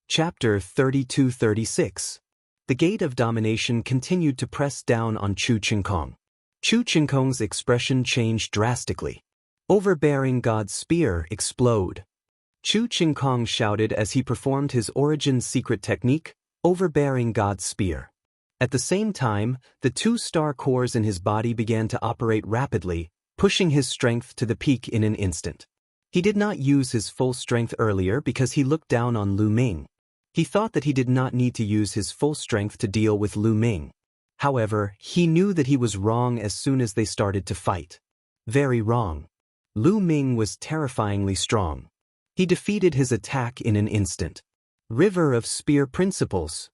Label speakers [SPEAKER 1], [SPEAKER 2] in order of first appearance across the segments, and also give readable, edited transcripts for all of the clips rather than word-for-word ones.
[SPEAKER 1] Chapter 32-36. The gate of domination continued to press down on Chu Qingkong. Chu Qingkong's expression changed drastically. Overbearing God's spear explode. Chu Qingkong shouted as he performed his origin secret technique, overbearing God's spear. At the same time, the two star cores in his body began to operate rapidly, pushing his strength to the peak in an instant. He did not use his full strength earlier because he looked down on Lu Ming. He thought that he did not need to use his full strength to deal with Lu Ming. However, he knew that he was wrong as soon as they started to fight. Very wrong. Lu Ming was terrifyingly strong. He defeated his attack in an instant. River of Spear Principles.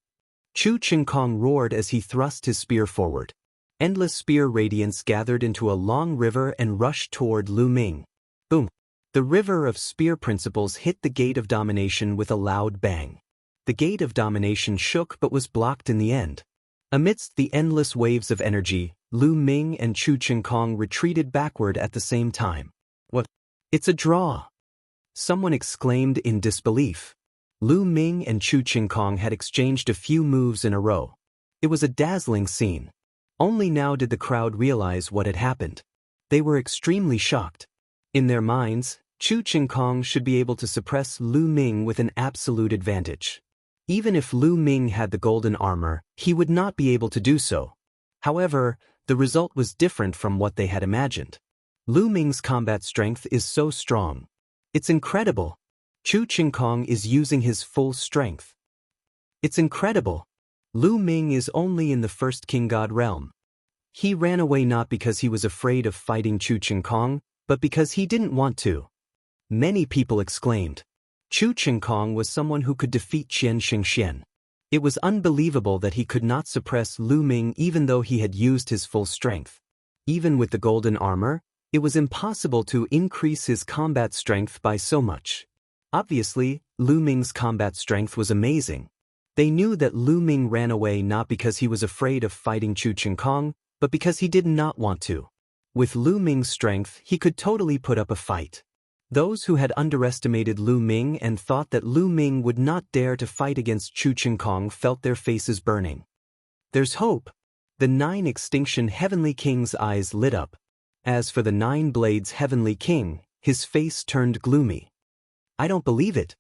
[SPEAKER 1] Chu Qingkong roared as he thrust his spear forward. Endless spear radiance gathered into a long river and rushed toward Lu Ming. Boom! The River of Spear Principles hit the gate of domination with a loud bang. The gate of domination shook but was blocked in the end. Amidst the endless waves of energy, Lu Ming and Chu Qingkong retreated backward at the same time. What? It's a draw! Someone exclaimed in disbelief. Lu Ming and Chu Qingkong had exchanged a few moves in a row. It was a dazzling scene. Only now did the crowd realize what had happened. They were extremely shocked. In their minds, Chu Qingkong should be able to suppress Lu Ming with an absolute advantage. Even if Lu Ming had the golden armor, he would not be able to do so. However, the result was different from what they had imagined. Lu Ming's combat strength is so strong. It's incredible. Chu Qingkong is using his full strength. It's incredible. Lu Ming is only in the first King God realm. He ran away not because he was afraid of fighting Chu Qingkong, but because he didn't want to. Many people exclaimed. Chu Qingkong was someone who could defeat Xianxia. It was unbelievable that he could not suppress Lu Ming even though he had used his full strength. Even with the golden armor, it was impossible to increase his combat strength by so much. Obviously, Lu Ming's combat strength was amazing. They knew that Lu Ming ran away not because he was afraid of fighting Chu Qingkong, but because he did not want to. With Lu Ming's strength, he could totally put up a fight. Those who had underestimated Lu Ming and thought that Lu Ming would not dare to fight against Chu Qingkong felt their faces burning. There's hope. The 9 Extinction Heavenly King's eyes lit up. As for the 9 Blades Heavenly King, his face turned gloomy. I don't believe it.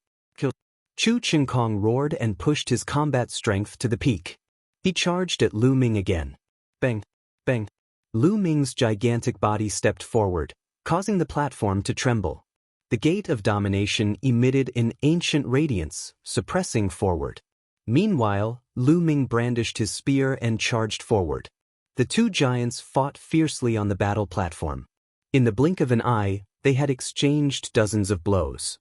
[SPEAKER 1] Chu Qingkong roared and pushed his combat strength to the peak. He charged at Lu Ming again. Bang! Bang! Lu Ming's gigantic body stepped forward, causing the platform to tremble. The gate of domination emitted an ancient radiance, suppressing forward. Meanwhile, Lu Ming brandished his spear and charged forward. The two giants fought fiercely on the battle platform. In the blink of an eye, they had exchanged dozens of blows.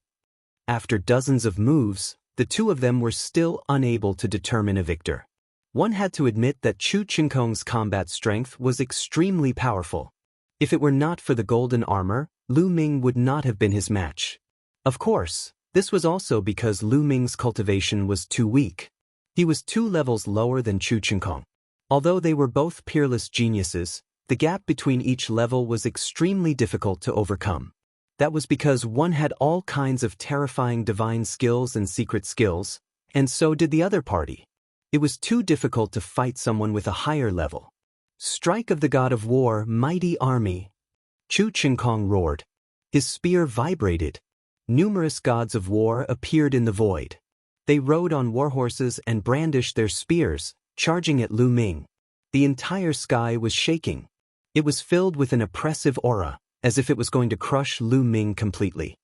[SPEAKER 1] After dozens of moves, the two of them were still unable to determine a victor. One had to admit that Chu Qingkong's combat strength was extremely powerful. If it were not for the golden armor, Lu Ming would not have been his match. Of course, this was also because Lu Ming's cultivation was too weak. He was 2 levels lower than Chu Qingkong. Although they were both peerless geniuses, the gap between each level was extremely difficult to overcome. That was because one had all kinds of terrifying divine skills and secret skills, and so did the other party. It was too difficult to fight someone with a higher level. Strike of the God of War, mighty army! Chu Qingkong roared. His spear vibrated. Numerous gods of war appeared in the void. They rode on warhorses and brandished their spears, charging at Lu Ming. The entire sky was shaking. It was filled with an oppressive aura, as if it was going to crush Lu Ming completely.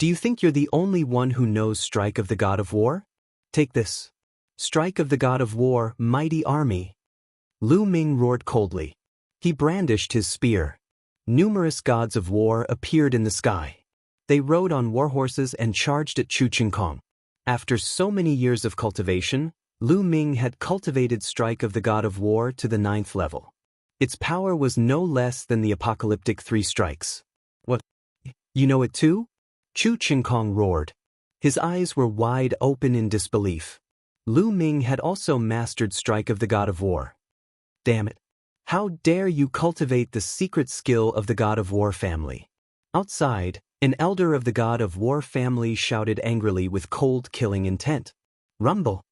[SPEAKER 1] Do you think you're the only one who knows Strike of the God of War? Take this. Strike of the God of War, mighty army! Lu Ming roared coldly. He brandished his spear. Numerous gods of war appeared in the sky. They rode on warhorses and charged at Chu Qingkong. After so many years of cultivation, Lu Ming had cultivated Strike of the God of War to the 9th level. Its power was no less than the apocalyptic 3 strikes. What? You know it too? Chu Qingkong roared. His eyes were wide open in disbelief. Lu Ming had also mastered Strike of the God of War. Damn it. How dare you cultivate the secret skill of the God of War family? Outside, an elder of the God of War family shouted angrily with cold killing intent. Rumble.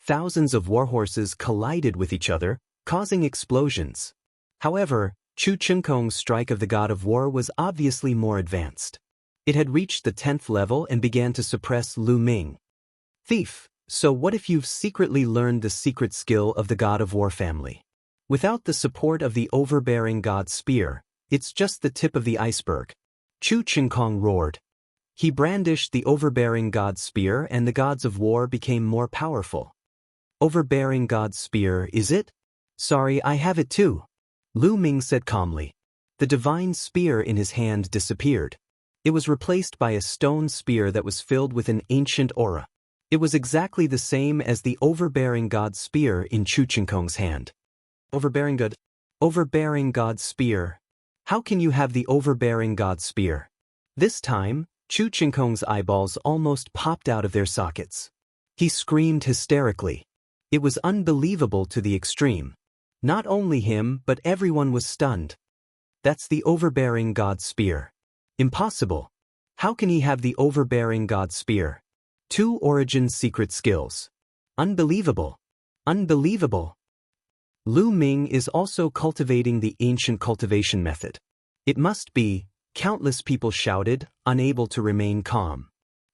[SPEAKER 1] Thousands of warhorses collided with each other, causing explosions. However, Chu Chengkong's strike of the god of war was obviously more advanced. It had reached the 10th level and began to suppress Lu Ming. Thief, so what if you've secretly learned the secret skill of the god of war family? Without the support of the overbearing god spear, it's just the tip of the iceberg. Chu Chengkong roared. He brandished the overbearing god spear and the gods of war became more powerful. Overbearing god spear, is it? Sorry, I have it too. Lu Ming said calmly. The divine spear in his hand disappeared. It was replaced by a stone spear that was filled with an ancient aura. It was exactly the same as the overbearing god spear in Chu Chengkong's hand. Overbearing god spear. How can you have the overbearing god spear? This time, Chu Chengkong's eyeballs almost popped out of their sockets. He screamed hysterically. It was unbelievable to the extreme. Not only him, but everyone was stunned. That's the overbearing god spear. Impossible. How can he have the overbearing god spear? 2 origin secret skills. Unbelievable. Unbelievable. Lu Ming is also cultivating the ancient cultivation method. It must be, countless people shouted, unable to remain calm.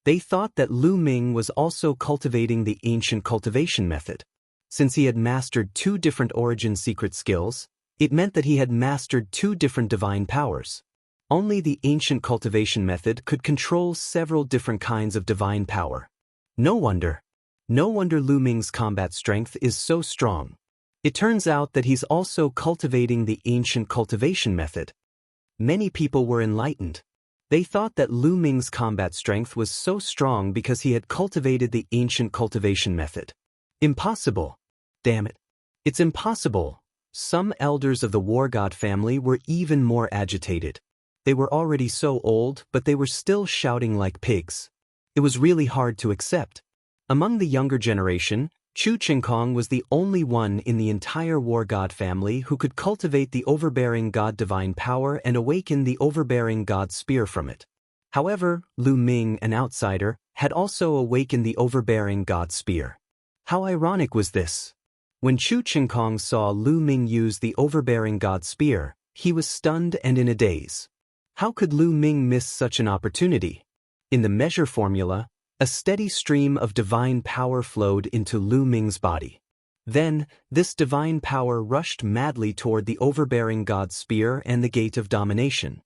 [SPEAKER 1] They thought that Lu Ming was also cultivating the ancient cultivation method. Since he had mastered 2 different origin secret skills, it meant that he had mastered 2 different divine powers. Only the ancient cultivation method could control several different kinds of divine power. No wonder Lu Ming's combat strength is so strong. It turns out that he's also cultivating the ancient cultivation method. Many people were enlightened. They thought that Lu Ming's combat strength was so strong because he had cultivated the ancient cultivation method. Impossible. Damn it. It's impossible. Some elders of the war god family were even more agitated. They were already so old, but they were still shouting like pigs. It was really hard to accept. Among the younger generation, Chu Chengkong was the only one in the entire war god family who could cultivate the overbearing god divine power and awaken the overbearing god spear from it. However, Lu Ming, an outsider, had also awakened the overbearing god spear. How ironic was this? When Chu Chengkong saw Lu Ming use the overbearing god spear, he was stunned and in a daze. How could Lu Ming miss such an opportunity? In the measure formula, a steady stream of divine power flowed into Lu Ming's body. Then, this divine power rushed madly toward the overbearing god spear and the gate of domination.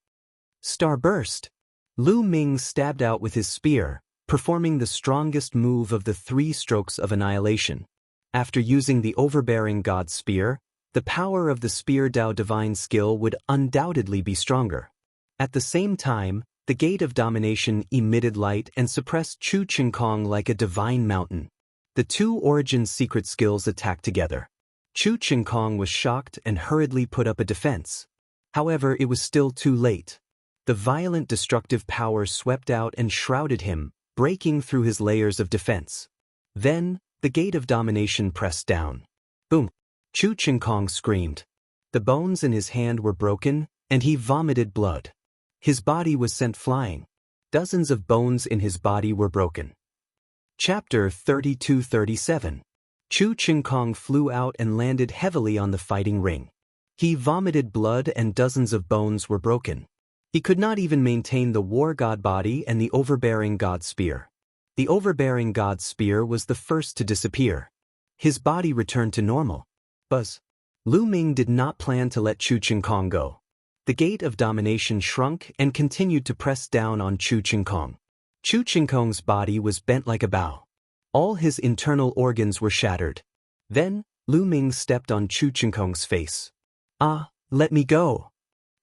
[SPEAKER 1] Starburst! Lu Ming stabbed out with his spear, performing the strongest move of the 3 strokes of annihilation. After using the overbearing god spear, the power of the spear Dao divine skill would undoubtedly be stronger. At the same time, the gate of domination emitted light and suppressed Chu Chengkong like a divine mountain. The 2 origin secret skills attacked together. Chu Chengkong was shocked and hurriedly put up a defense. However, it was still too late. The violent destructive power swept out and shrouded him, breaking through his layers of defense. Then, the gate of domination pressed down. Boom! Chu Chengkong screamed. The bones in his hand were broken, and he vomited blood. His body was sent flying. Dozens of bones in his body were broken. Chapter 32-37. Chu Chengkong flew out and landed heavily on the fighting ring. He vomited blood and dozens of bones were broken. He could not even maintain the war god body and the overbearing god spear. The overbearing god spear was the first to disappear. His body returned to normal. Buzz. Lu Ming did not plan to let Chu Chengkong go. The gate of domination shrunk and continued to press down on Chu Chengkong. Chu Chengkong's body was bent like a bow. All his internal organs were shattered. Then, Lu Ming stepped on Chu Chengkong's face. Ah, let me go.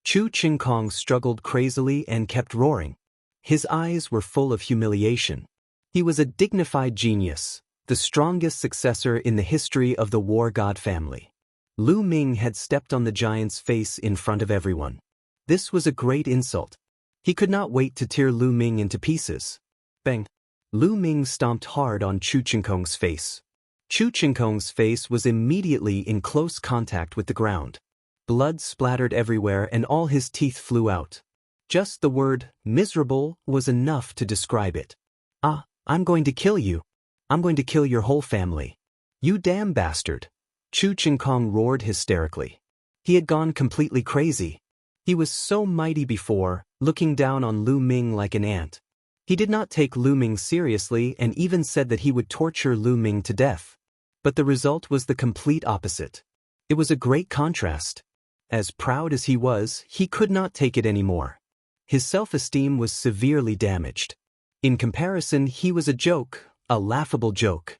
[SPEAKER 1] Chu Chengkong struggled crazily and kept roaring. His eyes were full of humiliation. He was a dignified genius, the strongest successor in the history of the war god family. Lu Ming had stepped on the giant's face in front of everyone. This was a great insult. He could not wait to tear Lu Ming into pieces. Bang! Lu Ming stomped hard on Chu Chengkong's face. Chu Chengkong's face was immediately in close contact with the ground. Blood splattered everywhere and all his teeth flew out. Just the word, miserable, was enough to describe it. Ah, I'm going to kill you. I'm going to kill your whole family. You damn bastard. Chu Qingkong roared hysterically. He had gone completely crazy. He was so mighty before, looking down on Lu Ming like an ant. He did not take Lu Ming seriously and even said that he would torture Lu Ming to death. But the result was the complete opposite. It was a great contrast. As proud as he was, he could not take it anymore. His self-esteem was severely damaged. In comparison, he was a joke, a laughable joke.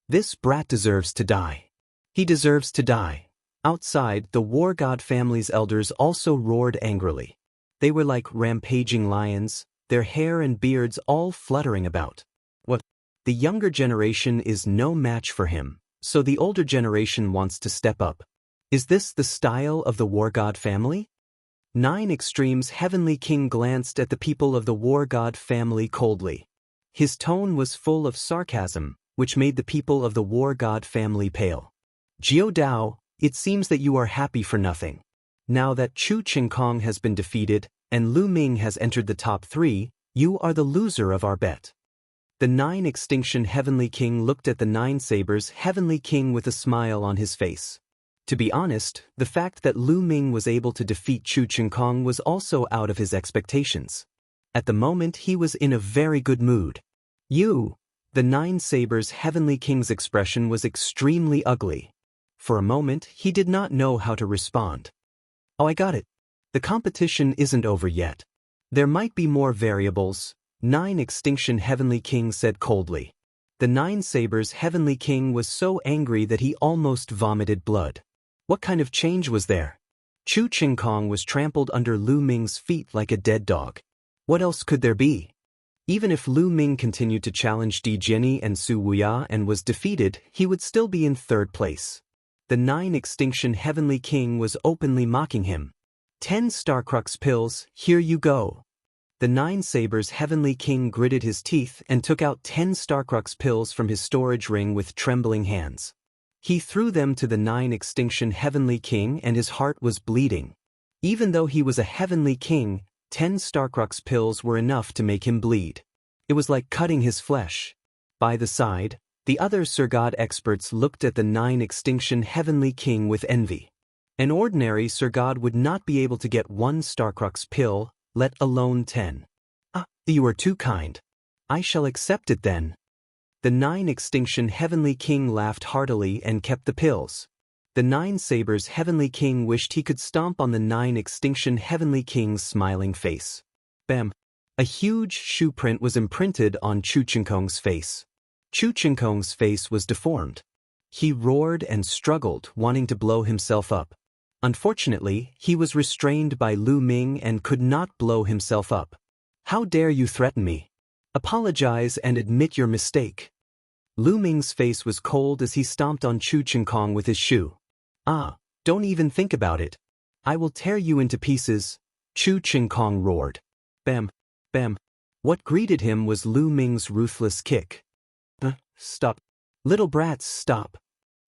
[SPEAKER 1] This brat deserves to die. He deserves to die. Outside, the war god family's elders also roared angrily. They were like rampaging lions, their hair and beards all fluttering about. What? The younger generation is no match for him, so the older generation wants to step up. Is this the style of the war god family? 9 Extremes Heavenly King glanced at the people of the war god family coldly. His tone was full of sarcasm, which made the people of the war god family pale. Jiao Dao, it seems that you are happy for nothing. Now that Chu Qingkong has been defeated, and Lu Ming has entered the top 3, you are the loser of our bet. The 9 Extinction Heavenly King looked at the 9 Sabers Heavenly King with a smile on his face. To be honest, the fact that Lu Ming was able to defeat Chu Qingkong was also out of his expectations. At the moment he was in a very good mood. You! The 9 Sabers Heavenly King's expression was extremely ugly. For a moment, he did not know how to respond. Oh, I got it. The competition isn't over yet. There might be more variables, 9 Extinction Heavenly King said coldly. The 9 Sabers Heavenly King was so angry that he almost vomited blood. What kind of change was there? Chu Qingkong was trampled under Lu Ming's feet like a dead dog. What else could there be? Even if Lu Ming continued to challenge Di Jianyi and Su Wuya and was defeated, he would still be in 3rd place. The 9 Extinction Heavenly King was openly mocking him. 10 Starcrux pills, here you go. The 9 Sabers Heavenly King gritted his teeth and took out 10 Starcrux pills from his storage ring with trembling hands. He threw them to the 9 Extinction Heavenly King and his heart was bleeding. Even though he was a Heavenly King, 10 Starcrux pills were enough to make him bleed. It was like cutting his flesh. By the side, the other Sir God experts looked at the 9 Extinction Heavenly King with envy. An ordinary Sir God would not be able to get 1 Starcrux pill, let alone 10. Ah, you are too kind. I shall accept it then. The 9 Extinction Heavenly King laughed heartily and kept the pills. The 9 Sabers Heavenly King wished he could stomp on the 9 Extinction Heavenly King's smiling face. Bam! A huge shoe print was imprinted on Chu Qingkong's face. Chu Qingkong's face was deformed. He roared and struggled, wanting to blow himself up. Unfortunately, he was restrained by Lu Ming and could not blow himself up. How dare you threaten me? Apologize and admit your mistake. Lu Ming's face was cold as he stomped on Chu Qingkong with his shoe. Ah, don't even think about it. I will tear you into pieces, Chu Qingkong roared. Bam, bam. What greeted him was Lu Ming's ruthless kick. Stop. Little brats, stop.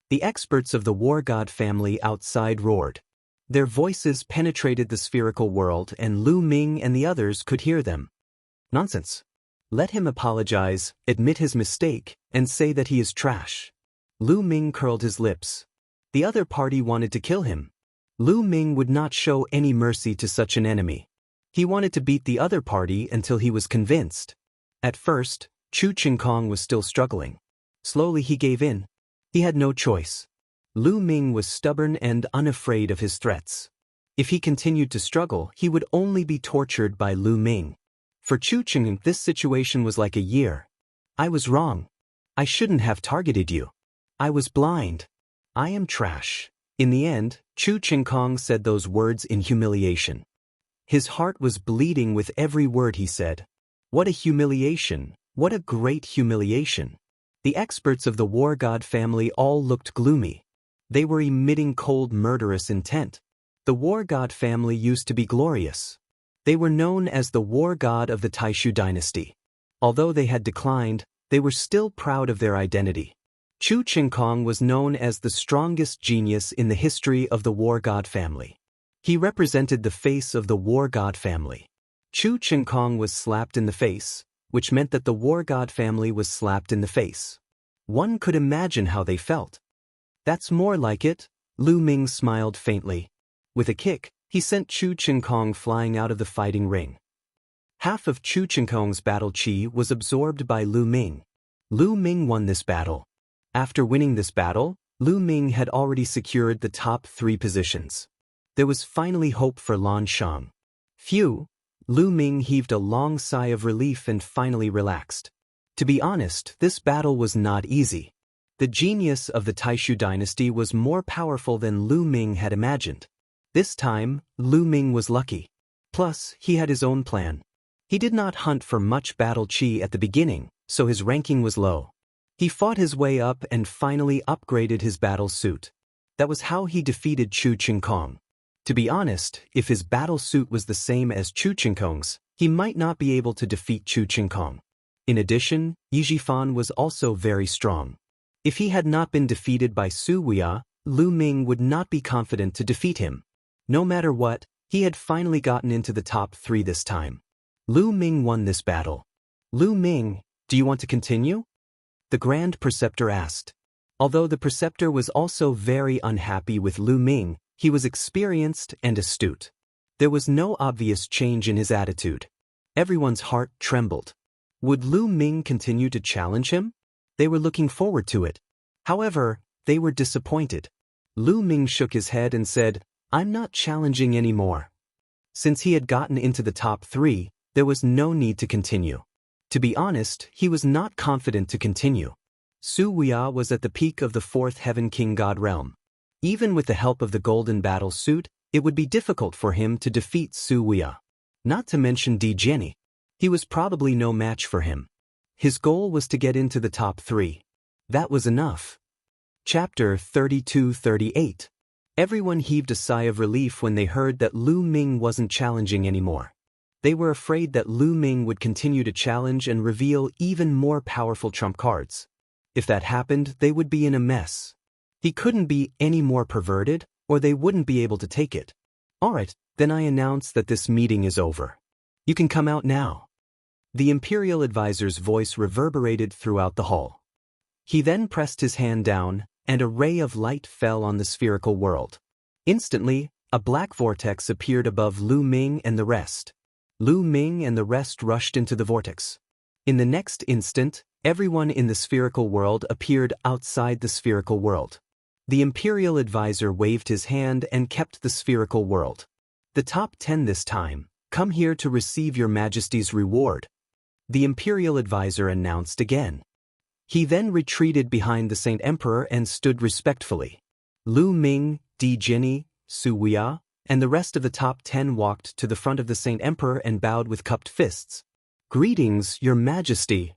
[SPEAKER 1] The experts of the war god family outside roared. Their voices penetrated the spherical world and Lu Ming and the others could hear them. Nonsense. Let him apologize, admit his mistake, and say that he is trash. Lu Ming curled his lips. The other party wanted to kill him. Lu Ming would not show any mercy to such an enemy. He wanted to beat the other party until he was convinced. At first, Chu Qingkong was still struggling. Slowly he gave in. He had no choice. Lu Ming was stubborn and unafraid of his threats. If he continued to struggle, he would only be tortured by Lu Ming. For Chu Qingkong, this situation was like a year. I was wrong. I shouldn't have targeted you. I was blind. I am trash. In the end, Chu Qingkong said those words in humiliation. His heart was bleeding with every word he said. What a humiliation! What a great humiliation! The experts of the war god family all looked gloomy. They were emitting cold, murderous intent. The war god family used to be glorious. They were known as the war god of the Taishu dynasty. Although they had declined, they were still proud of their identity. Chu Qingkong was known as the strongest genius in the history of the war god family. He represented the face of the war god family. Chu Qingkong was slapped in the face, which meant that the war god family was slapped in the face. One could imagine how they felt. That's more like it, Lu Ming smiled faintly. With a kick, he sent Chu Qinkong flying out of the fighting ring. Half of Chu Qinkong's battle chi was absorbed by Lu Ming. Lu Ming won this battle. After winning this battle, Lu Ming had already secured the top 3 positions. There was finally hope for Lan Shang. Phew! Lu Ming heaved a long sigh of relief and finally relaxed. To be honest, this battle was not easy. The genius of the Taishu dynasty was more powerful than Lu Ming had imagined. This time, Lu Ming was lucky. Plus, he had his own plan. He did not hunt for much battle chi at the beginning, so his ranking was low. He fought his way up and finally upgraded his battle suit. That was how he defeated Chu Qinkong. To be honest, if his battle suit was the same as Chu Qinkong's, he might not be able to defeat Chu Qinkong. In addition, Yi Jifan was also very strong. If he had not been defeated by Su Wuya, Lu Ming would not be confident to defeat him. No matter what, he had finally gotten into the top 3 this time. Lu Ming won this battle. Lu Ming, do you want to continue? The Grand Preceptor asked. Although the Preceptor was also very unhappy with Lu Ming, he was experienced and astute. There was no obvious change in his attitude. Everyone's heart trembled. Would Lu Ming continue to challenge him? They were looking forward to it. However, they were disappointed. Lu Ming shook his head and said, "I'm not challenging anymore." Since he had gotten into the top 3, there was no need to continue. To be honest, he was not confident to continue. Su Wuya was at the peak of the 4th Heaven King God realm. Even with the help of the golden battle suit, it would be difficult for him to defeat Su Wuya. Not to mention Di Jianni. He was probably no match for him. His goal was to get into the top 3. That was enough. Chapter 32-38. Everyone heaved a sigh of relief when they heard that Lu Ming wasn't challenging anymore. They were afraid that Lu Ming would continue to challenge and reveal even more powerful trump cards. If that happened, they would be in a mess. He couldn't be any more perverted, or they wouldn't be able to take it. Alright, then I announce that this meeting is over. You can come out now. The Imperial Advisor's voice reverberated throughout the hall. He then pressed his hand down, and a ray of light fell on the spherical world. Instantly, a black vortex appeared above Lu Ming and the rest. Lu Ming and the rest rushed into the vortex. In the next instant, everyone in the spherical world appeared outside the spherical world. The Imperial Advisor waved his hand and kept the spherical world. The top 10 this time, come here to receive your Majesty's reward. The Imperial Advisor announced again. He then retreated behind the Saint Emperor and stood respectfully. Lu Ming, Di Jianni, Su Wuya, and the rest of the top 10 walked to the front of the Saint Emperor and bowed with cupped fists. "Greetings, Your Majesty."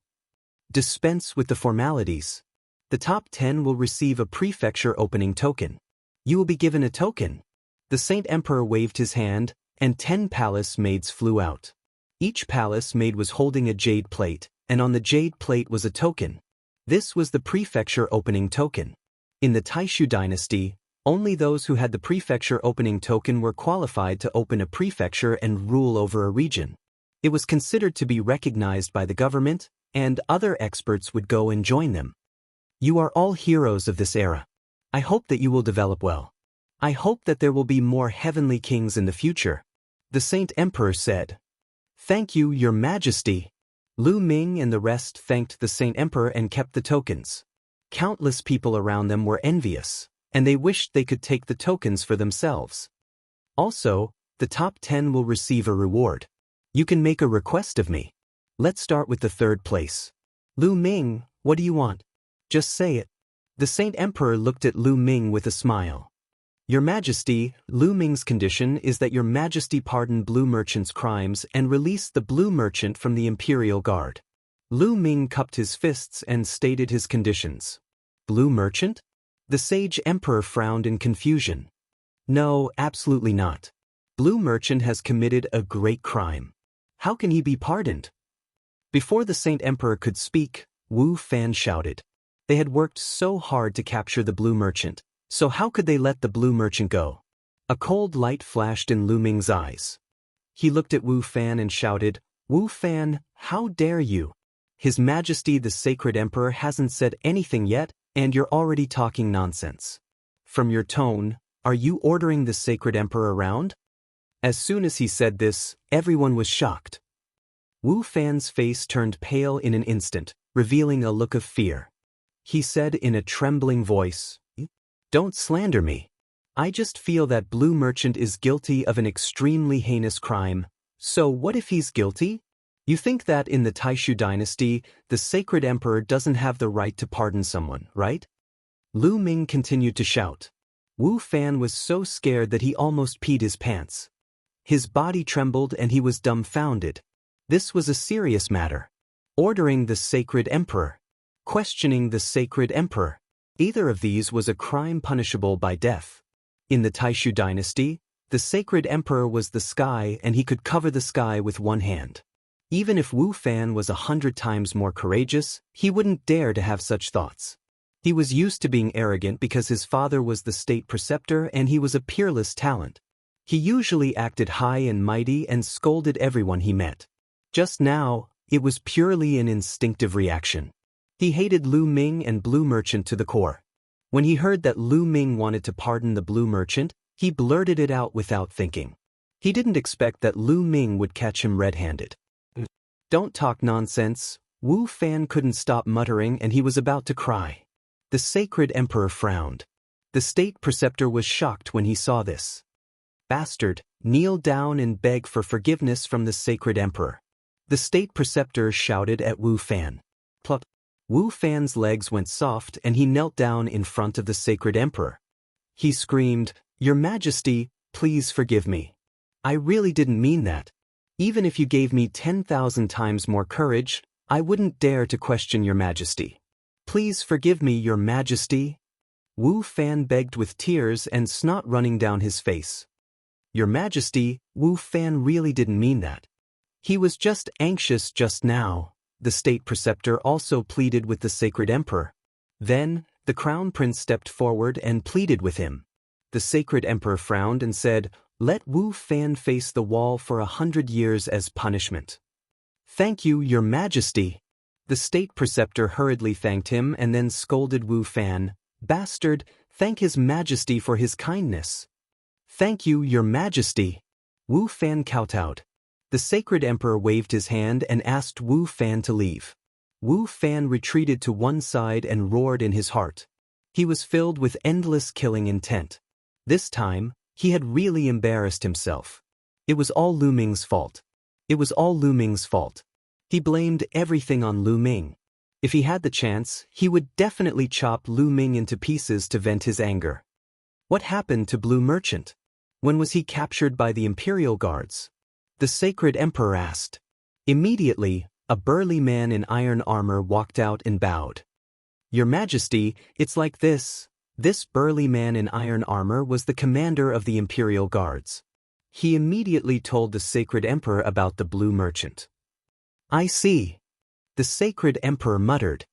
[SPEAKER 1] Dispense with the formalities. The top 10 will receive a prefecture opening token. You will be given a token. The Saint Emperor waved his hand, and 10 palace maids flew out. Each palace maid was holding a jade plate, and on the jade plate was a token. This was the prefecture opening token. In the Taishu dynasty, only those who had the prefecture opening token were qualified to open a prefecture and rule over a region. It was considered to be recognized by the government, and other experts would go and join them. You are all heroes of this era. I hope that you will develop well. I hope that there will be more heavenly kings in the future. The Saint Emperor said. Thank you, Your Majesty. Lu Ming and the rest thanked the Saint Emperor and kept the tokens. Countless people around them were envious, and they wished they could take the tokens for themselves. Also, the top 10 will receive a reward. You can make a request of me. Let's start with the 3rd place. Lu Ming, what do you want? Just say it. The Saint Emperor looked at Lu Ming with a smile. Your Majesty, Lu Ming's condition is that Your Majesty pardon Blue Merchant's crimes and release the Blue Merchant from the Imperial Guard. Lu Ming cupped his fists and stated his conditions. Blue Merchant? The Sage Emperor frowned in confusion. No, absolutely not. Blue Merchant has committed a great crime. How can he be pardoned? Before the Saint Emperor could speak, Wu Fan shouted. They had worked so hard to capture the Blue Merchant, so how could they let the Blue Merchant go? A cold light flashed in Lu Ming's eyes. He looked at Wu Fan and shouted, Wu Fan, how dare you? His Majesty the Sacred Emperor hasn't said anything yet, and you're already talking nonsense. From your tone, are you ordering the Sacred Emperor around? As soon as he said this, everyone was shocked. Wu Fan's face turned pale in an instant, revealing a look of fear. He said in a trembling voice, "Don't slander me. I just feel that Blue Merchant is guilty of an extremely heinous crime. So what if he's guilty? You think that in the Taishu dynasty, the Sacred Emperor doesn't have the right to pardon someone, right?" Lu Ming continued to shout. Wu Fan was so scared that he almost peed his pants. His body trembled and he was dumbfounded. This was a serious matter. Ordering the Sacred Emperor. Questioning the Sacred Emperor. Either of these was a crime punishable by death. In the Taishu dynasty, the Sacred Emperor was the sky and he could cover the sky with one hand. Even if Wu Fan was 100 times more courageous, he wouldn't dare to have such thoughts. He was used to being arrogant because his father was the state preceptor and he was a peerless talent. He usually acted high and mighty and scolded everyone he met. Just now, it was purely an instinctive reaction. He hated Lu Ming and Blue Merchant to the core. When he heard that Lu Ming wanted to pardon the Blue Merchant, he blurted it out without thinking. He didn't expect that Lu Ming would catch him red-handed. "Don't talk nonsense." Wu Fan couldn't stop muttering and he was about to cry. The Sacred Emperor frowned. The state preceptor was shocked when he saw this. "Bastard, kneel down and beg for forgiveness from the Sacred Emperor." The state preceptor shouted at Wu Fan. Plop. Wu Fan's legs went soft and he knelt down in front of the Sacred Emperor. He screamed, "Your Majesty, please forgive me. I really didn't mean that. Even if you gave me 10,000 times more courage, I wouldn't dare to question your Majesty. Please forgive me, Your Majesty." Wu Fan begged with tears and snot running down his face. "Your Majesty," Wu Fan really didn't mean that. He was just anxious just now. The state preceptor also pleaded with the Sacred Emperor. Then, the Crown Prince stepped forward and pleaded with him. The Sacred Emperor frowned and said, "Let Wu Fan face the wall for 100 years as punishment." "Thank you, Your Majesty." The state preceptor hurriedly thanked him and then scolded Wu Fan, "Bastard, thank His Majesty for his kindness." "Thank you, Your Majesty." Wu Fan kowtowed. The Sacred Emperor waved his hand and asked Wu Fan to leave. Wu Fan retreated to one side and roared in his heart. He was filled with endless killing intent. This time, he had really embarrassed himself. It was all Lu Ming's fault. It was all Lu Ming's fault. He blamed everything on Lu Ming. If he had the chance, he would definitely chop Lu Ming into pieces to vent his anger. What happened to Blue Merchant? When was he captured by the Imperial Guards? The Sacred Emperor asked. Immediately, a burly man in iron armor walked out and bowed. "Your Majesty, it's like this." This burly man in iron armor was the commander of the Imperial Guards. He immediately told the Sacred Emperor about the Blue Merchant. "I see." The Sacred Emperor muttered.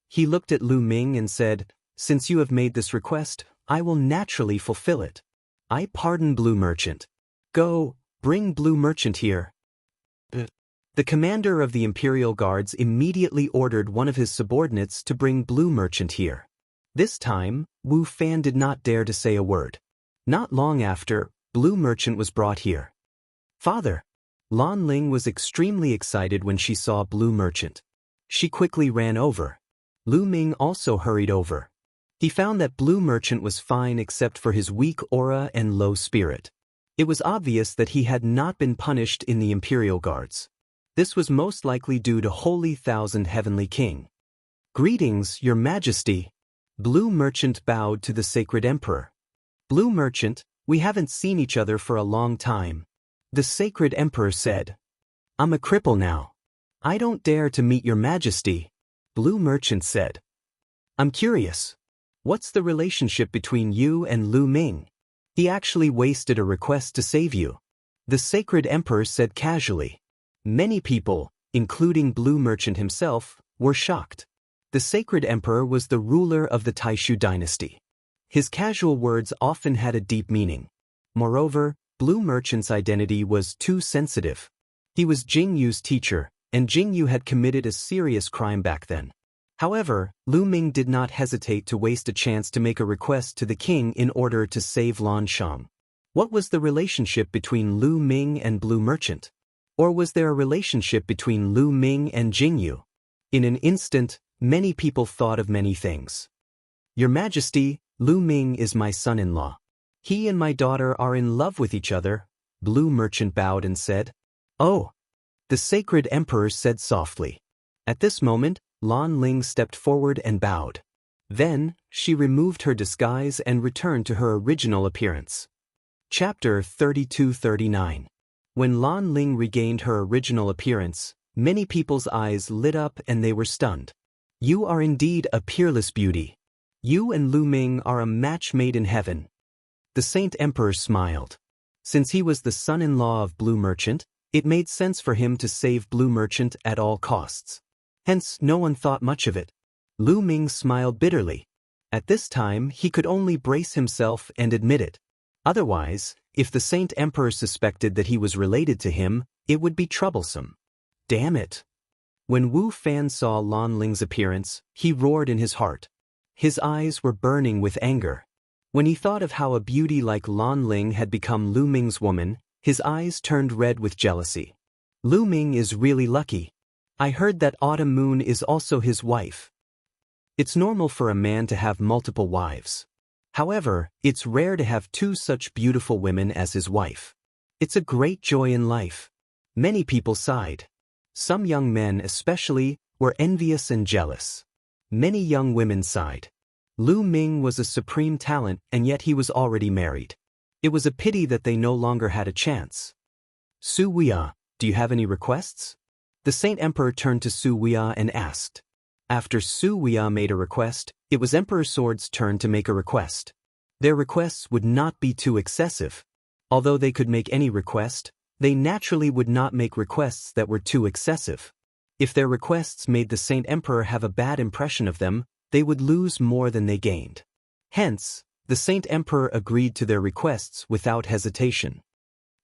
[SPEAKER 1] He looked at Lu Ming and said, "Since you have made this request, I will naturally fulfill it. I pardon Blue Merchant. Go, bring Blue Merchant here." The commander of the Imperial Guards immediately ordered one of his subordinates to bring Blue Merchant here. This time, Wu Fan did not dare to say a word. Not long after, Blue Merchant was brought here. "Father." Lan Ling was extremely excited when she saw Blue Merchant. She quickly ran over. Lu Ming also hurried over. He found that Blue Merchant was fine except for his weak aura and low spirit. It was obvious that he had not been punished in the Imperial Guards. This was most likely due to Holy Thousand Heavenly King. "Greetings, Your Majesty." Blue Merchant bowed to the Sacred Emperor. "Blue Merchant, we haven't seen each other for a long time." The Sacred Emperor said. "I'm a cripple now. I don't dare to meet Your Majesty." Blue Merchant said. "I'm curious. What's the relationship between you and Lu Ming? He actually wasted a request to save you." The Sacred Emperor said casually. Many people, including Blue Merchant himself, were shocked. The Sacred Emperor was the ruler of the Taishu dynasty. His casual words often had a deep meaning. Moreover, Blue Merchant's identity was too sensitive. He was Jing Yu's teacher, and Jingyu had committed a serious crime back then. However, Lu Ming did not hesitate to waste a chance to make a request to the king in order to save Lan Shang. What was the relationship between Lu Ming and Blue Merchant? Or was there a relationship between Lu Ming and Jingyu? In an instant, many people thought of many things. Your Majesty, Lu Ming is my son-in-law. He and my daughter are in love with each other. Blue Merchant bowed and said. Oh. The sacred emperor said softly. At this moment, Lan Ling stepped forward and bowed. Then, she removed her disguise and returned to her original appearance. Chapter 32-39. When Lan Ling regained her original appearance, many people's eyes lit up and they were stunned. You are indeed a peerless beauty. You and Lu Ming are a match made in heaven. The Saint Emperor smiled. Since he was the son-in-law of Blue Merchant, it made sense for him to save Blue Merchant at all costs. Hence, no one thought much of it. Lu Ming smiled bitterly. At this time, he could only brace himself and admit it. Otherwise, if the Saint Emperor suspected that he was related to him, it would be troublesome. Damn it! When Wu Fan saw Lan Ling's appearance, he roared in his heart. His eyes were burning with anger. When he thought of how a beauty like Lan Ling had become Lu Ming's woman, his eyes turned red with jealousy. Lu Ming is really lucky. I heard that Autumn Moon is also his wife. It's normal for a man to have multiple wives. However, it's rare to have two such beautiful women as his wife. It's a great joy in life. Many people sighed. Some young men especially were envious and jealous. Many young women sighed. Lu Ming was a supreme talent and yet he was already married. It was a pity that they no longer had a chance. Su Weia, do you have any requests? The Saint Emperor turned to Su Weia and asked. After Su Weia made a request, it was Emperor Sword's turn to make a request. Their requests would not be too excessive. Although they could make any request, they naturally would not make requests that were too excessive. If their requests made the Saint Emperor have a bad impression of them, they would lose more than they gained. Hence, the Saint Emperor agreed to their requests without hesitation.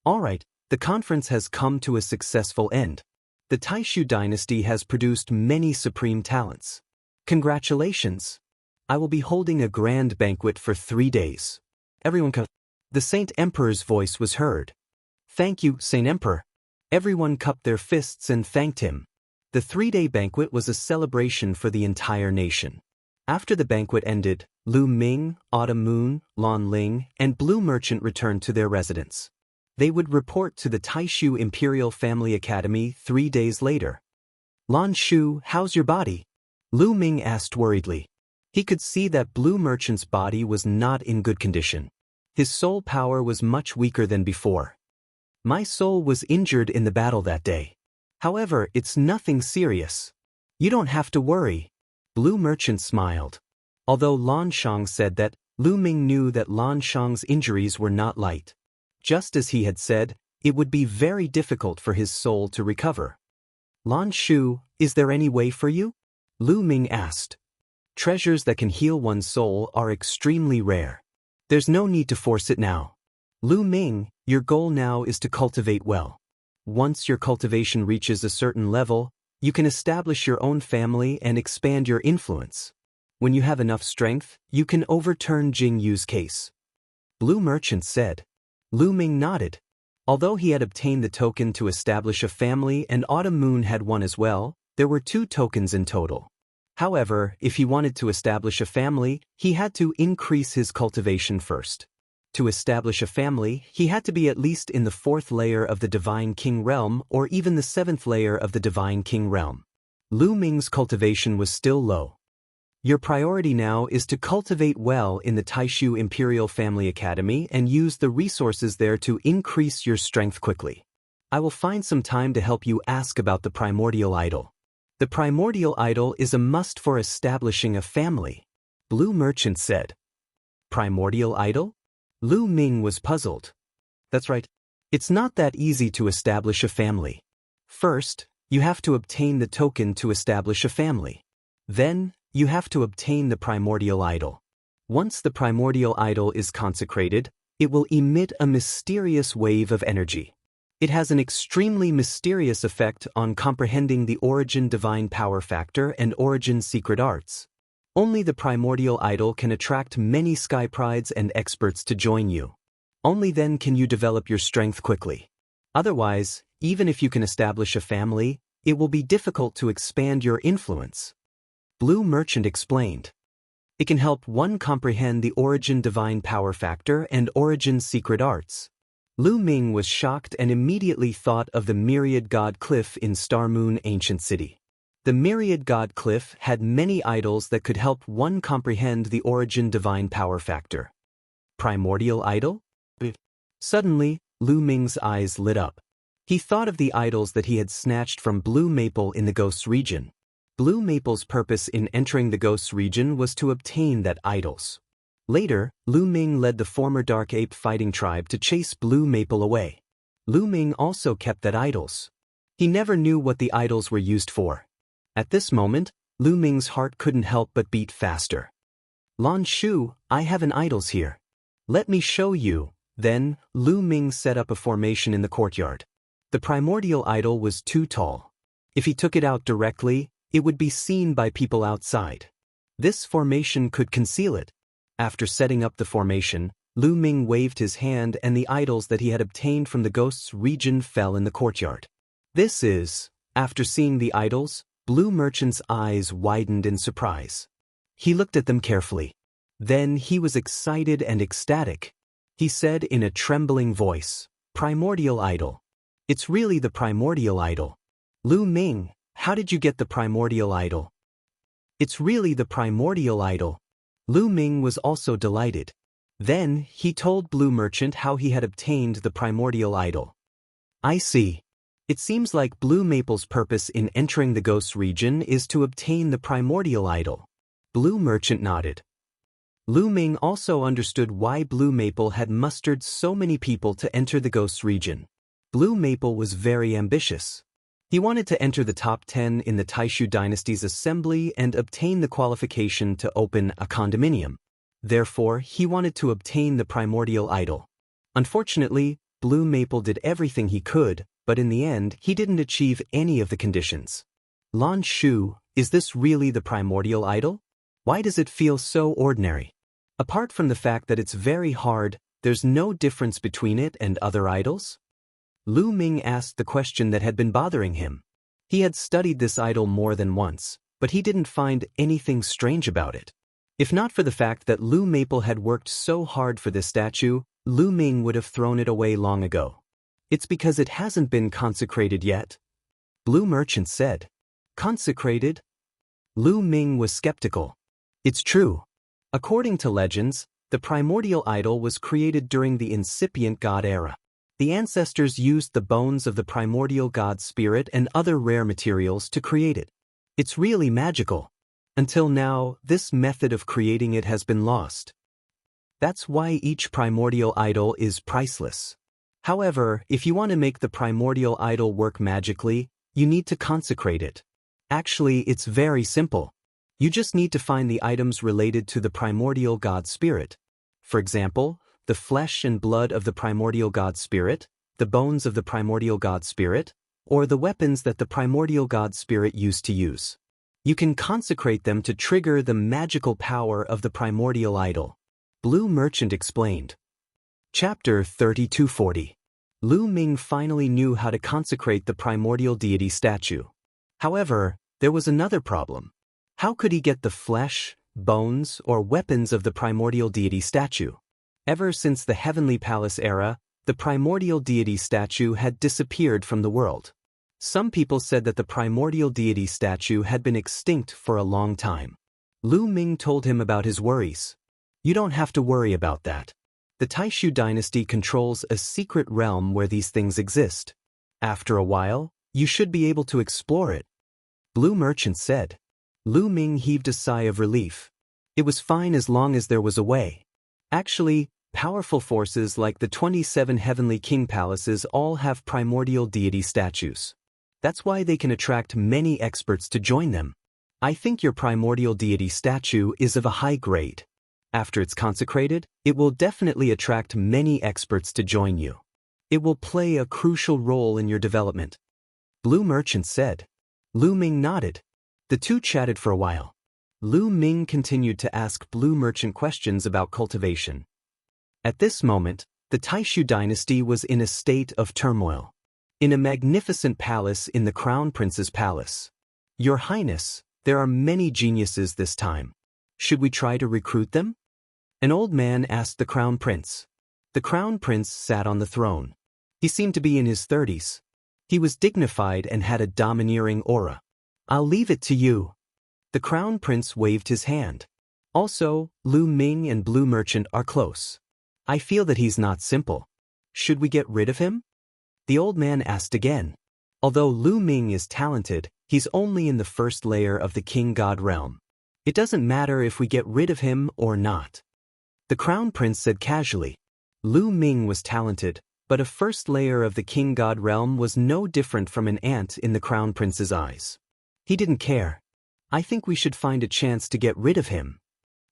[SPEAKER 1] Alright, the conference has come to a successful end. The Taishu dynasty has produced many supreme talents. Congratulations! I will be holding a grand banquet for 3 days. Everyone come. The Saint Emperor's voice was heard. Thank you, Saint Emperor. Everyone cupped their fists and thanked him. The 3-day banquet was a celebration for the entire nation. After the banquet ended, Lu Ming, Autumn Moon, Lan Ling, and Blue Merchant returned to their residence. They would report to the Taishu Imperial Family Academy 3 days later. Lan Shu, how's your body? Lu Ming asked worriedly. He could see that Blue Merchant's body was not in good condition. His soul power was much weaker than before. My soul was injured in the battle that day. However, it's nothing serious. You don't have to worry. Blue Merchant smiled. Although Lan Shang said that, Lu Ming knew that Lan Shang's injuries were not light. Just as he had said, it would be very difficult for his soul to recover. Lan Shu, is there any way for you? Lu Ming asked. Treasures that can heal one's soul are extremely rare. There's no need to force it now. Lu Ming, your goal now is to cultivate well. Once your cultivation reaches a certain level, you can establish your own family and expand your influence. When you have enough strength, you can overturn Jingyu's case. Blue Merchant said. Lu Ming nodded. Although he had obtained the token to establish a family and Autumn Moon had one as well, there were 2 tokens in total. However, if he wanted to establish a family, he had to increase his cultivation first. To establish a family, he had to be at least in the 4th layer of the Divine King Realm or even the 7th layer of the Divine King Realm. Lu Ming's cultivation was still low. Your priority now is to cultivate well in the Taishu Imperial Family Academy and use the resources there to increase your strength quickly. I will find some time to help you ask about the Primordial Idol. The Primordial Idol is a must for establishing a family. Blue Merchant said. Primordial Idol? Lu Ming was puzzled. That's right. It's not that easy to establish a family. First, you have to obtain the token to establish a family. Then, you have to obtain the Primordial Idol. Once the Primordial Idol is consecrated, it will emit a mysterious wave of energy. It has an extremely mysterious effect on comprehending the origin divine power factor and origin secret arts. Only the primordial idol can attract many sky prides and experts to join you. Only then can you develop your strength quickly. Otherwise, even if you can establish a family, it will be difficult to expand your influence. Blue Merchant explained. It can help one comprehend the origin divine power factor and origin secret arts. Lu Ming was shocked and immediately thought of the Myriad God Cliff in Star Moon Ancient City. The Myriad God Cliff had many idols that could help one comprehend the origin divine power factor. Primordial idol? Suddenly, Lu Ming's eyes lit up. He thought of the idols that he had snatched from Blue Maple in the Ghosts region. Blue Maple's purpose in entering the Ghosts region was to obtain that idols. Later, Lu Ming led the former Dark Ape fighting tribe to chase Blue Maple away. Lu Ming also kept that idols. He never knew what the idols were used for. At this moment, Lu Ming's heart couldn't help but beat faster. Lan Shu, I have an idols here. Let me show you. Then, Lu Ming set up a formation in the courtyard. The primordial idol was too tall. If he took it out directly, it would be seen by people outside. This formation could conceal it. After setting up the formation, Lu Ming waved his hand and the idols that he had obtained from the Ghosts region fell in the courtyard. After seeing the idols, Blue Merchant's eyes widened in surprise. He looked at them carefully. Then he was excited and ecstatic. He said in a trembling voice, "Primordial idol. It's really the primordial idol. Lu Ming, how did you get the primordial idol?" "It's really the primordial idol." Lu Ming was also delighted. Then he told Blue Merchant how he had obtained the primordial idol. "I see. It seems like Blue Maple's purpose in entering the Ghosts region is to obtain the primordial idol." Blue Merchant nodded. Lu Ming also understood why Blue Maple had mustered so many people to enter the Ghosts region. Blue Maple was very ambitious. He wanted to enter the top 10 in the Taishu dynasty's assembly and obtain the qualification to open a condominium. Therefore, he wanted to obtain the primordial idol. Unfortunately, Blue Maple did everything he could, but in the end, he didn't achieve any of the conditions. "Lan Shu, is this really the primordial idol? Why does it feel so ordinary? Apart from the fact that it's very hard, there's no difference between it and other idols?" Lu Ming asked the question that had been bothering him. He had studied this idol more than once, but he didn't find anything strange about it. If not for the fact that Lu Maple had worked so hard for this statue, Lu Ming would have thrown it away long ago. "It's because it hasn't been consecrated yet," Blue Merchant said. "Consecrated?" Lu Ming was skeptical. "It's true. According to legends, the primordial idol was created during the incipient god era. The ancestors used the bones of the primordial god spirit and other rare materials to create it. It's really magical. Until now, this method of creating it has been lost. That's why each primordial idol is priceless. However, if you want to make the primordial idol work magically, you need to consecrate it. Actually, it's very simple. You just need to find the items related to the primordial god spirit. For example, the flesh and blood of the primordial god spirit, the bones of the primordial god spirit, or the weapons that the primordial god spirit used to use. You can consecrate them to trigger the magical power of the primordial idol. Blue Merchant explained. Chapter 3240. Lu Ming finally knew how to consecrate the primordial deity statue. However, there was another problem. How could he get the flesh, bones, or weapons of the primordial deity statue? Ever since the Heavenly Palace era, the primordial deity statue had disappeared from the world. Some people said that the primordial deity statue had been extinct for a long time. Lu Ming told him about his worries. "You don't have to worry about that. The Taishu dynasty controls a secret realm where these things exist. After a while, you should be able to explore it," Blue Merchant said. Lu Ming heaved a sigh of relief. It was fine as long as there was a way. Actually, powerful forces like the 27 Heavenly King Palaces all have primordial deity statues. That's why they can attract many experts to join them. I think your primordial deity statue is of a high grade. After it's consecrated, it will definitely attract many experts to join you. It will play a crucial role in your development. Blue Merchant said. Lu Ming nodded. The two chatted for a while. Lu Ming continued to ask Blue Merchant questions about cultivation. At this moment, the Taishu dynasty was in a state of turmoil. In a magnificent palace in the Crown Prince's palace. Your Highness, there are many geniuses this time. Should we try to recruit them? An old man asked the Crown Prince. The Crown Prince sat on the throne. He seemed to be in his 30s. He was dignified and had a domineering aura. I'll leave it to you. The Crown Prince waved his hand. Also, Lu Ming and Blue Merchant are close. I feel that he's not simple. Should we get rid of him? The old man asked again. Although Lu Ming is talented, he's only in the first layer of the King God realm. It doesn't matter if we get rid of him or not. The Crown Prince said casually. Lu Ming was talented, but a first layer of the King God realm was no different from an ant in the Crown Prince's eyes. He didn't care. I think we should find a chance to get rid of him.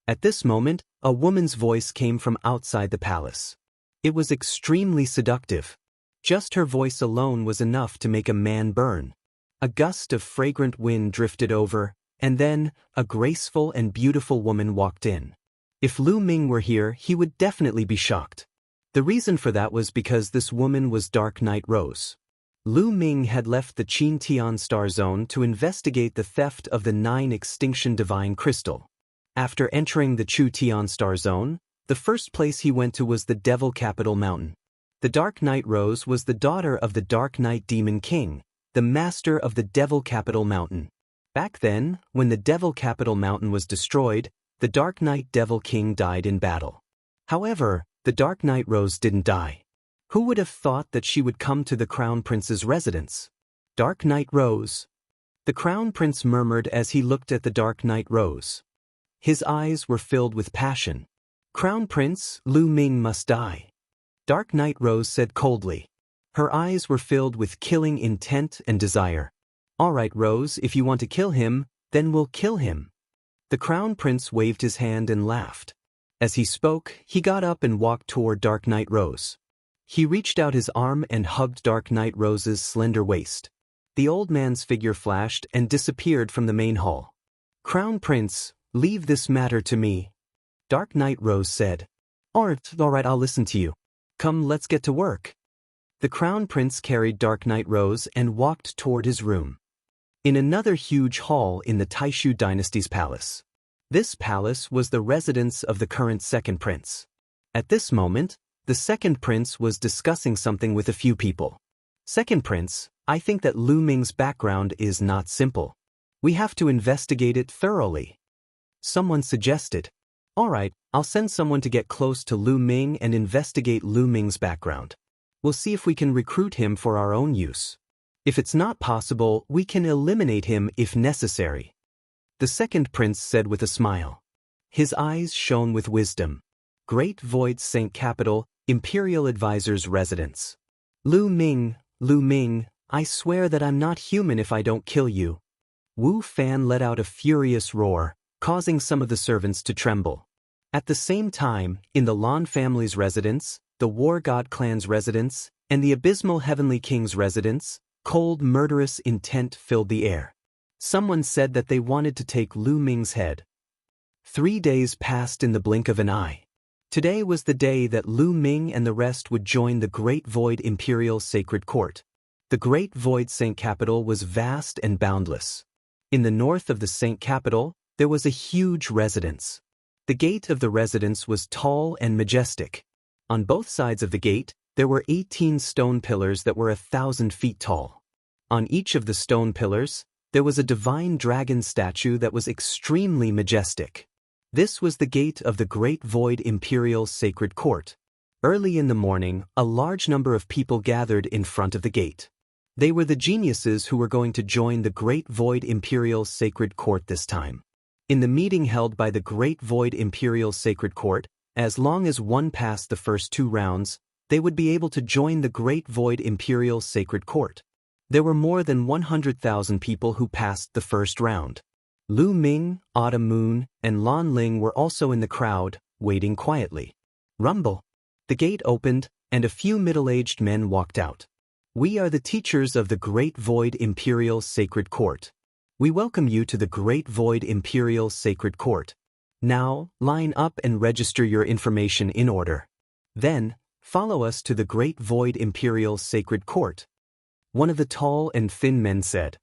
[SPEAKER 1] At this moment, a woman's voice came from outside the palace. It was extremely seductive. Just her voice alone was enough to make a man burn. A gust of fragrant wind drifted over, and then, a graceful and beautiful woman walked in. If Lu Ming were here, he would definitely be shocked. The reason for that was because this woman was Dark Knight Rose. Lu Ming had left the Qin Tian Star Zone to investigate the theft of the 9 Extinction Divine Crystal. After entering the Chu Tian Star Zone, the first place he went to was the Devil Capital Mountain. The Dark Knight Rose was the daughter of the Dark Knight Demon King, the master of the Devil Capital Mountain. Back then, when the Devil Capital Mountain was destroyed, the Dark Knight Devil King died in battle. However, the Dark Knight Rose didn't die. Who would have thought that she would come to the Crown Prince's residence? Dark Knight Rose. The Crown Prince murmured as he looked at the Dark Knight Rose. His eyes were filled with passion. Crown Prince, Lu Ming must die. Dark Knight Rose said coldly. Her eyes were filled with killing intent and desire. All right, Rose, if you want to kill him, then we'll kill him. The Crown Prince waved his hand and laughed. As he spoke, he got up and walked toward Dark Knight Rose. He reached out his arm and hugged Dark Knight Rose's slender waist. The old man's figure flashed and disappeared from the main hall. Crown Prince, leave this matter to me. Dark Knight Rose said. All right, I'll listen to you. Come, let's get to work. The Crown Prince carried Dark Knight Rose and walked toward his room. In another huge hall in the Taishu dynasty's palace. This palace was the residence of the current second prince. At this moment, the second prince was discussing something with a few people. Second prince, I think that Lu Ming's background is not simple. We have to investigate it thoroughly. Someone suggested. All right, I'll send someone to get close to Lu Ming and investigate Lu Ming's background. We'll see if we can recruit him for our own use. If it's not possible, we can eliminate him if necessary. The second prince said with a smile. His eyes shone with wisdom. Great Void Saint Capital, Imperial Advisor's residence. Lu Ming, I swear that I'm not human if I don't kill you. Wu Fan let out a furious roar, causing some of the servants to tremble. At the same time, in the Lan family's residence, the War God clan's residence, and the Abysmal Heavenly King's residence, cold, murderous intent filled the air. Someone said that they wanted to take Lu Ming's head. 3 days passed in the blink of an eye. Today was the day that Lu Ming and the rest would join the Great Void Imperial Sacred Court. The Great Void Saint Capital was vast and boundless. In the north of the Saint Capital, there was a huge residence. The gate of the residence was tall and majestic. On both sides of the gate, there were 18 stone pillars that were 1,000 feet tall. On each of the stone pillars, there was a divine dragon statue that was extremely majestic. This was the gate of the Great Void Imperial Sacred Court. Early in the morning, a large number of people gathered in front of the gate. They were the geniuses who were going to join the Great Void Imperial Sacred Court this time. In the meeting held by the Great Void Imperial Sacred Court, as long as one passed the first 2 rounds, they would be able to join the Great Void Imperial Sacred Court. There were more than 100,000 people who passed the first round. Lu Ming, Autumn Moon, and Lan Ling were also in the crowd, waiting quietly. Rumble. The gate opened, and a few middle-aged men walked out. "We are the teachers of the Great Void Imperial Sacred Court. We welcome you to the Great Void Imperial Sacred Court. Now, line up and register your information in order. Then, follow us to the Great Void Imperial Sacred Court," one of the tall and thin men said.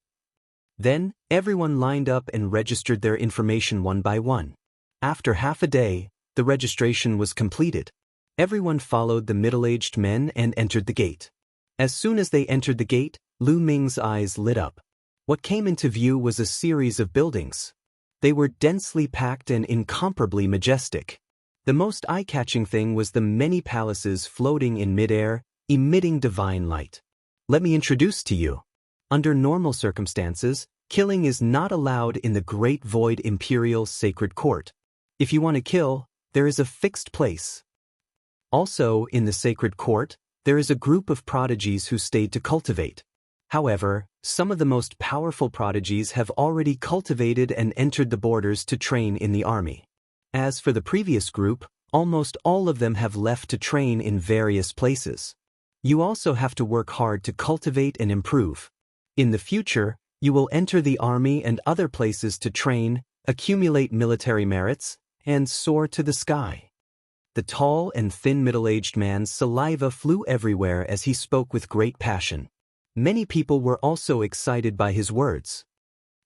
[SPEAKER 1] Then, everyone lined up and registered their information one by one. After half a day, the registration was completed. Everyone followed the middle-aged men and entered the gate. As soon as they entered the gate, Lu Ming's eyes lit up. What came into view was a series of buildings. They were densely packed and incomparably majestic. The most eye-catching thing was the many palaces floating in midair, emitting divine light. Let me introduce to you. Under normal circumstances, killing is not allowed in the Great Void Imperial Sacred Court. If you want to kill, there is a fixed place. Also, in the Sacred Court, there is a group of prodigies who stayed to cultivate. However, some of the most powerful prodigies have already cultivated and entered the borders to train in the army. As for the previous group, almost all of them have left to train in various places. You also have to work hard to cultivate and improve. In the future, you will enter the army and other places to train, accumulate military merits, and soar to the sky. The tall and thin middle-aged man's saliva flew everywhere as he spoke with great passion. Many people were also excited by his words.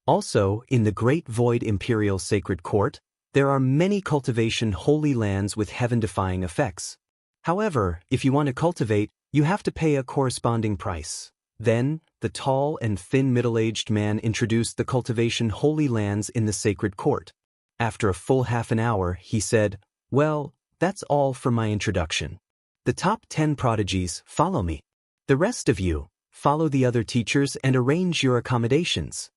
[SPEAKER 1] Also, in the Great Void Imperial Sacred Court, there are many cultivation holy lands with heaven-defying effects. However, if you want to cultivate, you have to pay a corresponding price. Then, the tall and thin middle-aged man introduced the cultivation holy lands in the Sacred Court. After a full half an hour, he said, "Well, that's all for my introduction. The top 10 prodigies, follow me. The rest of you, follow the other teachers and arrange your accommodations."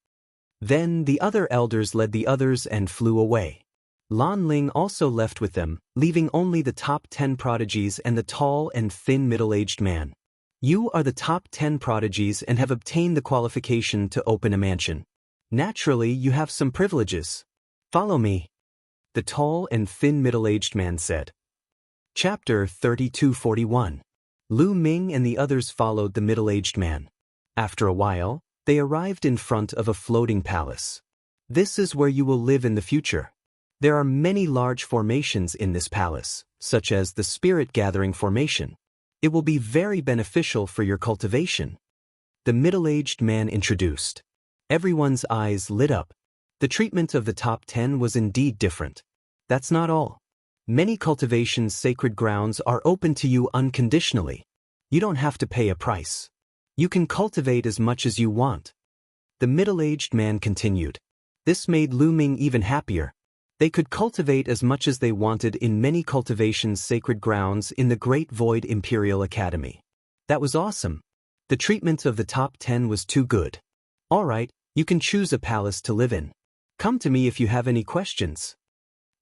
[SPEAKER 1] Then the other elders led the others and flew away. Lan Ling also left with them, leaving only the top 10 prodigies and the tall and thin middle-aged man. "You are the top 10 prodigies and have obtained the qualification to open a mansion. Naturally, you have some privileges. Follow me," the tall and thin middle-aged man said. Chapter 3241. Lu Ming and the others followed the middle-aged man. After a while, they arrived in front of a floating palace. "This is where you will live in the future. There are many large formations in this palace, such as the Spirit Gathering Formation. It will be very beneficial for your cultivation," the middle-aged man introduced. Everyone's eyes lit up. The treatment of the top 10 was indeed different. That's not all. Many cultivation's sacred grounds are open to you unconditionally. You don't have to pay a price. You can cultivate as much as you want. The middle-aged man continued. This made Lu Ming even happier. They could cultivate as much as they wanted in many cultivation's sacred grounds in the Great Void Imperial Academy. That was awesome. The treatment of the top 10 was too good. All right, you can choose a palace to live in. Come to me if you have any questions,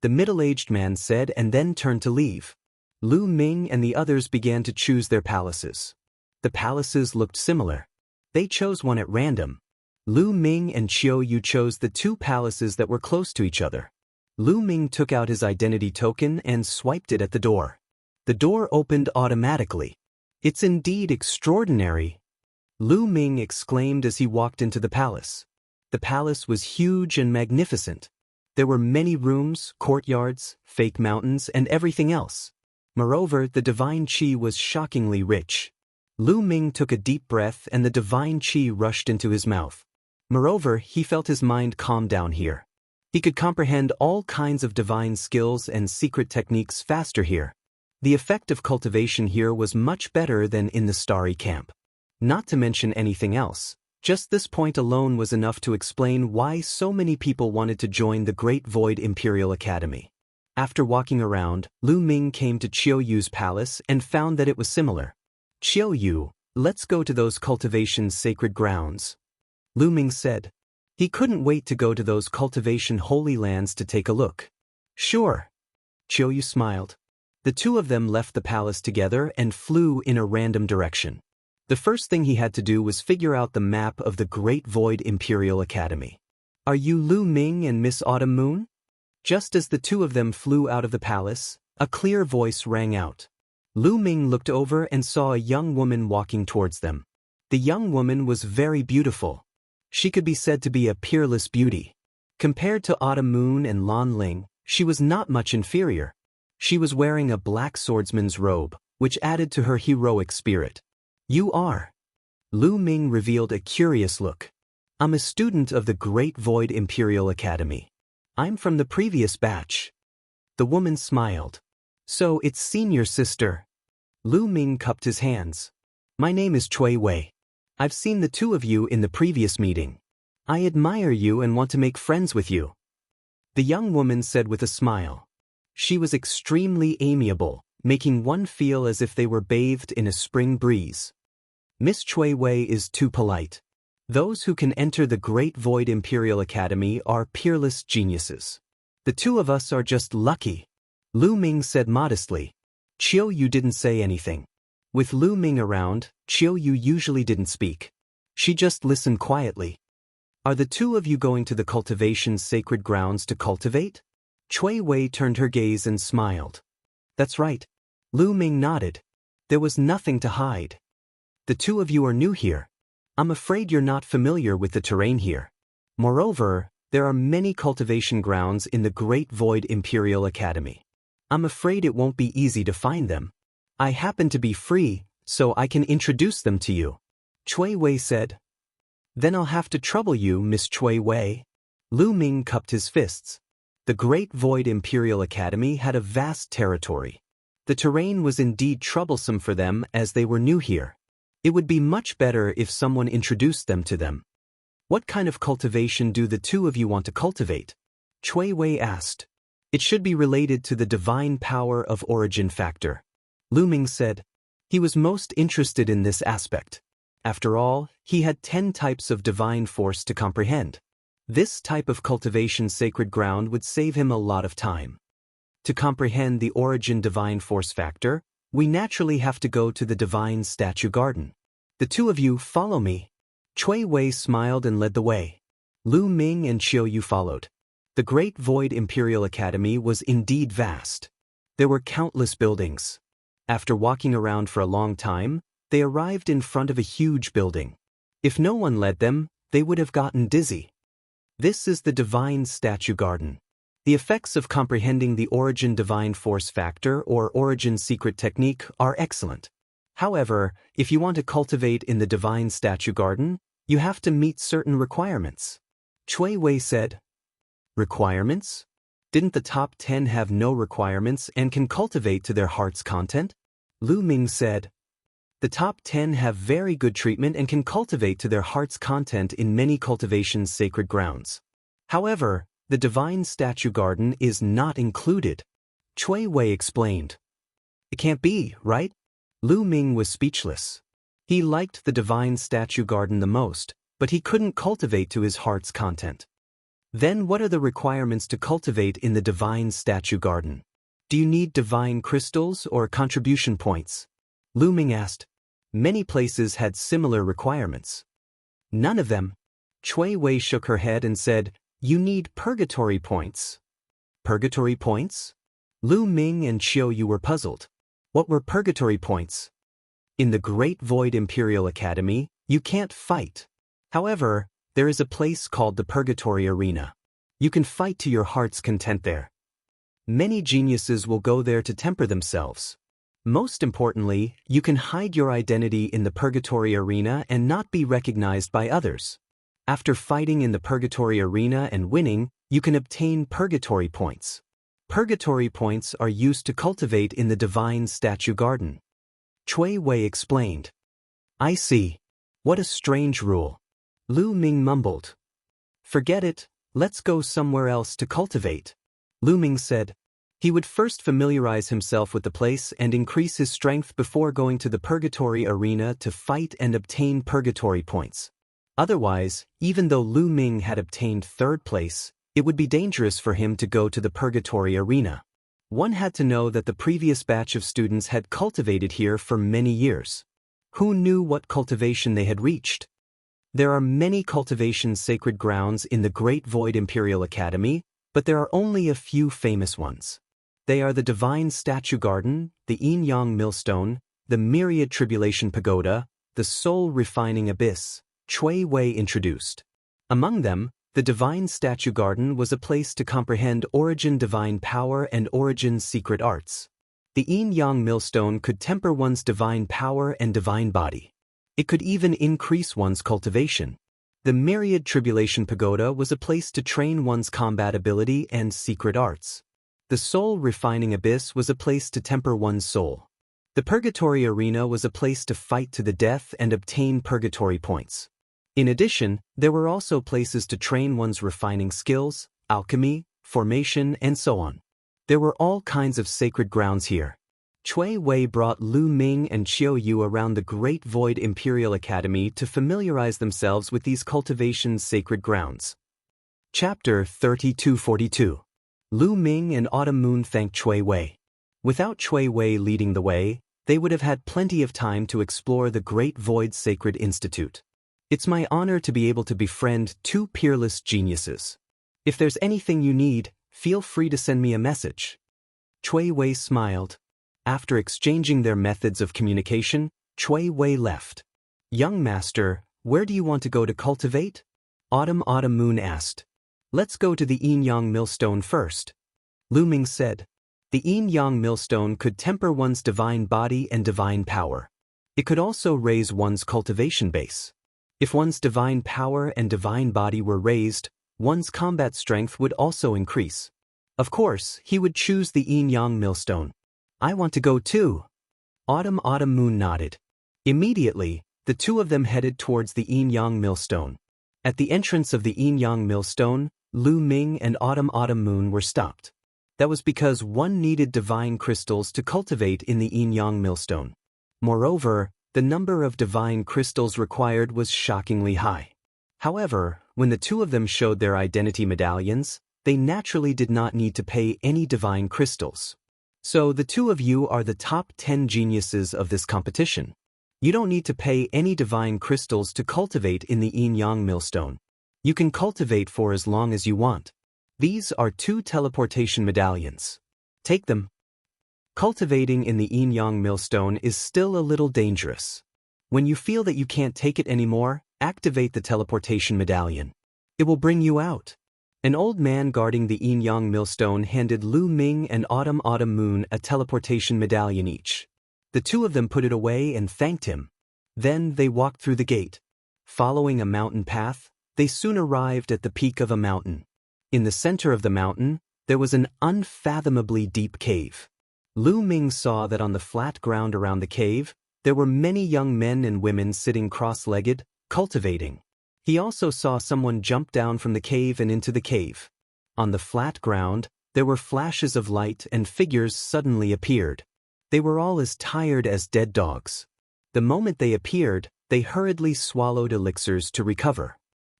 [SPEAKER 1] the middle-aged man said and then turned to leave. Lu Ming and the others began to choose their palaces. The palaces looked similar. They chose one at random. Lu Ming and Qiu Yu chose the two palaces that were close to each other. Lu Ming took out his identity token and swiped it at the door. The door opened automatically. "It's indeed extraordinary," Lu Ming exclaimed as he walked into the palace. The palace was huge and magnificent. There were many rooms, courtyards, fake mountains, and everything else. Moreover, the divine qi was shockingly rich. Lu Ming took a deep breath and the divine qi rushed into his mouth. Moreover, he felt his mind calm down here. He could comprehend all kinds of divine skills and secret techniques faster here. The effect of cultivation here was much better than in the starry camp. Not to mention anything else. Just this point alone was enough to explain why so many people wanted to join the Great Void Imperial Academy. After walking around, Lu Ming came to Qiu Yu's palace and found that it was similar. "Qiu Yu, let's go to those cultivation's sacred grounds," Lu Ming said. He couldn't wait to go to those cultivation holy lands to take a look. "Sure." Qiu Yu smiled. The two of them left the palace together and flew in a random direction. The first thing he had to do was figure out the map of the Great Void Imperial Academy. "Are you Lu Ming and Miss Autumn Moon?" Just as the two of them flew out of the palace, a clear voice rang out. Lu Ming looked over and saw a young woman walking towards them. The young woman was very beautiful. She could be said to be a peerless beauty. Compared to Autumn Moon and Lan Ling, she was not much inferior. She was wearing a black swordsman's robe, which added to her heroic spirit. You are? Lu Ming revealed a curious look. I'm a student of the Great Void Imperial Academy. I'm from the previous batch. The woman smiled. So it's senior sister. Lu Ming cupped his hands. My name is Cui Wei. I've seen the two of you in the previous meeting. I admire you and want to make friends with you. The young woman said with a smile. She was extremely amiable, making one feel as if they were bathed in a spring breeze. Miss Cui Wei is too polite. Those who can enter the Great Void Imperial Academy are peerless geniuses. The two of us are just lucky. Lu Ming said modestly. Chiu Yu didn't say anything. With Lu Ming around, Chiu Yu usually didn't speak. She just listened quietly. Are the two of you going to the Cultivation's sacred grounds to cultivate? Cui Wei turned her gaze and smiled. That's right. Lu Ming nodded. There was nothing to hide. The two of you are new here. I'm afraid you're not familiar with the terrain here. Moreover, there are many cultivation grounds in the Great Void Imperial Academy. I'm afraid it won't be easy to find them. I happen to be free, so I can introduce them to you. Cui Wei said. Then I'll have to trouble you, Miss Cui Wei. Lu Ming cupped his fists. The Great Void Imperial Academy had a vast territory. The terrain was indeed troublesome for them as they were new here. It would be much better if someone introduced them to them. What kind of cultivation do the two of you want to cultivate? Cui Wei asked. It should be related to the divine power of origin factor. Lu Ming said. He was most interested in this aspect. After all, he had 10 types of divine force to comprehend. This type of cultivation sacred ground would save him a lot of time. To comprehend the origin divine force factor, we naturally have to go to the divine statue garden. The two of you follow me. Cui Wei smiled and led the way. Lu Ming and Chiu Yu followed. The Great Void Imperial Academy was indeed vast. There were countless buildings. After walking around for a long time, they arrived in front of a huge building. If no one led them, they would have gotten dizzy. This is the Divine Statue Garden. The effects of comprehending the origin divine force factor or origin secret technique are excellent. However, if you want to cultivate in the Divine Statue Garden, you have to meet certain requirements. Cui Wei said. Requirements? Didn't the top 10 have no requirements and can cultivate to their heart's content? Lu Ming said. The top 10 have very good treatment and can cultivate to their heart's content in many cultivation's sacred grounds. However, the Divine Statue Garden is not included. Cui Wei explained. It can't be, right? Lu Ming was speechless. He liked the Divine Statue Garden the most, but he couldn't cultivate to his heart's content. Then what are the requirements to cultivate in the Divine Statue Garden? Do you need divine crystals or contribution points? Lu Ming asked. Many places had similar requirements. None of them. Cui Wei shook her head and said, You need purgatory points. Purgatory points? Lu Ming and Chiu Yu were puzzled. What were purgatory points? In the Great Void Imperial Academy, you can't fight. However, there is a place called the Purgatory Arena. You can fight to your heart's content there. Many geniuses will go there to temper themselves. Most importantly, you can hide your identity in the Purgatory Arena and not be recognized by others. After fighting in the Purgatory Arena and winning, you can obtain Purgatory points. Purgatory points are used to cultivate in the Divine Statue Garden. Cui Wei explained. I see. What a strange rule. Lu Ming mumbled. Forget it, let's go somewhere else to cultivate. Lu Ming said. He would first familiarize himself with the place and increase his strength before going to the Purgatory Arena to fight and obtain Purgatory points. Otherwise, even though Lu Ming had obtained 3rd place, it would be dangerous for him to go to the Purgatory Arena. One had to know that the previous batch of students had cultivated here for many years. Who knew what cultivation they had reached? There are many cultivation sacred grounds in the Great Void Imperial Academy, but there are only a few famous ones. They are the Divine Statue Garden, the Yin-Yang Millstone, the Myriad Tribulation Pagoda, the Soul Refining Abyss, Chui Wei introduced. Among them, the Divine Statue Garden was a place to comprehend origin divine power and origin secret arts. The Yin-Yang Millstone could temper one's divine power and divine body. It could even increase one's cultivation. The Myriad Tribulation Pagoda was a place to train one's combat ability and secret arts. The Soul Refining Abyss was a place to temper one's soul. The Purgatory Arena was a place to fight to the death and obtain purgatory points. In addition, there were also places to train one's refining skills, alchemy, formation, and so on. There were all kinds of sacred grounds here. Chui Wei brought Lu Ming and Qiu Yu around the Great Void Imperial Academy to familiarize themselves with these cultivation's sacred grounds. Chapter 3242. Lu Ming and Autumn Moon thanked Chui Wei. Without Chui Wei leading the way, they would have had plenty of time to explore the Great Void Sacred Institute. It's my honor to be able to befriend two peerless geniuses. If there's anything you need, feel free to send me a message. Chui Wei smiled. After exchanging their methods of communication, Chui Wei left. Young master, where do you want to go to cultivate? Autumn Moon asked. Let's go to the Yin-Yang Millstone first. Lu Ming said. The Yin-Yang Millstone could temper one's divine body and divine power. It could also raise one's cultivation base. If one's divine power and divine body were raised, one's combat strength would also increase. Of course, he would choose the Yin-Yang Millstone. I want to go too. Autumn Moon nodded. Immediately, the two of them headed towards the Yin-Yang Millstone. At the entrance of the Yin-Yang Millstone, Lu Ming and Autumn Moon were stopped. That was because one needed divine crystals to cultivate in the Yin-Yang Millstone. Moreover, the number of divine crystals required was shockingly high. However, when the two of them showed their identity medallions, they naturally did not need to pay any divine crystals. So the two of you are the top 10 geniuses of this competition. You don't need to pay any divine crystals to cultivate in the Yin-Yang Millstone. You can cultivate for as long as you want. These are 2 teleportation medallions. Take them. Cultivating in the Yin-Yang Millstone is still a little dangerous. When you feel that you can't take it anymore, activate the teleportation medallion. It will bring you out. An old man guarding the Yin-Yang Millstone handed Lu Ming and Autumn Moon a teleportation medallion each. The two of them put it away and thanked him. Then they walked through the gate. Following a mountain path, they soon arrived at the peak of a mountain. In the center of the mountain, there was an unfathomably deep cave. Lu Ming saw that on the flat ground around the cave, there were many young men and women sitting cross-legged, cultivating. He also saw someone jump down from the cave and into the cave. On the flat ground, there were flashes of light and figures suddenly appeared. They were all as tired as dead dogs. The moment they appeared, they hurriedly swallowed elixirs to recover.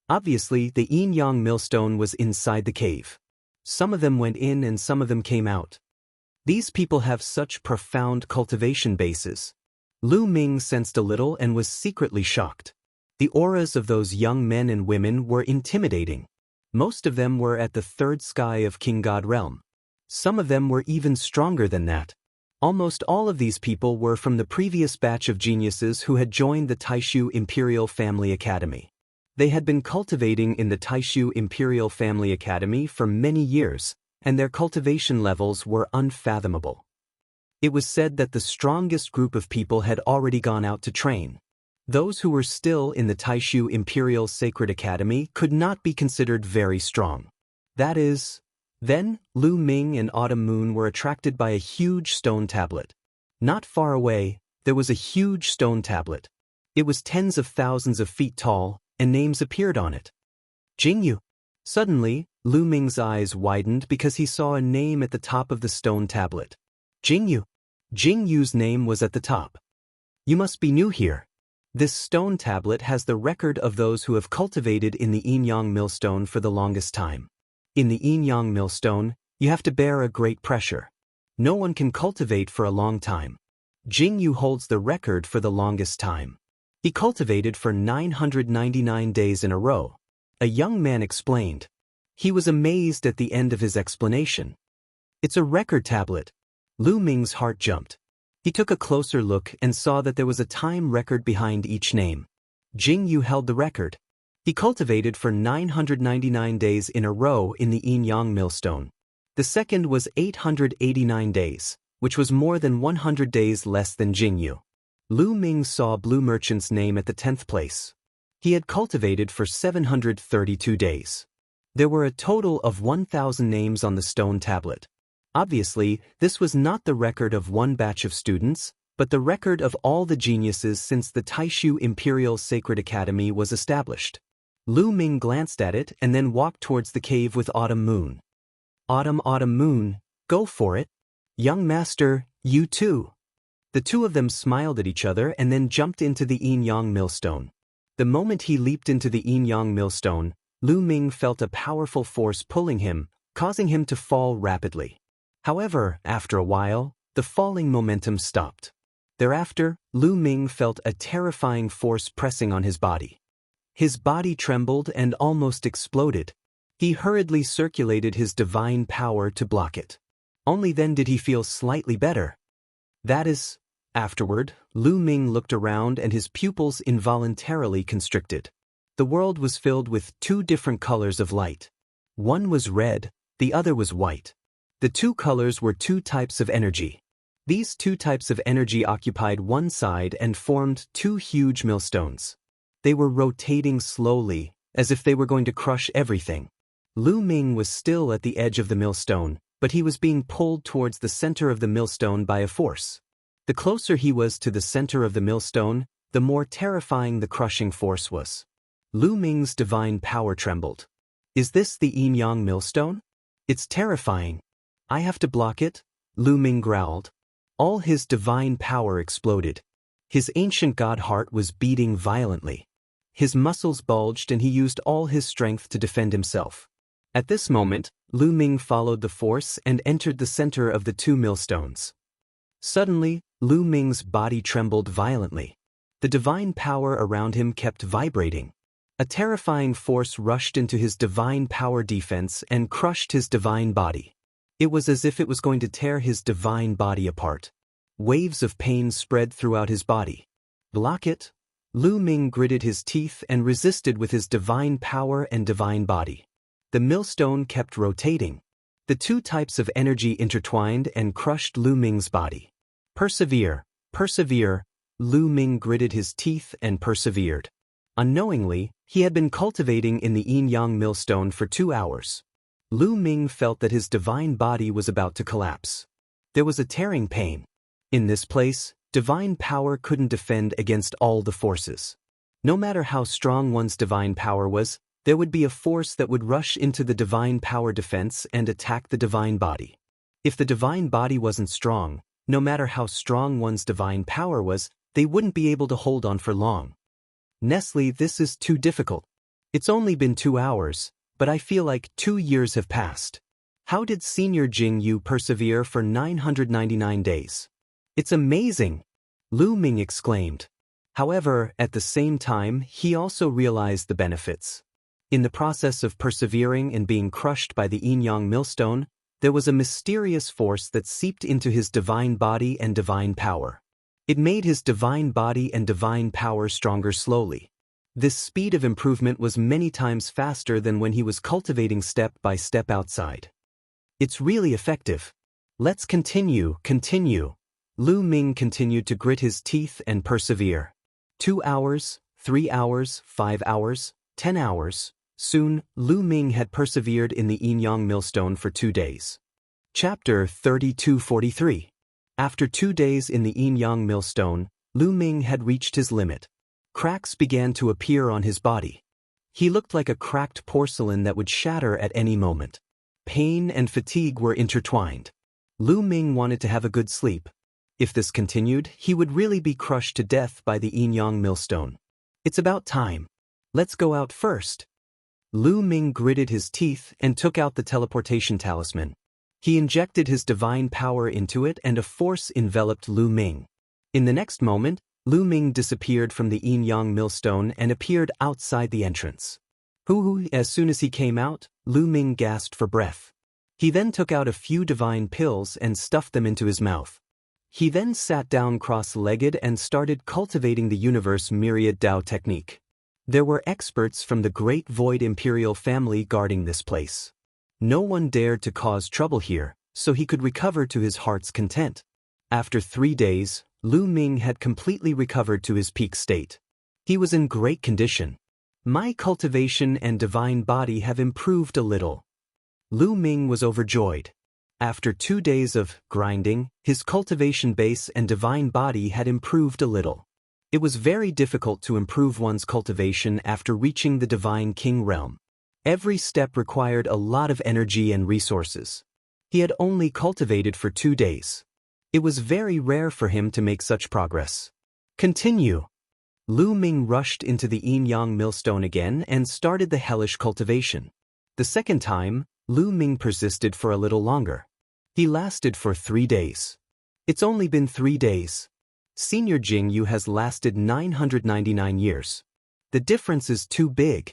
[SPEAKER 1] Obviously, the Yin-Yang Millstone was inside the cave. Some of them went in and some of them came out. These people have such profound cultivation bases. Lu Ming sensed a little and was secretly shocked. The auras of those young men and women were intimidating. Most of them were at the 3rd sky of King God Realm. Some of them were even stronger than that. Almost all of these people were from the previous batch of geniuses who had joined the Taishu Imperial Family Academy. They had been cultivating in the Taishu Imperial Family Academy for many years, and their cultivation levels were unfathomable. It was said that the strongest group of people had already gone out to train. Those who were still in the Taishu Imperial Sacred Academy could not be considered very strong. That is, then, Lu Ming and Autumn Moon were attracted by a huge stone tablet. Not far away, there was a huge stone tablet. It was tens of thousands of feet tall, and names appeared on it. Jingyu. Suddenly, Lu Ming's eyes widened because he saw a name at the top of the stone tablet. Jingyu. Jingyu's name was at the top. You must be new here. This stone tablet has the record of those who have cultivated in the Yin-Yang Millstone for the longest time. In the Yin-Yang Millstone, you have to bear a great pressure. No one can cultivate for a long time. Jingyu holds the record for the longest time. He cultivated for 999 days in a row. A young man explained. He was amazed at the end of his explanation. It's a record tablet. Lu Ming's heart jumped. He took a closer look and saw that there was a time record behind each name. Jing Yu held the record. He cultivated for 999 days in a row in the Yin-Yang millstone. The second was 889 days, which was more than 100 days less than Jing Yu. Lu Ming saw Blue Merchant's name at the 10th place. He had cultivated for 732 days. There were a total of 1,000 names on the stone tablet. Obviously, this was not the record of one batch of students, but the record of all the geniuses since the Taishu Imperial Sacred Academy was established. Lu Ming glanced at it and then walked towards the cave with Autumn Moon. Autumn Moon, go for it. Young master, you too. The two of them smiled at each other and then jumped into the Yin-Yang millstone. The moment he leaped into the Yin-Yang millstone, Lu Ming felt a powerful force pulling him, causing him to fall rapidly. However, after a while, the falling momentum stopped. Thereafter, Lu Ming felt a terrifying force pressing on his body. His body trembled and almost exploded. He hurriedly circulated his divine power to block it. Only then did he feel slightly better. Afterward, Lu Ming looked around and his pupils involuntarily constricted. The world was filled with two different colors of light. One was red, the other was white. The two colors were two types of energy. These two types of energy occupied one side and formed two huge millstones. They were rotating slowly, as if they were going to crush everything. Lu Ming was still at the edge of the millstone, but he was being pulled towards the center of the millstone by a force. The closer he was to the center of the millstone, the more terrifying the crushing force was. Lu Ming's divine power trembled. Is this the Yin-Yang millstone? It's terrifying. I have to block it, Lu Ming growled. All his divine power exploded. His ancient god heart was beating violently. His muscles bulged and he used all his strength to defend himself. At this moment, Lu Ming followed the force and entered the center of the two millstones. Suddenly, Lu Ming's body trembled violently. The divine power around him kept vibrating. A terrifying force rushed into his divine power defense and crushed his divine body. It was as if it was going to tear his divine body apart. Waves of pain spread throughout his body. Block it. Lu Ming gritted his teeth and resisted with his divine power and divine body. The millstone kept rotating. The two types of energy intertwined and crushed Lu Ming's body. Persevere, persevere. Lu Ming gritted his teeth and persevered. Unknowingly, he had been cultivating in the Yin-Yang millstone for 2 hours. Lu Ming felt that his divine body was about to collapse. There was a tearing pain. In this place, divine power couldn't defend against all the forces. No matter how strong one's divine power was, there would be a force that would rush into the divine power defense and attack the divine body. If the divine body wasn't strong, no matter how strong one's divine power was, they wouldn't be able to hold on for long. Nestle, this is too difficult. It's only been 2 hours, but I feel like 2 years have passed. How did Senior Jing Yu persevere for 999 days? It's amazing! Lu Ming exclaimed. However, at the same time, he also realized the benefits. In the process of persevering and being crushed by the Yin-Yang millstone, there was a mysterious force that seeped into his divine body and divine power. It made his divine body and divine power stronger slowly. This speed of improvement was many times faster than when he was cultivating step by step outside. It's really effective. Let's continue. Lu Ming continued to grit his teeth and persevere. 2 hours, 3 hours, 5 hours, 10 hours. Soon, Lu Ming had persevered in the Yin-Yang millstone for 2 days. Chapter 3243. After 2 days in the Yin-Yang millstone, Lu Ming had reached his limit. Cracks began to appear on his body. He looked like a cracked porcelain that would shatter at any moment. Pain and fatigue were intertwined. Lu Ming wanted to have a good sleep. If this continued, he would really be crushed to death by the Yin-Yang millstone. It's about time. Let's go out first. Lu Ming gritted his teeth and took out the teleportation talisman. He injected his divine power into it and a force enveloped Lu Ming. In the next moment, Lu Ming disappeared from the Yin-Yang millstone and appeared outside the entrance. As soon as he came out, Lu Ming gasped for breath. He then took out a few divine pills and stuffed them into his mouth. He then sat down cross-legged and started cultivating the universe myriad Dao technique. There were experts from the Great Void Imperial family guarding this place. No one dared to cause trouble here, so he could recover to his heart's content. After 3 days, Lu Ming had completely recovered to his peak state. He was in great condition. My cultivation and divine body have improved a little. Lu Ming was overjoyed. After 2 days of grinding, his cultivation base and divine body had improved a little. It was very difficult to improve one's cultivation after reaching the Divine King realm. Every step required a lot of energy and resources. He had only cultivated for 2 days. It was very rare for him to make such progress. Continue. Lu Ming rushed into the yin-yang millstone again and started the hellish cultivation. The second time, Lu Ming persisted for a little longer. He lasted for 3 days. It's only been 3 days. Senior Jing Yu has lasted 999 years. The difference is too big.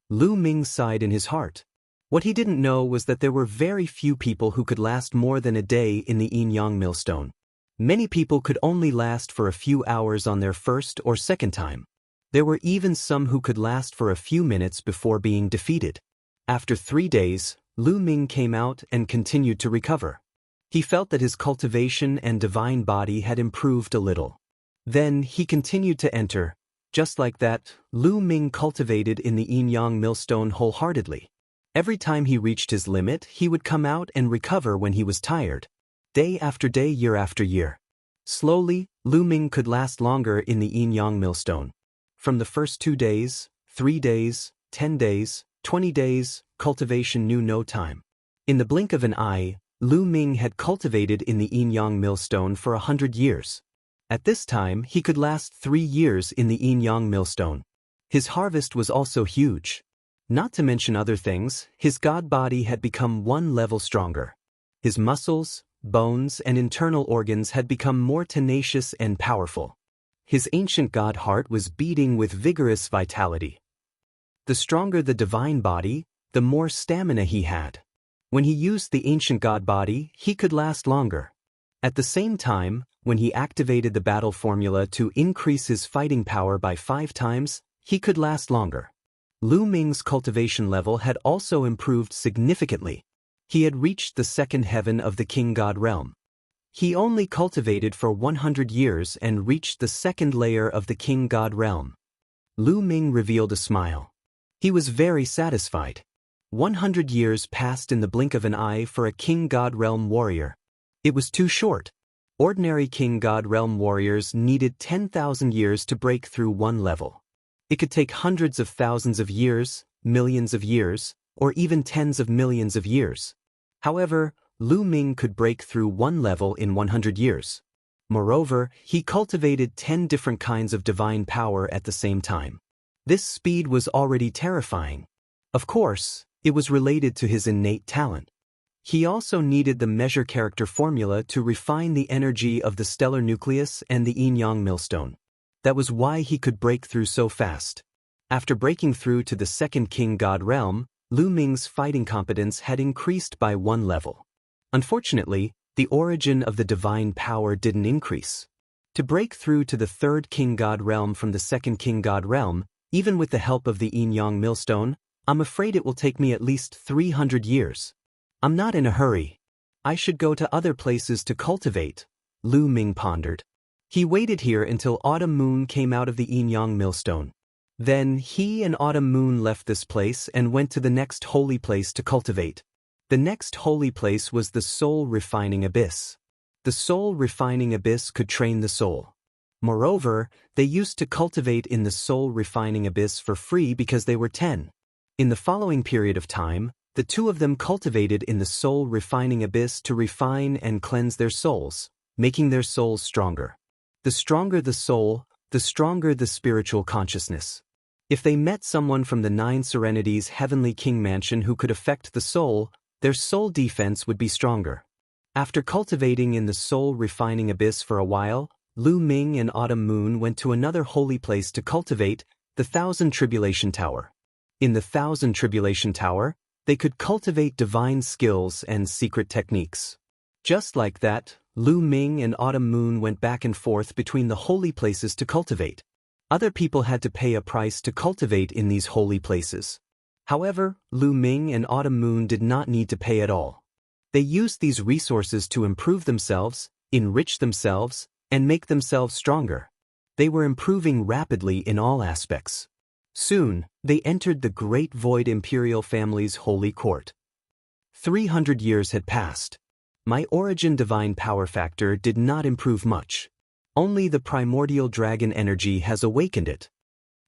[SPEAKER 1] Lu Ming sighed in his heart. What he didn't know was that there were very few people who could last more than a day in the yin-yang millstone. Many people could only last for a few hours on their first or second time. There were even some who could last for a few minutes before being defeated. After 3 days, Lu Ming came out and continued to recover. He felt that his cultivation and divine body had improved a little. Then he continued to enter. Just like that, Lu Ming cultivated in the yin-yang millstone wholeheartedly. Every time he reached his limit, he would come out and recover when he was tired. Day after day, year after year. Slowly, Lu Ming could last longer in the yin-yang millstone. From the first 2 days, 3 days, 10 days, 20 days, cultivation knew no time. In the blink of an eye, Lu Ming had cultivated in the yin-yang millstone for 100 years. At this time, he could last 3 years in the yin-yang millstone. His harvest was also huge. Not to mention other things, his god body had become 1 level stronger. His muscles, bones, and internal organs had become more tenacious and powerful. His ancient god heart was beating with vigorous vitality. The stronger the divine body, the more stamina he had. When he used the ancient god body, he could last longer. At the same time, when he activated the battle formula to increase his fighting power by 5 times, he could last longer. Lu Ming's cultivation level had also improved significantly. He had reached the second heaven of the King God realm. He only cultivated for 100 years and reached the second layer of the King God realm. Lu Ming revealed a smile. He was very satisfied. 100 years passed in the blink of an eye for a King God realm warrior. It was too short. Ordinary King God realm warriors needed 10,000 years to break through 1 level. It could take hundreds of thousands of years, millions of years, or even tens of millions of years. However, Lu Ming could break through 1 level in 100 years. Moreover, he cultivated 10 different kinds of divine power at the same time. This speed was already terrifying. Of course, it was related to his innate talent. He also needed the measure character formula to refine the energy of the stellar nucleus and the yin-yang millstone. That was why he could break through so fast. After breaking through to the second King God realm, Lu Ming's fighting competence had increased by 1 level. Unfortunately, the origin of the divine power didn't increase. To break through to the third King God realm from the second King God realm, even with the help of the yin-yang millstone, I'm afraid it will take me at least 300 years. I'm not in a hurry. I should go to other places to cultivate, Lu Ming pondered. He waited here until Autumn Moon came out of the yin-yang millstone. Then he and Autumn Moon left this place and went to the next holy place to cultivate. The next holy place was the Soul Refining Abyss. The Soul Refining Abyss could train the soul. Moreover, they used to cultivate in the Soul Refining Abyss for free because they were 10. In the following period of time, the 2 of them cultivated in the Soul Refining Abyss to refine and cleanse their souls, making their souls stronger. The stronger the soul, the stronger the spiritual consciousness. If they met someone from the 9 Serenities Heavenly King Mansion who could affect the soul, their soul defense would be stronger. After cultivating in the Soul Refining Abyss for a while, Lu Ming and Autumn Moon went to another holy place to cultivate, the Thousand Tribulation Tower. In the Thousand Tribulation Tower, They could cultivate divine skills and secret techniques. Just like that, Lu Ming and Autumn Moon went back and forth between the holy places to cultivate. Other people had to pay a price to cultivate in these holy places. However, Lu Ming and Autumn Moon did not need to pay at all. They used these resources to improve themselves, enrich themselves, and make themselves stronger. They were improving rapidly in all aspects. Soon, they entered the Great Void Imperial family's holy court. 300 years had passed. My origin divine power factor did not improve much. Only the primordial dragon energy has awakened it.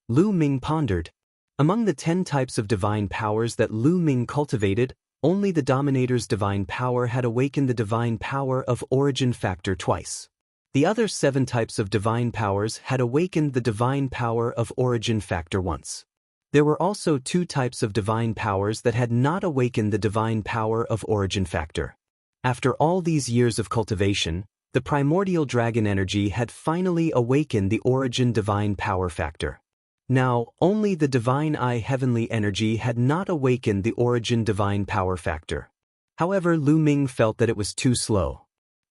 [SPEAKER 1] Lu Ming pondered. Among the 10 types of divine powers that Lu Ming cultivated, only the Dominator's divine power had awakened the divine power of origin factor twice. The other 7 types of divine powers had awakened the divine power of origin factor once. There were also 2 types of divine powers that had not awakened the divine power of origin factor. After all these years of cultivation, the primordial dragon energy had finally awakened the origin divine power factor. Now, only the divine eye heavenly energy had not awakened the origin divine power factor. However, Lu Ming felt that it was too slow.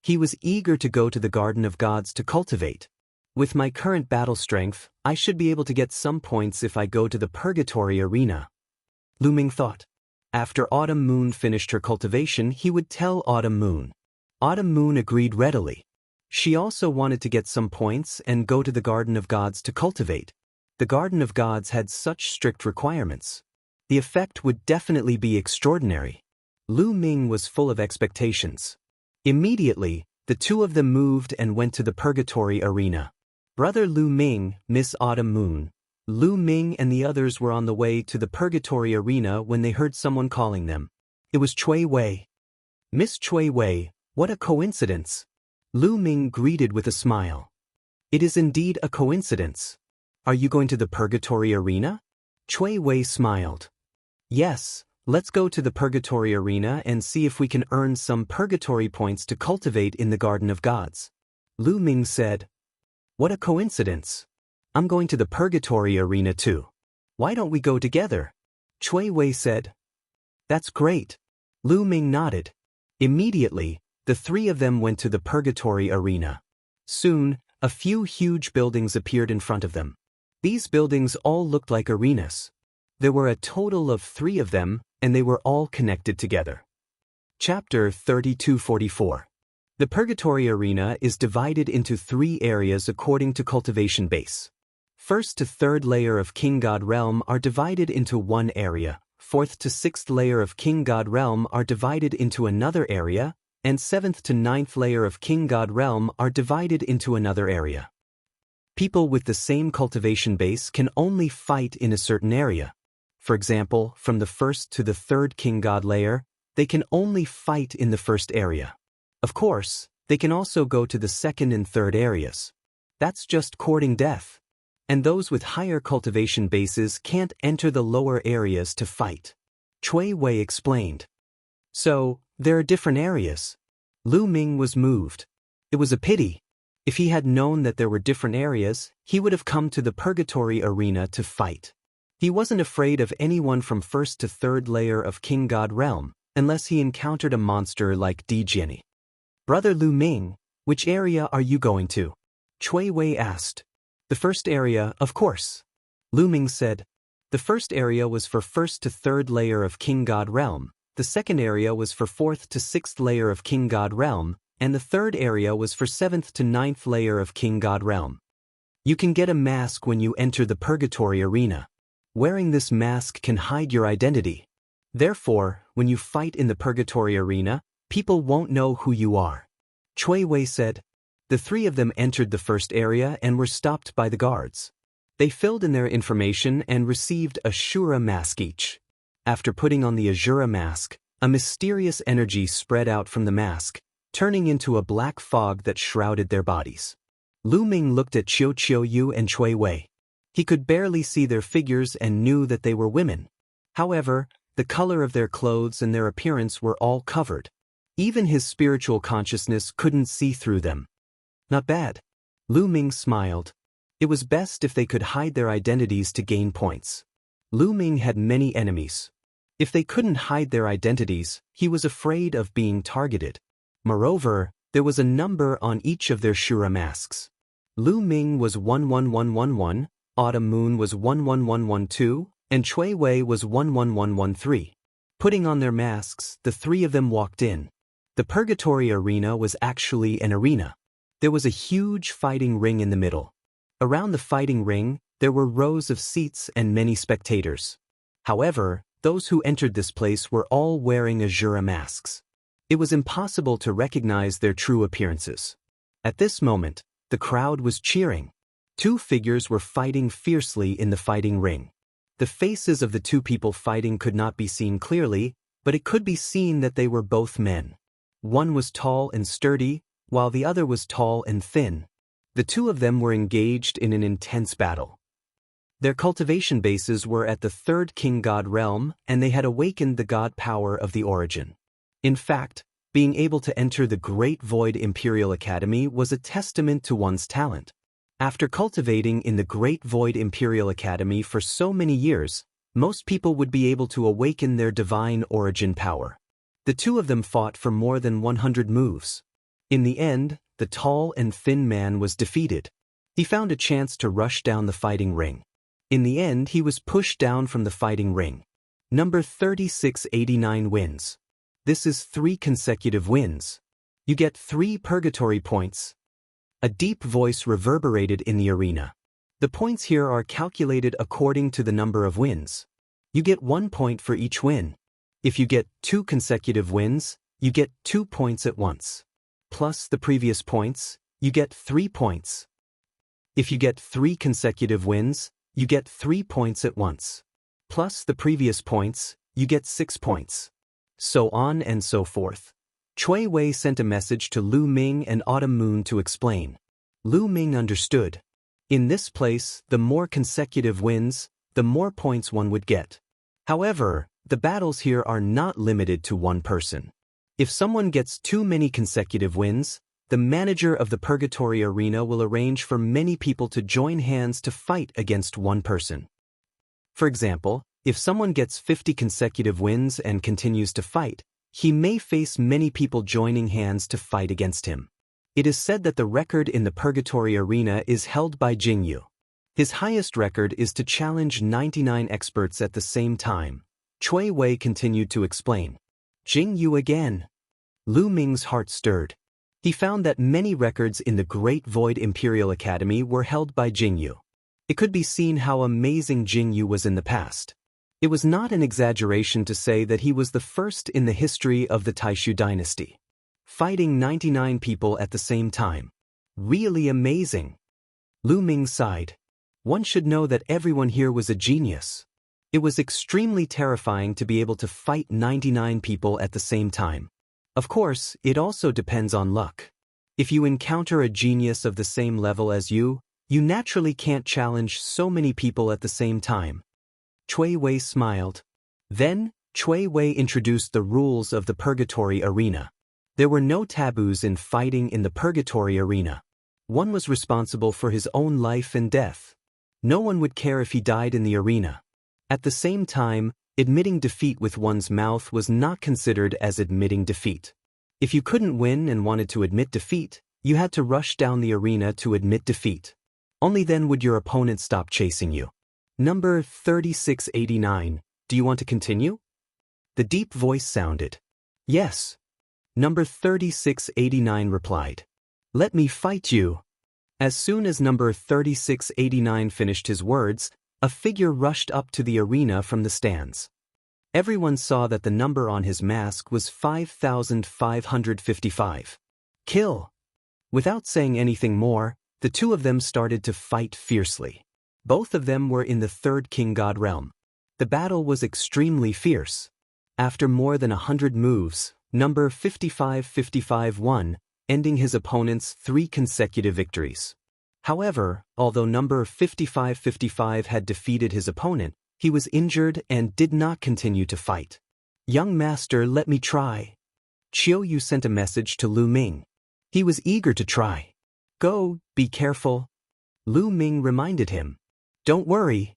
[SPEAKER 1] He was eager to go to the Garden of Gods to cultivate. With my current battle strength, I should be able to get some points if I go to the Purgatory Arena. Lu Ming thought. After Autumn Moon finished her cultivation, he would tell Autumn Moon. Autumn Moon agreed readily. She also wanted to get some points and go to the Garden of Gods to cultivate. The Garden of Gods had such strict requirements. The effect would definitely be extraordinary. Lu Ming was full of expectations. Immediately, the 2 of them moved and went to the Purgatory Arena. Brother Lu Ming, Miss Autumn Moon, Lu Ming and the others were on the way to the Purgatory Arena when they heard someone calling them. It was Cui Wei. Miss Cui Wei, what a coincidence! Lu Ming greeted with a smile. It is indeed a coincidence. Are you going to the Purgatory Arena? Cui Wei smiled. Yes, let's go to the Purgatory Arena and see if we can earn some Purgatory points to cultivate in the Garden of Gods. Lu Ming said. What a coincidence. I'm going to the Purgatory Arena too. Why don't we go together? Cui Wei said. That's great. Lu Ming nodded. Immediately, the 3 of them went to the Purgatory Arena. Soon, a few huge buildings appeared in front of them. These buildings all looked like arenas. There were a total of 3 of them, and they were all connected together. Chapter 3244. The Purgatory Arena is divided into 3 areas according to cultivation base. 1st to 3rd layer of King God Realm are divided into one area, 4th to 6th layer of King God Realm are divided into another area, and 7th to 9th layer of King God Realm are divided into another area. People with the same cultivation base can only fight in a certain area. For example, from the 1st to the 3rd King God layer, they can only fight in the 1st area. Of course, they can also go to the 2nd and 3rd areas. That's just courting death. And those with higher cultivation bases can't enter the lower areas to fight. Cui Wei explained. So, there are different areas. Lu Ming was moved. It was a pity. If he had known that there were different areas, he would have come to the Purgatory Arena to fight. He wasn't afraid of anyone from 1st to 3rd layer of King God Realm, unless he encountered a monster like Di Jiani. Brother Lu Ming, which area are you going to? Cui Wei asked. The 1st area, of course. Lu Ming said. The 1st area was for 1st to 3rd layer of King God Realm, the 2nd area was for 4th to 6th layer of King God Realm, and the 3rd area was for 7th to 9th layer of King God Realm. You can get a mask when you enter the Purgatory Arena. Wearing this mask can hide your identity. Therefore, when you fight in the Purgatory Arena, people won't know who you are. Cui Wei said. The 3 of them entered the 1st area and were stopped by the guards. They filled in their information and received a Shura mask each. After putting on the Azura mask, a mysterious energy spread out from the mask, turning into a black fog that shrouded their bodies. Lu Ming looked at Qiu Qiuyu and Cui Wei. He could barely see their figures and knew that they were women. However, the color of their clothes and their appearance were all covered. Even his spiritual consciousness couldn't see through them. Not bad. Lu Ming smiled. It was best if they could hide their identities to gain points. Lu Ming had many enemies. If they couldn't hide their identities, he was afraid of being targeted. Moreover, there was a number on each of their Shura masks. Lu Ming was 11111, Autumn Moon was 11112, and Chui Wei was 11113. Putting on their masks, the three of them walked in. The Purgatory Arena was actually an arena. There was a huge fighting ring in the middle. Around the fighting ring, there were rows of seats and many spectators. However, those who entered this place were all wearing Azura masks. It was impossible to recognize their true appearances. At this moment, the crowd was cheering. Two figures were fighting fiercely in the fighting ring. The faces of the two people fighting could not be seen clearly, but it could be seen that they were both men. One was tall and sturdy, while the other was tall and thin. The two of them were engaged in an intense battle. Their cultivation bases were at the third king god realm, and they had awakened the god power of the origin. In fact, being able to enter the Great Void Imperial Academy was a testament to one's talent. After cultivating in the Great Void Imperial Academy for so many years, most people would be able to awaken their divine origin power. The two of them fought for more than 100 moves. In the end, the tall and thin man was defeated. He found a chance to rush down the fighting ring. In the end, he was pushed down from the fighting ring. Number 3689 wins. This is 3 consecutive wins. You get 3 purgatory points. A deep voice reverberated in the arena. The points here are calculated according to the number of wins. You get 1 point for each win. If you get 2 consecutive wins, you get 2 points at once. Plus the previous points, you get 3 points. If you get 3 consecutive wins, you get 3 points at once. Plus the previous points, you get 6 points. So on and so forth. Chui Wei sent a message to Lu Ming and Autumn Moon to explain. Lu Ming understood. In this place, the more consecutive wins, the more points one would get. However, the battles here are not limited to one person. If someone gets too many consecutive wins, the manager of the Purgatory Arena will arrange for many people to join hands to fight against one person. For example, if someone gets 50 consecutive wins and continues to fight, he may face many people joining hands to fight against him. It is said that the record in the Purgatory Arena is held by Jingyu. His highest record is to challenge 99 experts at the same time. Chui Wei continued to explain. Jingyu again. Lu Ming's heart stirred. He found that many records in the Great Void Imperial Academy were held by Jingyu. It could be seen how amazing Jingyu was in the past. It was not an exaggeration to say that he was the first in the history of the Taishu dynasty. Fighting 99 people at the same time. Really amazing. Lu Ming sighed. One should know that everyone here was a genius. It was extremely terrifying to be able to fight 99 people at the same time. Of course, it also depends on luck. If you encounter a genius of the same level as you naturally can't challenge so many people at the same time. Chui Wei smiled. Then, Chui Wei introduced the rules of the Purgatory Arena. There were no taboos in fighting in the Purgatory Arena. One was responsible for his own life and death. No one would care if he died in the arena. At the same time, admitting defeat with one's mouth was not considered as admitting defeat. If you couldn't win and wanted to admit defeat, you had to rush down the arena to admit defeat. Only then would your opponent stop chasing you. Number 3689, do you want to continue? The deep voice sounded. Yes. Number 3689 replied. Let me fight you. As soon as number 3689 finished his words, a figure rushed up to the arena from the stands. Everyone saw that the number on his mask was 5555. Kill! Without saying anything more, the two of them started to fight fiercely. Both of them were in the third king god realm. The battle was extremely fierce. After more than 100 moves, number 5555 won, ending his opponent's 3 consecutive victories. However, although number 5555 had defeated his opponent, he was injured and did not continue to fight. Young master, let me try. Chiu Yu sent a message to Lu Ming. He was eager to try. Go, be careful. Lu Ming reminded him. Don't worry.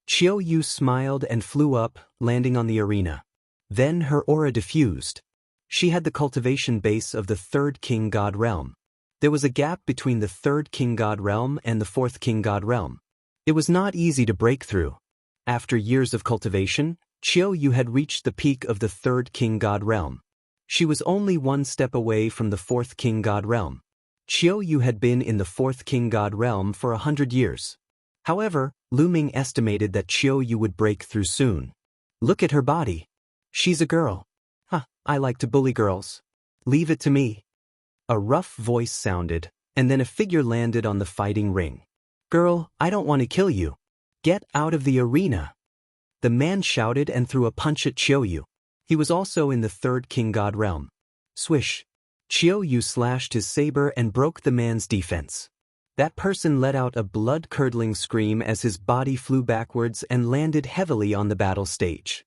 [SPEAKER 1] Qiu Yu smiled and flew up, landing on the arena. Then her aura diffused. She had the cultivation base of the third king god realm. There was a gap between the third king god realm and the fourth king god realm. It was not easy to break through. After years of cultivation, Qiu Yu had reached the peak of the third king god realm. She was only one step away from the fourth king god realm. Qiu Yu had been in the fourth king god realm for 100 years. However, Lu Ming estimated that Qiu Yu would break through soon. Look at her body. She's a girl. Huh, I like to bully girls. Leave it to me. A rough voice sounded, and then a figure landed on the fighting ring. Girl, I don't want to kill you. Get out of the arena. The man shouted and threw a punch at Qiu Yu. He was also in the third king god realm. Swish. Qiu Yu slashed his saber and broke the man's defense. That person let out a blood-curdling scream as his body flew backwards and landed heavily on the battle stage.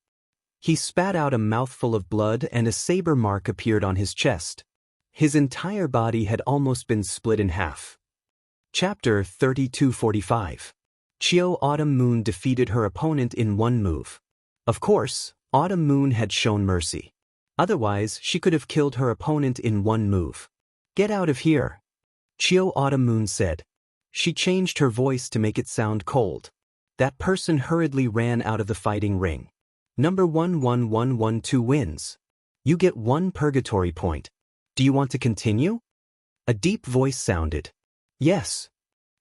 [SPEAKER 1] He spat out a mouthful of blood and a saber mark appeared on his chest. His entire body had almost been split in half. Chapter 3245. Qiu Autumn Moon defeated her opponent in one move. Of course, Autumn Moon had shown mercy. Otherwise, she could have killed her opponent in one move. Get out of here, Qiu Autumn Moon said. She changed her voice to make it sound cold. That person hurriedly ran out of the fighting ring. Number 11112 wins. You get 1 purgatory point. Do you want to continue? A deep voice sounded. Yes,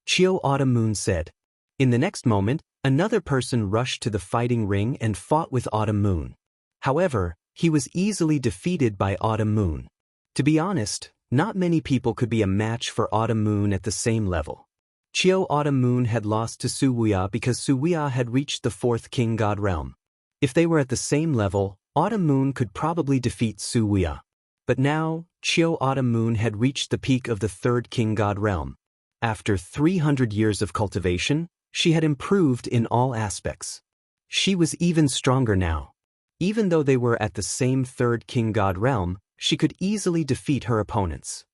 [SPEAKER 1] Qiu Autumn Moon said. In the next moment, another person rushed to the fighting ring and fought with Autumn Moon. However, he was easily defeated by Autumn Moon. To be honest, not many people could be a match for Autumn Moon at the same level. Qiu Autumn Moon had lost to Su Wuya because Su Wuya had reached the fourth king god realm. If they were at the same level, Autumn Moon could probably defeat Su Wuya. But now, Qiu Autumn Moon had reached the peak of the third king god realm. After 300 years of cultivation, she had improved in all aspects. She was even stronger now. Even though they were at the same third king god realm, she could easily defeat her opponents.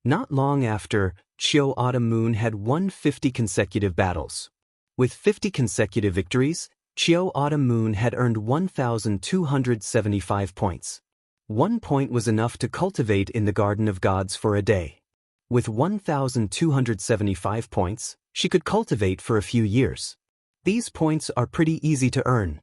[SPEAKER 1] Not long after, Qiu Autumn Moon had won 50 consecutive battles. With 50 consecutive victories, Qiu Autumn Moon had earned 1,275 points. 1 point was enough to cultivate in the Garden of Gods for a day. With 1,275 points, she could cultivate for a few years. These points are pretty easy to earn.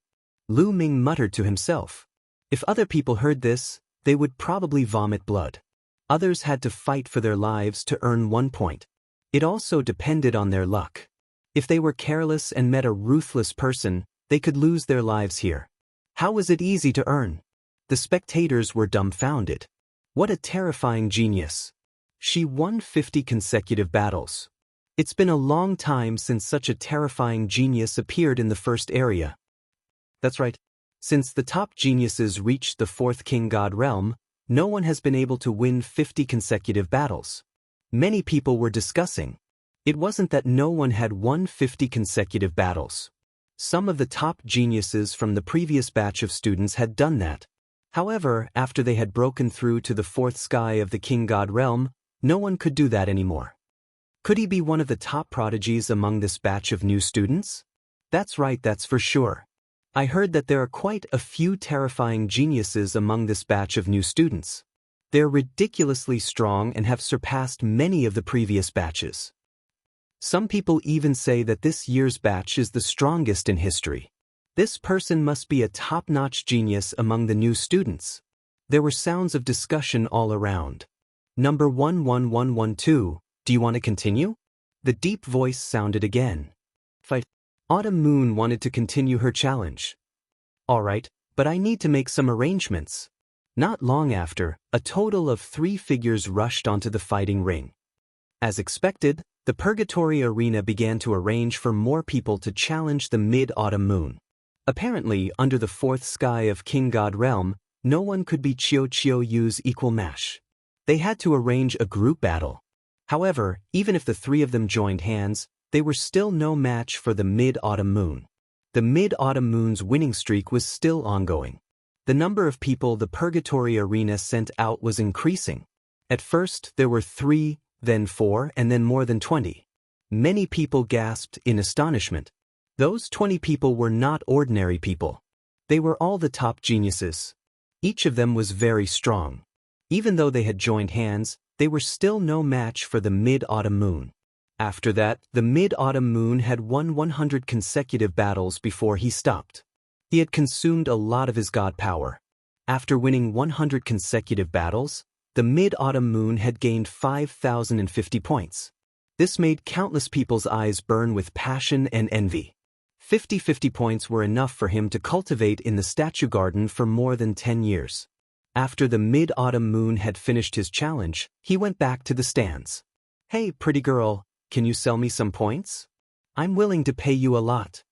[SPEAKER 1] Lu Ming muttered to himself. If other people heard this, they would probably vomit blood. Others had to fight for their lives to earn 1 point. It also depended on their luck. If they were careless and met a ruthless person, they could lose their lives here. How was it easy to earn? The spectators were dumbfounded. What a terrifying genius. She won 50 consecutive battles. It's been a long time since such a terrifying genius appeared in the first area. That's right. Since the top geniuses reached the fourth king god realm, no one has been able to win 50 consecutive battles. Many people were discussing. It wasn't that no one had won 50 consecutive battles. Some of the top geniuses from the previous batch of students had done that. However, after they had broken through to the fourth sky of the king god realm, no one could do that anymore. Could he be one of the top prodigies among this batch of new students? That's right, that's for sure. I heard that there are quite a few terrifying geniuses among this batch of new students. They're ridiculously strong and have surpassed many of the previous batches. Some people even say that this year's batch is the strongest in history. This person must be a top-notch genius among the new students. There were sounds of discussion all around. Number 11112, do you want to continue? The deep voice sounded again. Fight. Autumn Moon wanted to continue her challenge. All right, but I need to make some arrangements. Not long after, a total of 3 figures rushed onto the fighting ring. As expected, the Purgatory Arena began to arrange for more people to challenge the Mid-Autumn Moon. Apparently, under the fourth sky of King God Realm, no one could be Qiu Yu's equal match. They had to arrange a group battle. However, even if the 3 of them joined hands, they were still no match for the Mid-Autumn Moon. The Mid-Autumn Moon's winning streak was still ongoing. The number of people the Purgatory Arena sent out was increasing. At first, there were 3, then 4, and then more than 20. Many people gasped in astonishment. Those 20 people were not ordinary people. They were all the top geniuses. Each of them was very strong. Even though they had joined hands, they were still no match for the Mid-Autumn Moon. After that, the Mid-Autumn Moon had won 100 consecutive battles before he stopped. He had consumed a lot of his god power. After winning 100 consecutive battles, the Mid-Autumn Moon had gained 5,050 points. This made countless people's eyes burn with passion and envy. 50 points were enough for him to cultivate in the statue garden for more than 10 years. After the Mid-Autumn Moon had finished his challenge, he went back to the stands. "Hey, pretty girl, can you sell me some points? I'm willing to pay you a lot."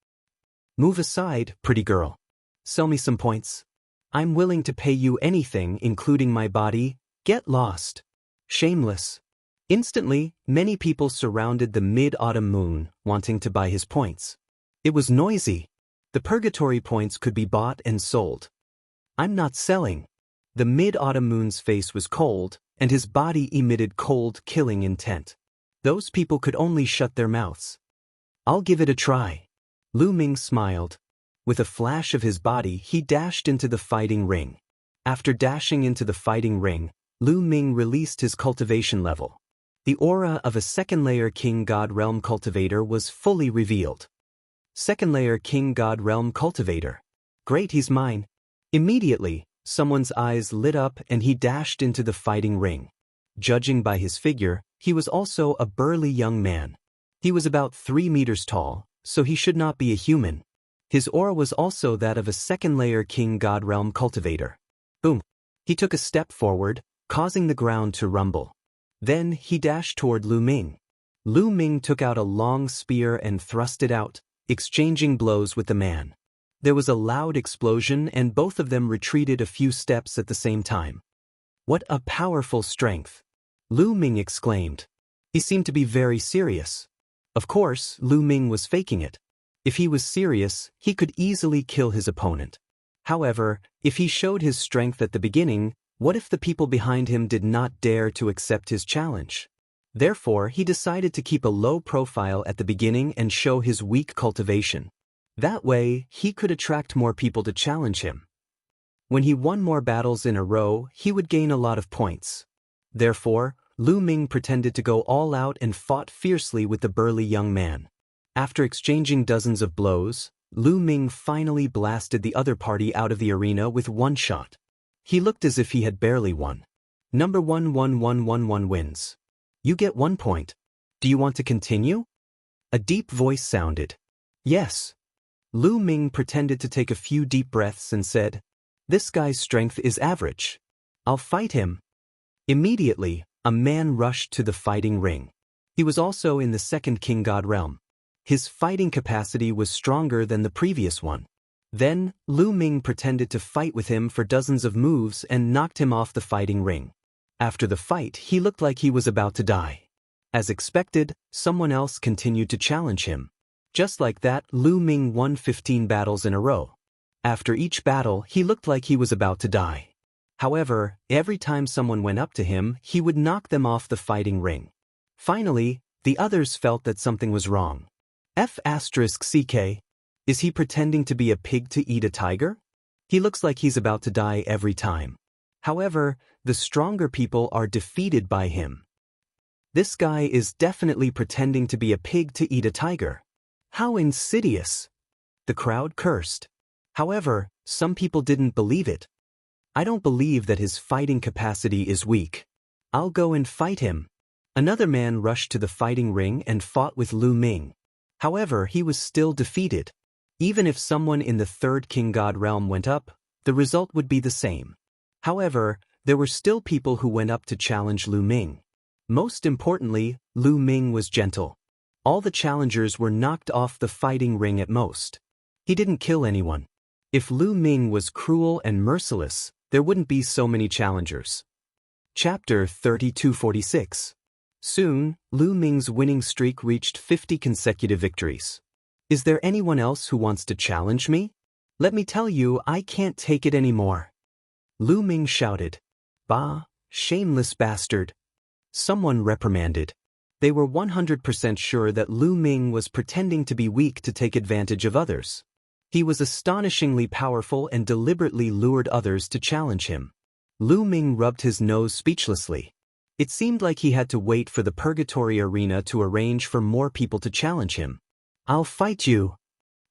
[SPEAKER 1] "Move aside, pretty girl. Sell me some points. I'm willing to pay you anything, including my body. Get lost." Shameless. Instantly, many people surrounded the Mid-Autumn Moon, wanting to buy his points. It was noisy. The purgatory points could be bought and sold. "I'm not selling." The Mid-Autumn Moon's face was cold, and his body emitted cold, killing intent. Those people could only shut their mouths. "I'll give it a try." Lu Ming smiled. With a flash of his body, he dashed into the fighting ring. After dashing into the fighting ring, Lu Ming released his cultivation level. The aura of a second-layer King God Realm Cultivator was fully revealed. Second-layer King God Realm Cultivator. Great, he's mine. Immediately, someone's eyes lit up and he dashed into the fighting ring. Judging by his figure, he was also a burly young man. He was about 3 meters tall, so he should not be a human. His aura was also that of a second-layer King God Realm Cultivator. Boom! He took a step forward, causing the ground to rumble. Then he dashed toward Lu Ming. Lu Ming took out a long spear and thrust it out, exchanging blows with the man. There was a loud explosion and both of them retreated a few steps at the same time. "What a powerful strength!" Lu Ming exclaimed. He seemed to be very serious. Of course, Lu Ming was faking it. If he was serious, he could easily kill his opponent. However, if he showed his strength at the beginning, what if the people behind him did not dare to accept his challenge? Therefore, he decided to keep a low profile at the beginning and show his weak cultivation. That way, he could attract more people to challenge him. When he won more battles in a row, he would gain a lot of points. Therefore, Lu Ming pretended to go all out and fought fiercely with the burly young man. After exchanging dozens of blows, Lu Ming finally blasted the other party out of the arena with one shot. He looked as if he had barely won. Number 11111 wins. You get 1 point. Do you want to continue? A deep voice sounded. Yes. Lu Ming pretended to take a few deep breaths and said, "This guy's strength is average. I'll fight him." Immediately, a man rushed to the fighting ring. He was also in the second King God realm. His fighting capacity was stronger than the previous one. Then, Lu Ming pretended to fight with him for dozens of moves and knocked him off the fighting ring. After the fight, he looked like he was about to die. As expected, someone else continued to challenge him. Just like that, Lu Ming won 15 battles in a row. After each battle, he looked like he was about to die. However, every time someone went up to him, he would knock them off the fighting ring. Finally, the others felt that something was wrong. F***CK. Is he pretending to be a pig to eat a tiger? He looks like he's about to die every time. However, the stronger people are defeated by him. This guy is definitely pretending to be a pig to eat a tiger. How insidious! The crowd cursed. However, some people didn't believe it. I don't believe that his fighting capacity is weak. I'll go and fight him. Another man rushed to the fighting ring and fought with Lu Ming. However, he was still defeated. Even if someone in the third King God realm went up, the result would be the same. However, there were still people who went up to challenge Lu Ming. Most importantly, Lu Ming was gentle. All the challengers were knocked off the fighting ring at most. He didn't kill anyone. If Lu Ming was cruel and merciless, there wouldn't be so many challengers. Chapter 3246. Soon, Lu Ming's winning streak reached 50 consecutive victories. Is there anyone else who wants to challenge me? Let me tell you, I can't take it anymore. Lu Ming shouted. Bah, shameless bastard. Someone reprimanded. They were 100% sure that Lu Ming was pretending to be weak to take advantage of others. He was astonishingly powerful and deliberately lured others to challenge him. Lu Ming rubbed his nose speechlessly. It seemed like he had to wait for the purgatory arena to arrange for more people to challenge him. "I'll fight you."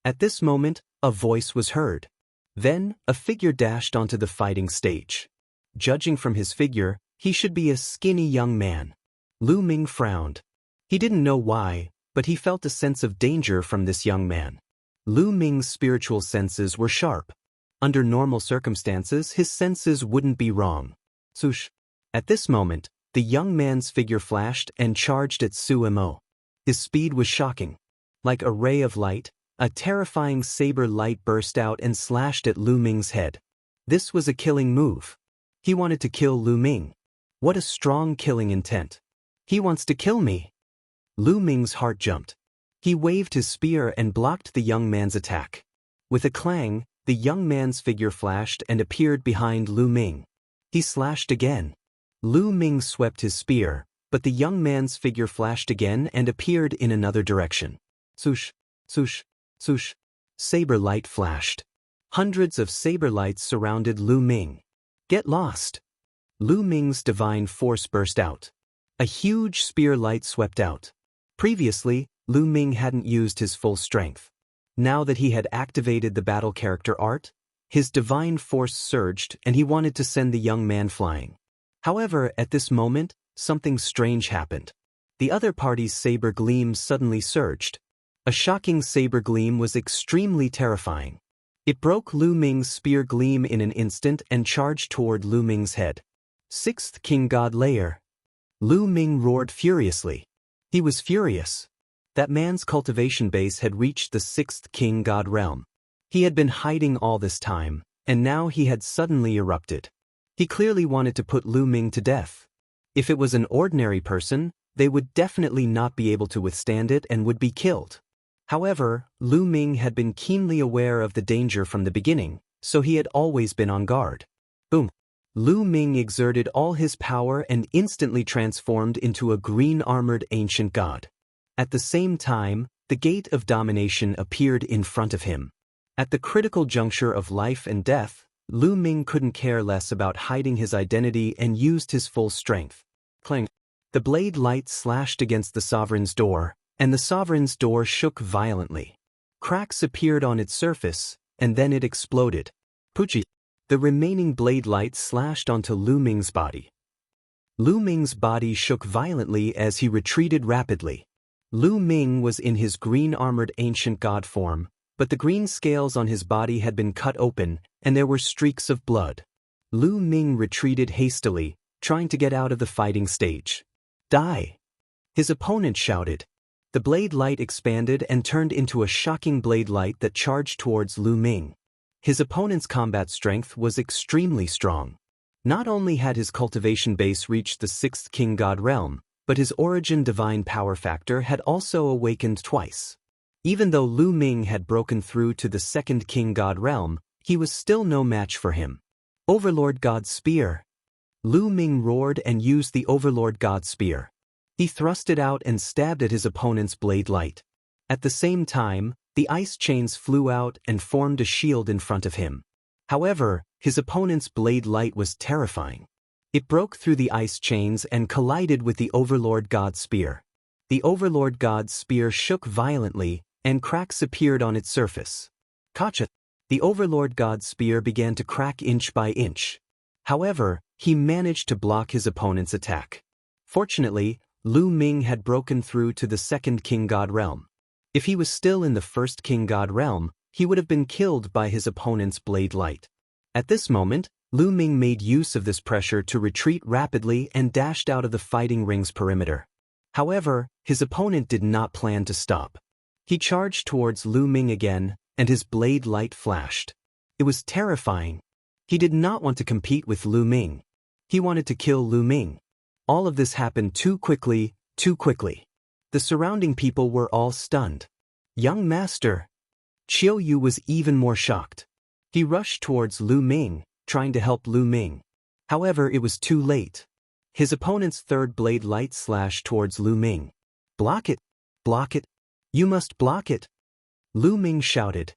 [SPEAKER 1] At this moment, a voice was heard. Then, a figure dashed onto the fighting stage. Judging from his figure, he should be a skinny young man. Lu Ming frowned. He didn't know why, but he felt a sense of danger from this young man. Lu Ming's spiritual senses were sharp. Under normal circumstances, his senses wouldn't be wrong. Swoosh. At this moment, the young man's figure flashed and charged at Su Mo. His speed was shocking. Like a ray of light, a terrifying saber light burst out and slashed at Lu Ming's head. This was a killing move. He wanted to kill Lu Ming. What a strong killing intent. He wants to kill me. Lu Ming's heart jumped. He waved his spear and blocked the young man's attack. With a clang, the young man's figure flashed and appeared behind Lu Ming. He slashed again. Lu Ming swept his spear, but the young man's figure flashed again and appeared in another direction. Swoosh, swoosh, swoosh. Saber light flashed. Hundreds of saber lights surrounded Lu Ming. "Get lost." Lu Ming's divine force burst out. A huge spear light swept out. Previously, Lu Ming hadn't used his full strength. Now that he had activated the battle character art, his divine force surged and he wanted to send the young man flying. However, at this moment, something strange happened. The other party's saber gleam suddenly surged. A shocking saber gleam was extremely terrifying. It broke Lu Ming's spear gleam in an instant and charged toward Lu Ming's head. Sixth King God Layer. Lu Ming roared furiously. He was furious. That man's cultivation base had reached the sixth King God realm. He had been hiding all this time, and now he had suddenly erupted. He clearly wanted to put Lu Ming to death. If it was an ordinary person, they would definitely not be able to withstand it and would be killed. However, Lu Ming had been keenly aware of the danger from the beginning, so he had always been on guard. Boom! Lu Ming exerted all his power and instantly transformed into a green-armored ancient god. At the same time, the gate of domination appeared in front of him. At the critical juncture of life and death, Lu Ming couldn't care less about hiding his identity and used his full strength. Clang! The blade light slashed against the sovereign's door, and the sovereign's door shook violently. Cracks appeared on its surface, and then it exploded. Poochie! The remaining blade light slashed onto Lu Ming's body. Lu Ming's body shook violently as he retreated rapidly. Lu Ming was in his green-armored ancient god form, but the green scales on his body had been cut open, and there were streaks of blood. Lu Ming retreated hastily, trying to get out of the fighting stage. "Die!" His opponent shouted. The blade light expanded and turned into a shocking blade light that charged towards Lu Ming. His opponent's combat strength was extremely strong. Not only had his cultivation base reached the sixth King God realm, but his origin divine power factor had also awakened twice. Even though Lu Ming had broken through to the second King God realm, he was still no match for him. Overlord God Spear. Lu Ming roared and used the Overlord God Spear. He thrust it out and stabbed at his opponent's blade light. At the same time, the ice chains flew out and formed a shield in front of him. However, his opponent's blade light was terrifying. It broke through the ice chains and collided with the Overlord God Spear. The Overlord God Spear shook violently, and cracks appeared on its surface. Gotcha! The Overlord God Spear began to crack inch by inch. However, he managed to block his opponent's attack. Fortunately, Lu Ming had broken through to the second King God realm. If he was still in the first King God realm, he would have been killed by his opponent's blade light. At this moment, Lu Ming made use of this pressure to retreat rapidly and dashed out of the fighting ring's perimeter. However, his opponent did not plan to stop. He charged towards Lu Ming again, and his blade light flashed. It was terrifying. He did not want to compete with Lu Ming. He wanted to kill Lu Ming. All of this happened too quickly, too quickly. The surrounding people were all stunned. "Young master!" Qiu Yu was even more shocked. He rushed towards Lu Ming, trying to help Lu Ming. However, it was too late. His opponent's third blade light slashed towards Lu Ming. Block it! Block it! You must block it! Lu Ming shouted.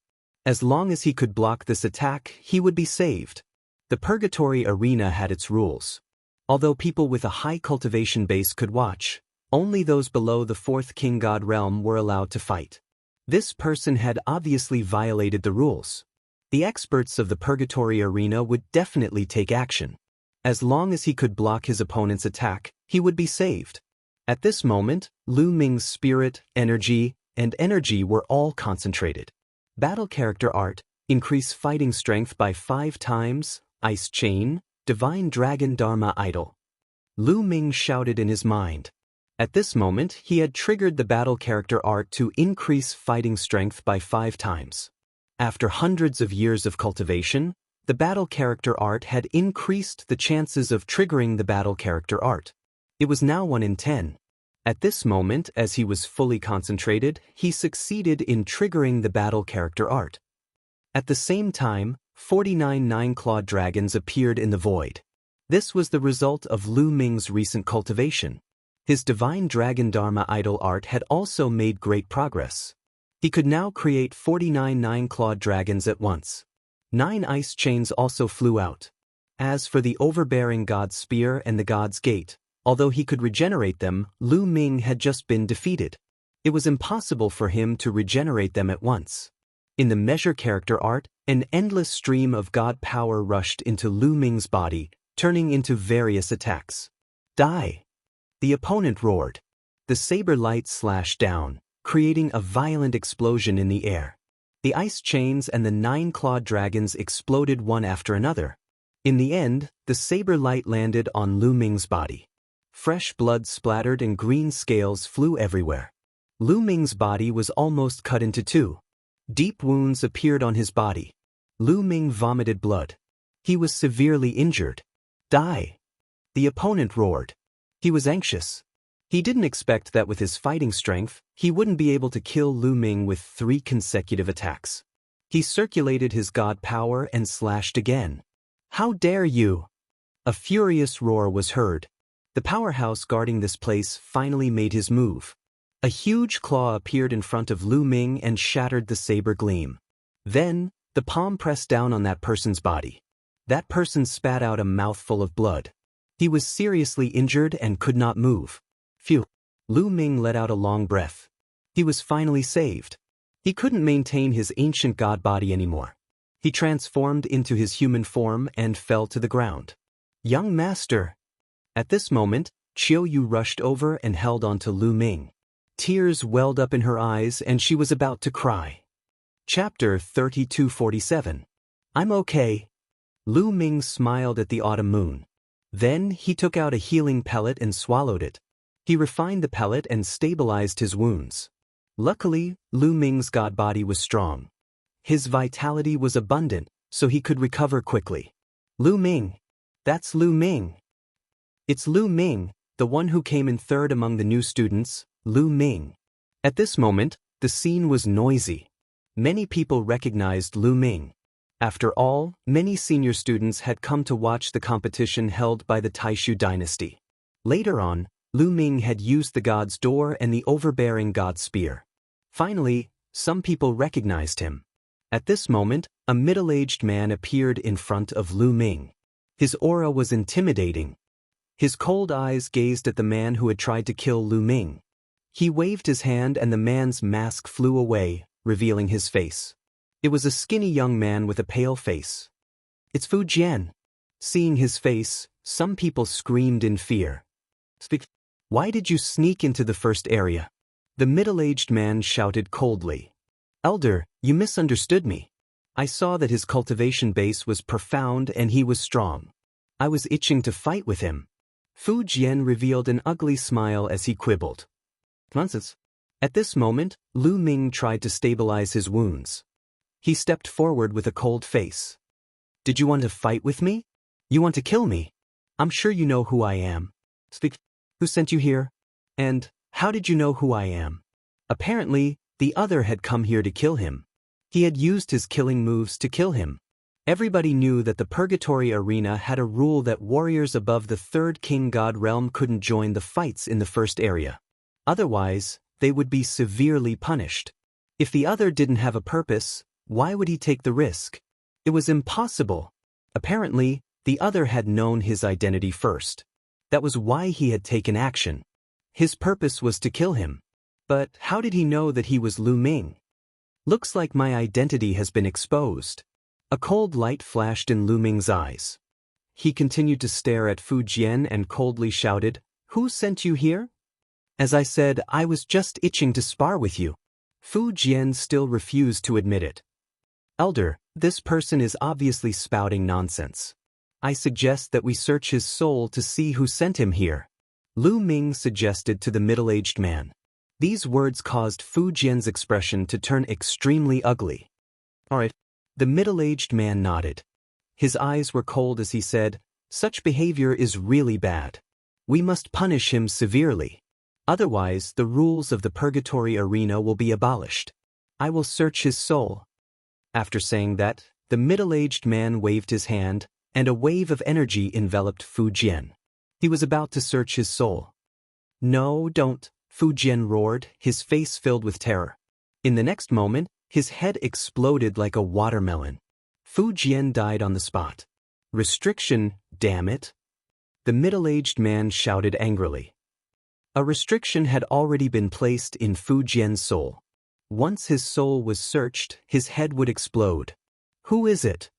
[SPEAKER 1] As long as he could block this attack, he would be saved. The Purgatory Arena had its rules. Although people with a high cultivation base could watch, only those below the 4th King God realm were allowed to fight. This person had obviously violated the rules. The experts of the Purgatory Arena would definitely take action. As long as he could block his opponent's attack, he would be saved. At this moment, Lu Ming's spirit, energy, and energy were all concentrated. Battle character art, increase fighting strength by 5 times, ice chain, divine dragon dharma idol. Lu Ming shouted in his mind. At this moment, he had triggered the battle character art to increase fighting strength by 5 times. After hundreds of years of cultivation, the battle character art had increased the chances of triggering the battle character art. It was now 1 in 10. At this moment, as he was fully concentrated, he succeeded in triggering the battle character art. At the same time, 49 nine-clawed dragons appeared in the void. This was the result of Lu Ming's recent cultivation. His divine dragon dharma idol art had also made great progress. He could now create 49 nine-clawed dragons at once. 9 ice chains also flew out. As for the overbearing God's Spear and the God's Gate, although he could regenerate them, Lu Ming had just been defeated. It was impossible for him to regenerate them at once. In the measure character art, an endless stream of God power rushed into Lu Ming's body, turning into various attacks. Die! The opponent roared. The saber light slashed down, creating a violent explosion in the air. The ice chains and the 9-clawed dragons exploded one after another. In the end, the saber light landed on Lu Ming's body. Fresh blood splattered and green scales flew everywhere. Lu Ming's body was almost cut into 2. Deep wounds appeared on his body. Lu Ming vomited blood. He was severely injured. Die! The opponent roared. He was anxious. He didn't expect that with his fighting strength, he wouldn't be able to kill Lu Ming with 3 consecutive attacks. He circulated his god power and slashed again. How dare you! A furious roar was heard. The powerhouse guarding this place finally made his move. A huge claw appeared in front of Lu Ming and shattered the saber gleam. Then, the palm pressed down on that person's body. That person spat out a mouthful of blood. He was seriously injured and could not move. Phew! Lu Ming let out a long breath. He was finally saved. He couldn't maintain his ancient god body anymore. He transformed into his human form and fell to the ground. Young master! At this moment, Qiu Yu rushed over and held on to Lu Ming. Tears welled up in her eyes and she was about to cry. Chapter 3247. I'm okay. Lu Ming smiled at the autumn moon. Then he took out a healing pellet and swallowed it. He refined the pellet and stabilized his wounds. Luckily, Lu Ming's god body was strong. His vitality was abundant, so he could recover quickly. Lu Ming. That's Lu Ming. It's Lu Ming, the one who came in 3rd among the new students, Lu Ming. At this moment, the scene was noisy. Many people recognized Lu Ming. After all, many senior students had come to watch the competition held by the Taishu dynasty. Later on, Lu Ming had used the God's Door and the overbearing God's Spear. Finally, some people recognized him. At this moment, a middle-aged man appeared in front of Lu Ming. His aura was intimidating. His cold eyes gazed at the man who had tried to kill Lu Ming. He waved his hand and the man's mask flew away, revealing his face. It was a skinny young man with a pale face. It's Fu Jian. Seeing his face, some people screamed in fear. Why did you sneak into the first area? The middle-aged man shouted coldly. Elder, you misunderstood me. I saw that his cultivation base was profound and he was strong. I was itching to fight with him. Fu Jian revealed an ugly smile as he quibbled. Nonsense. At this moment, Lu Ming tried to stabilize his wounds. He stepped forward with a cold face. Did you want to fight with me? You want to kill me? I'm sure you know who I am. Speak. Who sent you here? And how did you know who I am? Apparently, the other had come here to kill him. He had used his killing moves to kill him. Everybody knew that the Purgatory Arena had a rule that warriors above the 3rd King God realm couldn't join the fights in the first area. Otherwise, they would be severely punished. If the other didn't have a purpose, why would he take the risk? It was impossible. Apparently, the other had known his identity first. That was why he had taken action. His purpose was to kill him. But how did he know that he was Lu Ming? Looks like my identity has been exposed. A cold light flashed in Lu Ming's eyes. He continued to stare at Fu Jian and coldly shouted, "Who sent you here?" As I said, I was just itching to spar with you. Fu Jian still refused to admit it. Elder, this person is obviously spouting nonsense. I suggest that we search his soul to see who sent him here. Lu Ming suggested to the middle-aged man. These words caused Fu Jian's expression to turn extremely ugly. All right. The middle-aged man nodded. His eyes were cold as he said, "Such behavior is really bad. We must punish him severely. Otherwise, the rules of the purgatory arena will be abolished. I will search his soul." After saying that, the middle-aged man waved his hand, and a wave of energy enveloped Fu Jian. He was about to search his soul. "No, don't," Fu Jian roared, his face filled with terror. In the next moment, his head exploded like a watermelon. Fu Jian died on the spot. "Restriction, damn it!" The middle-aged man shouted angrily. A restriction had already been placed in Fu Jian's soul. Once his soul was searched, his head would explode. "Who is it?"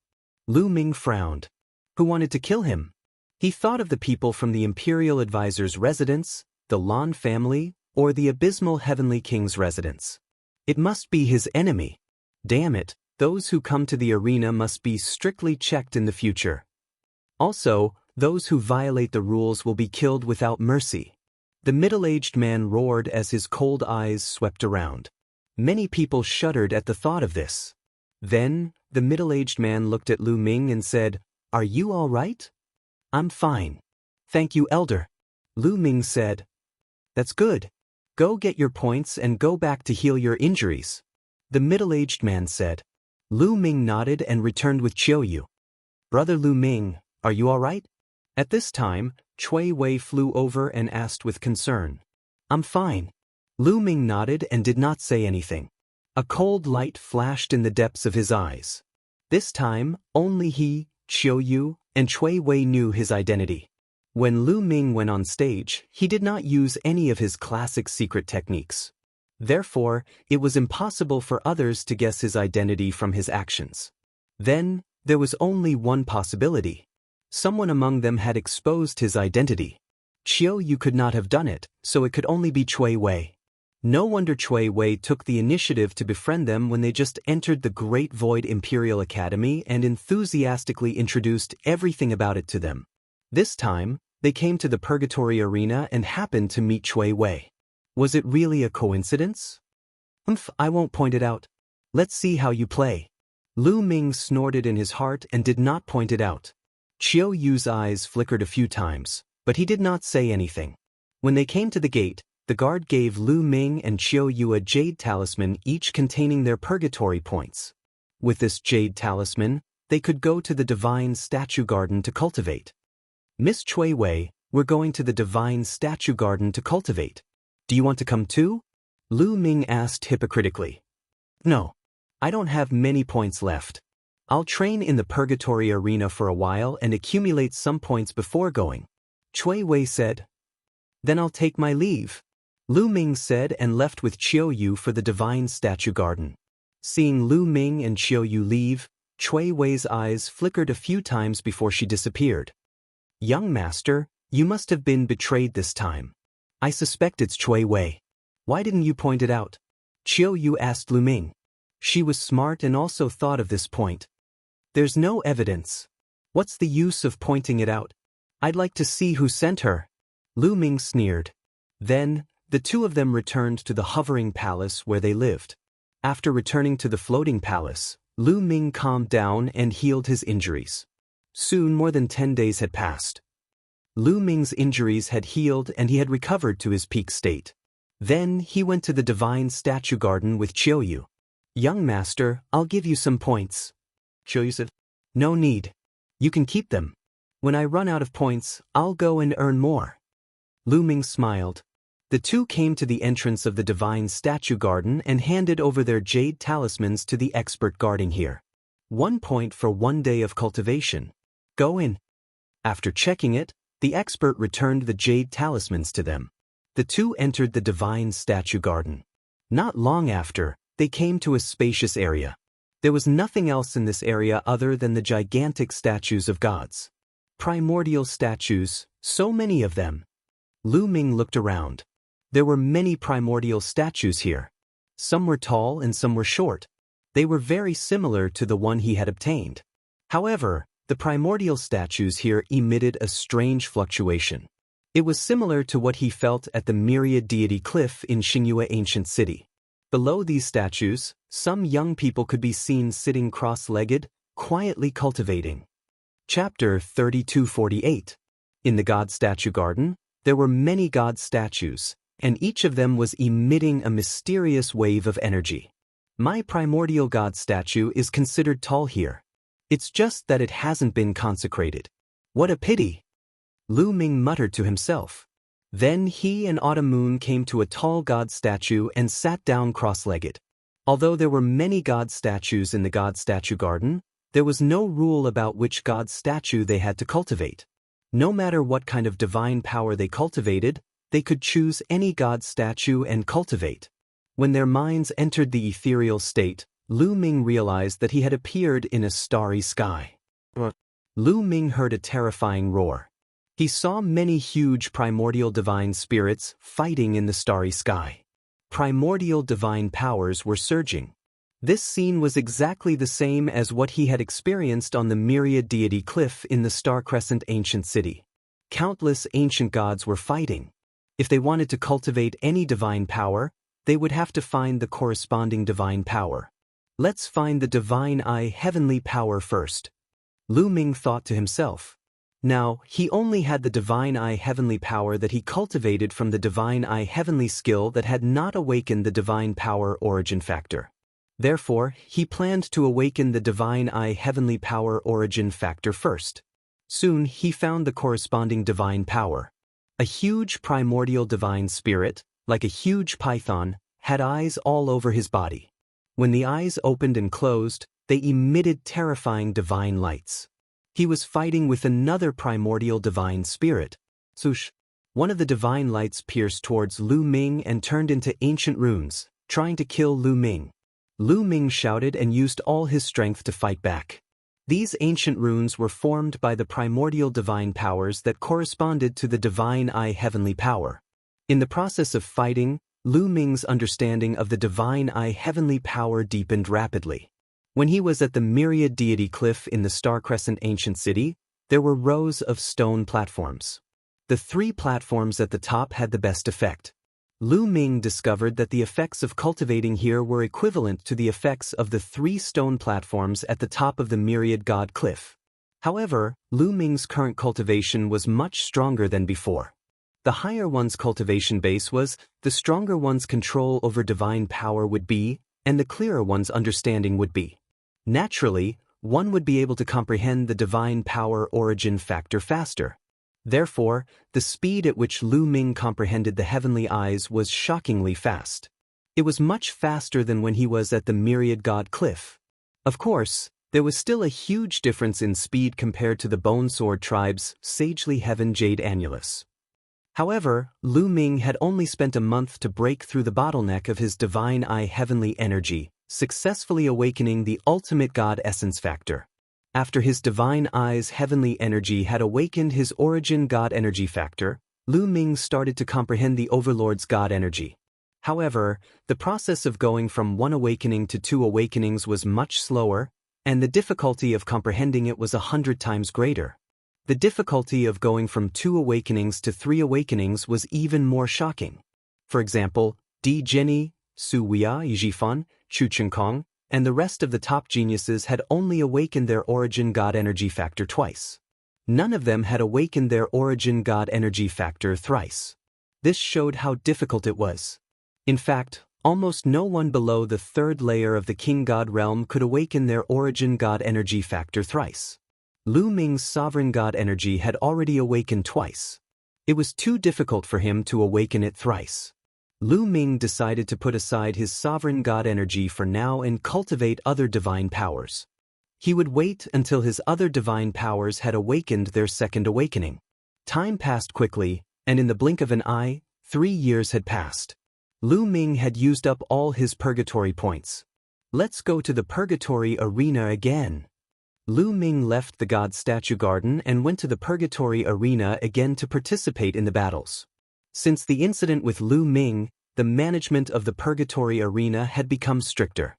[SPEAKER 1] Lu Ming frowned. "Who wanted to kill him?" He thought of the people from the Imperial Advisor's residence, the Lan family, or the Abysmal Heavenly King's residence. It must be his enemy. Damn it, those who come to the arena must be strictly checked in the future. Also, those who violate the rules will be killed without mercy. The middle-aged man roared as his cold eyes swept around. Many people shuddered at the thought of this. Then, the middle-aged man looked at Lu Ming and said, "Are you all right?" "I'm fine. Thank you, Elder." Lu Ming said. "That's good. Go get your points and go back to heal your injuries," the middle-aged man said. Lu Ming nodded and returned with Qiuyu. "Brother Lu Ming, are you all right?" At this time, Cui Wei flew over and asked with concern. "I'm fine." Lu Ming nodded and did not say anything. A cold light flashed in the depths of his eyes. This time, only he, Qiuyu, and Cui Wei knew his identity. When Lu Ming went on stage, he did not use any of his classic secret techniques. Therefore, it was impossible for others to guess his identity from his actions. Then, there was only one possibility. Someone among them had exposed his identity. Qiuyu could not have done it, so it could only be Cui Wei. No wonder Cui Wei took the initiative to befriend them when they just entered the Great Void Imperial Academy and enthusiastically introduced everything about it to them. This time, they came to the Purgatory Arena and happened to meet Cui Wei. Was it really a coincidence? I won't point it out. Let's see how you play. Lu Ming snorted in his heart and did not point it out. Qiuyu's eyes flickered a few times, but he did not say anything. When they came to the gate, the guard gave Lu Ming and Qiuyu a jade talisman, each containing their purgatory points. With this jade talisman, they could go to the Divine Statue Garden to cultivate. "Miss Cui Wei, we're going to the Divine Statue Garden to cultivate. Do you want to come too?" Lu Ming asked hypocritically. "No. I don't have many points left. I'll train in the Purgatory Arena for a while and accumulate some points before going," Cui Wei said. "Then I'll take my leave," Lu Ming said and left with Qiuyu for the Divine Statue Garden. Seeing Lu Ming and Qiuyu leave, Cui Wei's eyes flickered a few times before she disappeared. "Young master, you must have been betrayed this time. I suspect it's Cui Wei. Why didn't you point it out?" Qiuyu asked Lu Ming. She was smart and also thought of this point. "There's no evidence. What's the use of pointing it out? I'd like to see who sent her," Lu Ming sneered. Then, the two of them returned to the hovering palace where they lived. After returning to the floating palace, Lu Ming calmed down and healed his injuries. Soon more than 10 days had passed. Lu Ming's injuries had healed and he had recovered to his peak state. Then he went to the Divine Statue Garden with Qiuyu. "Young master, I'll give you some points." Qiuyu said, "No need. You can keep them. When I run out of points, I'll go and earn more." Lu Ming smiled. The two came to the entrance of the divine statue garden and handed over their jade talismans to the expert guarding here. 1 point for 1 day of cultivation. Go in. After checking it, the expert returned the jade talismans to them. The two entered the divine statue garden. Not long after, they came to a spacious area. There was nothing else in this area other than the gigantic statues of gods. Primordial statues, so many of them. Lu Ming looked around. There were many primordial statues here. Some were tall and some were short. They were very similar to the one he had obtained. However, the primordial statues here emitted a strange fluctuation. It was similar to what he felt at the myriad deity cliff in Xingyue ancient city. Below these statues, some young people could be seen sitting cross-legged, quietly cultivating. Chapter 3248. In the god statue garden, there were many god statues, and each of them was emitting a mysterious wave of energy. My primordial god statue is considered tall here. It's just that it hasn't been consecrated. What a pity! Lu Ming muttered to himself. Then he and Autumn Moon came to a tall god statue and sat down cross-legged. Although there were many god statues in the god statue garden, there was no rule about which god statue they had to cultivate. No matter what kind of divine power they cultivated, they could choose any god statue and cultivate. When their minds entered the ethereal state, Lu Ming realized that he had appeared in a starry sky. Lu Ming heard a terrifying roar. He saw many huge primordial divine spirits fighting in the starry sky. Primordial divine powers were surging. This scene was exactly the same as what he had experienced on the myriad deity cliff in the Star Crescent ancient city. Countless ancient gods were fighting. If they wanted to cultivate any divine power, they would have to find the corresponding divine power. Let's find the divine eye heavenly power first. Lu Ming thought to himself. Now, he only had the divine eye heavenly power that he cultivated from the divine eye heavenly skill that had not awakened the divine power origin factor. Therefore, he planned to awaken the divine eye heavenly power origin factor first. Soon, he found the corresponding divine power. A huge primordial divine spirit, like a huge python, had eyes all over his body. When the eyes opened and closed, they emitted terrifying divine lights. He was fighting with another primordial divine spirit. Swoosh! One of the divine lights pierced towards Lu Ming and turned into ancient runes, trying to kill Lu Ming. Lu Ming shouted and used all his strength to fight back. These ancient runes were formed by the primordial divine powers that corresponded to the divine eye heavenly power. In the process of fighting, Lu Ming's understanding of the divine eye heavenly power deepened rapidly. When he was at the myriad deity cliff in the Star Crescent ancient city, there were rows of stone platforms. The 3 platforms at the top had the best effect. Lu Ming discovered that the effects of cultivating here were equivalent to the effects of the 3 stone platforms at the top of the myriad god cliff. However, Lu Ming's current cultivation was much stronger than before. The higher one's cultivation base was, the stronger one's control over divine power would be, and the clearer one's understanding would be. Naturally, one would be able to comprehend the divine power origin factor faster. Therefore, the speed at which Lu Ming comprehended the heavenly eyes was shockingly fast. It was much faster than when he was at the myriad god cliff. Of course, there was still a huge difference in speed compared to the Bone Sword tribe's sagely heaven jade annulus. However, Lu Ming had only spent a month to break through the bottleneck of his divine eye heavenly energy, successfully awakening the ultimate god essence factor. After his divine eye's heavenly energy had awakened his origin god energy factor, Lu Ming started to comprehend the Overlord's god energy. However, the process of going from 1 awakening to 2 awakenings was much slower, and the difficulty of comprehending it was 100 times greater. The difficulty of going from 2 awakenings to 3 awakenings was even more shocking. For example, Di Jenny, Su Wia, Yijifan, Chu Chenkong, and the rest of the top geniuses had only awakened their origin god energy factor twice. None of them had awakened their origin god energy factor thrice. This showed how difficult it was. In fact, almost no one below the 3rd layer of the king god realm could awaken their origin god energy factor thrice. Lu Ming's sovereign god energy had already awakened twice. It was too difficult for him to awaken it thrice. Lu Ming decided to put aside his sovereign god energy for now and cultivate other divine powers. He would wait until his other divine powers had awakened their second awakening. Time passed quickly, and in the blink of an eye, 3 years had passed. Lu Ming had used up all his purgatory points. Let's go to the purgatory arena again. Lu Ming left the god statue garden and went to the purgatory arena again to participate in the battles. Since the incident with Lu Ming, the management of the purgatory arena had become stricter.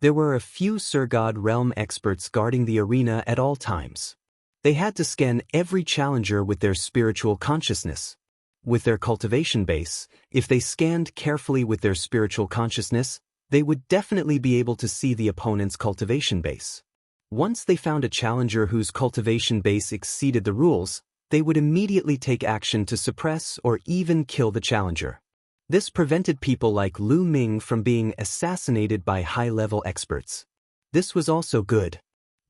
[SPEAKER 1] There were a few Sir God realm experts guarding the arena at all times. They had to scan every challenger with their spiritual consciousness. With their cultivation base, if they scanned carefully with their spiritual consciousness, they would definitely be able to see the opponent's cultivation base. Once they found a challenger whose cultivation base exceeded the rules, they would immediately take action to suppress or even kill the challenger. This prevented people like Lu Ming from being assassinated by high-level experts. This was also good.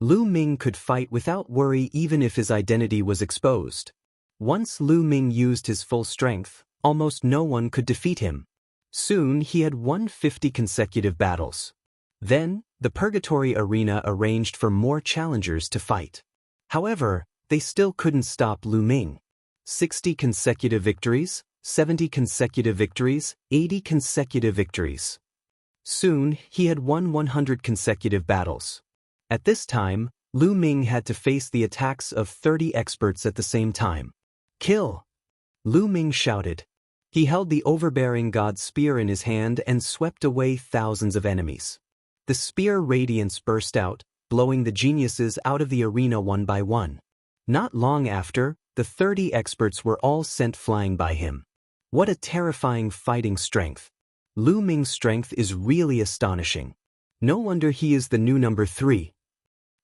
[SPEAKER 1] Lu Ming could fight without worry even if his identity was exposed. Once Lu Ming used his full strength, almost no one could defeat him. Soon he had won 50 consecutive battles. Then, the Purgatory Arena arranged for more challengers to fight. However, they still couldn't stop Lu Ming. 60 consecutive victories, 70 consecutive victories, 80 consecutive victories. Soon, he had won 100 consecutive battles. At this time, Lu Ming had to face the attacks of 30 experts at the same time. Kill! Lu Ming shouted. He held the overbearing god spear in his hand and swept away thousands of enemies. The spear radiance burst out, blowing the geniuses out of the arena one by one. Not long after, the 30 experts were all sent flying by him. What a terrifying fighting strength. Lu Ming's strength is really astonishing. No wonder he is the new number 3.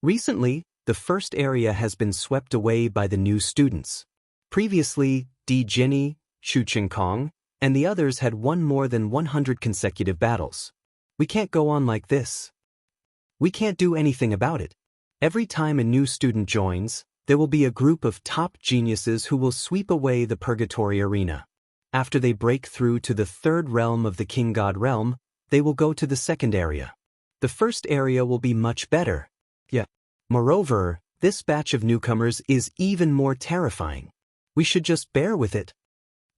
[SPEAKER 1] Recently, the first area has been swept away by the new students. Previously, Di Jinni, Xu Qingkong, and the others had won more than 100 consecutive battles. We can't go on like this. We can't do anything about it. Every time a new student joins, there will be a group of top geniuses who will sweep away the Purgatory Arena. After they break through to the third realm of the King God realm, they will go to the second area. The first area will be much better. Moreover, this batch of newcomers is even more terrifying. We should just bear with it.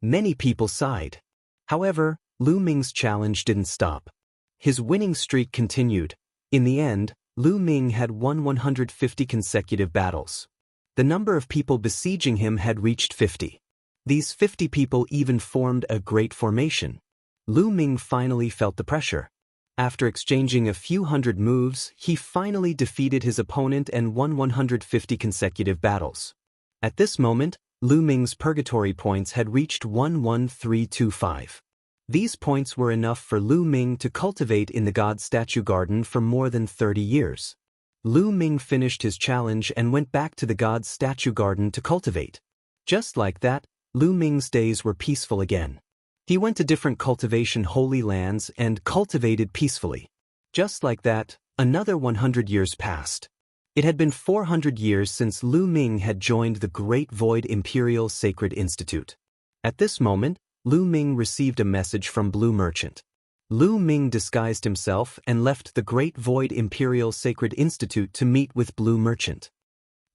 [SPEAKER 1] Many people sighed. However, Lu Ming's challenge didn't stop. His winning streak continued. In the end, Lu Ming had won 150 consecutive battles. The number of people besieging him had reached 50. These 50 people even formed a great formation. Lu Ming finally felt the pressure. After exchanging a few hundred moves, he finally defeated his opponent and won 150 consecutive battles. At this moment, Lu Ming's purgatory points had reached 11325. These points were enough for Lu Ming to cultivate in the God Statue Garden for more than 30 years. Lu Ming finished his challenge and went back to the God Statue Garden to cultivate. Just like that, Lu Ming's days were peaceful again. He went to different cultivation holy lands and cultivated peacefully. Just like that, another 100 years passed. It had been 400 years since Lu Ming had joined the Great Void Imperial Sacred Institute. At this moment, Lu Ming received a message from Blue Merchant. Lu Ming disguised himself and left the Great Void Imperial Sacred Institute to meet with Blue Merchant.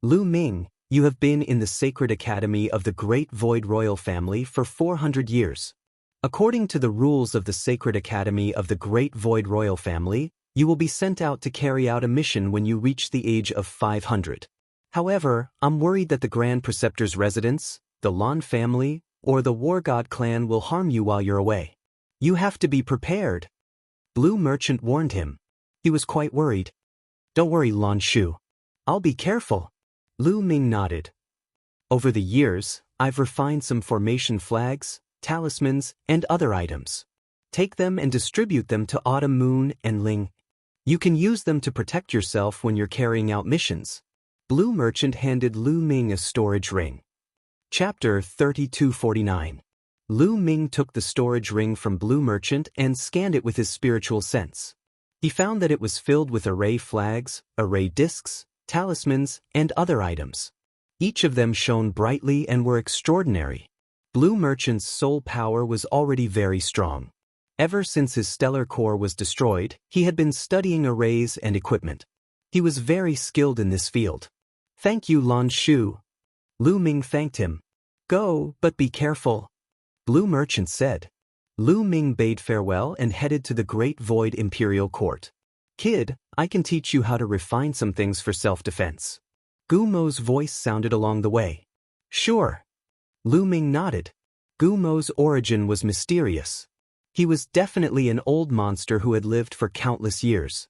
[SPEAKER 1] Lu Ming, you have been in the Sacred Academy of the Great Void Royal Family for 400 years. According to the rules of the Sacred Academy of the Great Void Royal Family, you will be sent out to carry out a mission when you reach the age of 500. However, I'm worried that the Grand Preceptor's residence, the Lan family, or the War God clan will harm you while you're away. You have to be prepared. Blue Merchant warned him. He was quite worried. Don't worry, Lan Shu. I'll be careful. Lu Ming nodded. Over the years, I've refined some formation flags, talismans, and other items. Take them and distribute them to Autumn Moon and Ling. You can use them to protect yourself when you're carrying out missions. Blue Merchant handed Lu Ming a storage ring. Chapter 3249. Lu Ming took the storage ring from Blue Merchant and scanned it with his spiritual sense. He found that it was filled with array flags, array discs, talismans, and other items. Each of them shone brightly and were extraordinary. Blue Merchant's soul power was already very strong. Ever since his stellar core was destroyed, he had been studying arrays and equipment. He was very skilled in this field. Thank you, Lan Shu. Lu Ming thanked him. Go, but be careful, Blue Merchant said. Lu Ming bade farewell and headed to the Great Void Imperial Court. Kid, I can teach you how to refine some things for self-defense. Gu Mo's voice sounded along the way. Sure. Lu Ming nodded. Gu Mo's origin was mysterious. He was definitely an old monster who had lived for countless years.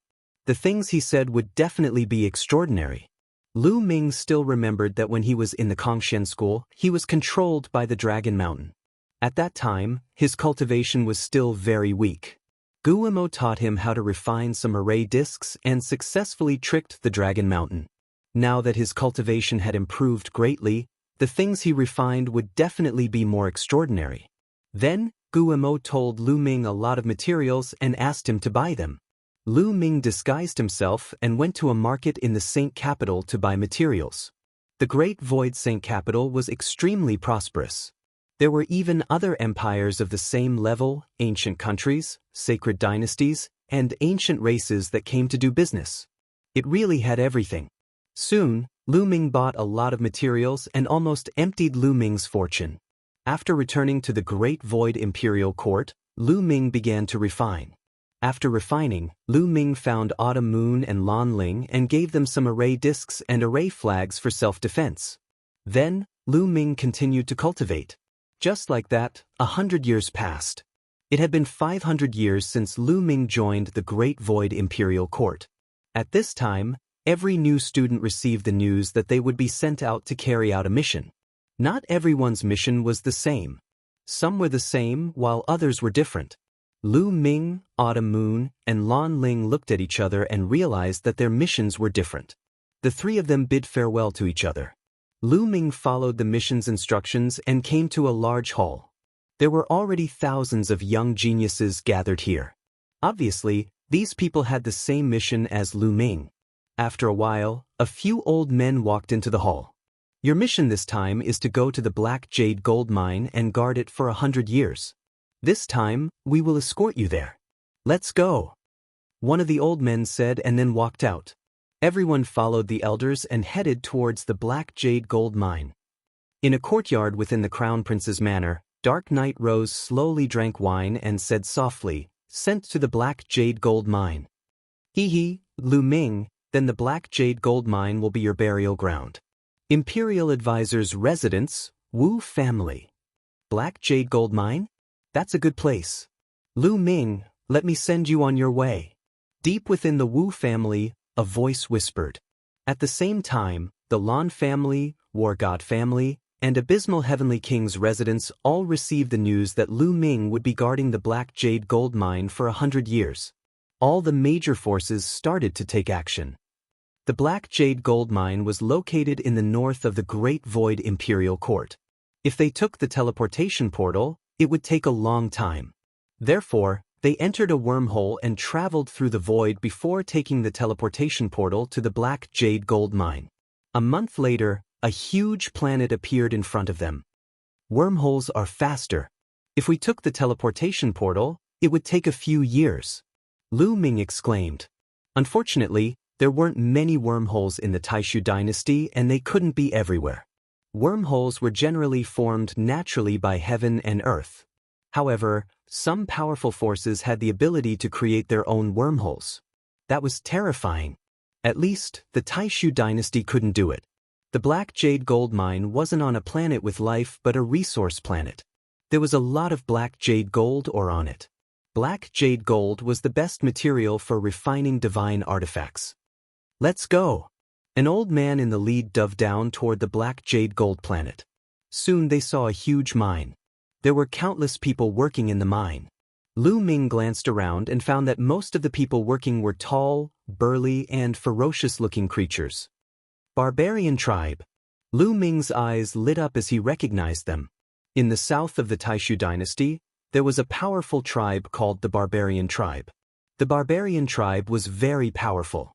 [SPEAKER 1] The things he said would definitely be extraordinary. Lu Ming still remembered that when he was in the Kongshan school, he was controlled by the Dragon Mountain. At that time, his cultivation was still very weak. Guimo taught him how to refine some array discs and successfully tricked the Dragon Mountain. Now that his cultivation had improved greatly, the things he refined would definitely be more extraordinary. Then, Guimo told Lu Ming a lot of materials and asked him to buy them. Lu Ming disguised himself and went to a market in the Saint Capital to buy materials. The Great Void Saint Capital was extremely prosperous. There were even other empires of the same level, ancient countries, sacred dynasties, and ancient races that came to do business. It really had everything. Soon, Lu Ming bought a lot of materials and almost emptied Lu Ming's fortune. After returning to the Great Void Imperial Court, Lu Ming began to refine. After refining, Lu Ming found Autumn Moon and Lan Ling and gave them some array discs and array flags for self-defense. Then, Lu Ming continued to cultivate. Just like that, 100 years passed. It had been 500 years since Lu Ming joined the Great Void Imperial Court. At this time, every new student received the news that they would be sent out to carry out a mission. Not everyone's mission was the same. Some were the same, while others were different. Lu Ming, Autumn Moon, and Lan Ling looked at each other and realized that their missions were different. The three of them bid farewell to each other. Lu Ming followed the mission's instructions and came to a large hall. There were already thousands of young geniuses gathered here. Obviously, these people had the same mission as Lu Ming. After a while, a few old men walked into the hall. Your mission this time is to go to the Black Jade Gold Mine and guard it for 100 years. This time, we will escort you there. Let's go, one of the old men said and then walked out. Everyone followed the elders and headed towards the Black Jade Gold Mine. In a courtyard within the Crown Prince's manor, Dark Knight Rose slowly drank wine and said softly, "Sent to the Black Jade Gold Mine." Hee, Lu Ming, then the Black Jade Gold Mine will be your burial ground. Imperial Advisor's residence, Wu family. Black Jade Gold Mine? That's a good place. Lu Ming, let me send you on your way. Deep within the Wu family, a voice whispered. At the same time, the Lan family, War God family, and Abysmal Heavenly King's residents all received the news that Lu Ming would be guarding the Black Jade Gold Mine for 100 years. All the major forces started to take action. The Black Jade Gold Mine was located in the north of the Great Void Imperial Court. If they took the teleportation portal, it would take a long time. Therefore, they entered a wormhole and traveled through the void before taking the teleportation portal to the Black Jade Gold Mine. A month later, a huge planet appeared in front of them. Wormholes are faster. If we took the teleportation portal, it would take a few years. Lu Ming exclaimed. Unfortunately, there weren't many wormholes in the Taishu dynasty and they couldn't be everywhere. Wormholes were generally formed naturally by heaven and earth. However, some powerful forces had the ability to create their own wormholes. That was terrifying. At least, the Taishu dynasty couldn't do it. The Black Jade Gold Mine wasn't on a planet with life but a resource planet. There was a lot of black jade gold ore on it. Black jade gold was the best material for refining divine artifacts. Let's go. An old man in the lead dove down toward the Black Jade Gold planet. Soon they saw a huge mine. There were countless people working in the mine. Lu Ming glanced around and found that most of the people working were tall, burly, and ferocious-looking creatures. Barbarian tribe. Lu Ming's eyes lit up as he recognized them. In the south of the Taishu dynasty, there was a powerful tribe called the Barbarian tribe. The Barbarian tribe was very powerful.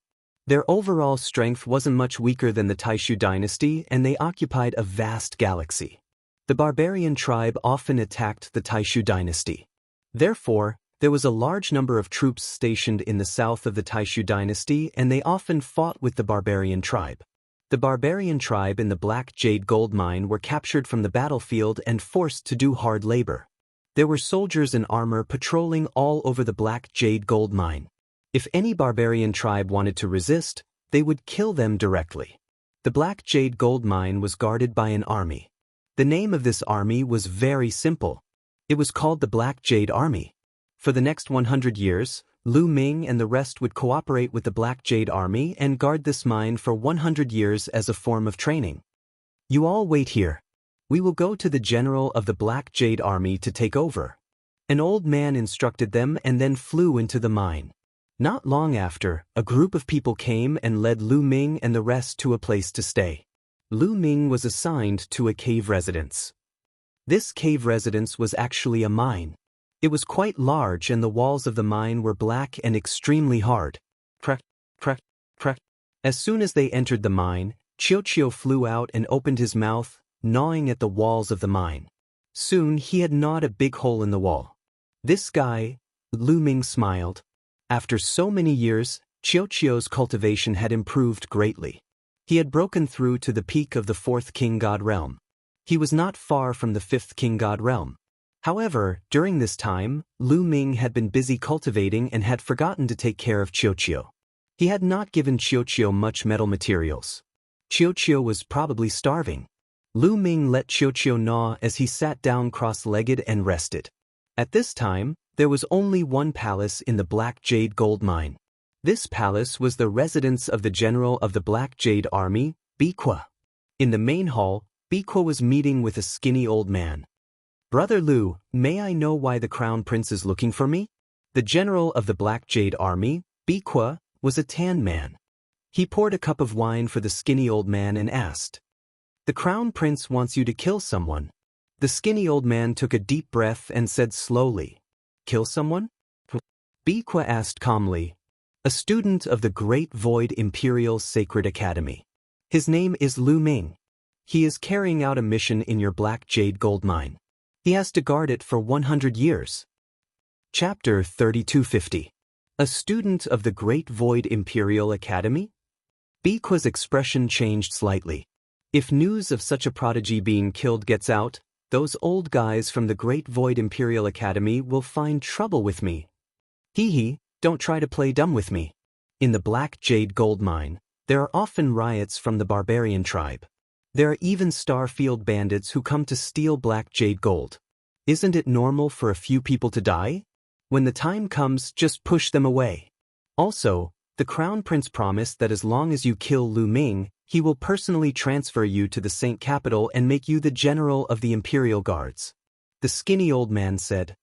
[SPEAKER 1] Their overall strength wasn't much weaker than the Taishu dynasty and they occupied a vast galaxy. The barbarian tribe often attacked the Taishu dynasty. Therefore, there was a large number of troops stationed in the south of the Taishu dynasty, and they often fought with the barbarian tribe. The barbarian tribe in the Black Jade Gold Mine were captured from the battlefield and forced to do hard labor. There were soldiers in armor patrolling all over the Black Jade Gold Mine. If any barbarian tribe wanted to resist, they would kill them directly. The Black Jade Gold Mine was guarded by an army. The name of this army was very simple. It was called the Black Jade Army. For the next 100 years, Lu Ming and the rest would cooperate with the Black Jade Army and guard this mine for 100 years as a form of training. You all wait here. We will go to the general of the Black Jade Army to take over. An old man instructed them and then flew into the mine. Not long after, a group of people came and led Lu Ming and the rest to a place to stay. Lu Ming was assigned to a cave residence. This cave residence was actually a mine. It was quite large and the walls of the mine were black and extremely hard. Crack, crack, crack. As soon as they entered the mine, Xiao flew out and opened his mouth, gnawing at the walls of the mine. Soon he had gnawed a big hole in the wall. This guy, Lu Ming smiled. After so many years, Xiao's cultivation had improved greatly. He had broken through to the peak of the 4th King God realm. He was not far from the 5th King God realm. However, during this time, Lu Ming had been busy cultivating and had forgotten to take care of Xiao. He had not given Xiao much metal materials. Xiao was probably starving. Lu Ming let Xiao gnaw as he sat down cross-legged and rested. At this time, there was only one palace in the Black Jade Gold Mine. This palace was the residence of the general of the Black Jade Army, Biqua. In the main hall, Biqua was meeting with a skinny old man. Brother Lu, may I know why the crown prince is looking for me? The general of the Black Jade Army, Biqua, was a tan man. He poured a cup of wine for the skinny old man and asked, "The crown prince wants you to kill someone." The skinny old man took a deep breath and said slowly, "Kill someone?" Biqua asked calmly, "A student of the Great Void Imperial Sacred Academy. His name is Lu Ming. He is carrying out a mission in your Black Jade Gold Mine. He has to guard it for 100 years. Chapter 3250. A student of the Great Void Imperial Academy? Biqua's expression changed slightly. If news of such a prodigy being killed gets out, those old guys from the Great Void Imperial Academy will find trouble with me. Hee, don't try to play dumb with me. In the Black Jade Gold Mine, there are often riots from the barbarian tribe. There are even Starfield bandits who come to steal Black Jade Gold. Isn't it normal for a few people to die? When the time comes, just push them away. Also, the Crown Prince promised that as long as you kill Lu Ming, he will personally transfer you to the Saint Capital and make you the general of the Imperial Guards. The skinny old man said,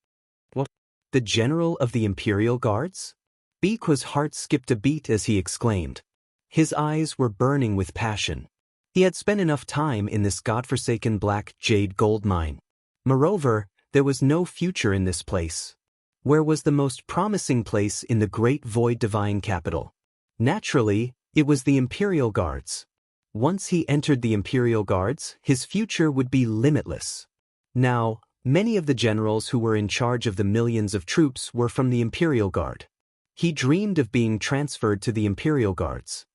[SPEAKER 1] "What? The general of the Imperial Guards?" Biqua's heart skipped a beat as he exclaimed. His eyes were burning with passion. He had spent enough time in this godforsaken Black Jade Gold Mine. Moreover, there was no future in this place. Where was the most promising place in the Great Void Divine Capital? Naturally, it was the Imperial Guards. Once he entered the Imperial Guards, his future would be limitless. Now, many of the generals who were in charge of the millions of troops were from the Imperial Guard. He dreamed of being transferred to the Imperial Guards.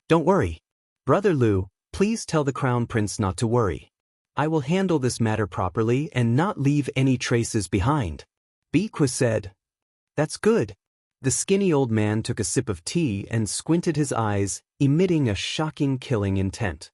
[SPEAKER 1] "Don't worry. Brother Lu, please tell the Crown Prince not to worry. I will handle this matter properly and not leave any traces behind." Biqua said, "That's good." The skinny old man took a sip of tea and squinted his eyes, emitting a shocking killing intent.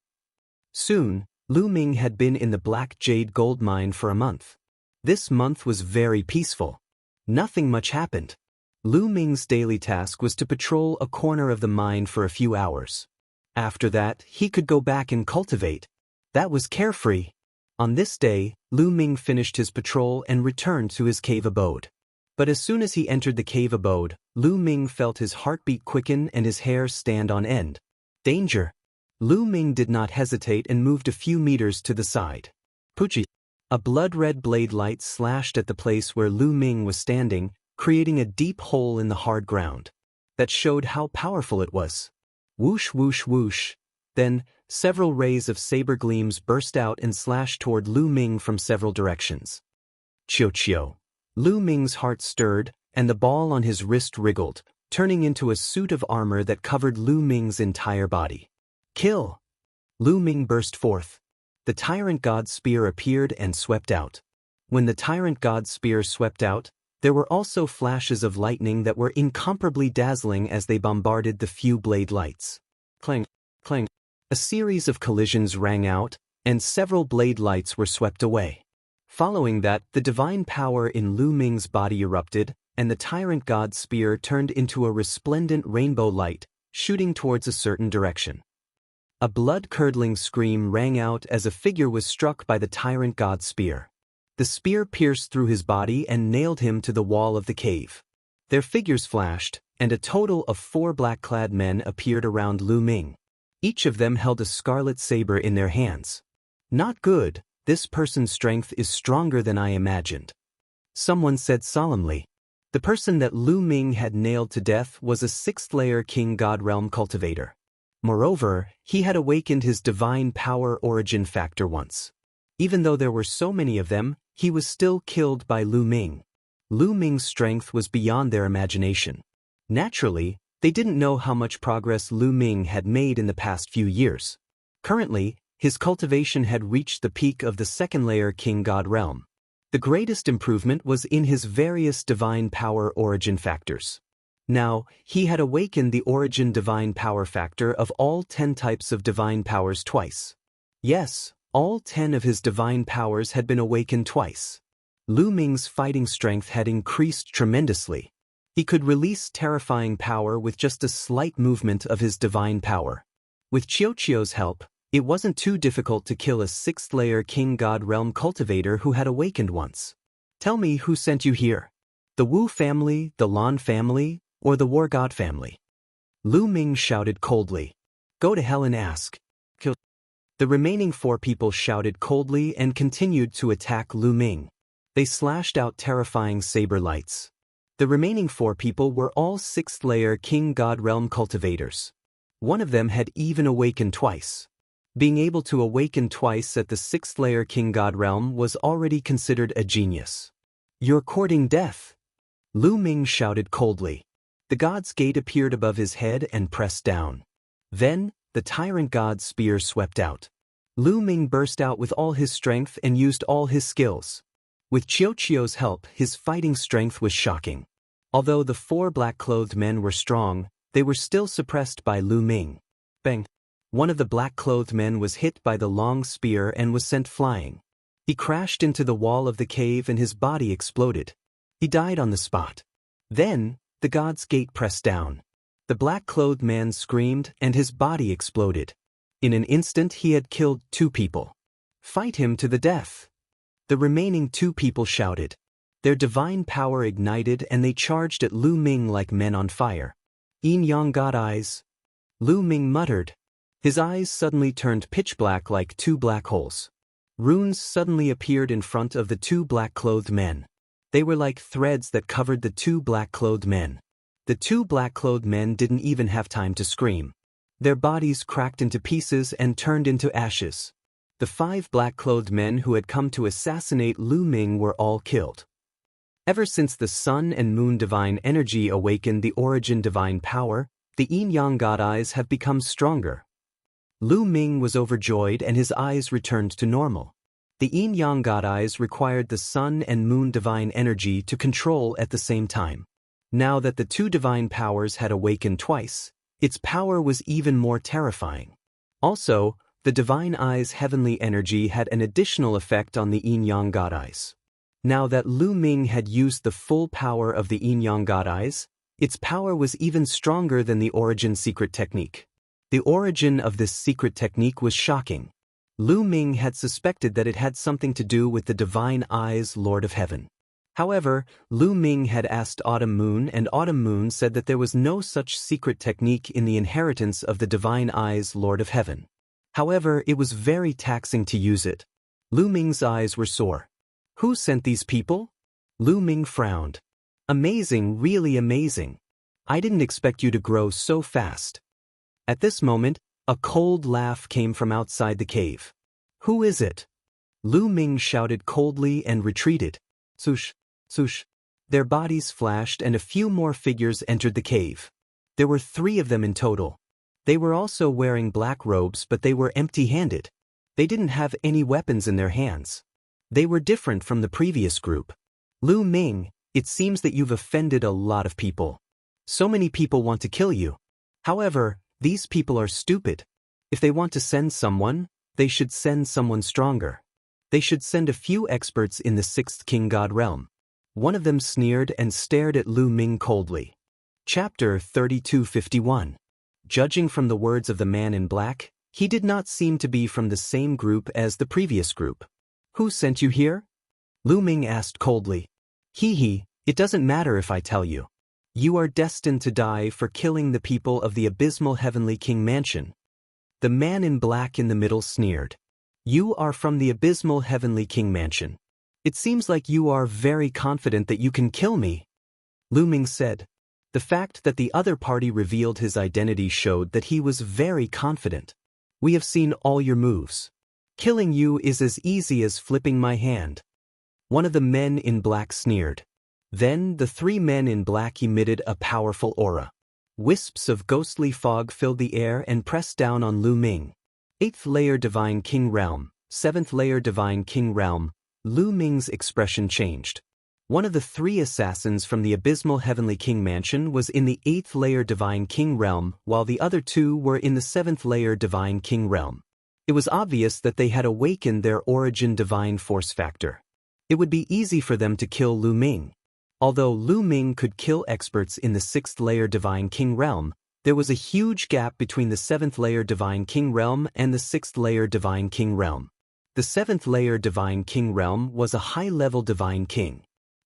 [SPEAKER 1] Soon, Lu Ming had been in the Black Jade Gold Mine for a month. This month was very peaceful. Nothing much happened. Lu Ming's daily task was to patrol a corner of the mine for a few hours. After that, he could go back and cultivate. That was carefree. On this day, Lu Ming finished his patrol and returned to his cave abode. But as soon as he entered the cave abode, Lu Ming felt his heartbeat quicken and his hair stand on end. Danger! Lu Ming did not hesitate and moved a few meters to the side. Puchi! A blood-red blade light slashed at the place where Lu Ming was standing, creating a deep hole in the hard ground. That showed how powerful it was. Whoosh whoosh whoosh. Then, several rays of saber gleams burst out and slashed toward Lu Ming from several directions. Chiu. Lu Ming's heart stirred, and the ball on his wrist wriggled, turning into a suit of armor that covered Lu Ming's entire body. Kill! Lu Ming burst forth. The tyrant god's spear appeared and swept out. When the tyrant god's spear swept out, there were also flashes of lightning that were incomparably dazzling as they bombarded the few blade lights. Clang, clang. A series of collisions rang out, and several blade lights were swept away. Following that, the divine power in Lu Ming's body erupted, and the tyrant god's spear turned into a resplendent rainbow light, shooting towards a certain direction. A blood-curdling scream rang out as a figure was struck by the tyrant god's spear. The spear pierced through his body and nailed him to the wall of the cave. Their figures flashed, and a total of 4 black-clad men appeared around Lu Ming. Each of them held a scarlet saber in their hands. Not good, this person's strength is stronger than I imagined. Someone said solemnly. The person that Lu Ming had nailed to death was a 6th-layer King God Realm cultivator. Moreover, he had awakened his divine power origin factor once. Even though there were so many of them, he was still killed by Lu Ming. Lu Ming's strength was beyond their imagination. Naturally, they didn't know how much progress Lu Ming had made in the past few years. Currently, his cultivation had reached the peak of the 2nd-layer King God Realm. The greatest improvement was in his various divine power origin factors. Now, he had awakened the origin divine power factor of all 10 types of divine powers twice. Yes, all 10 of his divine powers had been awakened twice. Lu Ming's fighting strength had increased tremendously. He could release terrifying power with just a slight movement of his divine power. With Chiu's help, it wasn't too difficult to kill a 6th-layer King God Realm cultivator who had awakened once. Tell me who sent you here. The Wu family, the Lan family, or the War God family? Lu Ming shouted coldly. Go to hell and ask. Kill. The remaining 4 people shouted coldly and continued to attack Lu Ming. They slashed out terrifying saber lights. The remaining 4 people were all 6th-layer King God Realm cultivators. One of them had even awakened twice. Being able to awaken twice at the 6th-layer King God Realm was already considered a genius. You're courting death. Lu Ming shouted coldly. The god's gate appeared above his head and pressed down. Then, the tyrant god's spear swept out. Lu Ming burst out with all his strength and used all his skills. With Chiu's help, his fighting strength was shocking. Although the 4 black-clothed men were strong, they were still suppressed by Lu Ming. Bang! One of the black-clothed men was hit by the long spear and was sent flying. He crashed into the wall of the cave and his body exploded. He died on the spot. Then, the god's gate pressed down. The black-clothed man screamed and his body exploded. In an instant he had killed 2 people. Fight him to the death. The remaining 2 people shouted. Their divine power ignited and they charged at Lu Ming like men on fire. Yin Yang got eyes. Lu Ming muttered. His eyes suddenly turned pitch black like 2 black holes. Runes suddenly appeared in front of the 2 black-clothed men. They were like threads that covered the 2 black-clothed men. The 2 black-clothed men didn't even have time to scream. Their bodies cracked into pieces and turned into ashes. The 5 black-clothed men who had come to assassinate Lu Ming were all killed. Ever since the sun and moon divine energy awakened the origin divine power, the yin-yang god eyes have become stronger. Lu Ming was overjoyed and his eyes returned to normal. The yin-yang god eyes required the sun and moon divine energy to control at the same time. Now that the 2 divine powers had awakened twice, its power was even more terrifying. Also, the divine eye's heavenly energy had an additional effect on the yin-yang god eyes. Now that Lu Ming had used the full power of the yin-yang god eyes, its power was even stronger than the origin secret technique. The origin of this secret technique was shocking. Lu Ming had suspected that it had something to do with the divine eyes Lord of Heaven. However, Lu Ming had asked Autumn Moon and Autumn Moon said that there was no such secret technique in the inheritance of the divine eyes Lord of Heaven. However, it was very taxing to use it. Lu Ming's eyes were sore. Who sent these people? Lu Ming frowned. Amazing, really amazing. I didn't expect you to grow so fast. At this moment, A cold laugh came from outside the cave. Who is it? Lu Ming shouted coldly and retreated. Swoosh, swoosh. Their bodies flashed and a few more figures entered the cave. There were 3 of them in total. They were also wearing black robes, but they were empty-handed. They didn't have any weapons in their hands. They were different from the previous group. Lu Ming, it seems that you've offended a lot of people. So many people want to kill you. However, these people are stupid. If they want to send someone, they should send someone stronger. They should send a few experts in the 6th King God realm. One of them sneered and stared at Lu Ming coldly. Chapter 3251. Judging from the words of the man in black, he did not seem to be from the same group as the previous group. Who sent you here? Lu Ming asked coldly. Hee, it doesn't matter if I tell you. You are destined to die for killing the people of the abysmal Heavenly King Mansion. The man in black in the middle sneered. You are from the abysmal Heavenly King Mansion. It seems like you are very confident that you can kill me. Lu Ming said. The fact that the other party revealed his identity showed that he was very confident. We have seen all your moves. Killing you is as easy as flipping my hand. One of the men in black sneered. Then the 3 men in black emitted a powerful aura. Wisps of ghostly fog filled the air and pressed down on Lu Ming. 8th layer Divine King Realm, 7th layer Divine King Realm. Lu Ming's expression changed. One of the 3 assassins from the abysmal Heavenly King Mansion was in the 8th layer Divine King Realm, while the other 2 were in the 7th layer Divine King Realm. It was obvious that they had awakened their origin divine force factor. It would be easy for them to kill Lu Ming. Although Lu Ming could kill experts in the 6th layer Divine King Realm, there was a huge gap between the 7th layer Divine King Realm and the 6th layer Divine King Realm. The 7th layer Divine King Realm was a high-level Divine King.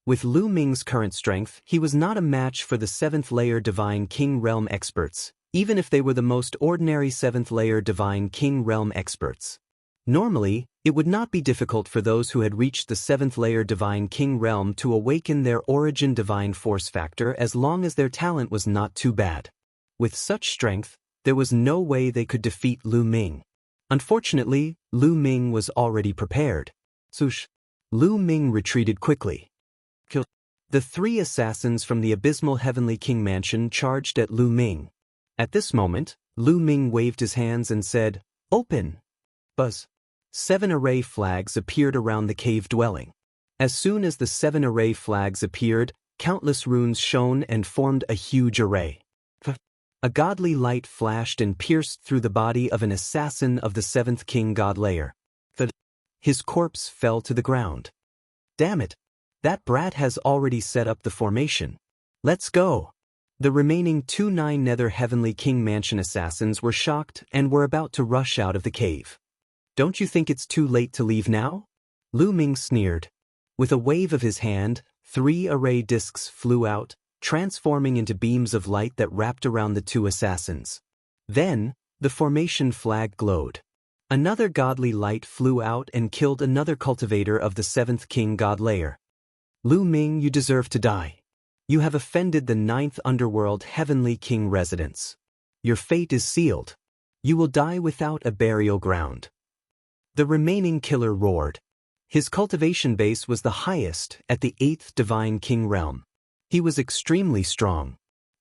[SPEAKER 1] With Lu Ming's current strength, he was not a match for the 7th layer Divine King Realm experts, even if they were the most ordinary 7th layer Divine King Realm experts. Normally, it would not be difficult for those who had reached the 7th layer Divine King Realm to awaken their origin divine force factor as long as their talent was not too bad. With such strength, there was no way they could defeat Lu Ming. Unfortunately, Lu Ming was already prepared. Swoosh. Lu Ming retreated quickly. Kill. The 3 assassins from the abysmal Heavenly King Mansion charged at Lu Ming. At this moment, Lu Ming waved his hands and said, "Open!" Buzz. 7 array flags appeared around the cave dwelling. As soon as the 7 array flags appeared, countless runes shone and formed a huge array. A godly light flashed and pierced through the body of an assassin of the 7th King God layer. His corpse fell to the ground. Damn it! That brat has already set up the formation. Let's go! The remaining 2 9 Nether Heavenly King Mansion assassins were shocked and were about to rush out of the cave. Don't you think it's too late to leave now? Lu Ming sneered. With a wave of his hand, 3 array discs flew out, transforming into beams of light that wrapped around the 2 assassins. Then, the formation flag glowed. Another godly light flew out and killed another cultivator of the 7th King God layer. Lu Ming, you deserve to die. You have offended the 9th Underworld Heavenly King residents. Your fate is sealed. You will die without a burial ground. The remaining killer roared. His cultivation base was the highest at the 8th Divine King Realm. He was extremely strong.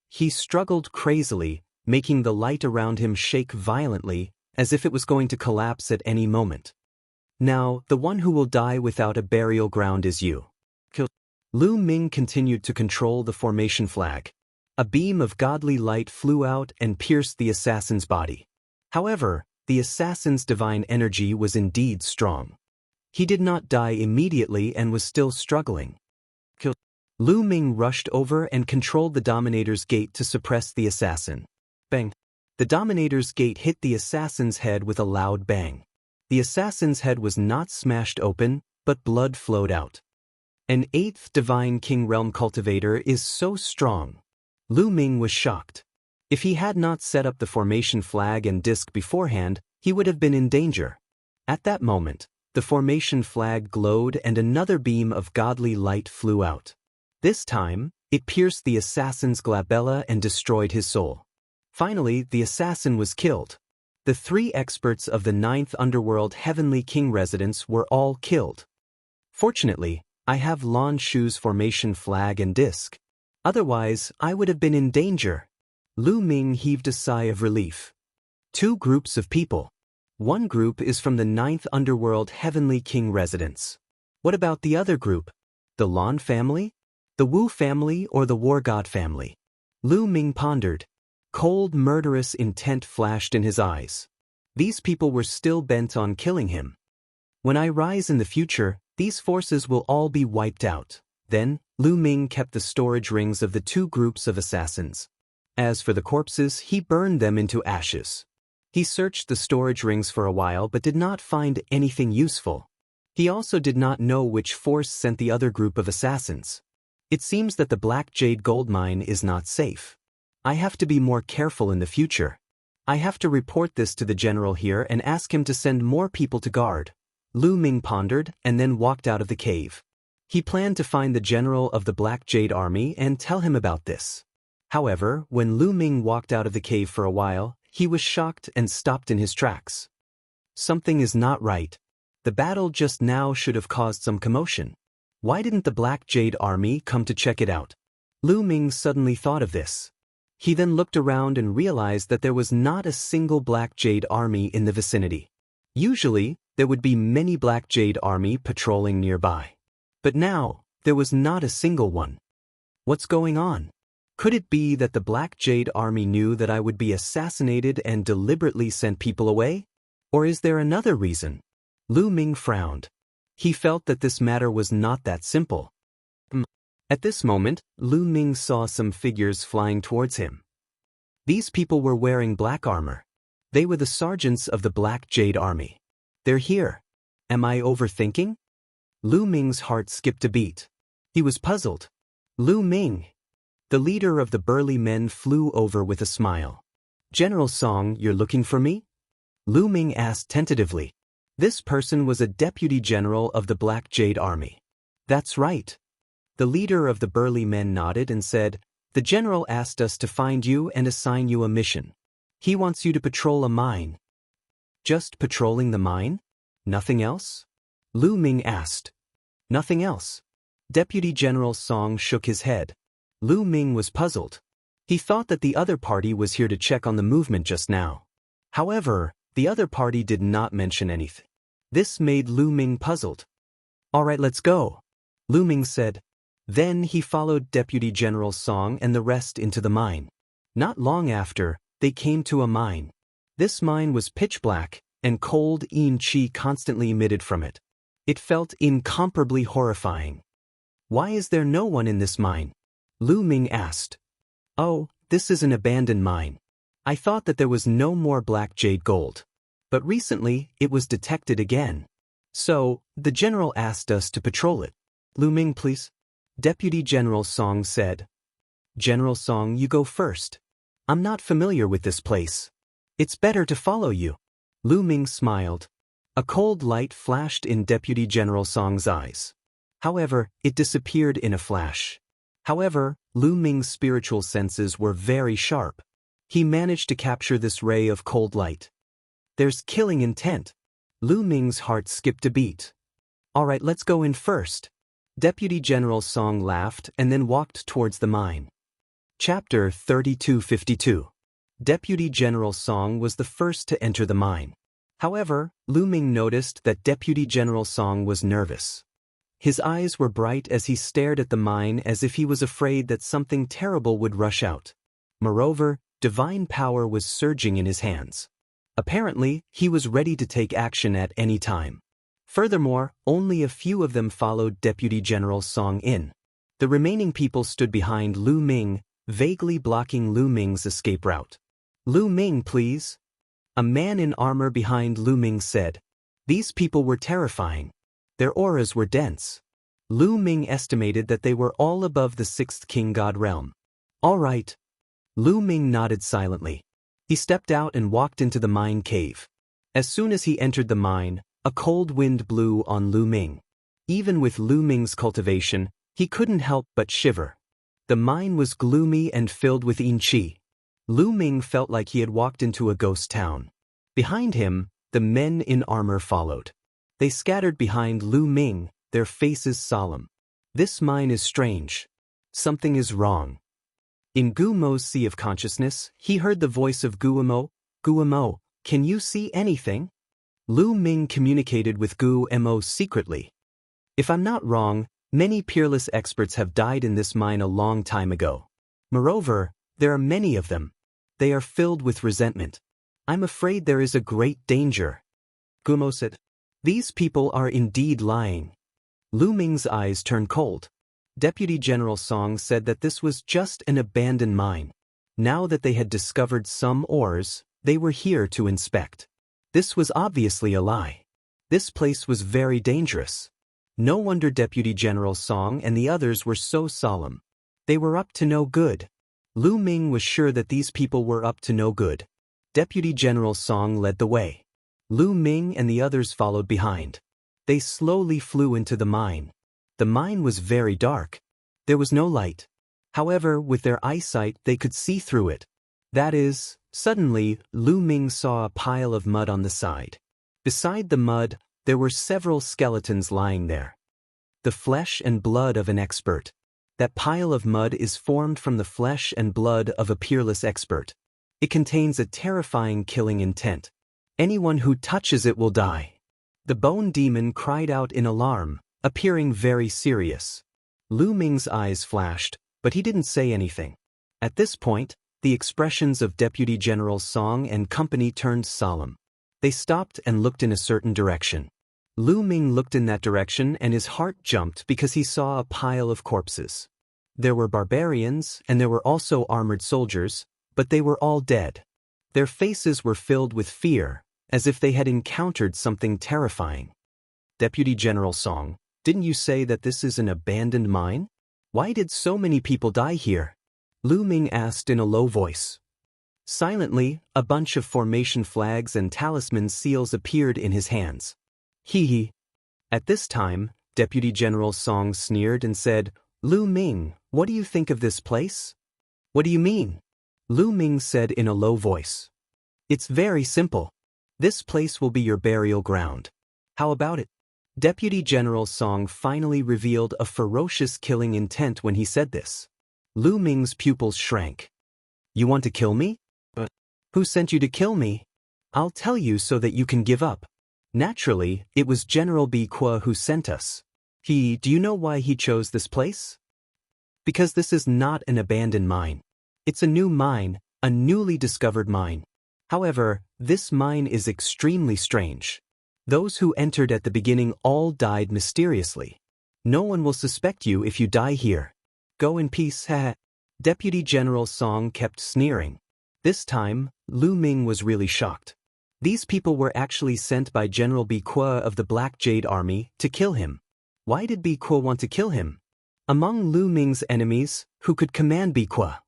[SPEAKER 1] He struggled crazily, making the light around him shake violently, as if it was going to collapse at any moment. Now, the one who will die without a burial ground is you. Lu Ming continued to control the formation flag. A beam of godly light flew out and pierced the assassin's body. However, the assassin's divine energy was indeed strong. He did not die immediately and was still struggling. Lu Ming rushed over and controlled the Dominator's Gate to suppress the assassin. Bang! The Dominator's Gate hit the assassin's head with a loud bang. The assassin's head was not smashed open, but blood flowed out. An 8th Divine King Realm cultivator is so strong. Lu Ming was shocked. If he had not set up the formation flag and disc beforehand, he would have been in danger. At that moment, the formation flag glowed and another beam of godly light flew out. This time, it pierced the assassin's glabella and destroyed his soul. Finally, the assassin was killed. The 3 experts of the 9th Underworld Heavenly King residence were all killed. Fortunately, I have Lan Shu's formation flag and disc. Otherwise, I would have been in danger. Lu Ming heaved a sigh of relief. 2 groups of people. One group is from the 9th Underworld Heavenly King residence. What about the other group? The Lan family? The Wu family or the War God family? Lu Ming pondered. Cold, murderous intent flashed in his eyes. These people were still bent on killing him. When I rise in the future, these forces will all be wiped out. Then, Lu Ming kept the storage rings of the 2 groups of assassins. As for the corpses, he burned them into ashes. He searched the storage rings for a while but did not find anything useful. He also did not know which force sent the other group of assassins. It seems that the Black Jade gold mine is not safe. I have to be more careful in the future. I have to report this to the general here and ask him to send more people to guard. Lu Ming pondered and then walked out of the cave. He planned to find the general of the Black Jade army and tell him about this. However, when Lu Ming walked out of the cave for a while, he was shocked and stopped in his tracks. Something is not right. The battle just now should have caused some commotion. Why didn't the Black Jade army come to check it out? Lu Ming suddenly thought of this. He then looked around and realized that there was not a single Black Jade army in the vicinity. Usually, there would be many Black Jade army patrolling nearby. But now, there was not a single one. What's going on? Could it be that the Black Jade army knew that I would be assassinated and deliberately sent people away? Or is there another reason? Lu Ming frowned. He felt that this matter was not that simple. At this moment, Lu Ming saw some figures flying towards him. These people were wearing black armor. They were the sergeants of the Black Jade army. They're here. Am I overthinking? Lu Ming's heart skipped a beat. He was puzzled. Lu Ming. The leader of the burly men flew over with a smile. General Song, you're looking for me? Lu Ming asked tentatively. This person was a deputy general of the Black Jade army. That's right. The leader of the burly men nodded and said, the general asked us to find you and assign you a mission. He wants you to patrol a mine. Just patrolling the mine? Nothing else? Lu Ming asked. Nothing else. Deputy General Song shook his head. Lu Ming was puzzled. He thought that the other party was here to check on the movement just now. However, the other party did not mention anything. This made Lu Ming puzzled. All right, let's go, Lu Ming said. Then he followed Deputy General Song and the rest into the mine. Not long after, they came to a mine. This mine was pitch black, and cold yin qi constantly emitted from it. It felt incomparably horrifying. Why is there no one in this mine? Lu Ming asked. Oh, this is an abandoned mine. I thought that there was no more black jade gold. But recently, it was detected again. So, the general asked us to patrol it. Lu Ming, please. Deputy General Song said. General Song, you go first. I'm not familiar with this place. It's better to follow you. Lu Ming smiled. A cold light flashed in Deputy General Song's eyes. However, it disappeared in a flash. However, Lu Ming's spiritual senses were very sharp. He managed to capture this ray of cold light. There's killing intent. Lu Ming's heart skipped a beat. All right, let's go in first. Deputy General Song laughed and then walked towards the mine. Chapter 3252. Deputy General Song was the first to enter the mine. However, Lu Ming noticed that Deputy General Song was nervous. His eyes were bright as he stared at the mine as if he was afraid that something terrible would rush out. Moreover, divine power was surging in his hands. Apparently, he was ready to take action at any time. Furthermore, only a few of them followed Deputy General Song in. The remaining people stood behind Lu Ming, vaguely blocking Lu Ming's escape route. Lu Ming, please. A man in armor behind Lu Ming said. These people were terrifying. Their auras were dense. Lu Ming estimated that they were all above the 6th King God realm. All right. Lu Ming nodded silently. He stepped out and walked into the mine cave. As soon as he entered the mine, a cold wind blew on Lu Ming. Even with Lu Ming's cultivation, he couldn't help but shiver. The mine was gloomy and filled with yin qi. Lu Ming felt like he had walked into a ghost town. Behind him, the men in armor followed. They scattered behind Lu Ming, their faces solemn. This mine is strange. Something is wrong. In Gu Mo's sea of consciousness, he heard the voice of Gu Mo, can you see anything? Lu Ming communicated with Gu Mo secretly. If I'm not wrong, many peerless experts have died in this mine a long time ago. Moreover, there are many of them. They are filled with resentment. I'm afraid there is a great danger. Gu Mo said. These people are indeed lying. Lu Ming's eyes turned cold. Deputy General Song said that this was just an abandoned mine. Now that they had discovered some ores, they were here to inspect. This was obviously a lie. This place was very dangerous. No wonder Deputy General Song and the others were so solemn. They were up to no good. Lu Ming was sure that these people were up to no good. Deputy General Song led the way. Lu Ming and the others followed behind. They slowly flew into the mine. The mine was very dark. There was no light. However, with their eyesight they could see through it. That is, suddenly, Lu Ming saw a pile of mud on the side. Beside the mud, there were several skeletons lying there. The flesh and blood of an expert. That pile of mud is formed from the flesh and blood of a peerless expert. It contains a terrifying killing intent. Anyone who touches it will die. The bone demon cried out in alarm, appearing very serious. Lu Ming's eyes flashed, but he didn't say anything. At this point, the expressions of Deputy General Song and company turned solemn. They stopped and looked in a certain direction. Lu Ming looked in that direction and his heart jumped because he saw a pile of corpses. There were barbarians and there were also armored soldiers, but they were all dead. Their faces were filled with fear, as if they had encountered something terrifying. Deputy General Song, didn't you say that this is an abandoned mine? Why did so many people die here? Lu Ming asked in a low voice. Silently, a bunch of formation flags and talisman seals appeared in his hands. Hee. At this time, Deputy General Song sneered and said, Lu Ming, what do you think of this place? What do you mean? Lu Ming said in a low voice. It's very simple. This place will be your burial ground. How about it? Deputy General Song finally revealed a ferocious killing intent when he said this. Lu Ming's pupils shrank. You want to kill me? But who sent you to kill me? I'll tell you so that you can give up. Naturally, it was General Bi Kwa who sent us. Do you know why he chose this place? Because this is not an abandoned mine. It's a new mine, a newly discovered mine. However, this mine is extremely strange. Those who entered at the beginning all died mysteriously. No one will suspect you if you die here. Go in peace, Deputy General Song kept sneering. This time, Lu Ming was really shocked. These people were actually sent by General Bi Kwa of the Black Jade Army to kill him. Why did Bi Kwa want to kill him? Among Lu Ming's enemies, who could command Bi Kwa?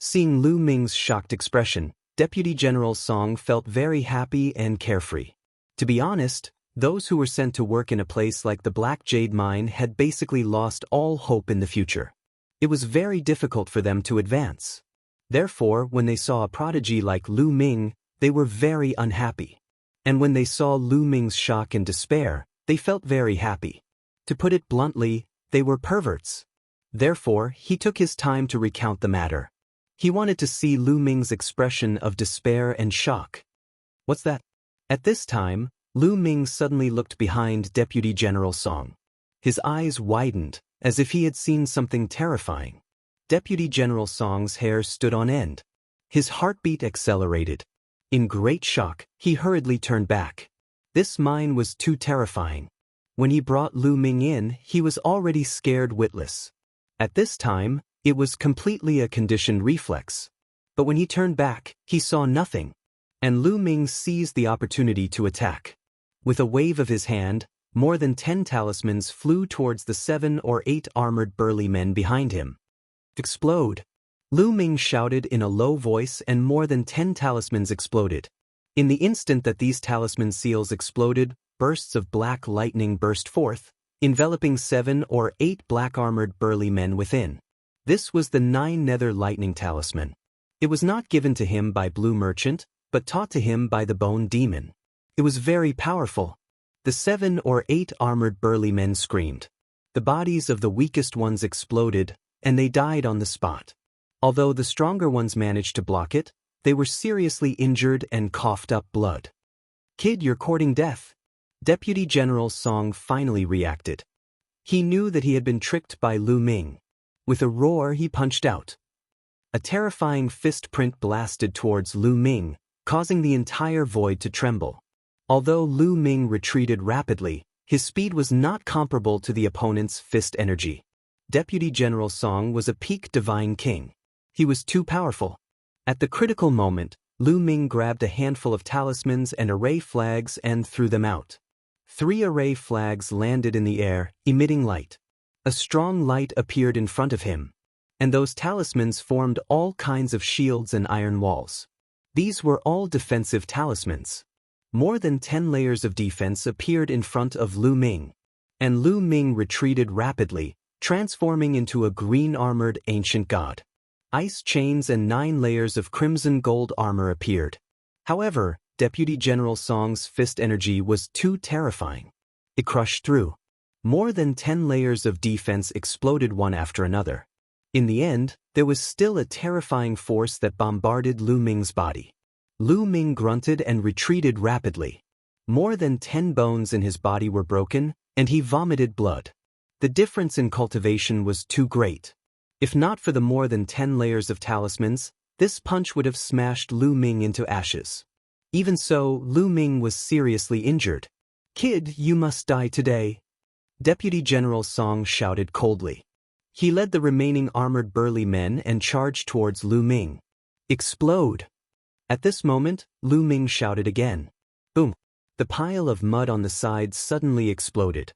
[SPEAKER 1] Seeing Lu Ming's shocked expression, Deputy General Song felt very happy and carefree. To be honest, those who were sent to work in a place like the Black Jade Mine had basically lost all hope in the future. It was very difficult for them to advance. Therefore, when they saw a prodigy like Lu Ming, they were very unhappy. And when they saw Lu Ming's shock and despair, they felt very happy. To put it bluntly, they were perverts. Therefore, he took his time to recount the matter. He wanted to see Lu Ming's expression of despair and shock. What's that? At this time, Lu Ming suddenly looked behind Deputy General Song. His eyes widened, as if he had seen something terrifying. Deputy General Song's hair stood on end. His heartbeat accelerated. In great shock, he hurriedly turned back. This mine was too terrifying. When he brought Lu Ming in, he was already scared witless. At this time, it was completely a conditioned reflex. But when he turned back, he saw nothing. And Lu Ming seized the opportunity to attack. With a wave of his hand, more than 10 talismans flew towards the 7 or 8 armored burly men behind him. Explode! Lu Ming shouted in a low voice and more than 10 talismans exploded. In the instant that these talisman seals exploded, bursts of black lightning burst forth, enveloping 7 or 8 black-armored burly men within. This was the 9 nether lightning talisman. It was not given to him by Blue Merchant, but taught to him by the Bone Demon. It was very powerful. The 7 or 8 armored burly men screamed. The bodies of the weakest ones exploded, and they died on the spot. Although the stronger ones managed to block it, they were seriously injured and coughed up blood. "Kid, you're courting death." Deputy General Song finally reacted. He knew that he had been tricked by Lu Ming. With a roar, he punched out. A terrifying fist print blasted towards Lu Ming, causing the entire void to tremble. Although Lu Ming retreated rapidly, his speed was not comparable to the opponent's fist energy. Deputy General Song was a peak divine king. He was too powerful. At the critical moment, Lu Ming grabbed a handful of talismans and array flags and threw them out. 3 array flags landed in the air, emitting light. A strong light appeared in front of him, and those talismans formed all kinds of shields and iron walls. These were all defensive talismans. More than 10 layers of defense appeared in front of Lu Ming, and Lu Ming retreated rapidly, transforming into a green-armored ancient god. Ice chains and 9 layers of crimson gold armor appeared. However, Deputy General Song's fist energy was too terrifying. It crushed through. More than 10 layers of defense exploded one after another. In the end, there was still a terrifying force that bombarded Lu Ming's body. Lu Ming grunted and retreated rapidly. More than 10 bones in his body were broken, and he vomited blood. The difference in cultivation was too great. If not for the more than 10 layers of talismans, this punch would have smashed Lu Ming into ashes. Even so, Lu Ming was seriously injured. "Kid, you must die today," Deputy General Song shouted coldly. He led the remaining armored burly men and charged towards Lu Ming. "Explode!" At this moment, Lu Ming shouted again. Boom! The pile of mud on the side suddenly exploded.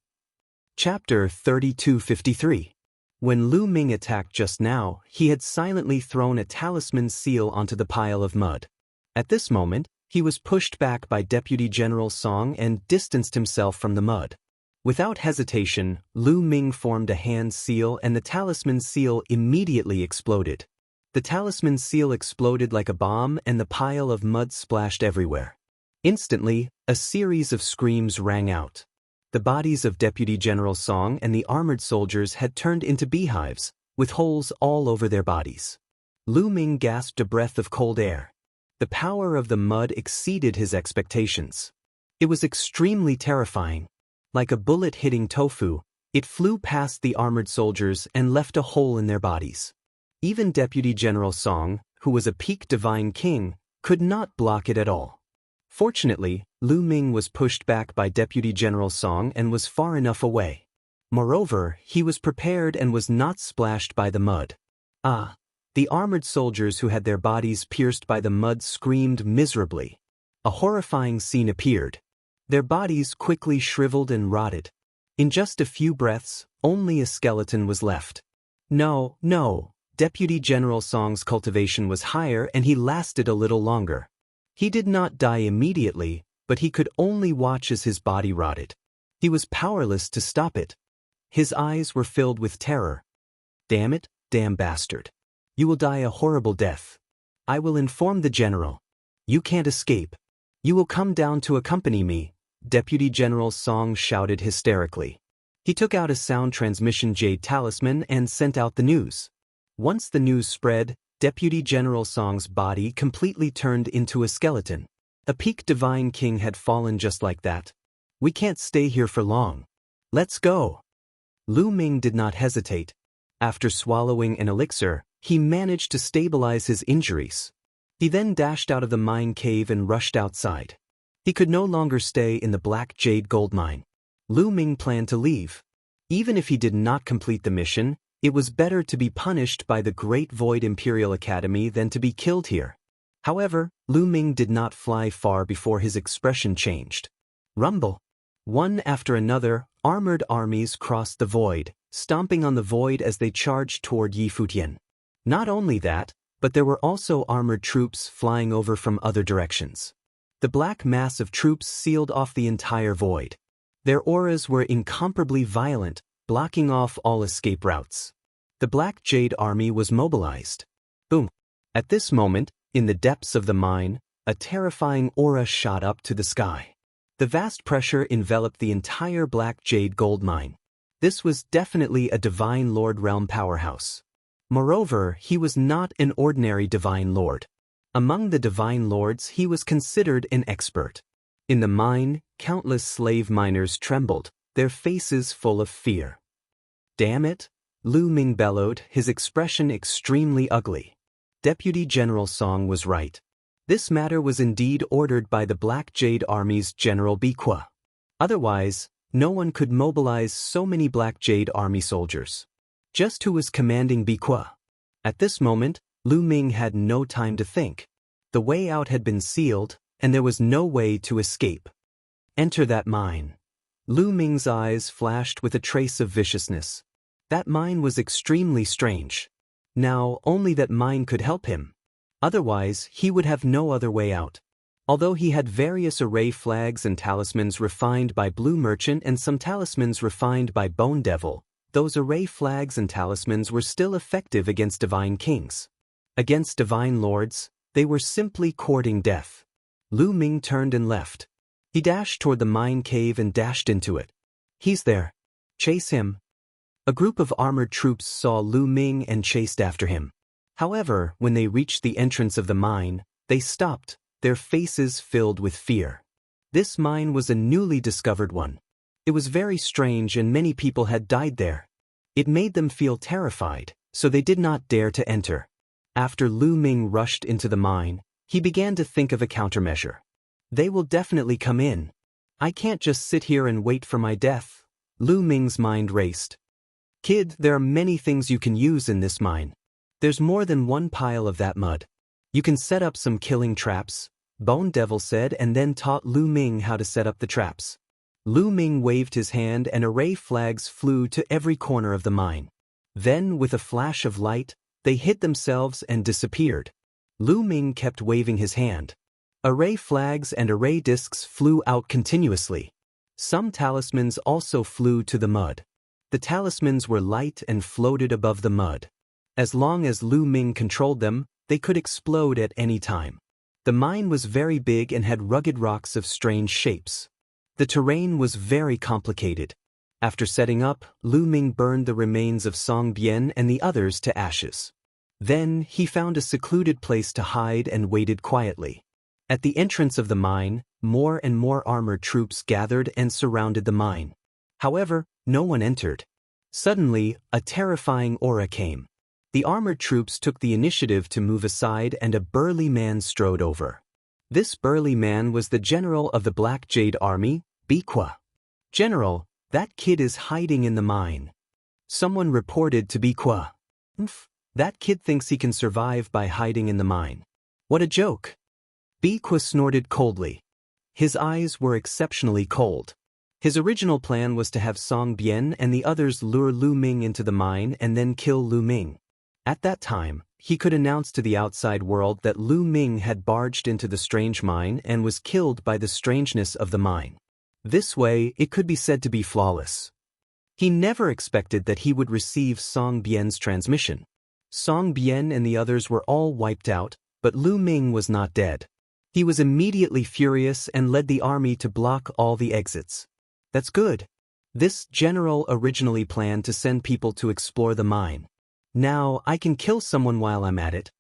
[SPEAKER 1] Chapter 3253. When Lu Ming attacked just now, he had silently thrown a talisman seal onto the pile of mud. At this moment, he was pushed back by Deputy General Song and distanced himself from the mud. Without hesitation, Lu Ming formed a hand seal and the talisman seal immediately exploded. The talisman seal exploded like a bomb and the pile of mud splashed everywhere. Instantly, a series of screams rang out. The bodies of Deputy General Song and the armored soldiers had turned into beehives, with holes all over their bodies. Lu Ming gasped a breath of cold air. The power of the mud exceeded his expectations. It was extremely terrifying. Like a bullet hitting tofu, it flew past the armored soldiers and left a hole in their bodies. Even Deputy General Song, who was a peak divine king, could not block it at all. Fortunately, Lu Ming was pushed back by Deputy General Song and was far enough away. Moreover, he was prepared and was not splashed by the mud. Ah! The armored soldiers who had their bodies pierced by the mud screamed miserably. A horrifying scene appeared. Their bodies quickly shriveled and rotted. In just a few breaths, only a skeleton was left. No. Deputy General Song's cultivation was higher and he lasted a little longer. He did not die immediately, but he could only watch as his body rotted. He was powerless to stop it. His eyes were filled with terror. "Damn it, damn bastard. You will die a horrible death. I will inform the general. You can't escape. You will come down to accompany me," Deputy General Song shouted hysterically. He took out a sound transmission jade talisman and sent out the news. Once the news spread, Deputy General Song's body completely turned into a skeleton. A peak divine king had fallen just like that. "We can't stay here for long. Let's go." Lu Ming did not hesitate. After swallowing an elixir, he managed to stabilize his injuries. He then dashed out of the mine cave and rushed outside. He could no longer stay in the black jade gold mine. Lu Ming planned to leave. Even if he did not complete the mission, it was better to be punished by the Great Void Imperial Academy than to be killed here. However, Lu Ming did not fly far before his expression changed. Rumble. One after another, armored armies crossed the void, stomping on the void as they charged toward Yifutian. Not only that, but there were also armored troops flying over from other directions. The black mass of troops sealed off the entire void. Their auras were incomparably violent, blocking off all escape routes. The Black Jade Army was mobilized. Boom! At this moment, in the depths of the mine, a terrifying aura shot up to the sky. The vast pressure enveloped the entire black jade gold mine. This was definitely a Divine Lord realm powerhouse. Moreover, he was not an ordinary Divine Lord. Among the Divine Lords, he was considered an expert. In the mine, countless slave miners trembled, their faces full of fear. "Damn it!" Lu Ming bellowed, his expression extremely ugly. Deputy General Song was right. This matter was indeed ordered by the Black Jade Army's General Biqua. Otherwise, no one could mobilize so many Black Jade Army soldiers. Just who was commanding Biqua? At this moment, Lu Ming had no time to think. The way out had been sealed, and there was no way to escape. Enter that mine. Lu Ming's eyes flashed with a trace of viciousness. That mine was extremely strange. Now, only that mine could help him. Otherwise, he would have no other way out. Although he had various array flags and talismans refined by Blue Merchant and some talismans refined by Bone Devil, those array flags and talismans were still effective against divine kings. Against divine lords, they were simply courting death. Lu Ming turned and left. He dashed toward the mine cave and dashed into it. "He's there. Chase him." A group of armored troops saw Lu Ming and chased after him. However, when they reached the entrance of the mine, they stopped, their faces filled with fear. This mine was a newly discovered one. It was very strange and many people had died there. It made them feel terrified, so they did not dare to enter. After Lu Ming rushed into the mine, he began to think of a countermeasure. They will definitely come in. I can't just sit here and wait for my death. Lu Ming's mind raced. "Kid, there are many things you can use in this mine. There's more than one pile of that mud. You can set up some killing traps," Bone Devil said, and then taught Lu Ming how to set up the traps. Lu Ming waved his hand and array flags flew to every corner of the mine. Then, with a flash of light, they hid themselves and disappeared. Lu Ming kept waving his hand. Array flags and array discs flew out continuously. Some talismans also flew to the mud. The talismans were light and floated above the mud. As long as Lu Ming controlled them, they could explode at any time. The mine was very big and had rugged rocks of strange shapes. The terrain was very complicated. After setting up, Lu Ming burned the remains of Song Bian and the others to ashes. Then, he found a secluded place to hide and waited quietly. At the entrance of the mine, more and more armored troops gathered and surrounded the mine. However, no one entered. Suddenly, a terrifying aura came. The armored troops took the initiative to move aside and a burly man strode over. This burly man was the general of the Black Jade Army, Biqua. "General, that kid is hiding in the mine." Someone reported to Biqua. "That kid thinks he can survive by hiding in the mine. What a joke." Biqua snorted coldly. His eyes were exceptionally cold. His original plan was to have Song Bian and the others lure Lu Ming into the mine and then kill Lu Ming. At that time, he could announce to the outside world that Lu Ming had barged into the strange mine and was killed by the strangeness of the mine. This way, it could be said to be flawless. He never expected that he would receive Song Bian's transmission. Song Bian and the others were all wiped out, but Lu Ming was not dead. He was immediately furious and led the army to block all the exits. That's good. This general originally planned to send people to explore the mine. Now, I can kill someone while I'm at it.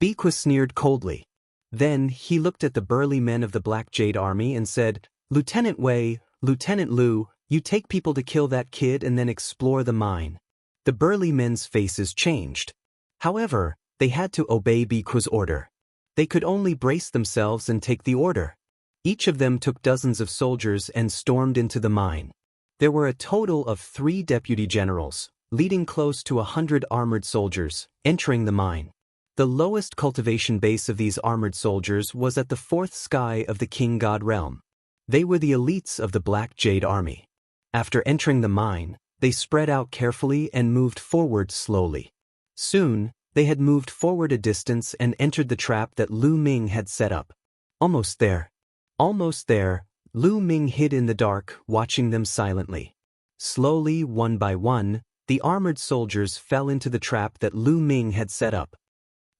[SPEAKER 1] Biqua sneered coldly. Then, he looked at the burly men of the Black Jade Army and said, "Lieutenant Wei, Lieutenant Lu, you take people to kill that kid and then explore the mine." The burly men's faces changed. However, they had to obey Biqua's order. They could only brace themselves and take the order. Each of them took dozens of soldiers and stormed into the mine. There were a total of 3 deputy generals, leading close to 100 armored soldiers, entering the mine. The lowest cultivation base of these armored soldiers was at the 4th sky of the King God realm. They were the elites of the Black Jade Army. After entering the mine, they spread out carefully and moved forward slowly. Soon, they had moved forward a distance and entered the trap that Lu Ming had set up. Almost there. Almost there, Lu Ming hid in the dark, watching them silently. Slowly, one by one, the armored soldiers fell into the trap that Lu Ming had set up.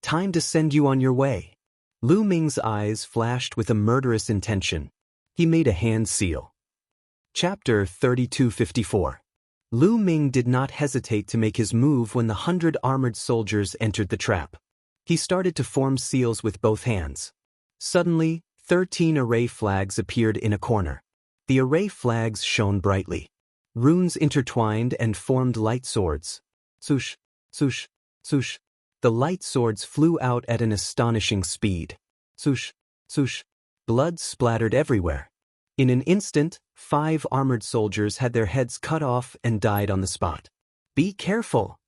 [SPEAKER 1] "Time to send you on your way." Lu Ming's eyes flashed with a murderous intention. He made a hand seal. Chapter 3254. Lu Ming did not hesitate to make his move when the 100 armored soldiers entered the trap. He started to form seals with both hands. Suddenly, 13 array flags appeared in a corner. The array flags shone brightly. Runes intertwined and formed light swords. Swoosh, swoosh, swoosh. The light swords flew out at an astonishing speed. Swoosh, swoosh. Blood splattered everywhere. In an instant, 5 armored soldiers had their heads cut off and died on the spot. "Be careful!"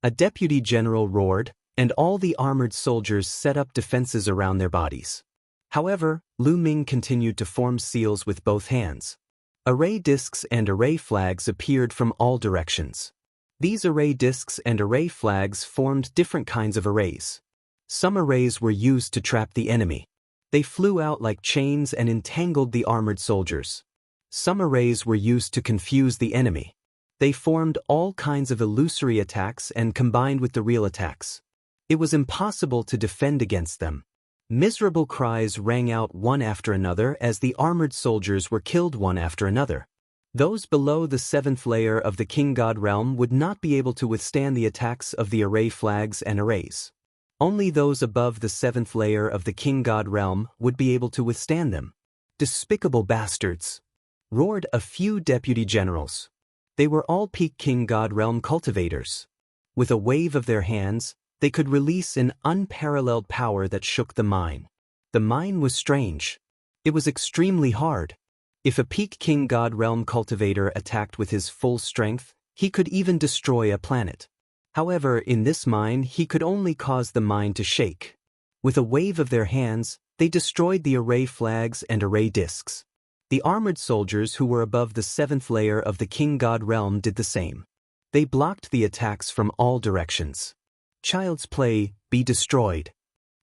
[SPEAKER 1] a deputy general roared, and all the armored soldiers set up defenses around their bodies. However, Lu Ming continued to form seals with both hands. Array discs and array flags appeared from all directions. These array discs and array flags formed different kinds of arrays. Some arrays were used to trap the enemy. They flew out like chains and entangled the armored soldiers. Some arrays were used to confuse the enemy. They formed all kinds of illusory attacks and combined with the real attacks. It was impossible to defend against them. Miserable cries rang out one after another as the armored soldiers were killed one after another. Those below the 7th layer of the King God realm would not be able to withstand the attacks of the array flags and arrays. Only those above the 7th layer of the King God realm would be able to withstand them. "Despicable bastards!" roared a few deputy generals. They were all peak King God realm cultivators. With a wave of their hands, they could release an unparalleled power that shook the mine. The mine was strange. It was extremely hard. If a peak King God realm cultivator attacked with his full strength, he could even destroy a planet. However, in this mine, he could only cause the mine to shake. With a wave of their hands, they destroyed the array flags and array discs. The armored soldiers who were above the 7th layer of the King God realm did the same. They blocked the attacks from all directions. "Child's play, be destroyed!"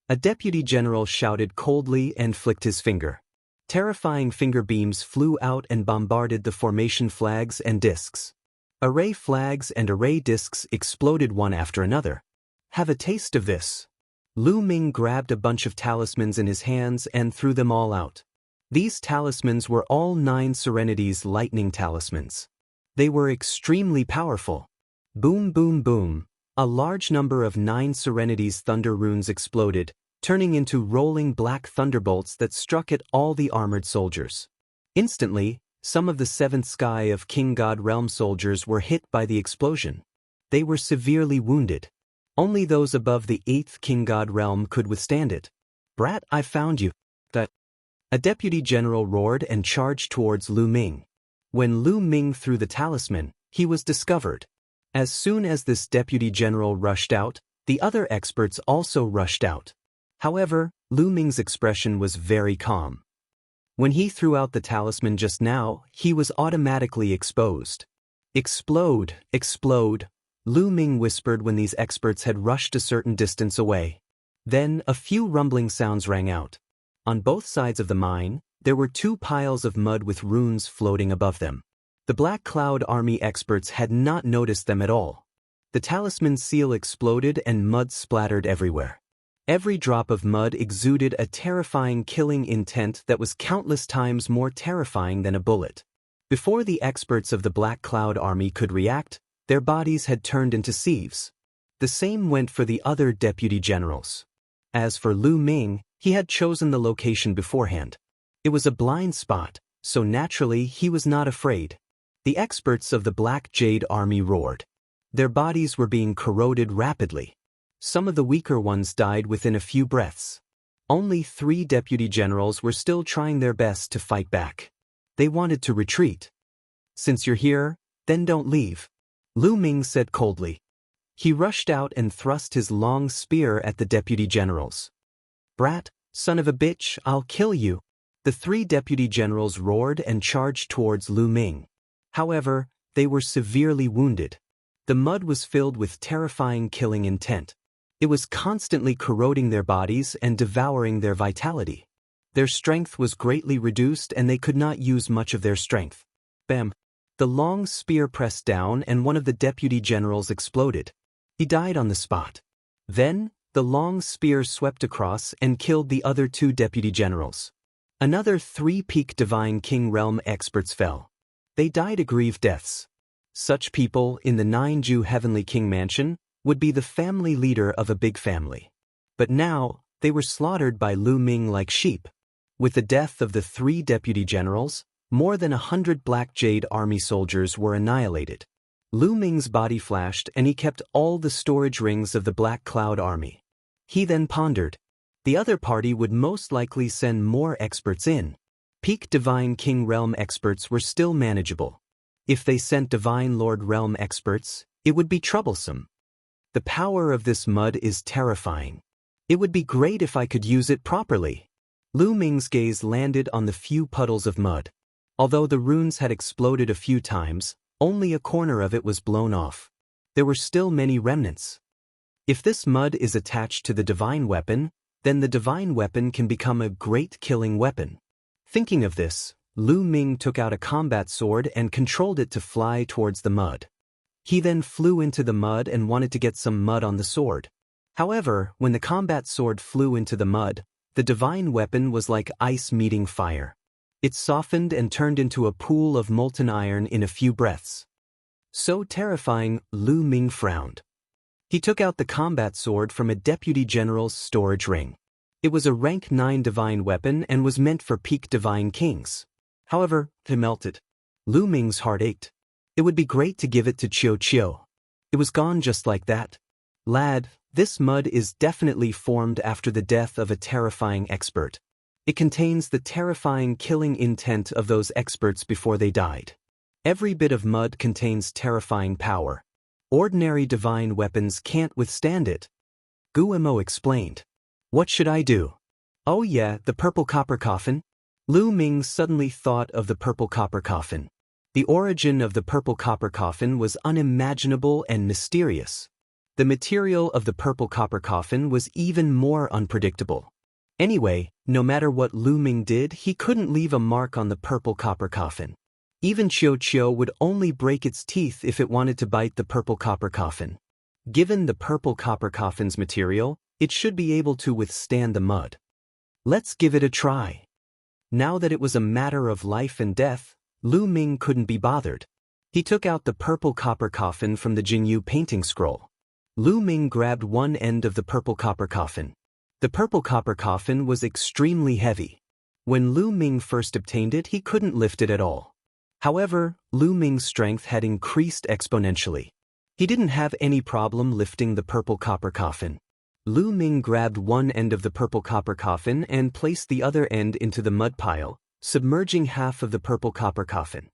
[SPEAKER 1] a deputy general shouted coldly and flicked his finger. Terrifying finger beams flew out and bombarded the formation flags and discs. Array flags and array discs exploded one after another. "Have a taste of this." Lu Ming grabbed a bunch of talismans in his hands and threw them all out. These talismans were all 9 Serenities lightning talismans. They were extremely powerful. Boom, boom, boom. A large number of 9 Serenities thunder runes exploded, turning into rolling black thunderbolts that struck at all the armored soldiers. Instantly, some of the 7th sky of King God realm soldiers were hit by the explosion. They were severely wounded. Only those above the 8th King God realm could withstand it. "Brat, I found you." A deputy general roared and charged towards Lu Ming. When Lu Ming threw the talisman, he was discovered. As soon as this deputy general rushed out, the other experts also rushed out. However, Lu Ming's expression was very calm. When he threw out the talisman just now, he was automatically exposed. "Explode, explode," Lu Ming whispered when these experts had rushed a certain distance away. Then a few rumbling sounds rang out. On both sides of the mine, there were 2 piles of mud with runes floating above them. The Black Cloud Army experts had not noticed them at all. The talisman seal exploded and mud splattered everywhere. Every drop of mud exuded a terrifying killing intent that was countless times more terrifying than a bullet. Before the experts of the Black Cloud Army could react, their bodies had turned into sieves. The same went for the other deputy generals. As for Lu Ming, he had chosen the location beforehand. It was a blind spot, so naturally he was not afraid. The experts of the Black Jade Army roared. Their bodies were being corroded rapidly. Some of the weaker ones died within a few breaths. Only 3 deputy generals were still trying their best to fight back. They wanted to retreat. "Since you're here, then don't leave," Lu Ming said coldly. He rushed out and thrust his long spear at the deputy generals. "Brat, son of a bitch, I'll kill you." The 3 deputy generals roared and charged towards Lu Ming. However, they were severely wounded. The mud was filled with terrifying killing intent. It was constantly corroding their bodies and devouring their vitality. Their strength was greatly reduced and they could not use much of their strength. Bam! The long spear pressed down and one of the deputy generals exploded. He died on the spot. Then, the long spear swept across and killed the other 2 deputy generals. Another 3 peak divine king realm experts fell. They died aggrieved deaths. Such people in the 9-Ju Heavenly King Mansion would be the family leader of a big family. But now, they were slaughtered by Lu Ming like sheep. With the death of the 3 deputy generals, more than 100 Black Jade Army soldiers were annihilated. Lu Ming's body flashed and he kept all the storage rings of the Black Cloud Army. He then pondered. The other party would most likely send more experts in. Peak Divine King Realm experts were still manageable. If they sent Divine Lord Realm experts, it would be troublesome. The power of this mud is terrifying. It would be great if I could use it properly. Lu Ming's gaze landed on the few puddles of mud. Although the runes had exploded a few times, only a corner of it was blown off. There were still many remnants. If this mud is attached to the divine weapon, then the divine weapon can become a great killing weapon. Thinking of this, Lu Ming took out a combat sword and controlled it to fly towards the mud. He then flew into the mud and wanted to get some mud on the sword. However, when the combat sword flew into the mud, the divine weapon was like ice meeting fire. It softened and turned into a pool of molten iron in a few breaths. So terrifying, Lu Ming frowned. He took out the combat sword from a deputy general's storage ring. It was a rank 9 divine weapon and was meant for peak divine kings. However, it melted. Lu Ming's heart ached. It would be great to give it to Chiu Chiu. It was gone just like that. Lad, this mud is definitely formed after the death of a terrifying expert. It contains the terrifying killing intent of those experts before they died. Every bit of mud contains terrifying power. Ordinary divine weapons can't withstand it. Guillemot explained. What should I do? Oh yeah, the purple copper coffin? Lu Ming suddenly thought of the purple copper coffin. The origin of the purple copper coffin was unimaginable and mysterious. The material of the purple copper coffin was even more unpredictable. Anyway, no matter what Lu Ming did, he couldn't leave a mark on the purple copper coffin. Even Chiu Chiu would only break its teeth if it wanted to bite the purple copper coffin. Given the purple copper coffin's material, it should be able to withstand the mud. Let's give it a try. Now that it was a matter of life and death, Lu Ming couldn't be bothered. He took out the purple copper coffin from the Jinyu painting scroll. Lu Ming grabbed one end of the purple copper coffin. The purple copper coffin was extremely heavy. When Lu Ming first obtained it, he couldn't lift it at all. However, Lu Ming's strength had increased exponentially. He didn't have any problem lifting the purple copper coffin. Lu Ming grabbed one end of the purple copper coffin and placed the other end into the mud pile, submerging half of the purple copper coffin.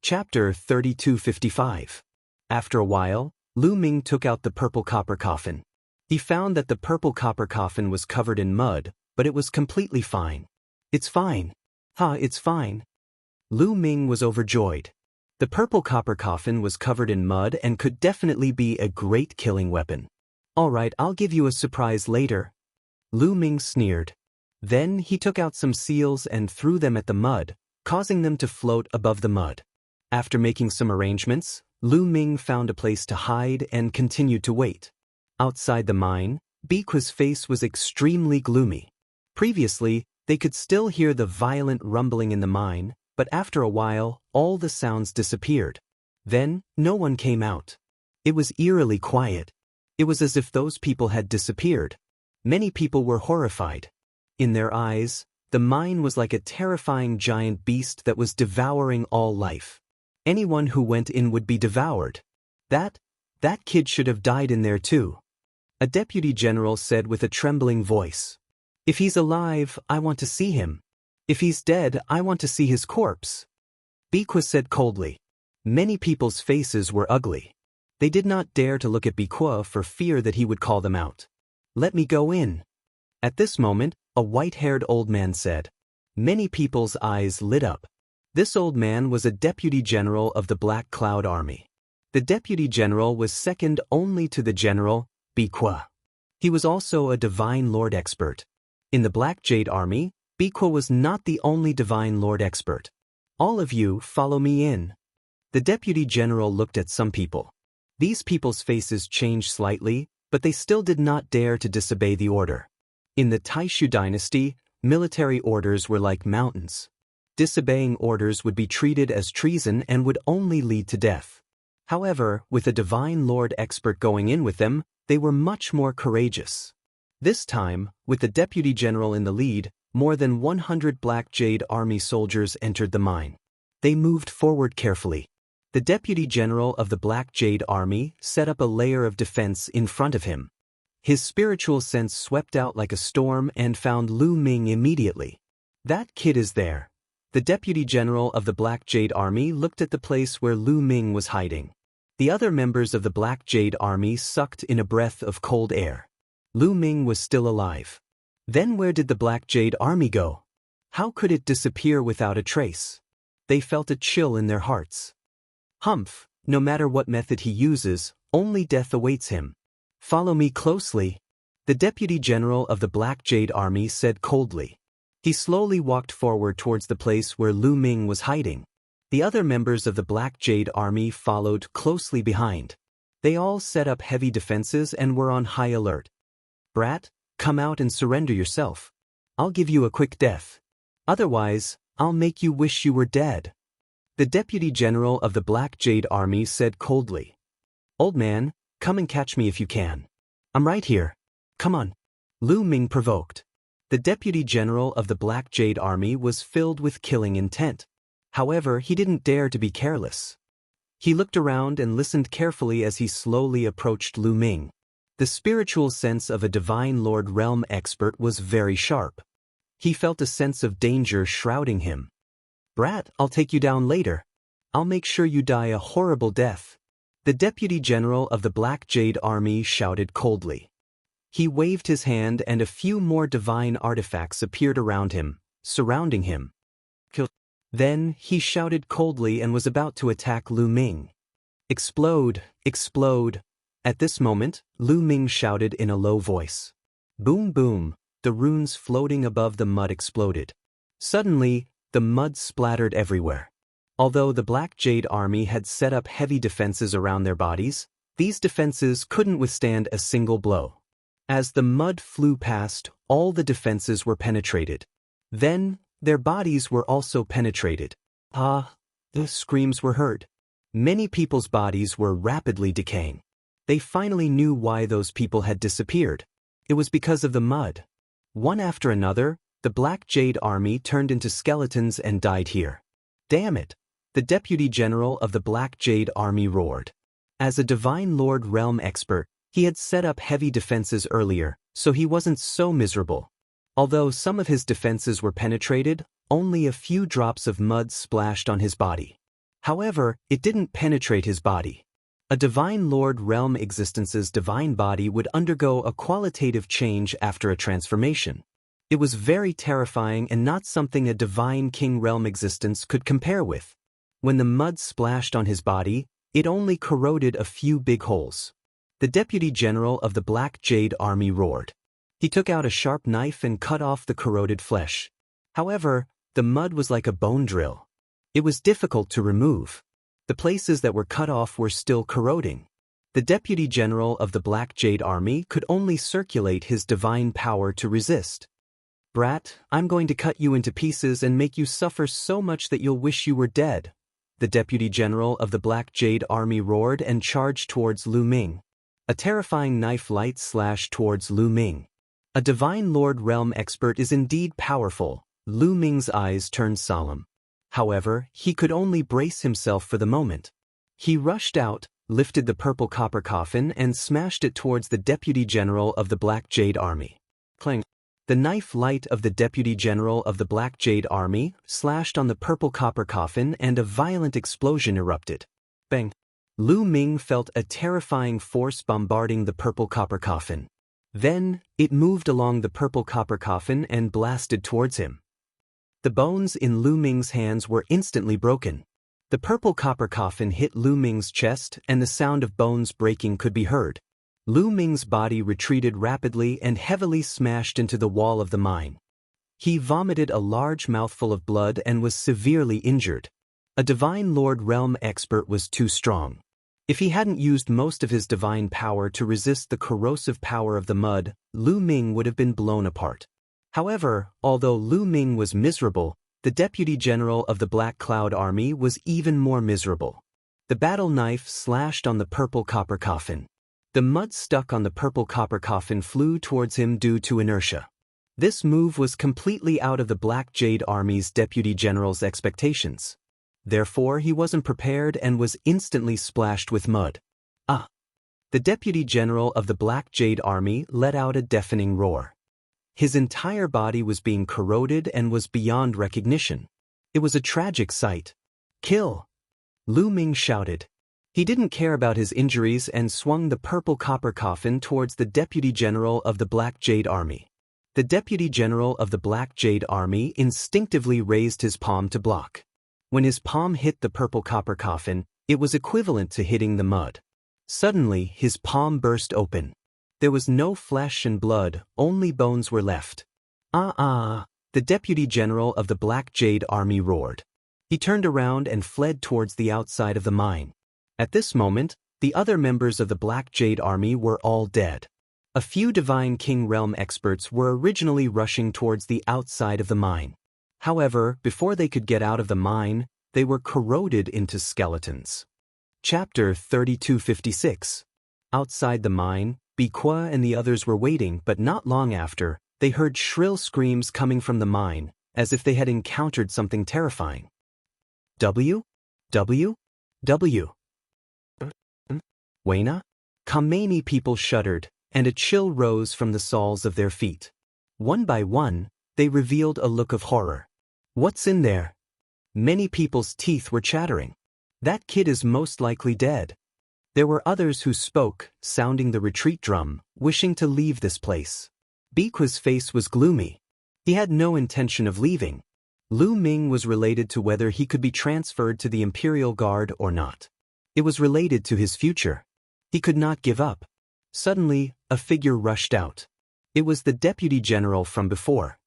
[SPEAKER 1] Chapter 3255. After a while, Lu Ming took out the purple copper coffin. He found that the purple copper coffin was covered in mud, but it was completely fine. It's fine. It's fine. Lu Ming was overjoyed. The purple copper coffin was covered in mud and could definitely be a great killing weapon. Alright, I'll give you a surprise later. Lu Ming sneered. Then he took out some seals and threw them at the mud, causing them to float above the mud. After making some arrangements, Lu Ming found a place to hide and continued to wait. Outside the mine, Biqua's face was extremely gloomy. Previously, they could still hear the violent rumbling in the mine, but after a while, all the sounds disappeared. Then, no one came out. It was eerily quiet. It was as if those people had disappeared. Many people were horrified. In their eyes, the mine was like a terrifying giant beast that was devouring all life. Anyone who went in would be devoured. That kid should have died in there too. A deputy general said with a trembling voice. If he's alive, I want to see him. If he's dead, I want to see his corpse. Biqua said coldly. Many people's faces were ugly. They did not dare to look at Biqua for fear that he would call them out. Let me go in. At this moment, a white-haired old man said. Many people's eyes lit up. This old man was a deputy general of the Black Cloud Army. The deputy general was second only to the general, Biqua. He was also a divine lord expert. In the Black Jade Army, Biqua was not the only divine lord expert. All of you follow me in. The deputy general looked at some people. These people's faces changed slightly, but they still did not dare to disobey the order. In the Taishu dynasty, military orders were like mountains. Disobeying orders would be treated as treason and would only lead to death. However, with a divine lord expert going in with them, they were much more courageous. This time, with the deputy general in the lead, more than 100 Black Jade Army soldiers entered the mine. They moved forward carefully. The deputy general of the Black Jade Army set up a layer of defense in front of him. His spiritual sense swept out like a storm and found Lu Ming immediately. That kid is there. The deputy general of the Black Jade Army looked at the place where Lu Ming was hiding. The other members of the Black Jade Army sucked in a breath of cold air. Lu Ming was still alive. Then where did the Black Jade Army go? How could it disappear without a trace? They felt a chill in their hearts. Humph, no matter what method he uses, only death awaits him. Follow me closely, the deputy general of the Black Jade Army said coldly. He slowly walked forward towards the place where Lu Ming was hiding. The other members of the Black Jade Army followed closely behind. They all set up heavy defenses and were on high alert. Brat, come out and surrender yourself. I'll give you a quick death. Otherwise, I'll make you wish you were dead. The deputy general of the Black Jade Army said coldly. Old man, come and catch me if you can. I'm right here. Come on. Lu Ming provoked. The deputy general of the Black Jade Army was filled with killing intent. However, he didn't dare to be careless. He looked around and listened carefully as he slowly approached Lu Ming. The spiritual sense of a divine lord realm expert was very sharp. He felt a sense of danger shrouding him. Brat, I'll take you down later. I'll make sure you die a horrible death. The deputy general of the Black Jade Army shouted coldly. He waved his hand and a few more divine artifacts appeared around him, surrounding him. Kill. Then he shouted coldly and was about to attack Lu Ming. Explode, explode. At this moment, Lu Ming shouted in a low voice. Boom boom, the runes floating above the mud exploded. Suddenly, the mud splattered everywhere. Although the Black Jade Army had set up heavy defenses around their bodies, these defenses couldn't withstand a single blow. As the mud flew past, all the defenses were penetrated. Then, their bodies were also penetrated. Ah, the screams were heard. Many people's bodies were rapidly decaying. They finally knew why those people had disappeared. It was because of the mud. One after another, the Black Jade Army turned into skeletons and died here. Damn it! The deputy general of the Black Jade Army roared. As a divine lord realm expert, he had set up heavy defenses earlier, so he wasn't so miserable. Although some of his defenses were penetrated, only a few drops of mud splashed on his body. However, it didn't penetrate his body. A divine lord realm existence's divine body would undergo a qualitative change after a transformation. It was very terrifying and not something a divine king realm existence could compare with. When the mud splashed on his body, it only corroded a few big holes. The deputy general of the Black Jade Army roared. He took out a sharp knife and cut off the corroded flesh. However, the mud was like a bone drill. It was difficult to remove. The places that were cut off were still corroding. The deputy general of the Black Jade Army could only circulate his divine power to resist. Brat, I'm going to cut you into pieces and make you suffer so much that you'll wish you were dead. The deputy general of the Black Jade Army roared and charged towards Lu Ming. A terrifying knife light slashed towards Lu Ming. A divine lord realm expert is indeed powerful. Lu Ming's eyes turned solemn. However, he could only brace himself for the moment. He rushed out, lifted the purple copper coffin and smashed it towards the deputy general of the Black Jade Army. Clang. The knife light of the deputy general of the Black Jade Army slashed on the purple copper coffin and a violent explosion erupted. Bang! Lu Ming felt a terrifying force bombarding the purple copper coffin. Then, it moved along the purple copper coffin and blasted towards him. The bones in Lu Ming's hands were instantly broken. The purple copper coffin hit Lu Ming's chest and the sound of bones breaking could be heard. Lu Ming's body retreated rapidly and heavily smashed into the wall of the mine. He vomited a large mouthful of blood and was severely injured. A divine lord realm expert was too strong. If he hadn't used most of his divine power to resist the corrosive power of the mud, Lu Ming would have been blown apart. However, although Lu Ming was miserable, the Deputy General of the Black Cloud Army was even more miserable. The battle knife slashed on the purple copper coffin. The mud stuck on the purple copper coffin flew towards him due to inertia. This move was completely out of the Black Jade Army's Deputy General's expectations. Therefore, he wasn't prepared and was instantly splashed with mud. Ah! The Deputy General of the Black Jade Army let out a deafening roar. His entire body was being corroded and was beyond recognition. It was a tragic sight. Kill! Lu Ming shouted. He didn't care about his injuries and swung the purple copper coffin towards the Deputy General of the Black Jade Army. The Deputy General of the Black Jade Army instinctively raised his palm to block. When his palm hit the purple copper coffin, it was equivalent to hitting the mud. Suddenly, his palm burst open. There was no flesh and blood, only bones were left. Ah! The Deputy General of the Black Jade Army roared. He turned around and fled towards the outside of the mine. At this moment, the other members of the Black Jade Army were all dead. A few Divine King Realm experts were originally rushing towards the outside of the mine. However, before they could get out of the mine, they were corroded into skeletons. Chapter 3256. Outside the mine, Biqua and the others were waiting, but not long after, they heard shrill screams coming from the mine, as if they had encountered something terrifying. W? Wayna? Kameni people shuddered, and a chill rose from the soles of their feet. One by one, they revealed a look of horror. What's in there? Many people's teeth were chattering. That kid is most likely dead. There were others who spoke, sounding the retreat drum, wishing to leave this place. Biqua's face was gloomy. He had no intention of leaving. Lu Ming was related to whether he could be transferred to the Imperial Guard or not. It was related to his future. He could not give up. Suddenly, a figure rushed out. It was the Deputy General from before.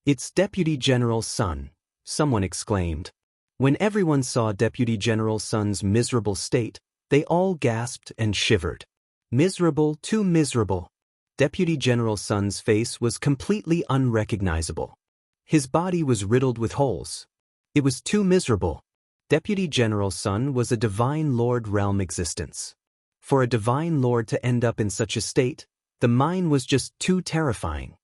[SPEAKER 1] It's Deputy General Sun, someone exclaimed. When everyone saw Deputy General Sun's miserable state, they all gasped and shivered. Miserable, too miserable. Deputy General Sun's face was completely unrecognizable. His body was riddled with holes. It was too miserable. Deputy General Sun was a Divine Lord realm existence. For a Divine Lord to end up in such a state, the mine was just too terrifying.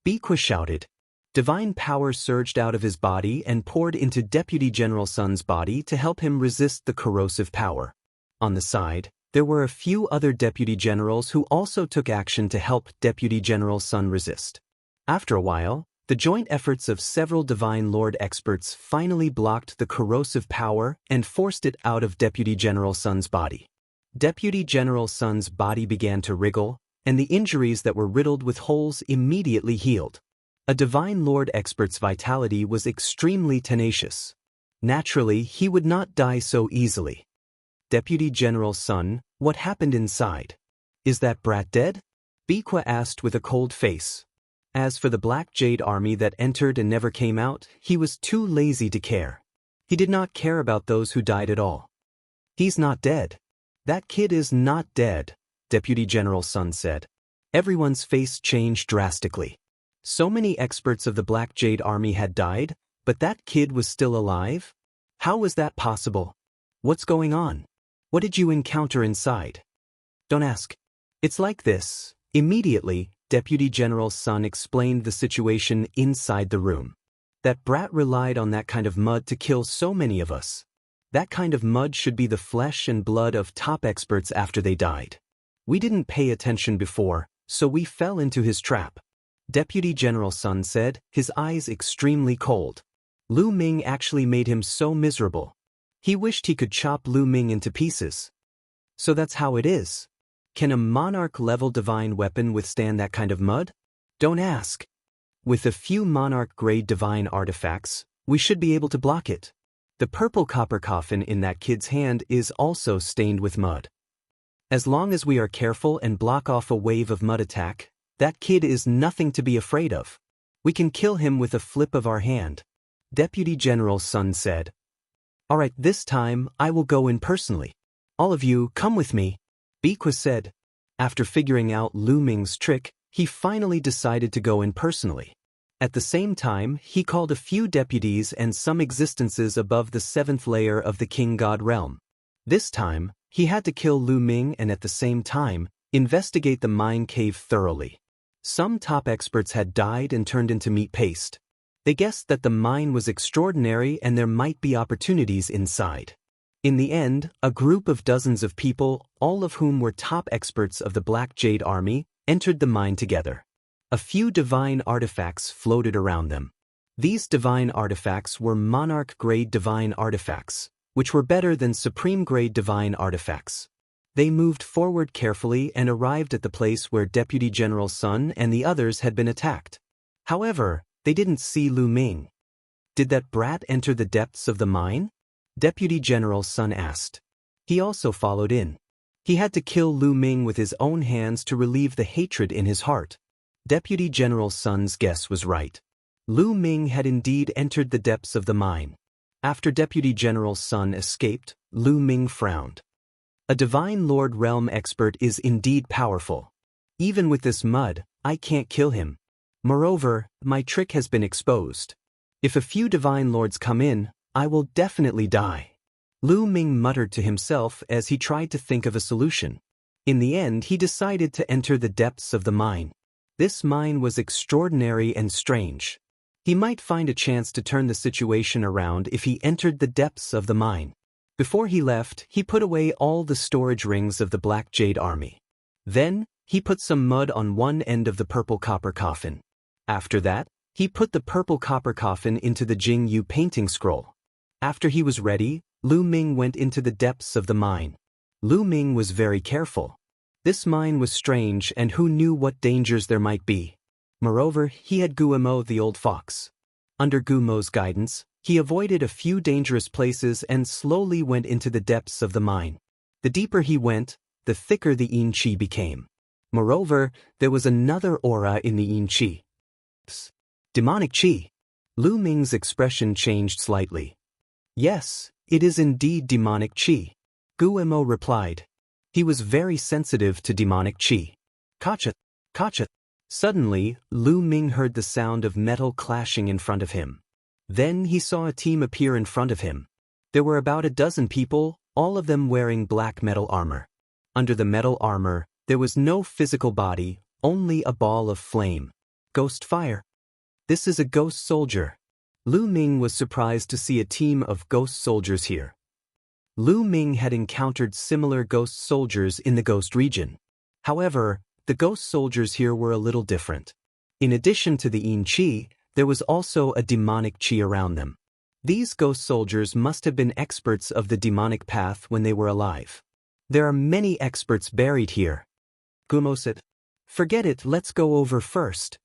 [SPEAKER 1] Biqua shouted. Divine power surged out of his body and poured into Deputy General Sun's body to help him resist the corrosive power. On the side, there were a few other Deputy Generals who also took action to help Deputy General Sun resist. After a while, the joint efforts of several Divine Lord experts finally blocked the corrosive power and forced it out of Deputy General Sun's body. Deputy General Sun's body began to wriggle, and the injuries that were riddled with holes immediately healed. A Divine Lord expert's vitality was extremely tenacious. Naturally, he would not die so easily. Deputy General Sun, what happened inside? Is that brat dead? Biqua asked with a cold face. As for the Black Jade Army that entered and never came out, he was too lazy to care. He did not care about those who died at all. He's not dead. That kid is not dead, Deputy General Sun said. Everyone's face changed drastically. So many experts of the Black Jade Army had died, but that kid was still alive? How was that possible? What's going on? What did you encounter inside? Don't ask. It's like this. Immediately, Deputy General Sun explained the situation inside the room. That brat relied on that kind of mud to kill so many of us. That kind of mud should be the flesh and blood of top experts after they died. We didn't pay attention before, so we fell into his trap. Deputy General Sun said, his eyes extremely cold. Lu Ming actually made him so miserable. He wished he could chop Lu Ming into pieces. So that's how it is. Can a Monarch-level divine weapon withstand that kind of mud? Don't ask. With a few Monarch-grade divine artifacts, we should be able to block it. The purple copper coffin in that kid's hand is also stained with mud. As long as we are careful and block off a wave of mud attack, that kid is nothing to be afraid of. We can kill him with a flip of our hand. Deputy General Sun said. All right, this time I will go in personally. All of you, come with me, Biqua said. After figuring out Lu Ming's trick, he finally decided to go in personally. At the same time, he called a few deputies and some existences above the 7th layer of the King God realm. This time, he had to kill Lu Ming and at the same time, investigate the mine cave thoroughly. Some top experts had died and turned into meat paste. They guessed that the mine was extraordinary and there might be opportunities inside. In the end, a group of dozens of people, all of whom were top experts of the Black Jade Army, entered the mine together. A few divine artifacts floated around them. These divine artifacts were monarch-grade divine artifacts, which were better than supreme-grade divine artifacts. They moved forward carefully and arrived at the place where Deputy General Sun and the others had been attacked. However, they didn't see Lu Ming. Did that brat enter the depths of the mine? Deputy General Sun asked. He also followed in. He had to kill Lu Ming with his own hands to relieve the hatred in his heart. Deputy General Sun's guess was right. Lu Ming had indeed entered the depths of the mine. After Deputy General Sun escaped, Lu Ming frowned. A Divine Lord Realm expert is indeed powerful. Even with this mud, I can't kill him. Moreover, my trick has been exposed. If a few Divine Lords come in, I will definitely die. Lu Ming muttered to himself as he tried to think of a solution. In the end, he decided to enter the depths of the mine. This mine was extraordinary and strange. He might find a chance to turn the situation around if he entered the depths of the mine. Before he left, he put away all the storage rings of the Black Jade Army. Then, he put some mud on one end of the purple copper coffin. After that, he put the purple copper coffin into the Jing Yu painting scroll. After he was ready, Lu Ming went into the depths of the mine. Lu Ming was very careful. This mine was strange and who knew what dangers there might be. Moreover, he had Guimo the old fox. Under Guimo's guidance, he avoided a few dangerous places and slowly went into the depths of the mine. The deeper he went, the thicker the yin qi became. Moreover, there was another aura in the yin qi. Demonic qi. Lu Ming's expression changed slightly. Yes, it is indeed demonic qi, Guimo replied. He was very sensitive to demonic qi. Kacha, kacha. Suddenly, Lu Ming heard the sound of metal clashing in front of him. Then he saw a team appear in front of him. There were about a dozen people, all of them wearing black metal armor. Under the metal armor, there was no physical body, only a ball of flame. Ghost fire. This is a ghost soldier. Lu Ming was surprised to see a team of ghost soldiers here. Lu Ming had encountered similar ghost soldiers in the ghost region. However, the ghost soldiers here were a little different. In addition to the yin qi, there was also a demonic qi around them. These ghost soldiers must have been experts of the demonic path when they were alive. There are many experts buried here. Guimo said, "Forget it, let's go over first."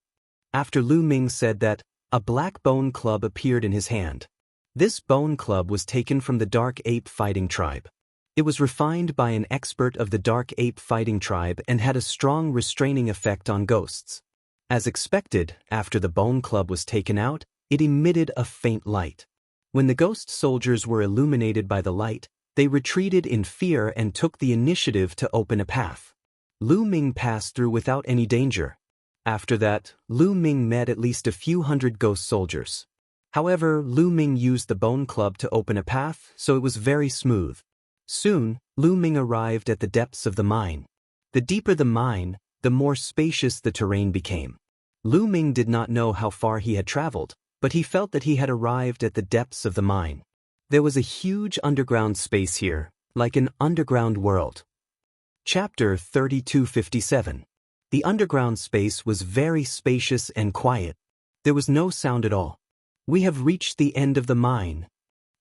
[SPEAKER 1] After Lu Ming said that, a black bone club appeared in his hand. This bone club was taken from the Dark Ape fighting tribe. It was refined by an expert of the Dark Ape fighting tribe and had a strong restraining effect on ghosts. As expected, after the bone club was taken out, it emitted a faint light. When the ghost soldiers were illuminated by the light, they retreated in fear and took the initiative to open a path. Lu Ming passed through without any danger. After that, Lu Ming met at least a few hundred ghost soldiers. However, Lu Ming used the bone club to open a path, so it was very smooth. Soon, Lu Ming arrived at the depths of the mine. The deeper the mine, the more spacious the terrain became. Lu Ming did not know how far he had traveled, but he felt that he had arrived at the depths of the mine. There was a huge underground space here, like an underground world. Chapter 3257. The underground space was very spacious and quiet. There was no sound at all. We have reached the end of the mine.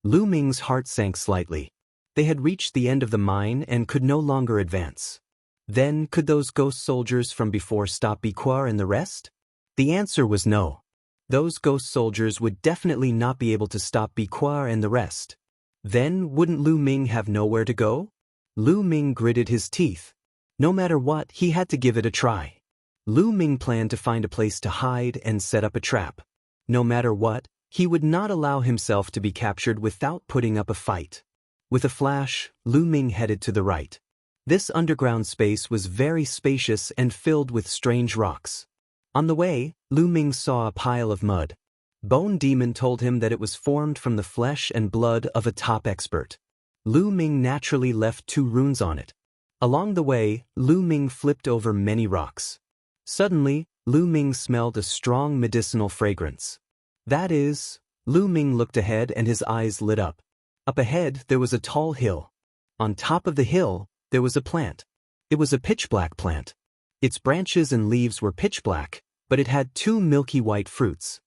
[SPEAKER 1] Lu Ming's heart sank slightly. They had reached the end of the mine and could no longer advance. Then, could those ghost soldiers from before stop Biqua and the rest? The answer was no. Those ghost soldiers would definitely not be able to stop Biqua and the rest. Then, wouldn't Lu Ming have nowhere to go? Lu Ming gritted his teeth. No matter what, he had to give it a try. Lu Ming planned to find a place to hide and set up a trap. No matter what, he would not allow himself to be captured without putting up a fight. With a flash, Lu Ming headed to the right. This underground space was very spacious and filled with strange rocks. On the way, Lu Ming saw a pile of mud. Bone Demon told him that it was formed from the flesh and blood of a top expert. Lu Ming naturally left 2 runes on it. Along the way, Lu Ming flipped over many rocks. Suddenly, Lu Ming smelled a strong medicinal fragrance. That is, Lu Ming looked ahead and his eyes lit up. Up ahead, there was a tall hill. On top of the hill, there was a plant. It was a pitch-black plant. Its branches and leaves were pitch-black, but it had 2 milky white fruits.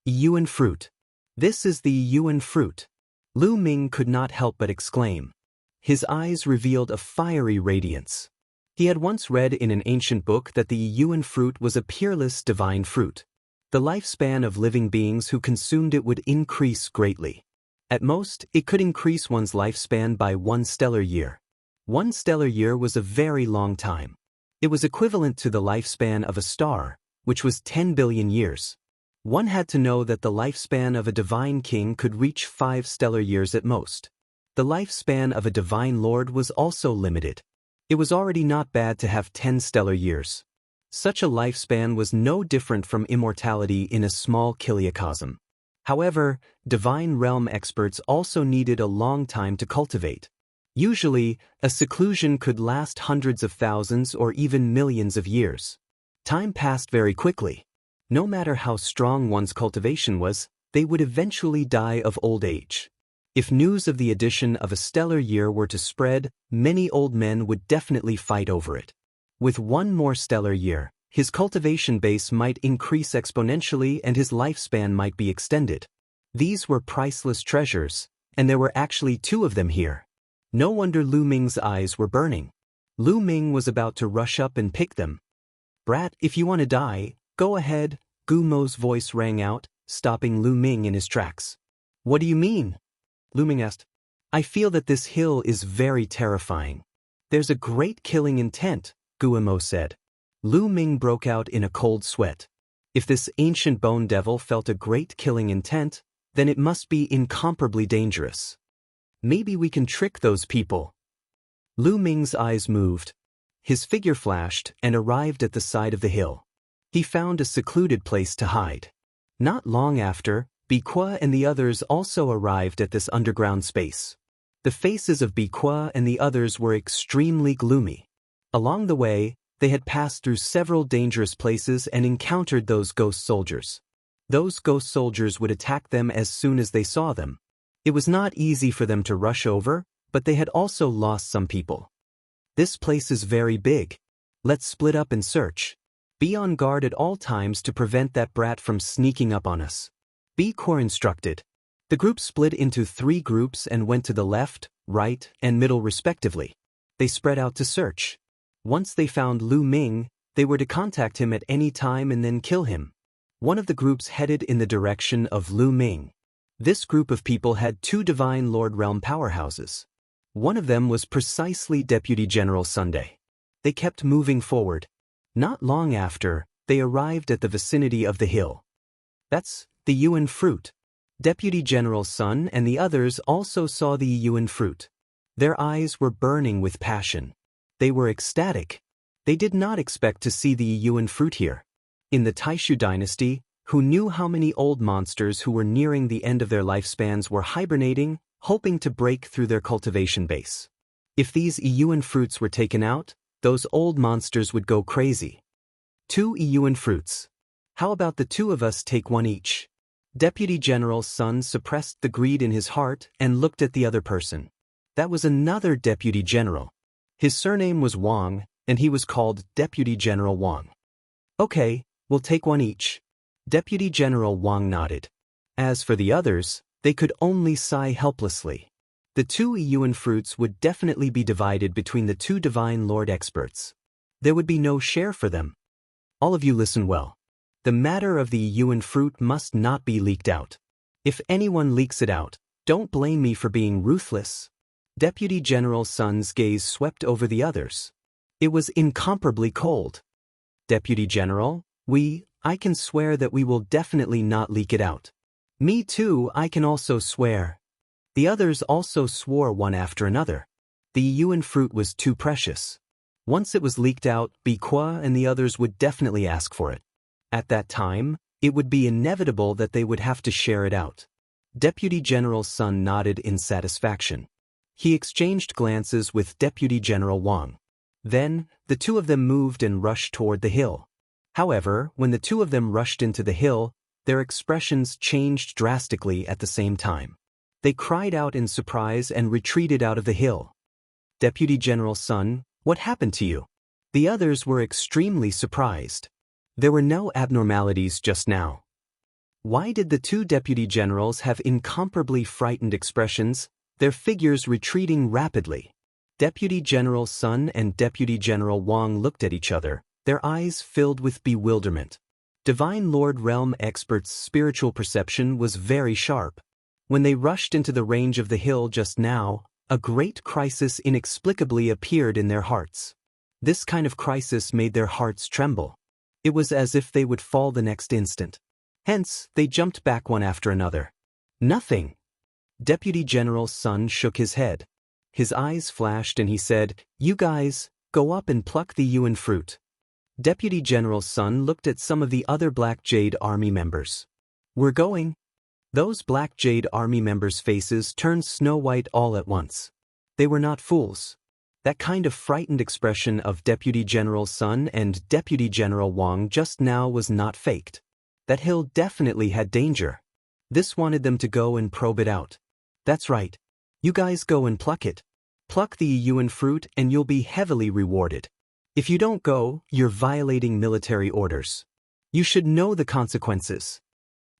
[SPEAKER 1] Yuan fruit. This is the Yuan fruit. Lu Ming could not help but exclaim. His eyes revealed a fiery radiance. He had once read in an ancient book that the Yuan fruit was a peerless divine fruit. The lifespan of living beings who consumed it would increase greatly. At most, it could increase one's lifespan by 1 stellar year. 1 stellar year was a very long time. It was equivalent to the lifespan of a star, which was 10 billion years. One had to know that the lifespan of a divine king could reach 5 stellar years at most. The lifespan of a divine lord was also limited. It was already not bad to have 10 stellar years. Such a lifespan was no different from immortality in a small kiliacosm. However, divine realm experts also needed a long time to cultivate. Usually, a seclusion could last hundreds of thousands or even millions of years. Time passed very quickly. No matter how strong one's cultivation was, they would eventually die of old age. If news of the addition of a stellar year were to spread, many old men would definitely fight over it. With 1 more stellar year, his cultivation base might increase exponentially and his lifespan might be extended. These were priceless treasures, and there were actually 2 of them here. No wonder Lu Ming's eyes were burning. Lu Ming was about to rush up and pick them. "Brat, if you want to die, go ahead," Gu Mo's voice rang out, stopping Lu Ming in his tracks. "What do you mean?" Lu Ming asked. "I feel that this hill is very terrifying. There's a great killing intent," Gu Mo said. Lu Ming broke out in a cold sweat. If this ancient bone devil felt a great killing intent, then it must be incomparably dangerous. "Maybe we can trick those people." Lu Ming's eyes moved. His figure flashed and arrived at the side of the hill. He found a secluded place to hide. Not long after, Biqua and the others also arrived at this underground space. The faces of Biqua and the others were extremely gloomy. Along the way, they had passed through several dangerous places and encountered those ghost soldiers. Those ghost soldiers would attack them as soon as they saw them. It was not easy for them to rush over, but they had also lost some people. "This place is very big. Let's split up and search. Be on guard at all times to prevent that brat from sneaking up on us," Biqua instructed. The group split into 3 groups and went to the left, right, and middle respectively. They spread out to search. Once they found Lu Ming, they were to contact him at any time and then kill him. One of the groups headed in the direction of Lu Ming. This group of people had 2 Divine Lord Realm powerhouses. One of them was precisely Deputy General Sunday. They kept moving forward. Not long after, they arrived at the vicinity of the hill. "That's the Yuan fruit." Deputy General Sun and the others also saw the Yuan fruit. Their eyes were burning with passion. They were ecstatic. They did not expect to see the Yuan fruit here. In the Taishu dynasty, who knew how many old monsters who were nearing the end of their lifespans were hibernating, hoping to break through their cultivation base. If these Yuan fruits were taken out, those old monsters would go crazy. 2 Yuan fruits. How about the 2 of us take 1 each? Deputy General Sun suppressed the greed in his heart and looked at the other person. That was another Deputy General. His surname was Wang, and he was called Deputy General Wang. "Okay, we'll take 1 each." Deputy General Wang nodded. As for the others, they could only sigh helplessly. The 2 Yuan fruits would definitely be divided between the 2 Divine Lord experts. There would be no share for them. All of you listen well. The matter of the Yuan fruit must not be leaked out. If anyone leaks it out, don't blame me for being ruthless. Deputy General Sun's gaze swept over the others. It was incomparably cold. "Deputy General, I can swear that we will definitely not leak it out." "Me too, I can also swear." The others also swore one after another. The yuan fruit was too precious. Once it was leaked out, Biqua and the others would definitely ask for it. At that time, it would be inevitable that they would have to share it out. Deputy General Sun nodded in satisfaction. He exchanged glances with Deputy General Wang. Then, the two of them moved and rushed toward the hill. However, when the two of them rushed into the hill, their expressions changed drastically at the same time. They cried out in surprise and retreated out of the hill. Deputy General Sun, what happened to you? The others were extremely surprised. There were no abnormalities just now. Why did the two deputy generals have incomparably frightened expressions, their figures retreating rapidly? Deputy General Sun and Deputy General Wang looked at each other, their eyes filled with bewilderment. Divine Lord Realm experts' spiritual perception was very sharp. When they rushed into the range of the hill just now, a great crisis inexplicably appeared in their hearts. This kind of crisis made their hearts tremble. It was as if they would fall the next instant. Hence, they jumped back one after another. Nothing. Deputy General Sun shook his head. His eyes flashed and he said, "You guys, go up and pluck the yuan fruit." Deputy General Sun looked at some of the other Black Jade Army members. "We're going." Those Black Jade Army members' faces turned snow-white all at once. They were not fools. That kind of frightened expression of Deputy General Sun and Deputy General Wang just now was not faked. That hill definitely had danger. This wanted them to go and probe it out. That's right. You guys go and pluck it. Pluck the yuan fruit and you'll be heavily rewarded. If you don't go, you're violating military orders. You should know the consequences.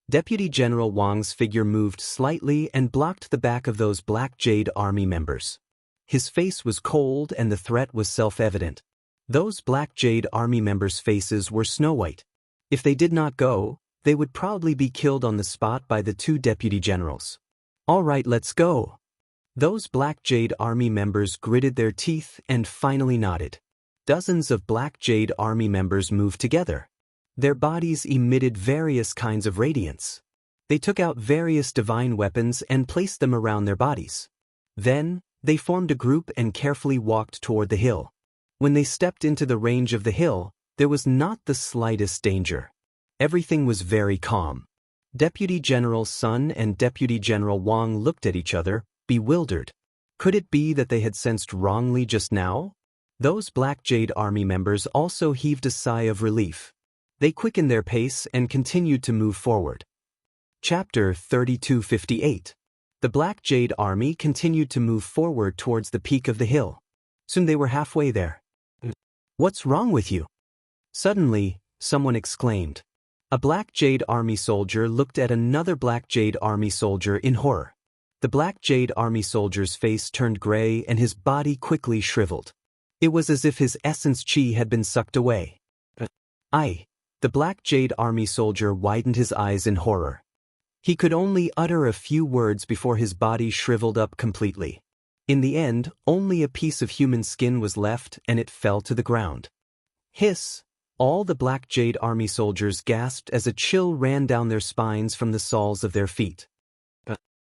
[SPEAKER 1] Deputy General Wang's figure moved slightly and blocked the back of those Black Jade Army members. His face was cold and the threat was self-evident. Those Black Jade Army members' faces were snow-white. If they did not go, they would probably be killed on the spot by the two deputy generals. All right, let's go. Those Black Jade Army members gritted their teeth and finally nodded. Dozens of Black Jade Army members moved together. Their bodies emitted various kinds of radiance. They took out various divine weapons and placed them around their bodies. Then, they formed a group and carefully walked toward the hill. When they stepped into the range of the hill, there was not the slightest danger. Everything was very calm. Deputy General Sun and Deputy General Wang looked at each other, bewildered. Could it be that they had sensed wrongly just now? Those Black Jade Army members also heaved a sigh of relief. They quickened their pace and continued to move forward. Chapter 3258. The Black Jade Army continued to move forward towards the peak of the hill. Soon they were halfway there. "What's wrong with you?" Suddenly, someone exclaimed. A Black Jade Army soldier looked at another Black Jade Army soldier in horror. The Black Jade Army soldier's face turned gray and his body quickly shriveled. It was as if his essence chi had been sucked away. The Black Jade Army soldier widened his eyes in horror. He could only utter a few words before his body shriveled up completely. In the end, only a piece of human skin was left and it fell to the ground. Hiss! All the Black Jade Army soldiers gasped as a chill ran down their spines from the soles of their feet.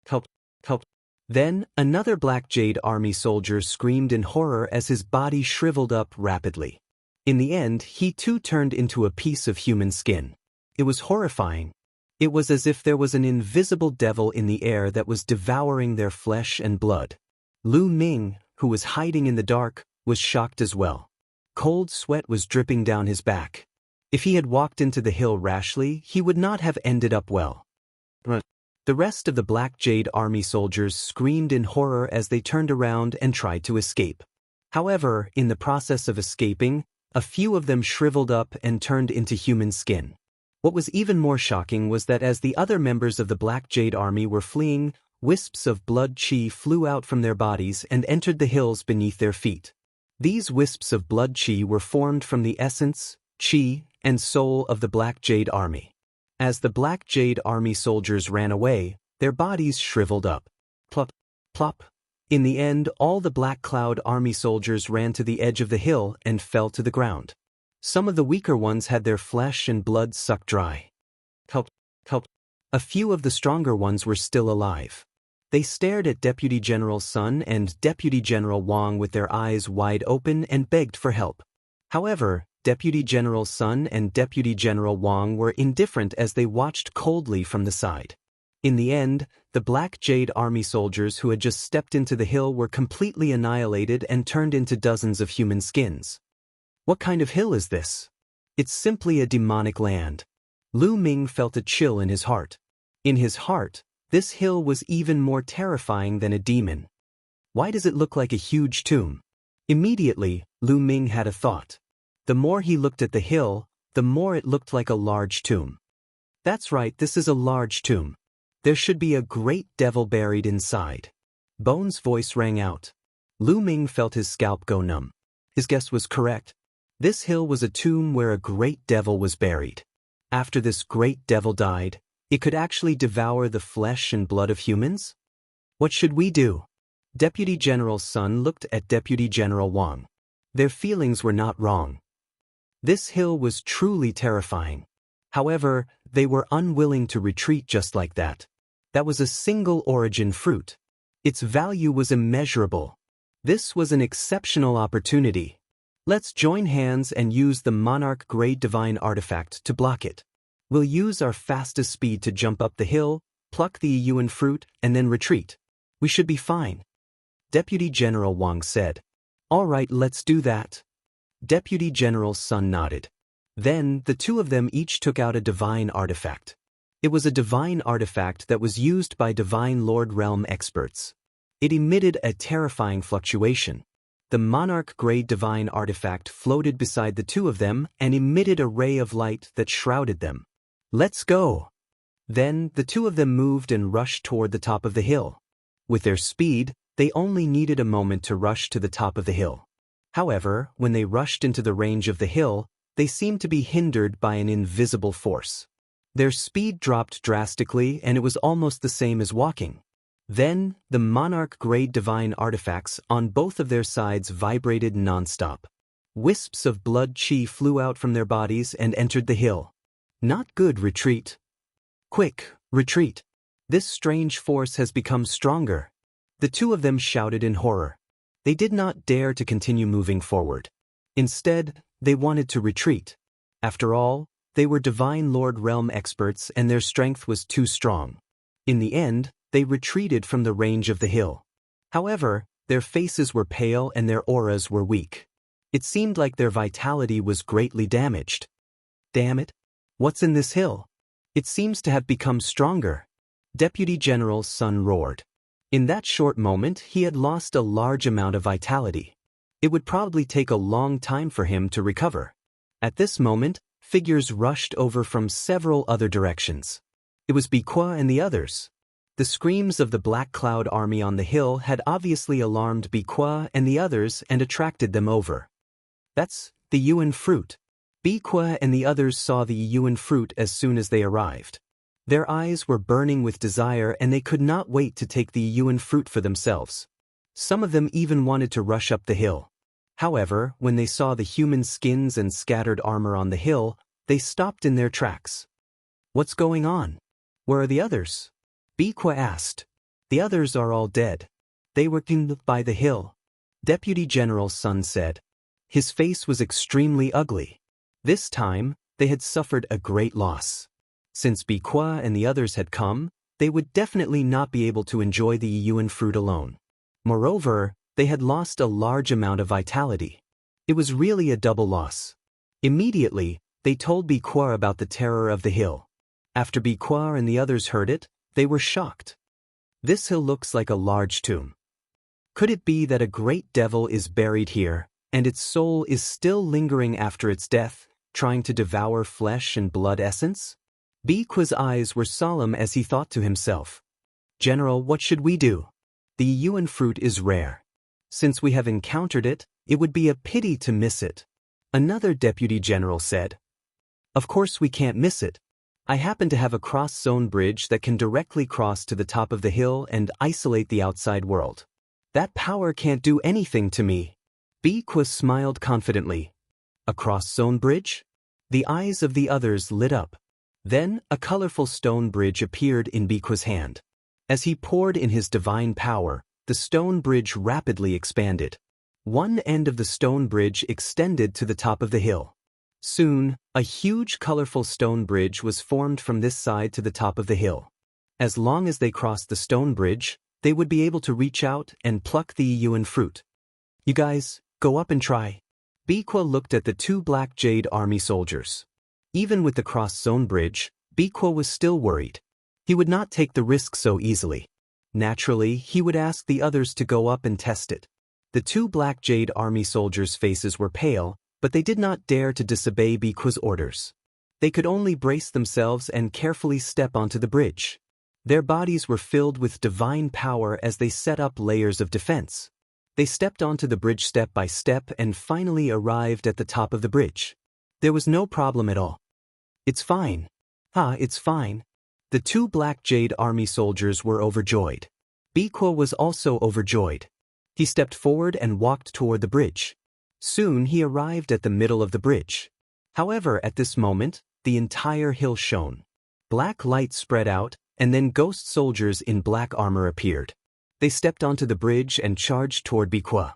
[SPEAKER 1] Help! Help! Then, another Black Jade Army soldier screamed in horror as his body shriveled up rapidly. In the end, he too turned into a piece of human skin. It was horrifying. It was as if there was an invisible devil in the air that was devouring their flesh and blood. Lu Ming, who was hiding in the dark, was shocked as well. Cold sweat was dripping down his back. If he had walked into the hill rashly, he would not have ended up well. The rest of the Black Jade Army soldiers screamed in horror as they turned around and tried to escape. However, in the process of escaping, a few of them shriveled up and turned into human skin. What was even more shocking was that as the other members of the Black Jade Army were fleeing, wisps of blood chi flew out from their bodies and entered the hills beneath their feet. These wisps of blood chi were formed from the essence, chi, and soul of the Black Jade Army. As the Black Jade Army soldiers ran away, their bodies shriveled up. Plop, plop. In the end, all the Black Cloud Army soldiers ran to the edge of the hill and fell to the ground. Some of the weaker ones had their flesh and blood sucked dry. Help! A few of the stronger ones were still alive. They stared at Deputy General Sun and Deputy General Wang with their eyes wide open and begged for help. However, Deputy General Sun and Deputy General Wang were indifferent as they watched coldly from the side. In the end, the Black Jade Army soldiers who had just stepped into the hill were completely annihilated and turned into dozens of human skins. What kind of hill is this? It's simply a demonic land. Lu Ming felt a chill in his heart. In his heart, this hill was even more terrifying than a demon. Why does it look like a huge tomb? Immediately, Lu Ming had a thought. The more he looked at the hill, the more it looked like a large tomb. That's right, this is a large tomb. There should be a great devil buried inside. Bone's voice rang out. Lu Ming felt his scalp go numb. His guess was correct. This hill was a tomb where a great devil was buried. After this great devil died, it could actually devour the flesh and blood of humans? What should we do? Deputy General Sun looked at Deputy General Wang. Their feelings were not wrong. This hill was truly terrifying. However, they were unwilling to retreat just like that. That was a single origin fruit. Its value was immeasurable. This was an exceptional opportunity. Let's join hands and use the Monarch Grade Divine Artifact to block it. We'll use our fastest speed to jump up the hill, pluck the Yuan fruit, and then retreat. We should be fine. Deputy General Wang said. All right, let's do that. Deputy General Sun nodded. Then, the two of them each took out a divine artifact. It was a divine artifact that was used by Divine Lord Realm experts. It emitted a terrifying fluctuation. The Monarch Grade Divine Artifact floated beside the two of them and emitted a ray of light that shrouded them. Let's go! Then, the two of them moved and rushed toward the top of the hill. With their speed, they only needed a moment to rush to the top of the hill. However, when they rushed into the range of the hill, they seemed to be hindered by an invisible force. Their speed dropped drastically and it was almost the same as walking. Then, the Monarch Grade Divine Artifacts on both of their sides vibrated non-stop. Wisps of blood chi flew out from their bodies and entered the hill. Not good, retreat. Quick, retreat. This strange force has become stronger. The two of them shouted in horror. They did not dare to continue moving forward. Instead, they wanted to retreat. After all, they were Divine Lord Realm experts and their strength was too strong. In the end, they retreated from the range of the hill. However, their faces were pale and their auras were weak. It seemed like their vitality was greatly damaged. Damn it! What's in this hill? It seems to have become stronger. Deputy General Sun roared. In that short moment, he had lost a large amount of vitality. It would probably take a long time for him to recover. At this moment, figures rushed over from several other directions. It was Biqua and the others. The screams of the Black Cloud army on the hill had obviously alarmed Biqua and the others and attracted them over. That's the Yuan fruit. Biqua and the others saw the Yuan fruit as soon as they arrived. Their eyes were burning with desire and they could not wait to take the Yuan fruit for themselves. Some of them even wanted to rush up the hill. However, when they saw the human skins and scattered armor on the hill, they stopped in their tracks. What's going on? Where are the others? Biqua asked. The others are all dead. They were killed by the hill. Deputy General Sun said. His face was extremely ugly. This time, they had suffered a great loss. Since Biqua and the others had come, they would definitely not be able to enjoy the Yuan fruit alone. Moreover, they had lost a large amount of vitality. It was really a double loss. Immediately, they told Biqua about the terror of the hill. After Biqua and the others heard it, they were shocked. This hill looks like a large tomb. Could it be that a great devil is buried here, and its soul is still lingering after its death, trying to devour flesh and blood essence? Biqua's eyes were solemn as he thought to himself. General, what should we do? The Yuan fruit is rare. Since we have encountered it, it would be a pity to miss it. Another deputy general said. Of course we can't miss it. I happen to have a cross-zone bridge that can directly cross to the top of the hill and isolate the outside world. That power can't do anything to me. Biqua smiled confidently. A cross-zone bridge? The eyes of the others lit up. Then, a colorful stone bridge appeared in Biqua's hand. As he poured in his divine power, the stone bridge rapidly expanded. One end of the stone bridge extended to the top of the hill. Soon, a huge colorful stone bridge was formed from this side to the top of the hill. As long as they crossed the stone bridge, they would be able to reach out and pluck the yuan fruit. You guys, go up and try. Biqua looked at the two Black Jade Army soldiers. Even with the cross-zone bridge, Biqua was still worried. He would not take the risk so easily. Naturally, he would ask the others to go up and test it. The two Black Jade Army soldiers' faces were pale, but they did not dare to disobey Biqua's orders. They could only brace themselves and carefully step onto the bridge. Their bodies were filled with divine power as they set up layers of defense. They stepped onto the bridge step by step and finally arrived at the top of the bridge. There was no problem at all. It's fine. It's fine. The two Black Jade Army soldiers were overjoyed. Biqua was also overjoyed. He stepped forward and walked toward the bridge. Soon he arrived at the middle of the bridge. However, at this moment, the entire hill shone. Black light spread out, and then ghost soldiers in black armor appeared. They stepped onto the bridge and charged toward Biqua.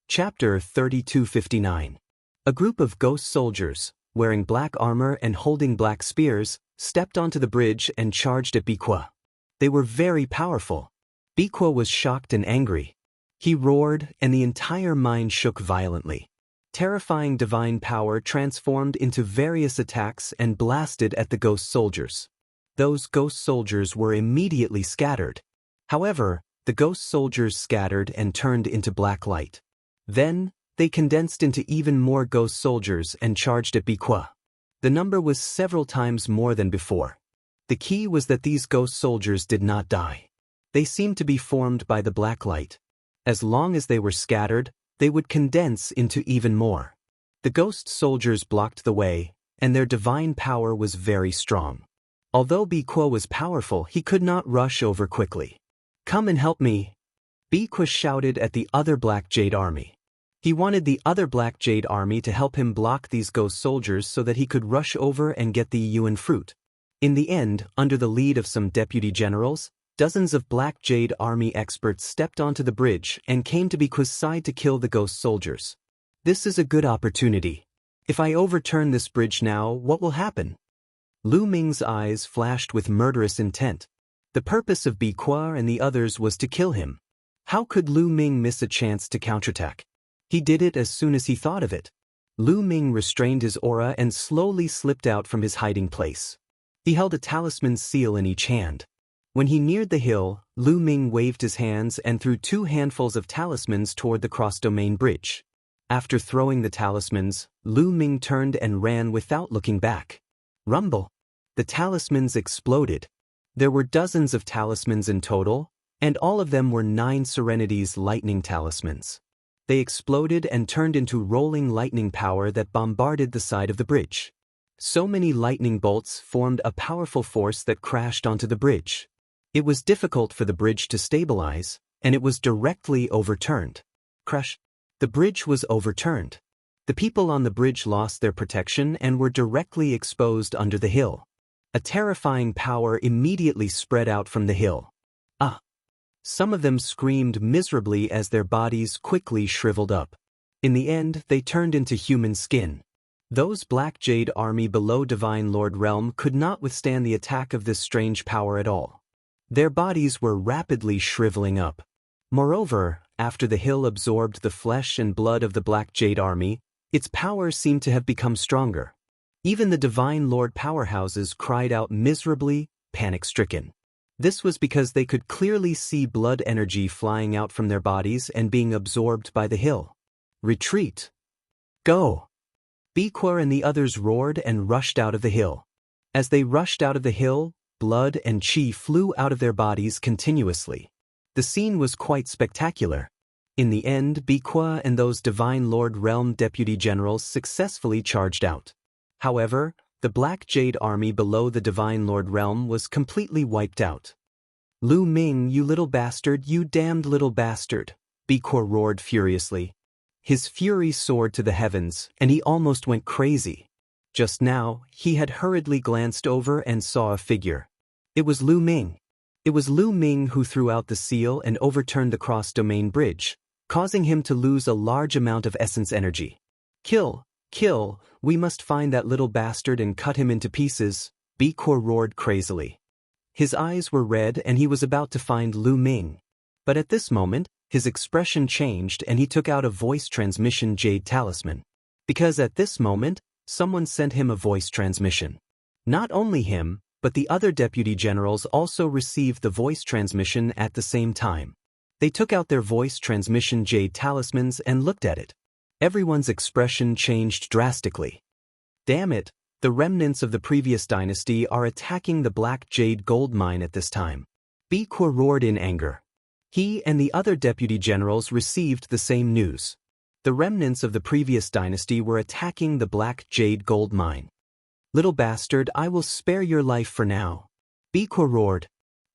[SPEAKER 1] Chapter 3259. A group of ghost soldiers, wearing black armor and holding black spears, stepped onto the bridge and charged at Biqua. They were very powerful. Biqua was shocked and angry. He roared, and the entire mine shook violently. Terrifying divine power transformed into various attacks and blasted at the ghost soldiers. Those ghost soldiers were immediately scattered. However, the ghost soldiers scattered and turned into black light. Then, they condensed into even more ghost soldiers and charged at Biqua. The number was several times more than before. The key was that these ghost soldiers did not die. They seemed to be formed by the black light. As long as they were scattered, they would condense into even more. The ghost soldiers blocked the way, and their divine power was very strong. Although Biqua was powerful, he could not rush over quickly. Come and help me! Biqua shouted at the other Black Jade Army. He wanted the other Black Jade Army to help him block these ghost soldiers so that he could rush over and get the yuan fruit. In the end, under the lead of some deputy generals, dozens of Black Jade Army experts stepped onto the bridge and came to Biqua's side to kill the ghost soldiers. This is a good opportunity. If I overturn this bridge now, what will happen? Lu Ming's eyes flashed with murderous intent. The purpose of Biqua and the others was to kill him. How could Lu Ming miss a chance to counterattack? He did it as soon as he thought of it. Lu Ming restrained his aura and slowly slipped out from his hiding place. He held a talisman seal in each hand. When he neared the hill, Lu Ming waved his hands and threw 2 handfuls of talismans toward the cross-domain bridge. After throwing the talismans, Lu Ming turned and ran without looking back. Rumble! The talismans exploded. There were dozens of talismans in total, and all of them were 9 Serenity's lightning talismans. They exploded and turned into rolling lightning power that bombarded the side of the bridge. So many lightning bolts formed a powerful force that crashed onto the bridge. It was difficult for the bridge to stabilize, and it was directly overturned. Crash! The bridge was overturned. The people on the bridge lost their protection and were directly exposed under the hill. A terrifying power immediately spread out from the hill. Some of them screamed miserably as their bodies quickly shriveled up. In the end, they turned into human skin. Those Black Jade Army below Divine Lord Realm could not withstand the attack of this strange power at all. Their bodies were rapidly shriveling up. Moreover, after the hill absorbed the flesh and blood of the Black Jade Army, its power seemed to have become stronger. Even the Divine Lord powerhouses cried out miserably, panic-stricken. This was because they could clearly see blood energy flying out from their bodies and being absorbed by the hill. Retreat! Go! Biqua and the others roared and rushed out of the hill. As they rushed out of the hill, blood and chi flew out of their bodies continuously. The scene was quite spectacular. In the end, Biqua and those Divine Lord Realm deputy generals successfully charged out. However, the Black Jade Army below the Divine Lord Realm was completely wiped out. Lu Ming, you little bastard, you damned little bastard, Biqua roared furiously. His fury soared to the heavens, and he almost went crazy. Just now, he had hurriedly glanced over and saw a figure. It was Lu Ming. It was Lu Ming who threw out the seal and overturned the cross-domain bridge, causing him to lose a large amount of essence energy. Kill, kill, we must find that little bastard and cut him into pieces, Bikor roared crazily. His eyes were red and he was about to find Lu Ming. But at this moment, his expression changed and he took out a voice transmission jade talisman. Because at this moment, someone sent him a voice transmission. Not only him, but the other deputy generals also received the voice transmission at the same time. They took out their voice transmission jade talismans and looked at it. Everyone's expression changed drastically. Damn it, the remnants of the previous dynasty are attacking the Black Jade gold mine at this time. Bikor roared in anger. He and the other deputy generals received the same news. The remnants of the previous dynasty were attacking the Black Jade gold mine. Little bastard, I will spare your life for now. Bikor roared.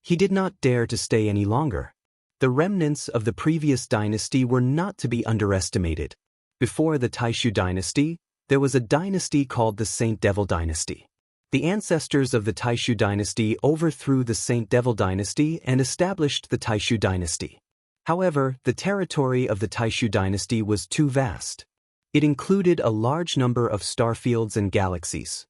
[SPEAKER 1] He did not dare to stay any longer. The remnants of the previous dynasty were not to be underestimated. Before the Taishu dynasty, there was a dynasty called the Saint Devil dynasty. The ancestors of the Taishu dynasty overthrew the Saint Devil dynasty and established the Taishu dynasty. However, the territory of the Taishu dynasty was too vast. It included a large number of starfields and galaxies.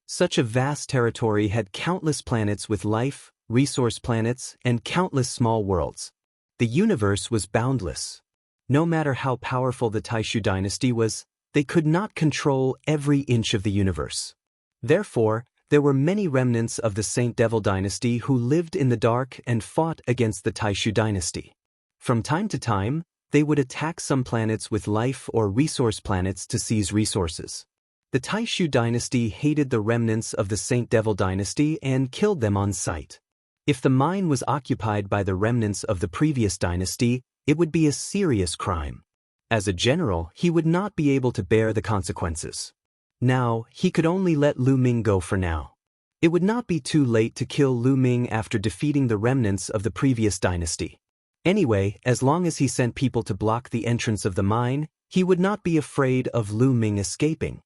[SPEAKER 1] Such a vast territory had countless planets with life, resource planets, and countless small worlds. The universe was boundless. No matter how powerful the Taishu dynasty was, they could not control every inch of the universe. Therefore, there were many remnants of the Saint Devil dynasty who lived in the dark and fought against the Taishu dynasty. From time to time, they would attack some planets with life or resource planets to seize resources. The Taishu dynasty hated the remnants of the Saint Devil dynasty and killed them on sight. If the mine was occupied by the remnants of the previous dynasty, it would be a serious crime. As a general, he would not be able to bear the consequences. Now, he could only let Lu Ming go for now. It would not be too late to kill Lu Ming after defeating the remnants of the previous dynasty. Anyway, as long as he sent people to block the entrance of the mine, he would not be afraid of Lu Ming escaping.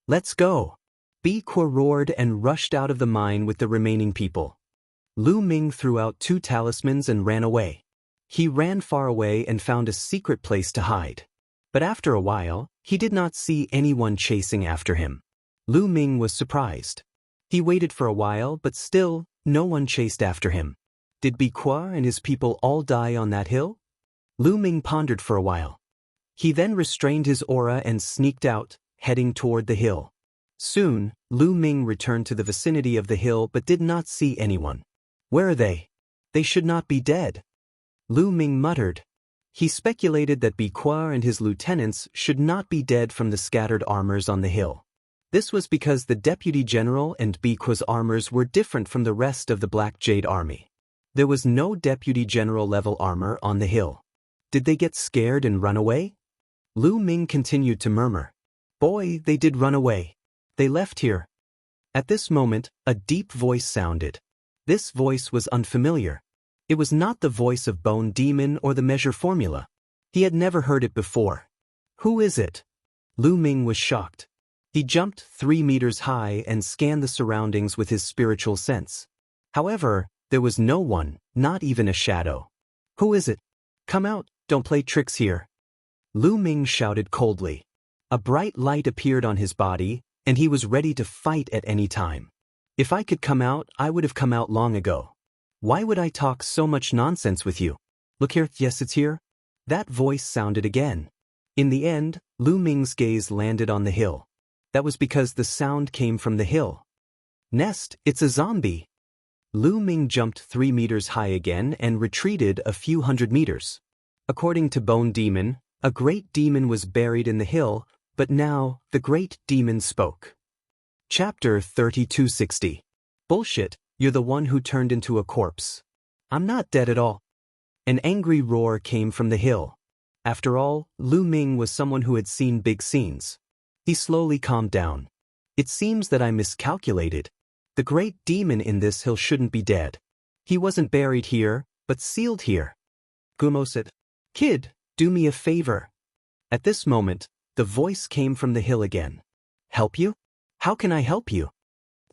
[SPEAKER 1] Let's go! Bikor roared and rushed out of the mine with the remaining people. Lu Ming threw out 2 talismans and ran away. He ran far away and found a secret place to hide. But after a while, he did not see anyone chasing after him. Lu Ming was surprised. He waited for a while, but still, no one chased after him. Did Bikor and his people all die on that hill? Lu Ming pondered for a while. He then restrained his aura and sneaked out, heading toward the hill. Soon, Lu Ming returned to the vicinity of the hill but did not see anyone. Where are they? They should not be dead. Lu Ming muttered. He speculated that Bikor and his lieutenants should not be dead from the scattered armors on the hill. This was because the deputy general and Bikor's armors were different from the rest of the Black Jade army. There was no deputy general level armor on the hill. Did they get scared and run away? Lu Ming continued to murmur. Boy, they did run away. They left here. At this moment, a deep voice sounded. This voice was unfamiliar. It was not the voice of Bone Demon or the measure formula. He had never heard it before. Who is it? Lu Ming was shocked. He jumped 3 meters high and scanned the surroundings with his spiritual sense. However, there was no one, not even a shadow. Who is it? Come out, don't play tricks here. Lu Ming shouted coldly. A bright light appeared on his body, and he was ready to fight at any time. If I could come out, I would have come out long ago. Why would I talk so much nonsense with you? Look here, yes, it's here. That voice sounded again. In the end, Lu Ming's gaze landed on the hill. That was because the sound came from the hill. Nest, it's a zombie. Lu Ming jumped 3 meters high again and retreated a few hundred meters. According to Bone Demon, a great demon was buried in the hill, but now the great demon spoke. Chapter 3260. Bullshit, you're the one who turned into a corpse. I'm not dead at all. An angry roar came from the hill. After all, Lu Ming was someone who had seen big scenes. He slowly calmed down. It seems that I miscalculated. The great demon in this hill shouldn't be dead. He wasn't buried here, but sealed here. Gumo said, Kid, do me a favor. At this moment, the voice came from the hill again. Help you? How can I help you?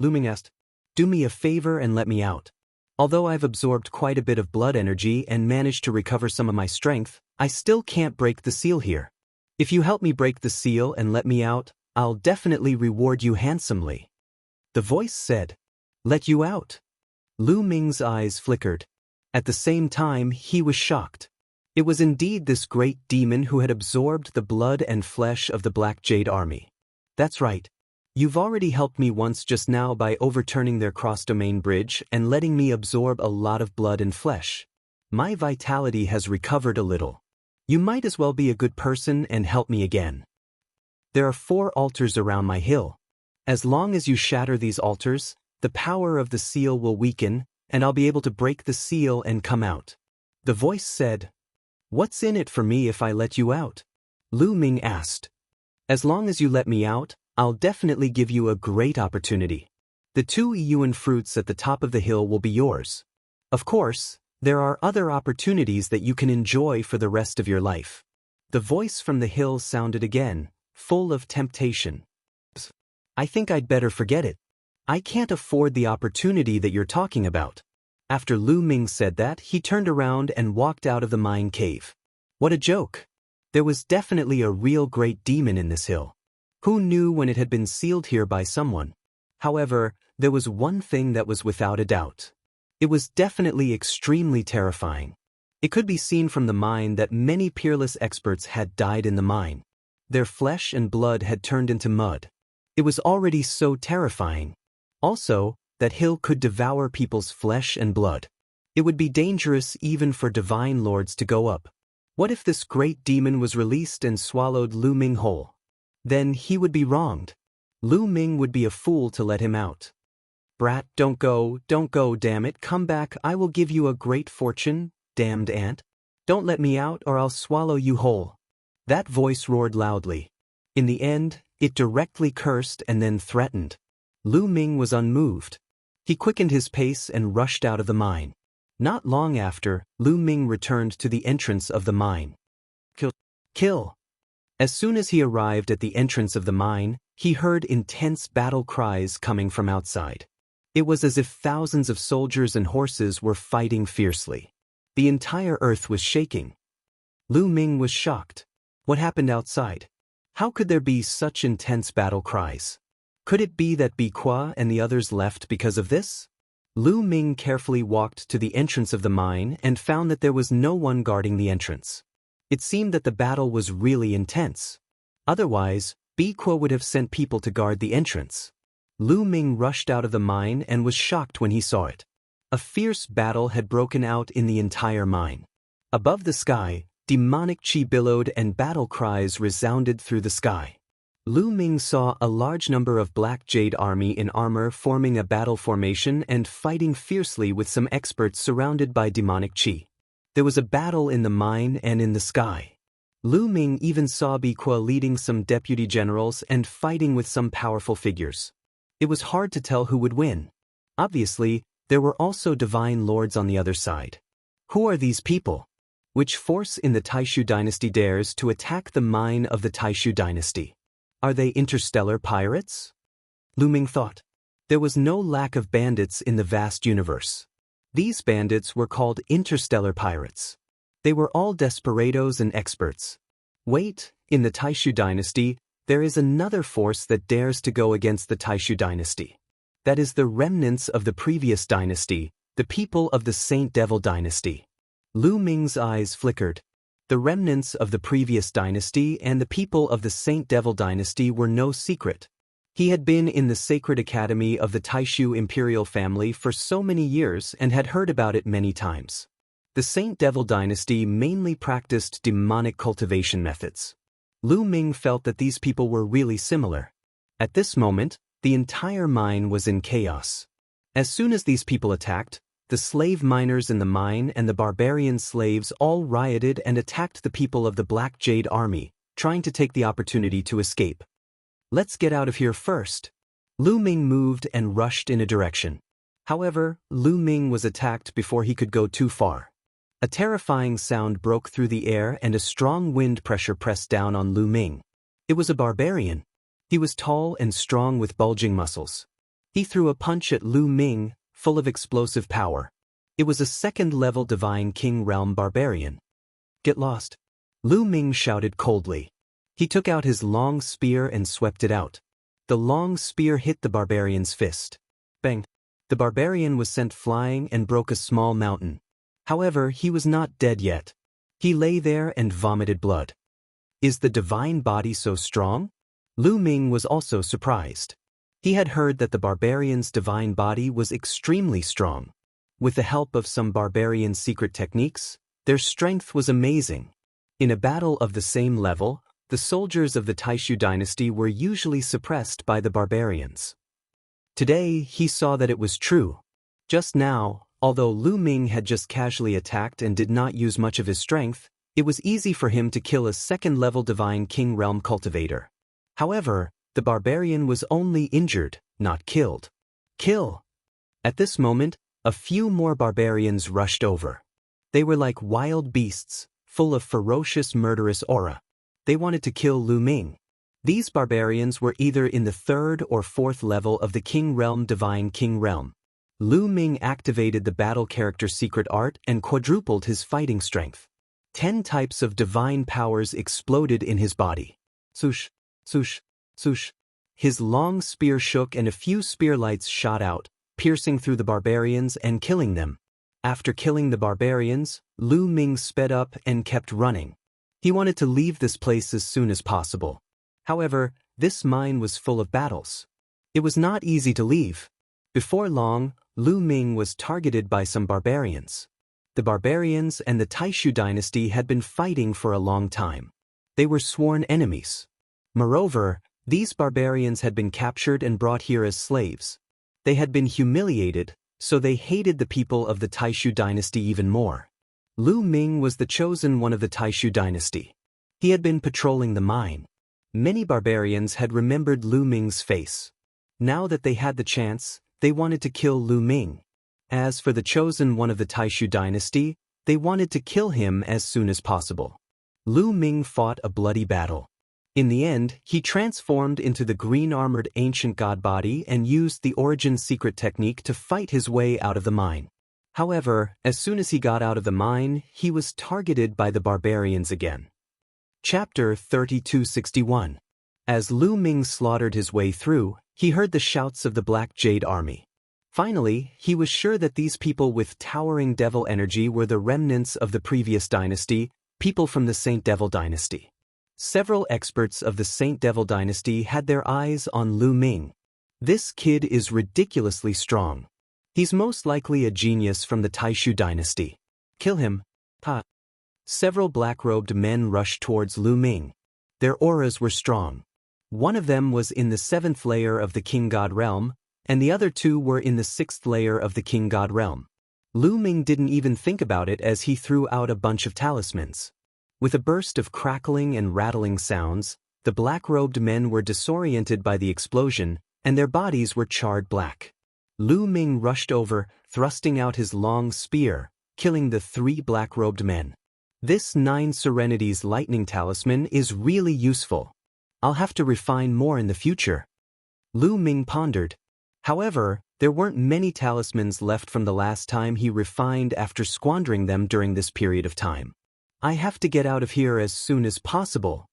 [SPEAKER 1] Lu Ming asked. Do me a favor and let me out. Although I've absorbed quite a bit of blood energy and managed to recover some of my strength, I still can't break the seal here. If you help me break the seal and let me out, I'll definitely reward you handsomely. The voice said. Let you out? Lu Ming's eyes flickered. At the same time, he was shocked. It was indeed this great demon who had absorbed the blood and flesh of the Black Jade Army. That's right. You've already helped me once just now by overturning their cross-domain bridge and letting me absorb a lot of blood and flesh. My vitality has recovered a little. You might as well be a good person and help me again. There are 4 altars around my hill. As long as you shatter these altars, the power of the seal will weaken, and I'll be able to break the seal and come out. The voice said. What's in it for me if I let you out? Lu Ming asked. As long as you let me out, I'll definitely give you a great opportunity. The 2 Yuan fruits at the top of the hill will be yours. Of course, there are other opportunities that you can enjoy for the rest of your life. The voice from the hill sounded again, full of temptation. I think I'd better forget it. I can't afford the opportunity that you're talking about. After Lu Ming said that, he turned around and walked out of the mine cave. What a joke. There was definitely a real great demon in this hill. Who knew when it had been sealed here by someone? However, there was one thing that was without a doubt. It was definitely extremely terrifying. It could be seen from the mine that many peerless experts had died in the mine. Their flesh and blood had turned into mud. It was already so terrifying. Also, that hill could devour people's flesh and blood. It would be dangerous even for divine lords to go up. What if this great demon was released and swallowed Lu Ming whole? Then he would be wronged. Lu Ming would be a fool to let him out. Brat, don't go, damn it, come back, I will give you a great fortune, damned ant. Don't let me out or I'll swallow you whole. That voice roared loudly. In the end, it directly cursed and then threatened. Lu Ming was unmoved. He quickened his pace and rushed out of the mine. Not long after, Lu Ming returned to the entrance of the mine. Kill! As soon as he arrived at the entrance of the mine, he heard intense battle cries coming from outside. It was as if thousands of soldiers and horses were fighting fiercely. The entire earth was shaking. Lu Ming was shocked. What happened outside? How could there be such intense battle cries? Could it be that Bi Qua and the others left because of this? Lu Ming carefully walked to the entrance of the mine and found that there was no one guarding the entrance. It seemed that the battle was really intense. Otherwise, Bi Qua would have sent people to guard the entrance. Lu Ming rushed out of the mine and was shocked when he saw it. A fierce battle had broken out in the entire mine. Above the sky, demonic qi billowed and battle cries resounded through the sky. Lu Ming saw a large number of Black Jade Army in armor forming a battle formation and fighting fiercely with some experts surrounded by demonic qi. There was a battle in the mine and in the sky. Lu Ming even saw Bi Qua leading some deputy generals and fighting with some powerful figures. It was hard to tell who would win. Obviously, there were also divine lords on the other side. Who are these people? Which force in the Taishu dynasty dares to attack the mine of the Taishu dynasty? Are they interstellar pirates? Lu Ming thought. There was no lack of bandits in the vast universe. These bandits were called interstellar pirates. They were all desperados and experts. Wait, in the Taishu dynasty, there is another force that dares to go against the Taishu dynasty. That is the remnants of the previous dynasty, the people of the Saint Devil dynasty. Lu Ming's eyes flickered. The remnants of the previous dynasty and the people of the Saint Devil dynasty were no secret. He had been in the sacred academy of the Taishu imperial family for so many years and had heard about it many times. The Saint Devil dynasty mainly practiced demonic cultivation methods. Lu Ming felt that these people were really similar. At this moment, the entire mine was in chaos. As soon as these people attacked, the slave miners in the mine and the barbarian slaves all rioted and attacked the people of the Black Jade Army, trying to take the opportunity to escape. Let's get out of here first. Lu Ming moved and rushed in a direction. However, Lu Ming was attacked before he could go too far. A terrifying sound broke through the air and a strong wind pressure pressed down on Lu Ming. It was a barbarian. He was tall and strong with bulging muscles. He threw a punch at Lu Ming, full of explosive power. It was a second-level Divine King Realm barbarian. Get lost. Lu Ming shouted coldly. He took out his long spear and swept it out. The long spear hit the barbarian's fist. Bang! The barbarian was sent flying and broke a small mountain. However, he was not dead yet. He lay there and vomited blood. Is the divine body so strong? Lu Ming was also surprised. He had heard that the barbarian's divine body was extremely strong. With the help of some barbarian secret techniques, their strength was amazing. In a battle of the same level, the soldiers of the Taishu dynasty were usually suppressed by the barbarians. Today, he saw that it was true. Just now, although Lu Ming had just casually attacked and did not use much of his strength, it was easy for him to kill a second-level Divine King Realm cultivator. However, the barbarian was only injured, not killed. Kill! At this moment, a few more barbarians rushed over. They were like wild beasts, full of ferocious murderous aura. They wanted to kill Lu Ming. These barbarians were either in the third or fourth level of the King Realm Divine King Realm. Lu Ming activated the battle character secret art and quadrupled his fighting strength. 10 types of divine powers exploded in his body. Swoosh, swoosh, swoosh. His long spear shook and a few spearlights shot out, piercing through the barbarians and killing them. After killing the barbarians, Lu Ming sped up and kept running. He wanted to leave this place as soon as possible. However, this mine was full of battles. It was not easy to leave. Before long, Lu Ming was targeted by some barbarians. The barbarians and the Taishu dynasty had been fighting for a long time. They were sworn enemies. Moreover, these barbarians had been captured and brought here as slaves. They had been humiliated, so they hated the people of the Taishu dynasty even more. Lu Ming was the chosen one of the Taishu dynasty. He had been patrolling the mine. Many barbarians had remembered Lu Ming's face. Now that they had the chance, they wanted to kill Lu Ming. As for the chosen one of the Taishu dynasty, they wanted to kill him as soon as possible. Lu Ming fought a bloody battle. In the end, he transformed into the green-armored ancient god body and used the origin secret technique to fight his way out of the mine. However, as soon as he got out of the mine, he was targeted by the barbarians again. Chapter 3261. As Lu Ming slaughtered his way through, he heard the shouts of the Black Jade Army. Finally, he was sure that these people with towering devil energy were the remnants of the previous dynasty, people from the Saint Devil dynasty. Several experts of the Saint Devil dynasty had their eyes on Lu Ming. This kid is ridiculously strong. He's most likely a genius from the Taishu dynasty. Kill him. Ha! Several black-robed men rushed towards Lu Ming. Their auras were strong. One of them was in the 7th layer of the King God realm, and the other 2 were in the 6th layer of the King God realm. Lu Ming didn't even think about it as he threw out a bunch of talismans. With a burst of crackling and rattling sounds, the black-robed men were disoriented by the explosion, and their bodies were charred black. Lu Ming rushed over, thrusting out his long spear, killing the 3 black-robed men. This 9 Serenities lightning talisman is really useful. I'll have to refine more in the future. Lu Ming pondered. However, there weren't many talismans left from the last time he refined after squandering them during this period of time. I have to get out of here as soon as possible.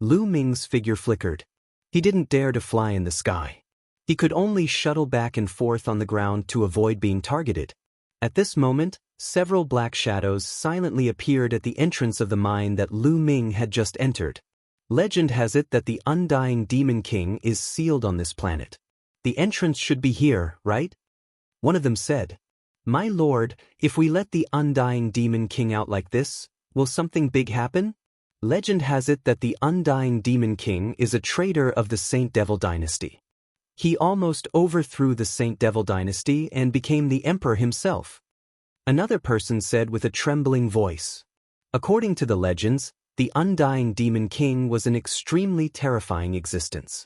[SPEAKER 1] Lu Ming's figure flickered. He didn't dare to fly in the sky. He could only shuttle back and forth on the ground to avoid being targeted. At this moment, several black shadows silently appeared at the entrance of the mine that Lu Ming had just entered. Legend has it that the Undying Demon King is sealed on this planet. The entrance should be here, right? One of them said, "My lord, if we let the Undying Demon King out like this, will something big happen?" Legend has it that the Undying Demon King is a traitor of the Saint Devil dynasty. He almost overthrew the Saint Devil dynasty and became the emperor himself. Another person said with a trembling voice. According to the legends, the Undying Demon King was an extremely terrifying existence.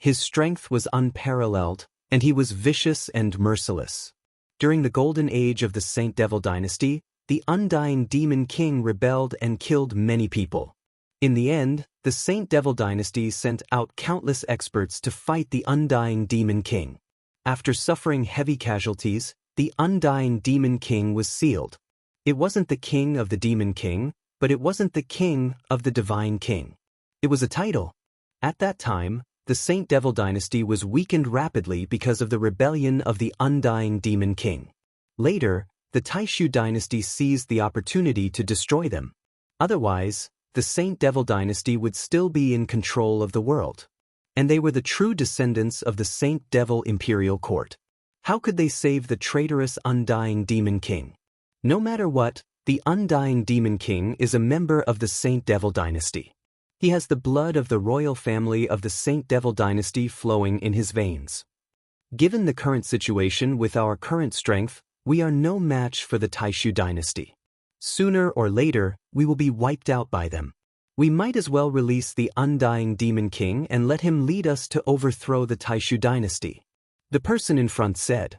[SPEAKER 1] His strength was unparalleled, and he was vicious and merciless. During the golden age of the Saint Devil dynasty, the Undying Demon King rebelled and killed many people. In the end, the Saint Devil dynasty sent out countless experts to fight the Undying Demon King. After suffering heavy casualties, the undying Demon King was sealed. It wasn't the king of the Demon King, but it wasn't the king of the Divine King. It was a title. At that time, the Saint Devil dynasty was weakened rapidly because of the rebellion of the undying Demon King. Later, the Taishu dynasty seized the opportunity to destroy them. Otherwise, the Saint Devil dynasty would still be in control of the world. And they were the true descendants of the Saint Devil imperial court. How could they save the traitorous undying Demon King? No matter what, the undying Demon King is a member of the Saint Devil dynasty. He has the blood of the royal family of the Saint Devil dynasty flowing in his veins. Given the current situation with our current strength, we are no match for the Taishu dynasty. Sooner or later, we will be wiped out by them. We might as well release the undying Demon King and let him lead us to overthrow the Taishu dynasty. The person in front said,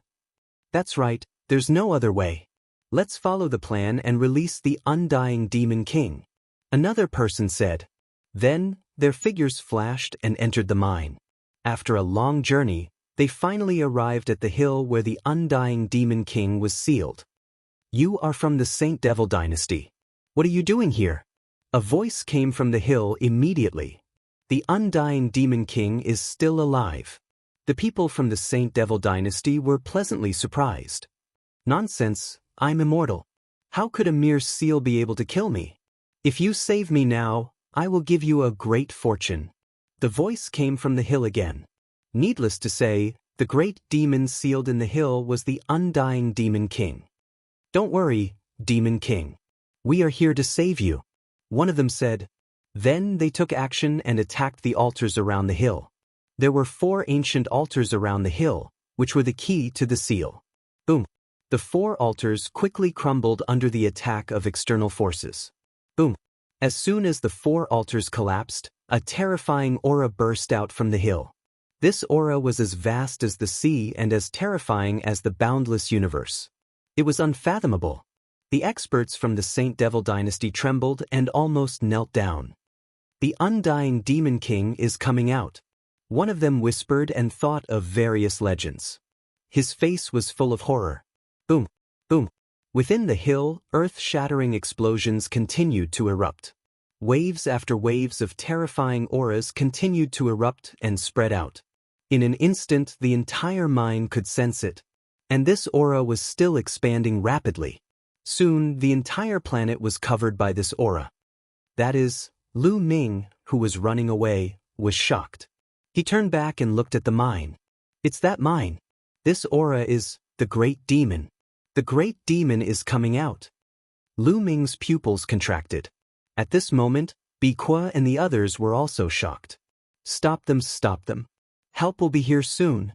[SPEAKER 1] "That's right, there's no other way. Let's follow the plan and release the undying Demon King." Another person said. Then, their figures flashed and entered the mine. After a long journey, they finally arrived at the hill where the undying Demon King was sealed. "You are from the Saint Devil dynasty. What are you doing here?" A voice came from the hill immediately. "The undying Demon King is still alive." The people from the Saint Devil dynasty were pleasantly surprised. "Nonsense, I'm immortal. How could a mere seal be able to kill me? If you save me now, I will give you a great fortune." The voice came from the hill again. Needless to say, the great demon sealed in the hill was the undying Demon King. "Don't worry, Demon King. We are here to save you," one of them said. Then they took action and attacked the altars around the hill. There were 4 ancient altars around the hill, which were the key to the seal. Boom! The 4 altars quickly crumbled under the attack of external forces. Boom! As soon as the 4 altars collapsed, a terrifying aura burst out from the hill. This aura was as vast as the sea and as terrifying as the boundless universe. It was unfathomable. The experts from the Saint Devil dynasty trembled and almost knelt down. "The undying Demon King is coming out," one of them whispered and thought of various legends. His face was full of horror. Boom! Boom! Within the hill, earth-shattering explosions continued to erupt. Waves after waves of terrifying auras continued to erupt and spread out. In an instant, the entire mine could sense it. And this aura was still expanding rapidly. Soon, the entire planet was covered by this aura. That is, Lu Ming, who was running away, was shocked. He turned back and looked at the mine. "It's that mine. This aura is the Great Demon. The Great Demon is coming out." Lu Ming's pupils contracted. At this moment, Biqua and the others were also shocked. "Stop them, stop them. Help will be here soon."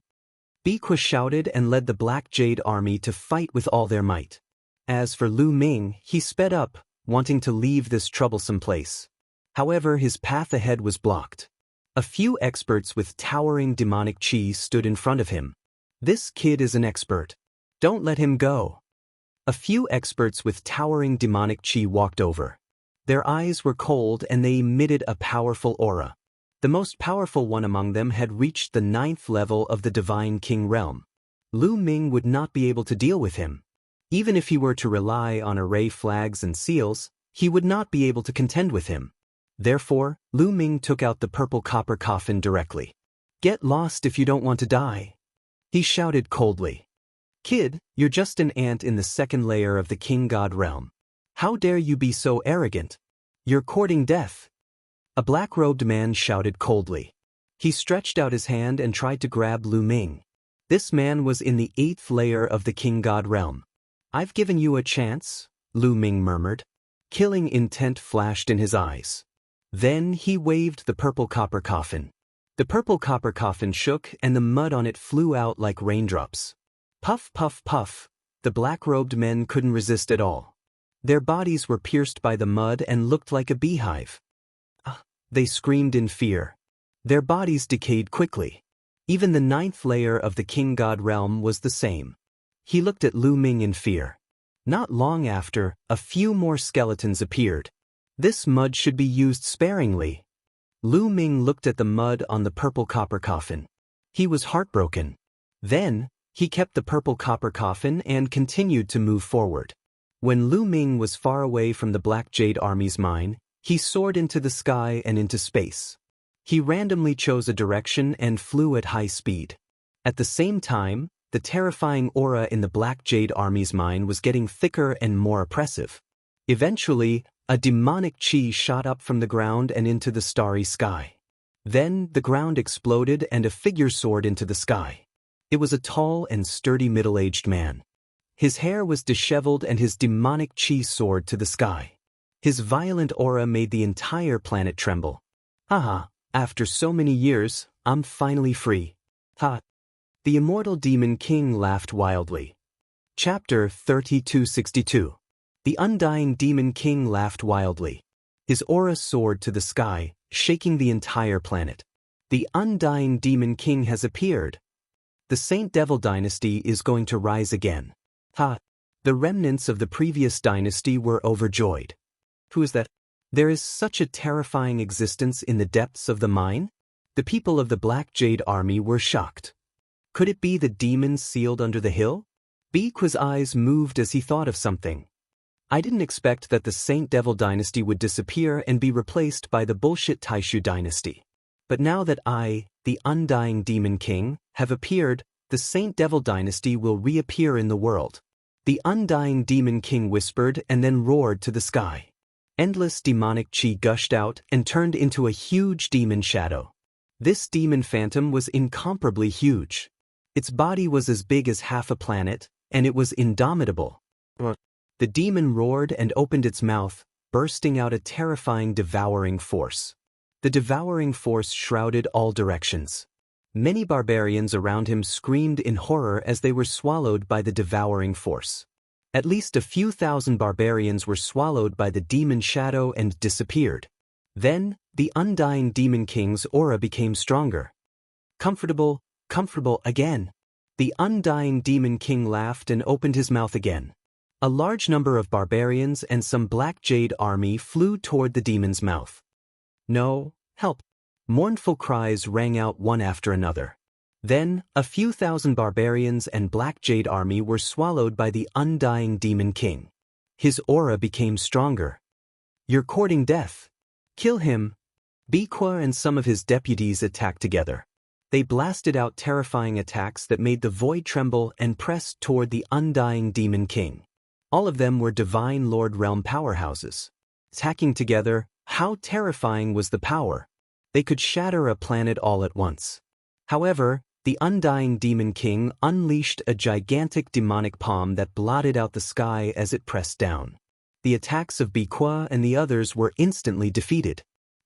[SPEAKER 1] Biqua shouted and led the Black Jade army to fight with all their might. As for Lu Ming, he sped up, wanting to leave this troublesome place. However, his path ahead was blocked. A few experts with towering demonic chi stood in front of him. "This kid is an expert. Don't let him go." A few experts with towering demonic chi walked over. Their eyes were cold and they emitted a powerful aura. The most powerful one among them had reached the 9th level of the Divine King realm. Lu Ming would not be able to deal with him. Even if he were to rely on array flags and seals, he would not be able to contend with him. Therefore, Lu Ming took out the purple copper coffin directly. "Get lost if you don't want to die," he shouted coldly. "Kid, you're just an ant in the 2nd layer of the King God realm. How dare you be so arrogant? You're courting death." A black-robed man shouted coldly. He stretched out his hand and tried to grab Lu Ming. This man was in the 8th layer of the King God realm. "I've given you a chance," Lu Ming murmured. Killing intent flashed in his eyes. Then he waved the purple copper coffin. The purple copper coffin shook and the mud on it flew out like raindrops. Puff, puff, puff. The black-robed men couldn't resist at all. Their bodies were pierced by the mud and looked like a beehive. They screamed in fear. Their bodies decayed quickly. Even the 9th layer of the King God realm was the same. He looked at Lu Ming in fear. Not long after, a few more skeletons appeared. This mud should be used sparingly. Lu Ming looked at the mud on the purple copper coffin. He was heartbroken. Then, He kept the purple copper coffin and continued to move forward. When Lu Ming was far away from the Black Jade Army's mine, he soared into the sky and into space. He randomly chose a direction and flew at high speed. At the same time, the terrifying aura in the Black Jade Army's mine was getting thicker and more oppressive. Eventually, a demonic chi shot up from the ground and into the starry sky. Then, the ground exploded and a figure soared into the sky. It was a tall and sturdy middle-aged man. His hair was disheveled and his demonic chi soared to the sky. His violent aura made the entire planet tremble. Haha, after so many years, I'm finally free. Ha! The immortal demon king laughed wildly. Chapter 3262. The undying demon king laughed wildly. His aura soared to the sky, shaking the entire planet. The undying demon king has appeared. The Saint Devil dynasty is going to rise again. Ha! The remnants of the previous dynasty were overjoyed. Who is that? There is such a terrifying existence in the depths of the mine? The people of the Black Jade Army were shocked. Could it be the demons sealed under the hill? Biqua's eyes moved as he thought of something. I didn't expect that the Saint Devil dynasty would disappear and be replaced by the bullshit Taishu dynasty. But now that I, the undying demon king, have appeared, the Saint Devil dynasty will reappear in the world. The undying demon king whispered and then roared to the sky. Endless demonic chi gushed out and turned into a huge demon shadow. This demon phantom was incomparably huge. Its body was as big as half a planet, and it was indomitable. The demon roared and opened its mouth, bursting out a terrifying devouring force. The devouring force shrouded all directions. Many barbarians around him screamed in horror as they were swallowed by the devouring force. At least a few thousand barbarians were swallowed by the demon shadow and disappeared. Then, the undying demon king's aura became stronger. Comfortable again. The undying demon king laughed and opened his mouth again. A large number of barbarians and some Black Jade army flew toward the demon's mouth. No, help! Mournful cries rang out one after another. Then, a few thousand barbarians and Black Jade army were swallowed by the undying demon king. His aura became stronger. You're courting death. Kill him. Biqua and some of his deputies attacked together. They blasted out terrifying attacks that made the void tremble and pressed toward the undying demon king. All of them were Divine Lord Realm powerhouses. Attacking together, how terrifying was the power! They could shatter a planet all at once. However, the undying demon king unleashed a gigantic demonic palm that blotted out the sky as it pressed down. The attacks of Biqua and the others were instantly defeated.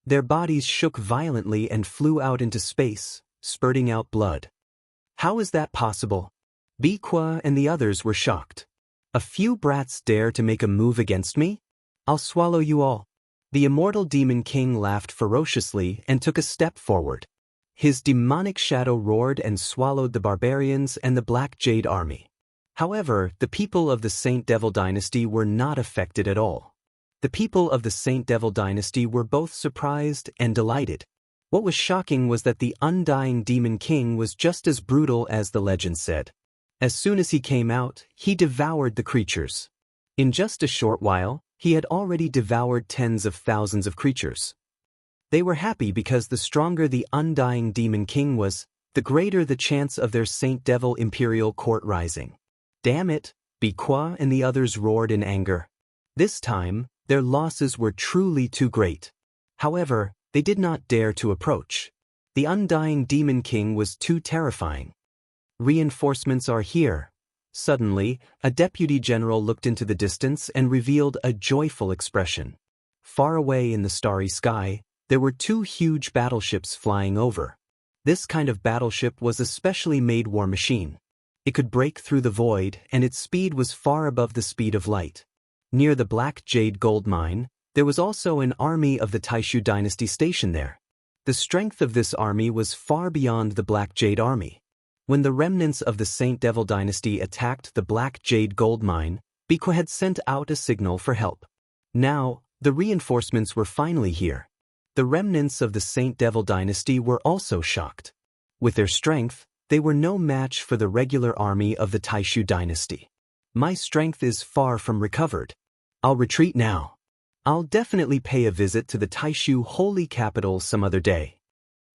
[SPEAKER 1] Their bodies shook violently and flew out into space, spurting out blood. How is that possible? Biqua and the others were shocked. A few brats dare to make a move against me? I'll swallow you all. The immortal demon king laughed ferociously and took a step forward. His demonic shadow roared and swallowed the barbarians and the Black Jade army. However, the people of the Saint Devil dynasty were not affected at all. The people of the Saint Devil dynasty were both surprised and delighted. What was shocking was that the undying demon king was just as brutal as the legend said. As soon as he came out, he devoured the creatures. In just a short while, he had already devoured tens of thousands of creatures. They were happy because the stronger the undying demon king was, the greater the chance of their Saint Devil imperial court rising. Damn it, Biqua and the others roared in anger. This time, their losses were truly too great. However, they did not dare to approach. The undying demon king was too terrifying. Reinforcements are here. Suddenly, a deputy general looked into the distance and revealed a joyful expression. Far away in the starry sky, there were two huge battleships flying over. This kind of battleship was a specially made war machine. It could break through the void, and its speed was far above the speed of light. Near the Black Jade gold mine, there was also an army of the Taishu dynasty stationed there. The strength of this army was far beyond the Black Jade army. When the remnants of the Saint Devil dynasty attacked the Black Jade gold mine, Biqua had sent out a signal for help. Now, the reinforcements were finally here. The remnants of the Saint Devil dynasty were also shocked. With their strength, They were no match for the regular army of the Taishu dynasty. My strength is far from recovered. I'll retreat now. I'll definitely pay a visit to the Taishu holy capital some other day.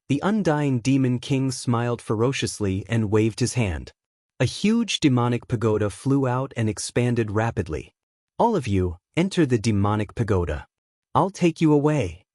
[SPEAKER 1] The undying demon king smiled ferociously and waved his hand. A huge demonic pagoda flew out and expanded rapidly. All of you, enter the demonic pagoda. I'll take you away.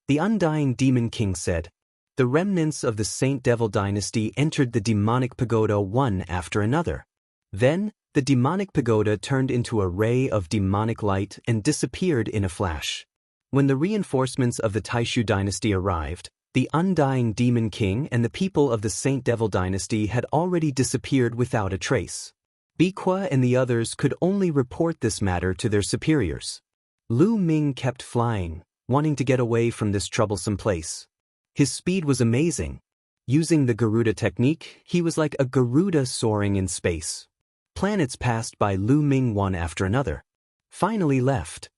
[SPEAKER 1] The undying demon king said. The remnants of the Saint Devil dynasty entered the demonic pagoda one after another. Then, the demonic pagoda turned into a ray of demonic light and disappeared in a flash. When the reinforcements of the Taishu dynasty arrived, the undying demon king and the people of the Saint Devil dynasty had already disappeared without a trace. Biqua and the others could only report this matter to their superiors. Lu Ming kept flying, wanting to get away from this troublesome place. His speed was amazing. Using the Garuda technique, he was like a Garuda soaring in space. Planets passed by Lu Ming one after another. Finally left.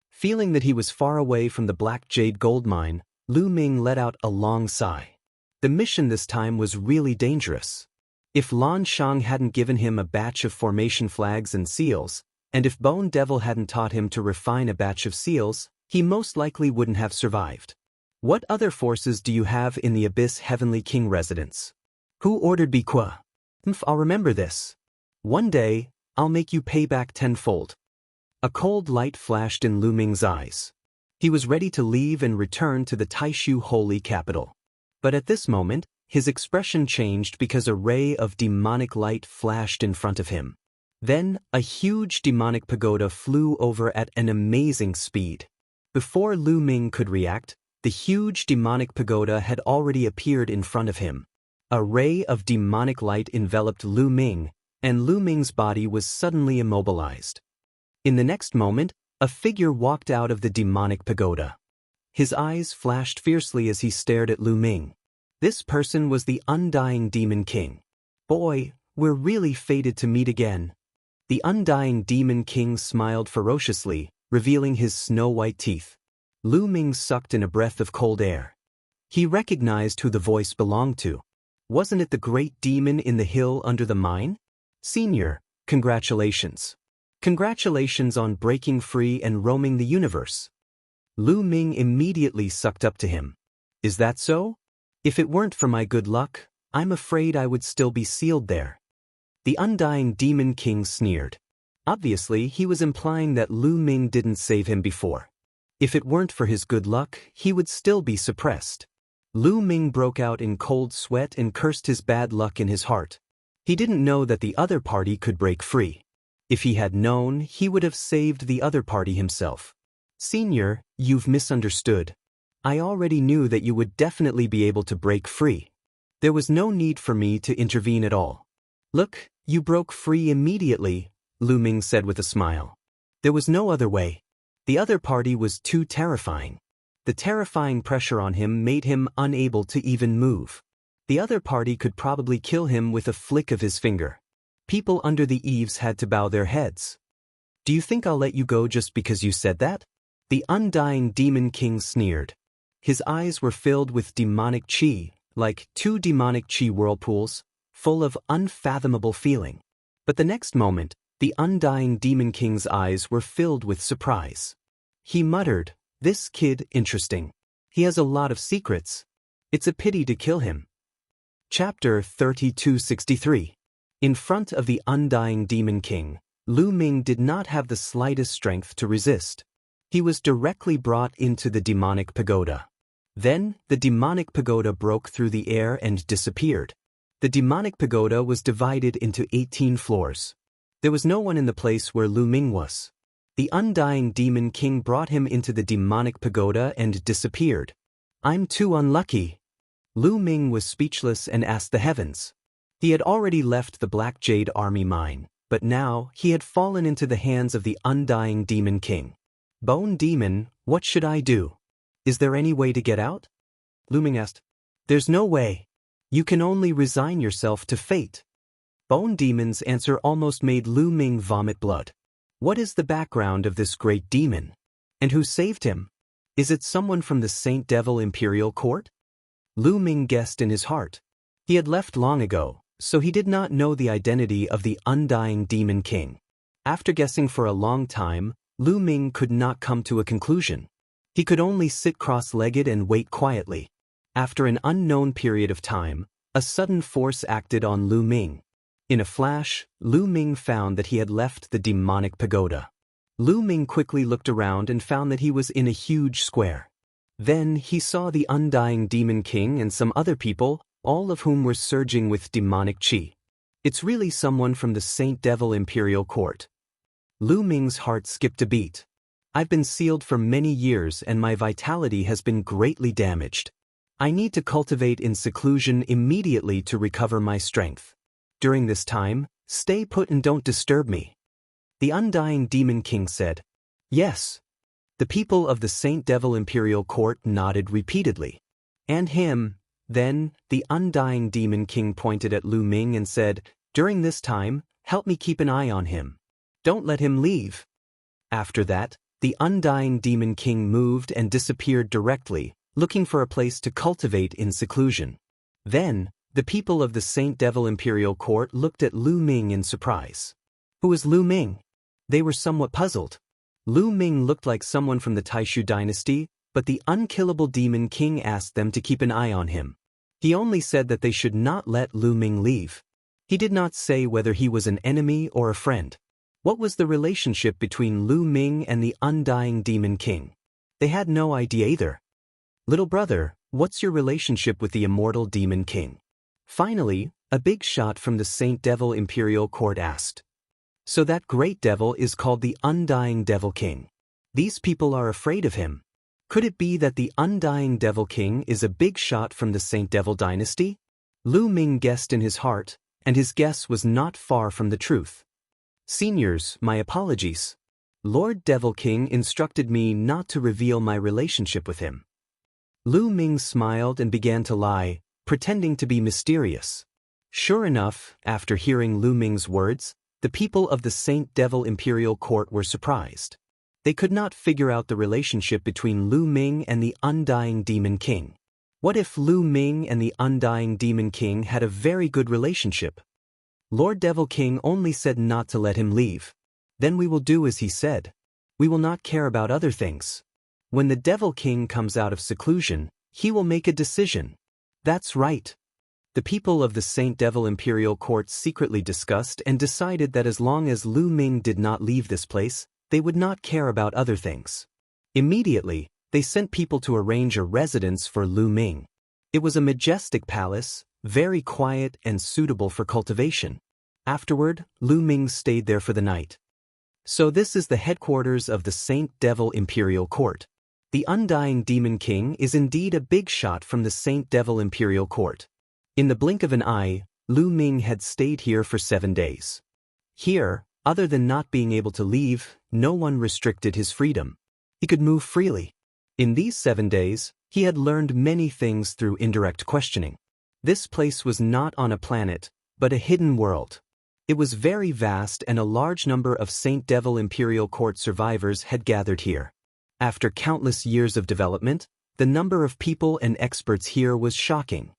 [SPEAKER 1] Feeling that he was far away from the Black Jade gold mine, Lu Ming let out a long sigh. The mission this time was really dangerous. If Lan Shang hadn't given him a batch of formation flags and seals, and if Bone Devil hadn't taught him to refine a batch of seals, he most likely wouldn't have survived. What other forces do you have in the Abyss Heavenly King residence? Who ordered Biqua? I'll remember this. One day, I'll make you pay back tenfold. A cold light flashed in Lu Ming's eyes. He was ready to leave and return to the Taishu holy capital. But at this moment, his expression changed because a ray of demonic light flashed in front of him. Then, a huge demonic pagoda flew over at an amazing speed. Before Lu Ming could react, the huge demonic pagoda had already appeared in front of him. A ray of demonic light enveloped Lu Ming, and Lu Ming's body was suddenly immobilized. In the next moment, a figure walked out of the demonic pagoda. His eyes flashed fiercely as he stared at Lu Ming. This person was the undying demon king. Boy, we're really fated to meet again. The undying demon king smiled ferociously, revealing his snow-white teeth. Lu Ming sucked in a breath of cold air. He recognized who the voice belonged to. Wasn't it the great demon in the hill under the mine? Senior, congratulations. Congratulations on breaking free and roaming the universe. Lu Ming immediately sucked up to him. Is that so? If it weren't for my good luck, I'm afraid I would still be sealed there. The undying demon king sneered. Obviously, he was implying that Lu Ming didn't save him before. If it weren't for his good luck, he would still be suppressed. Lu Ming broke out in cold sweat and cursed his bad luck in his heart. He didn't know that the other party could break free. If he had known, he would have saved the other party himself. Senior, you've misunderstood. I already knew that you would definitely be able to break free. There was no need for me to intervene at all. Look, you broke free immediately, Lu Ming said with a smile. There was no other way. The other party was too terrifying. The terrifying pressure on him made him unable to even move. The other party could probably kill him with a flick of his finger. People under the eaves had to bow their heads. Do you think I'll let you go just because you said that? The undying demon king sneered. His eyes were filled with demonic chi, like two demonic chi whirlpools, full of unfathomable feeling. But the next moment, the undying demon king's eyes were filled with surprise. He muttered, "This kid, interesting. He has a lot of secrets. It's a pity to kill him." Chapter 3263. In front of the undying demon king, Lu Ming did not have the slightest strength to resist. He was directly brought into the demonic pagoda. Then, the demonic pagoda broke through the air and disappeared. The demonic pagoda was divided into 18 floors. There was no one in the place where Lu Ming was. The undying demon king brought him into the demonic pagoda and disappeared. I'm too unlucky. Lu Ming was speechless and asked the heavens. He had already left the Black Jade army mine, but now he had fallen into the hands of the undying demon king. Bone demon, what should I do? Is there any way to get out? Lu Ming asked. There's no way. You can only resign yourself to fate. Bone demon's answer almost made Lu Ming vomit blood. What is the background of this great demon? And who saved him? Is it someone from the Saint Devil Imperial Court? Lu Ming guessed in his heart. He had left long ago, so he did not know the identity of the undying Demon King. After guessing for a long time, Lu Ming could not come to a conclusion. He could only sit cross-legged and wait quietly. After an unknown period of time, a sudden force acted on Lu Ming. In a flash, Lu Ming found that he had left the demonic pagoda. Lu Ming quickly looked around and found that he was in a huge square. Then he saw the undying Demon King and some other people, all of whom were surging with demonic qi. It's really someone from the Saint Devil Imperial Court. Lu Ming's heart skipped a beat. I've been sealed for many years and my vitality has been greatly damaged. I need to cultivate in seclusion immediately to recover my strength. During this time, stay put and don't disturb me. The undying Demon King said. Yes. The people of the Saint Devil Imperial Court nodded repeatedly. And him. Then, the undying Demon King pointed at Lu Ming and said, during this time, help me keep an eye on him. Don't let him leave. After that, the undying Demon King moved and disappeared directly, looking for a place to cultivate in seclusion. Then, the people of the Saint Devil Imperial Court looked at Lu Ming in surprise. Who is Lu Ming? They were somewhat puzzled. Lu Ming looked like someone from the Taishu dynasty, but the unkillable Demon King asked them to keep an eye on him. He only said that they should not let Lu Ming leave. He did not say whether he was an enemy or a friend. What was the relationship between Lu Ming and the undying Demon King? They had no idea either. Little brother, what's your relationship with the immortal Demon King? Finally, a big shot from the Saint Devil Imperial Court asked. So that great devil is called the Undying Devil King. These people are afraid of him. Could it be that the Undying Devil King is a big shot from the Saint Devil dynasty? Lu Ming guessed in his heart, and his guess was not far from the truth. Seniors, my apologies. Lord Devil King instructed me not to reveal my relationship with him. Lu Ming smiled and began to lie, pretending to be mysterious. Sure enough, after hearing Lu Ming's words, the people of the Saint Devil Imperial Court were surprised. They could not figure out the relationship between Lu Ming and the Undying Demon King. What if Lu Ming and the Undying Demon King had a very good relationship? Lord Devil King only said not to let him leave. Then we will do as he said. We will not care about other things. When the Devil King comes out of seclusion, he will make a decision. That's right. The people of the Saint Devil Imperial Court secretly discussed and decided that as long as Lu Ming did not leave this place, they would not care about other things. Immediately, they sent people to arrange a residence for Lu Ming. It was a majestic palace, very quiet and suitable for cultivation. Afterward, Lu Ming stayed there for the night. So this is the headquarters of the Saint Devil Imperial Court. The Undying Demon King is indeed a big shot from the Saint Devil Imperial Court. In the blink of an eye, Lu Ming had stayed here for 7 days. Here, other than not being able to leave, no one restricted his freedom. He could move freely. In these 7 days, he had learned many things through indirect questioning. This place was not on a planet, but a hidden world. It was very vast and a large number of Saint Devil Imperial Court survivors had gathered here. After countless years of development, the number of people and experts here was shocking.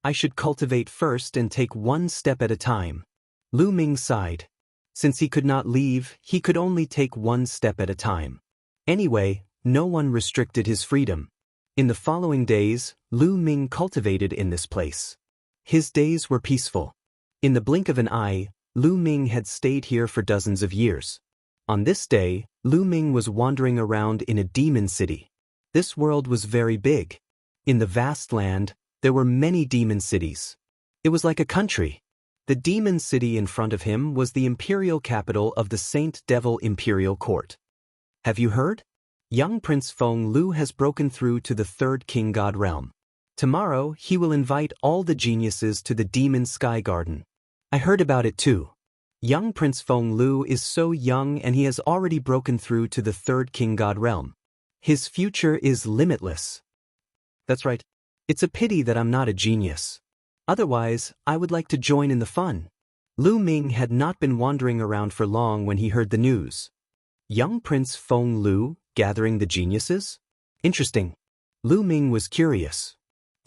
[SPEAKER 1] I should cultivate first and take one step at a time. Lu Ming sighed. Since he could not leave, he could only take one step at a time. Anyway, no one restricted his freedom. In the following days, Lu Ming cultivated in this place. His days were peaceful. In the blink of an eye, Lu Ming had stayed here for dozens of years. On this day, Lu Ming was wandering around in a demon city. This world was very big. In the vast land, there were many demon cities. It was like a country. The demon city in front of him was the imperial capital of the Saint Devil Imperial Court. Have you heard? Young Prince Feng Lu has broken through to the third King God realm. Tomorrow, he will invite all the geniuses to the Demon Sky Garden. I heard about it too. Young Prince Feng Lu is so young and he has already broken through to the third King God realm. His future is limitless. That's right. It's a pity that I'm not a genius. Otherwise, I would like to join in the fun. Lu Ming had not been wandering around for long when he heard the news. Young Prince Feng Lu gathering the geniuses? Interesting. Lu Ming was curious.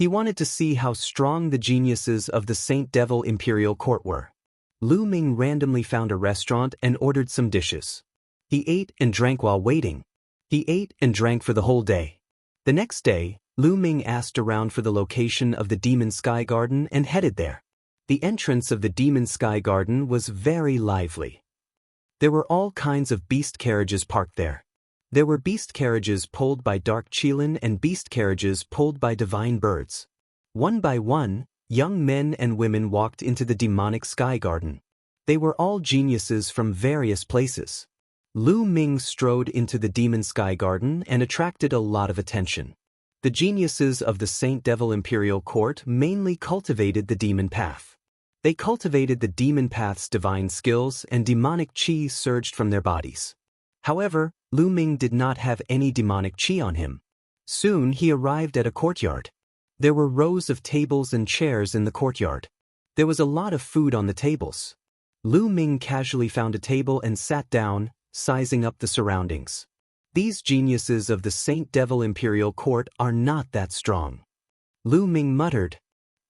[SPEAKER 1] He wanted to see how strong the geniuses of the Saint Devil Imperial Court were. Lu Ming randomly found a restaurant and ordered some dishes. He ate and drank while waiting. He ate and drank for the whole day. The next day, Lu Ming asked around for the location of the Demon Sky Garden and headed there. The entrance of the Demon Sky Garden was very lively. There were all kinds of beast carriages parked there. There were beast carriages pulled by dark qilin and beast carriages pulled by divine birds. One by one, young men and women walked into the demonic sky garden. They were all geniuses from various places. Lu Ming strode into the demon sky garden and attracted a lot of attention. The geniuses of the Saint Devil Imperial Court mainly cultivated the demon path. They cultivated the demon path's divine skills and demonic qi surged from their bodies. However, Lu Ming did not have any demonic qi on him. Soon he arrived at a courtyard. There were rows of tables and chairs in the courtyard. There was a lot of food on the tables. Lu Ming casually found a table and sat down, sizing up the surroundings. These geniuses of the Saint Devil Imperial Court are not that strong. Lu Ming muttered.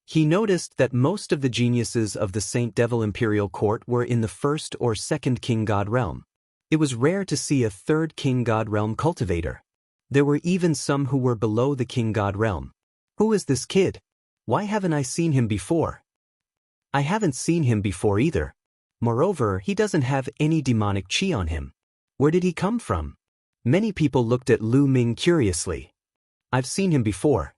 [SPEAKER 1] He noticed that most of the geniuses of the Saint Devil Imperial Court were in the first or second King God realm. It was rare to see a third King God realm cultivator. There were even some who were below the King God realm. Who is this kid? Why haven't I seen him before? I haven't seen him before either. Moreover, he doesn't have any demonic qi on him. Where did he come from? Many people looked at Lu Ming curiously. I've seen him before.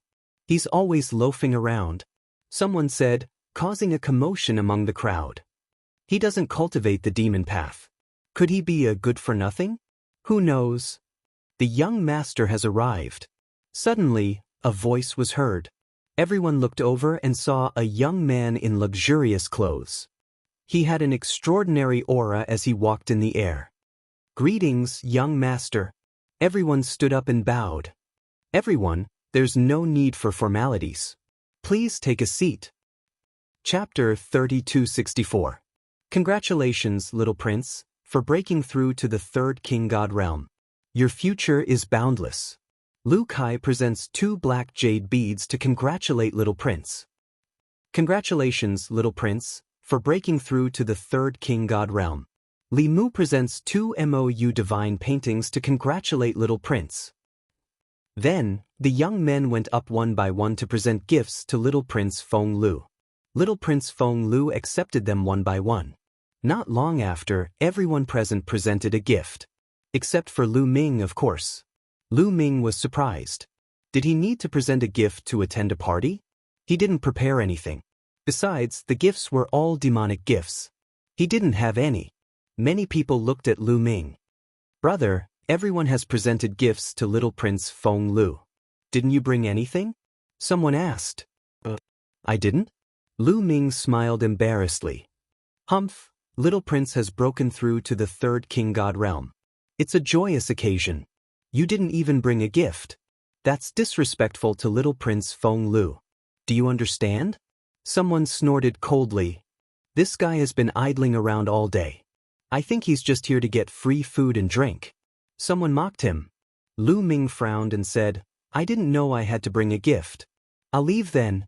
[SPEAKER 1] He's always loafing around. Someone said, causing a commotion among the crowd. He doesn't cultivate the demon path. Could he be a good-for-nothing? Who knows? The young master has arrived. Suddenly, a voice was heard. Everyone looked over and saw a young man in luxurious clothes. He had an extraordinary aura as he walked in the air. Greetings, young master. Everyone stood up and bowed. Everyone, there's no need for formalities. Please take a seat. Chapter 3264. Congratulations, little prince, for breaking through to the third King God realm. Your future is boundless. Lu Kai presents 2 black jade beads to congratulate little prince. Congratulations, little prince, for breaking through to the third King God realm. Li Mu presents 2 MOU divine paintings to congratulate little prince. Then, the young men went up one by one to present gifts to little Prince Feng Lu. Little Prince Feng Lu accepted them one by one. Not long after, everyone present presented a gift. Except for Lu Ming, of course. Lu Ming was surprised. Did he need to present a gift to attend a party? He didn't prepare anything. Besides, the gifts were all demonic gifts. He didn't have any. Many people looked at Lu Ming. Brother, everyone has presented gifts to little Prince Feng Lu. Didn't you bring anything? Someone asked. I didn't? Lu Ming smiled embarrassedly. Humph, little prince has broken through to the third King God realm. It's a joyous occasion. You didn't even bring a gift. That's disrespectful to little Prince Feng Lu. Do you understand? Someone snorted coldly. This guy has been idling around all day. I think he's just here to get free food and drink. Someone mocked him. Lu Ming frowned and said, I didn't know I had to bring a gift. I'll leave then.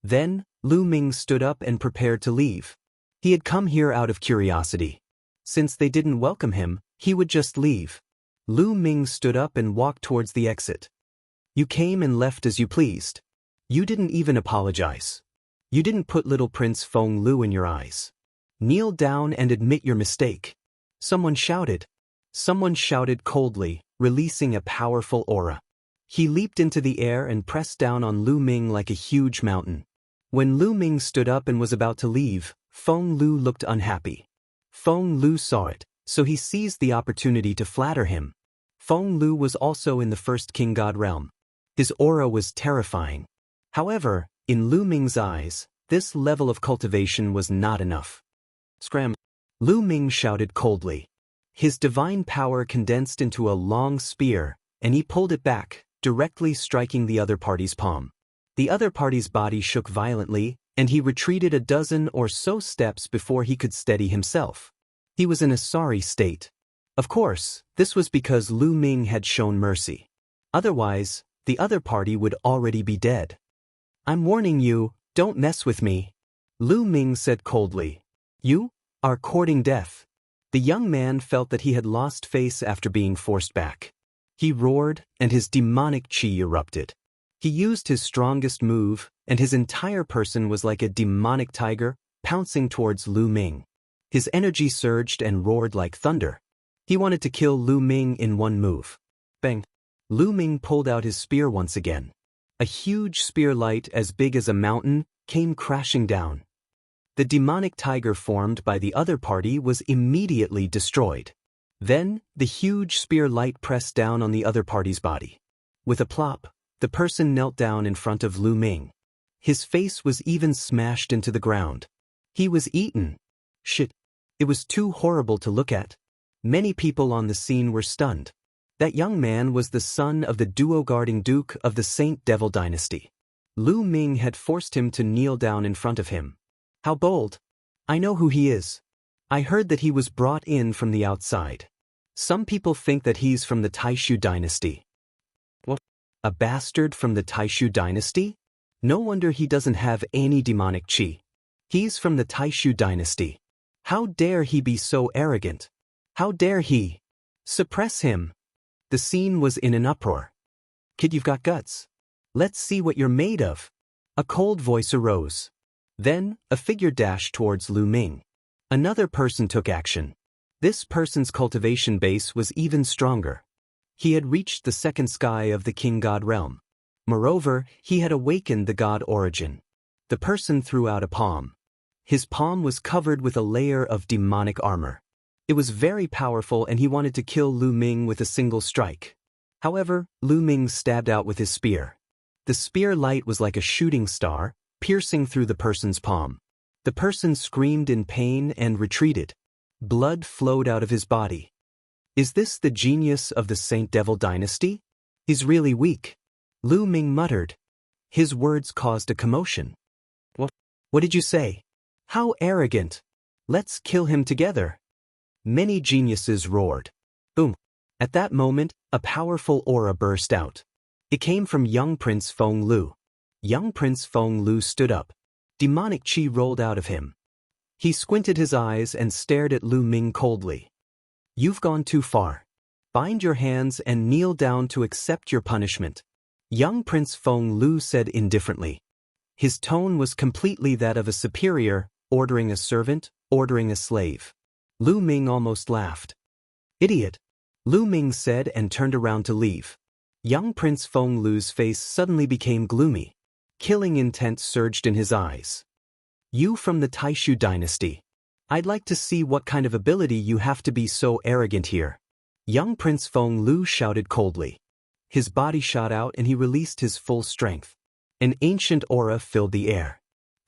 [SPEAKER 1] Then, Lu Ming stood up and prepared to leave. He had come here out of curiosity. Since they didn't welcome him, he would just leave. Lu Ming stood up and walked towards the exit. You came and left as you pleased. You didn't even apologize. You didn't put little Prince Feng Lu in your eyes. Kneel down and admit your mistake. Someone shouted. Someone shouted coldly, releasing a powerful aura. He leaped into the air and pressed down on Lu Ming like a huge mountain. When Lu Ming stood up and was about to leave, Feng Lu looked unhappy. Feng Lu saw it, so he seized the opportunity to flatter him. Feng Lu was also in the first King God realm. His aura was terrifying. However, in Lu Ming's eyes, this level of cultivation was not enough. Scram! Lu Ming shouted coldly. His divine power condensed into a long spear, and he pulled it back, directly striking the other party's palm. The other party's body shook violently, and he retreated a dozen or so steps before he could steady himself. He was in a sorry state. Of course, this was because Lu Ming had shown mercy. Otherwise, the other party would already be dead. I'm warning you, don't mess with me. Lu Ming said coldly. You are courting death. The young man felt that he had lost face after being forced back. He roared, and his demonic qi erupted. He used his strongest move, and his entire person was like a demonic tiger, pouncing towards Lu Ming. His energy surged and roared like thunder. He wanted to kill Lu Ming in one move. Bang! Lu Ming pulled out his spear once again. A huge spear light as big as a mountain came crashing down. The demonic tiger formed by the other party was immediately destroyed. Then, the huge spear light pressed down on the other party's body. With a plop, the person knelt down in front of Lu Ming. His face was even smashed into the ground. He was eaten. Shit. It was too horrible to look at. Many people on the scene were stunned. That young man was the son of the duo-guarding duke of the Saint Devil dynasty. Lu Ming had forced him to kneel down in front of him. How bold. I know who he is. I heard that he was brought in from the outside. Some people think that he's from the Taishu dynasty. What? A bastard from the Taishu dynasty? No wonder he doesn't have any demonic qi. He's from the Taishu dynasty. How dare he be so arrogant? How dare he? Suppress him. The scene was in an uproar. Kid, you've got guts. Let's see what you're made of. A cold voice arose. Then, a figure dashed towards Lu Ming. Another person took action. This person's cultivation base was even stronger. He had reached the second sky of the king god realm. Moreover, he had awakened the god origin. The person threw out a palm. His palm was covered with a layer of demonic armor. It was very powerful, and he wanted to kill Lu Ming with a single strike. However, Lu Ming stabbed out with his spear. The spear light was like a shooting star, piercing through the person's palm. The person screamed in pain and retreated. Blood flowed out of his body. Is this the genius of the Saint Devil dynasty? He's really weak. Lu Ming muttered. His words caused a commotion. What did you say? How arrogant. Let's kill him together. Many geniuses roared. Boom. At that moment, a powerful aura burst out. It came from young Prince Feng Lu. Young Prince Feng Lu stood up. Demonic qi rolled out of him. He squinted his eyes and stared at Lu Ming coldly. You've gone too far. Bind your hands and kneel down to accept your punishment. Young Prince Feng Lu said indifferently. His tone was completely that of a superior, ordering a servant, ordering a slave. Lu Ming almost laughed. Idiot. Lu Ming said and turned around to leave. Young Prince Feng Lu's face suddenly became gloomy. Killing intent surged in his eyes. You from the Taishu dynasty. I'd like to see what kind of ability you have to be so arrogant here. Young Prince Feng Lu shouted coldly. His body shot out and he released his full strength. An ancient aura filled the air.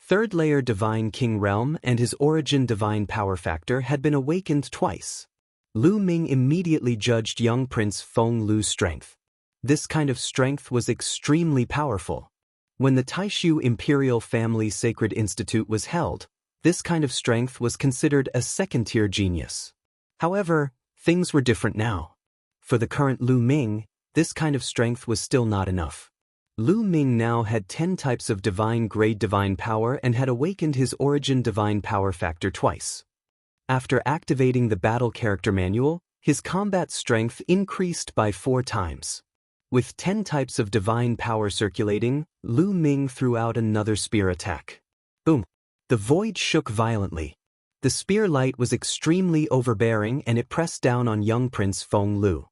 [SPEAKER 1] Third layer divine king realm and his origin divine power factor had been awakened twice. Lu Ming immediately judged young Prince Feng Lu's strength. This kind of strength was extremely powerful. When the Taishu Imperial Family Sacred Institute was held, this kind of strength was considered a second-tier genius. However, things were different now. For the current Lu Ming, this kind of strength was still not enough. Lu Ming now had 10 types of divine grade divine power and had awakened his origin divine power factor twice. After activating the battle character manual, his combat strength increased by 4 times. With 10 types of divine power circulating, Lu Ming threw out another spear attack. Boom! The void shook violently. The spear light was extremely overbearing and it pressed down on young Prince Feng Lu.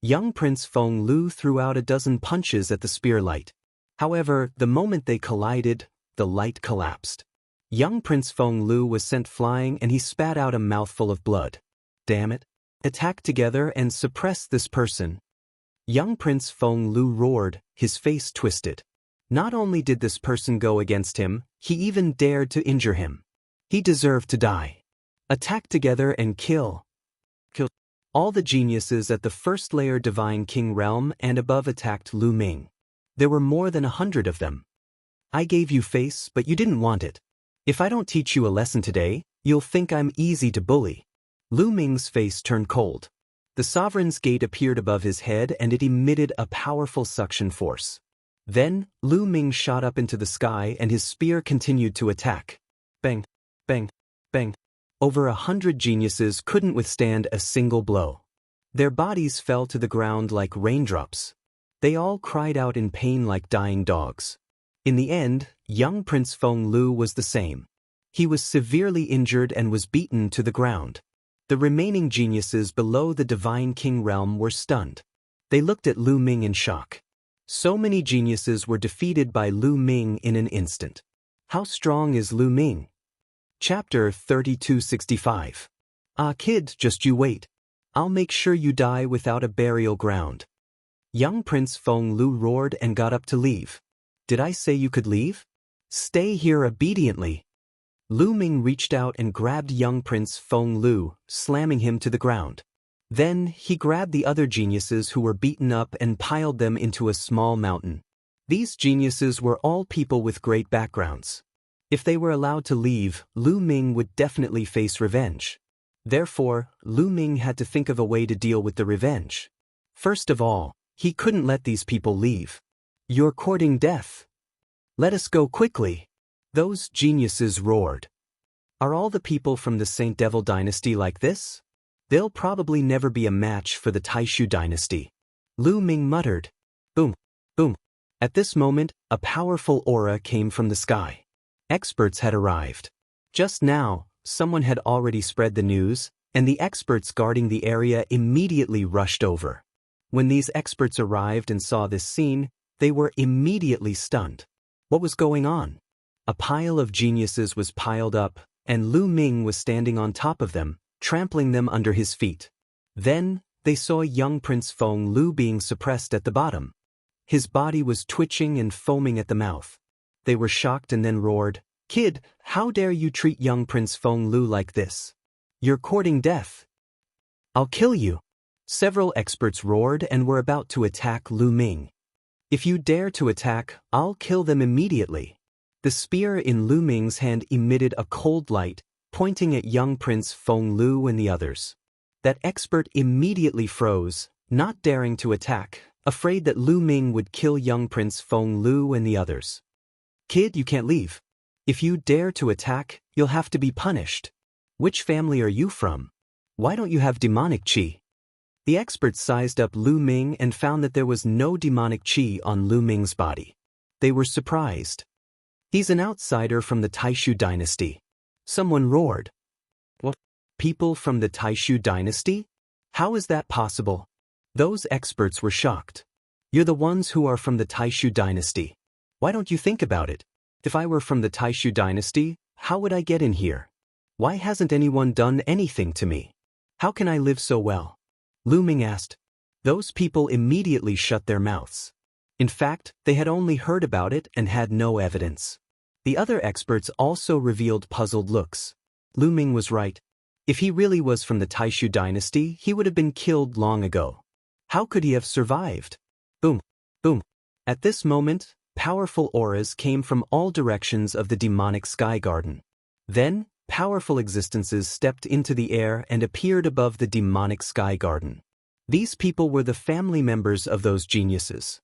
[SPEAKER 1] Young Prince Feng Lu threw out a dozen punches at the spear light. However, the moment they collided, the light collapsed. Young Prince Feng Lu was sent flying and he spat out a mouthful of blood. Damn it. Attack together and suppress this person. Young Prince Feng Lu roared, his face twisted. Not only did this person go against him, he even dared to injure him. He deserved to die. Attack together and kill. All the geniuses at the first layer Divine King realm and above attacked Lu Ming. There were more than 100 of them. I gave you face, but you didn't want it. If I don't teach you a lesson today, you'll think I'm easy to bully. Lu Ming's face turned cold. The Sovereign's Gate appeared above his head and it emitted a powerful suction force. Then, Lu Ming shot up into the sky and his spear continued to attack. Bang, bang, bang. Over 100 geniuses couldn't withstand a single blow. Their bodies fell to the ground like raindrops. They all cried out in pain like dying dogs. In the end, young Prince Feng Lu was the same. He was severely injured and was beaten to the ground. The remaining geniuses below the Divine King realm were stunned. They looked at Lu Ming in shock. So many geniuses were defeated by Lu Ming in an instant. How strong is Lu Ming? Chapter 3265. Ah, kid, just you wait. I'll make sure you die without a burial ground. Young Prince Feng Lu roared and got up to leave. Did I say you could leave? Stay here obediently. Lu Ming reached out and grabbed young Prince Feng Lu, slamming him to the ground. Then, he grabbed the other geniuses who were beaten up and piled them into a small mountain. These geniuses were all people with great backgrounds. If they were allowed to leave, Lu Ming would definitely face revenge. Therefore, Lu Ming had to think of a way to deal with the revenge. First of all, he couldn't let these people leave. You're courting death. Let us go quickly. Those geniuses roared. Are all the people from the Saint Devil dynasty like this? They'll probably never be a match for the Taishu dynasty. Lu Ming muttered. Boom, boom. At this moment, a powerful aura came from the sky. Experts had arrived. Just now, someone had already spread the news, and the experts guarding the area immediately rushed over. When these experts arrived and saw this scene, they were immediately stunned. What was going on? A pile of geniuses was piled up, and Lu Ming was standing on top of them, trampling them under his feet. Then, they saw young Prince Feng Lu being suppressed at the bottom. His body was twitching and foaming at the mouth. They were shocked and then roared, Kid, how dare you treat young Prince Feng Lu like this? You're courting death. I'll kill you. Several experts roared and were about to attack Lu Ming. If you dare to attack, I'll kill them immediately. The spear in Lu Ming's hand emitted a cold light, pointing at young Prince Feng Lu and the others. That expert immediately froze, not daring to attack, afraid that Lu Ming would kill young Prince Feng Lu and the others. Kid, you can't leave. If you dare to attack, you'll have to be punished. Which family are you from? Why don't you have demonic qi? The experts sized up Lu Ming and found that there was no demonic qi on Lu Ming's body. They were surprised. He's an outsider from the Taishu dynasty. Someone roared. What? People from the Taishu dynasty? How is that possible? Those experts were shocked. You're the ones who are from the Taishu dynasty. Why don't you think about it? If I were from the Taishu dynasty, how would I get in here? Why hasn't anyone done anything to me? How can I live so well? Lu Ming asked. Those people immediately shut their mouths. In fact, they had only heard about it and had no evidence. The other experts also revealed puzzled looks. Lu Ming was right. If he really was from the Taishu dynasty, he would have been killed long ago. How could he have survived? Boom, boom. At this moment, powerful auras came from all directions of the demonic sky garden. Then, powerful existences stepped into the air and appeared above the demonic sky garden. These people were the family members of those geniuses.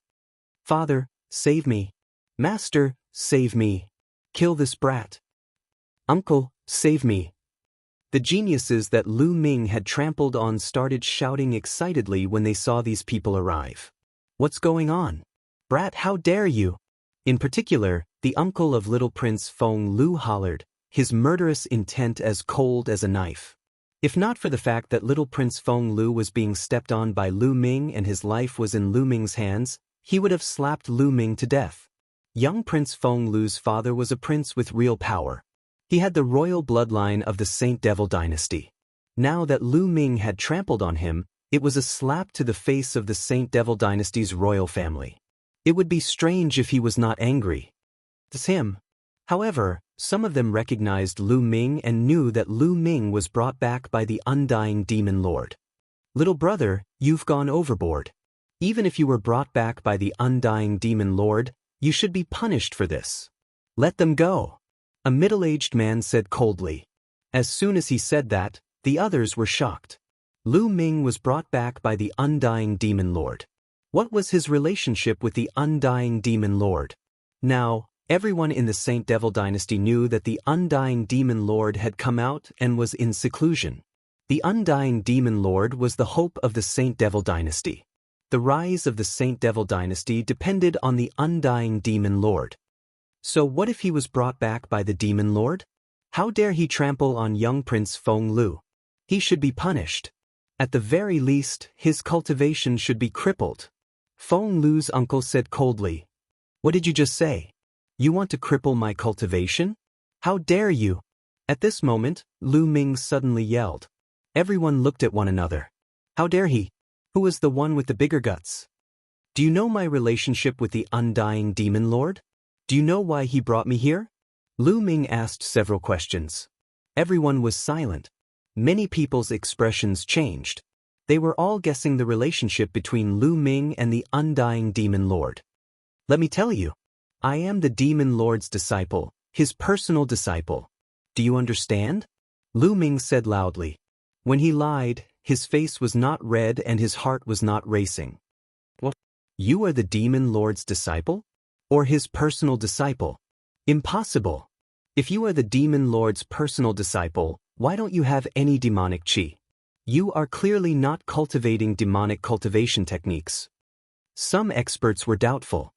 [SPEAKER 1] Father, save me. Master, save me. Kill this brat. Uncle, save me. The geniuses that Lu Ming had trampled on started shouting excitedly when they saw these people arrive. What's going on? Brat, how dare you? In particular, the uncle of little Prince Feng Lu hollered, his murderous intent as cold as a knife. If not for the fact that little Prince Feng Lu was being stepped on by Lu Ming and his life was in Lu Ming's hands, he would have slapped Lu Ming to death. Young Prince Feng Lu's father was a prince with real power. He had the royal bloodline of the Saint Devil dynasty. Now that Lu Ming had trampled on him, it was a slap to the face of the Saint Devil dynasty's royal family. It would be strange if he was not angry. It's him. However, some of them recognized Lu Ming and knew that Lu Ming was brought back by the undying demon lord. Little brother, you've gone overboard. Even if you were brought back by the undying demon lord, you should be punished for this. Let them go. A middle-aged man said coldly. As soon as he said that, the others were shocked. Lu Ming was brought back by the undying demon lord. What was his relationship with the undying demon lord? Now, everyone in the Saint Devil dynasty knew that the undying demon lord had come out and was in seclusion. The undying demon lord was the hope of the Saint Devil dynasty. The rise of the Saint Devil dynasty depended on the undying demon lord. So what if he was brought back by the demon lord? How dare he trample on young Prince Feng Lu? He should be punished. At the very least, his cultivation should be crippled. Feng Lu's uncle said coldly, "What did you just say? You want to cripple my cultivation? How dare you?" At this moment, Lu Ming suddenly yelled. Everyone looked at one another. How dare he? Who was the one with the bigger guts? Do you know my relationship with the undying demon lord? Do you know why he brought me here? Lu Ming asked several questions. Everyone was silent. Many people's expressions changed. They were all guessing the relationship between Lu Ming and the undying demon lord. Let me tell you, I am the demon lord's disciple, his personal disciple. Do you understand? Lu Ming said loudly. When he lied, his face was not red and his heart was not racing. What? You are the demon lord's disciple? Or his personal disciple? Impossible. If you are the demon lord's personal disciple, why don't you have any demonic chi? You are clearly not cultivating demonic cultivation techniques. Some experts were doubtful.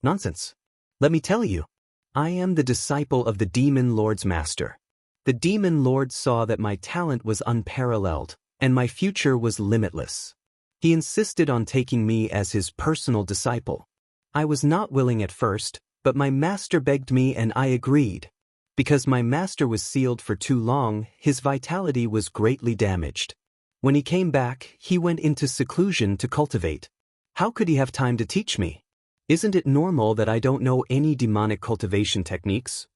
[SPEAKER 1] Nonsense. Let me tell you, I am the disciple of the demon lord's master. The demon lord saw that my talent was unparalleled, and my future was limitless. He insisted on taking me as his personal disciple. I was not willing at first, but my master begged me and I agreed. Because my master was sealed for too long, his vitality was greatly damaged. When he came back, he went into seclusion to cultivate. How could he have time to teach me? Isn't it normal that I don't know any demonic cultivation techniques?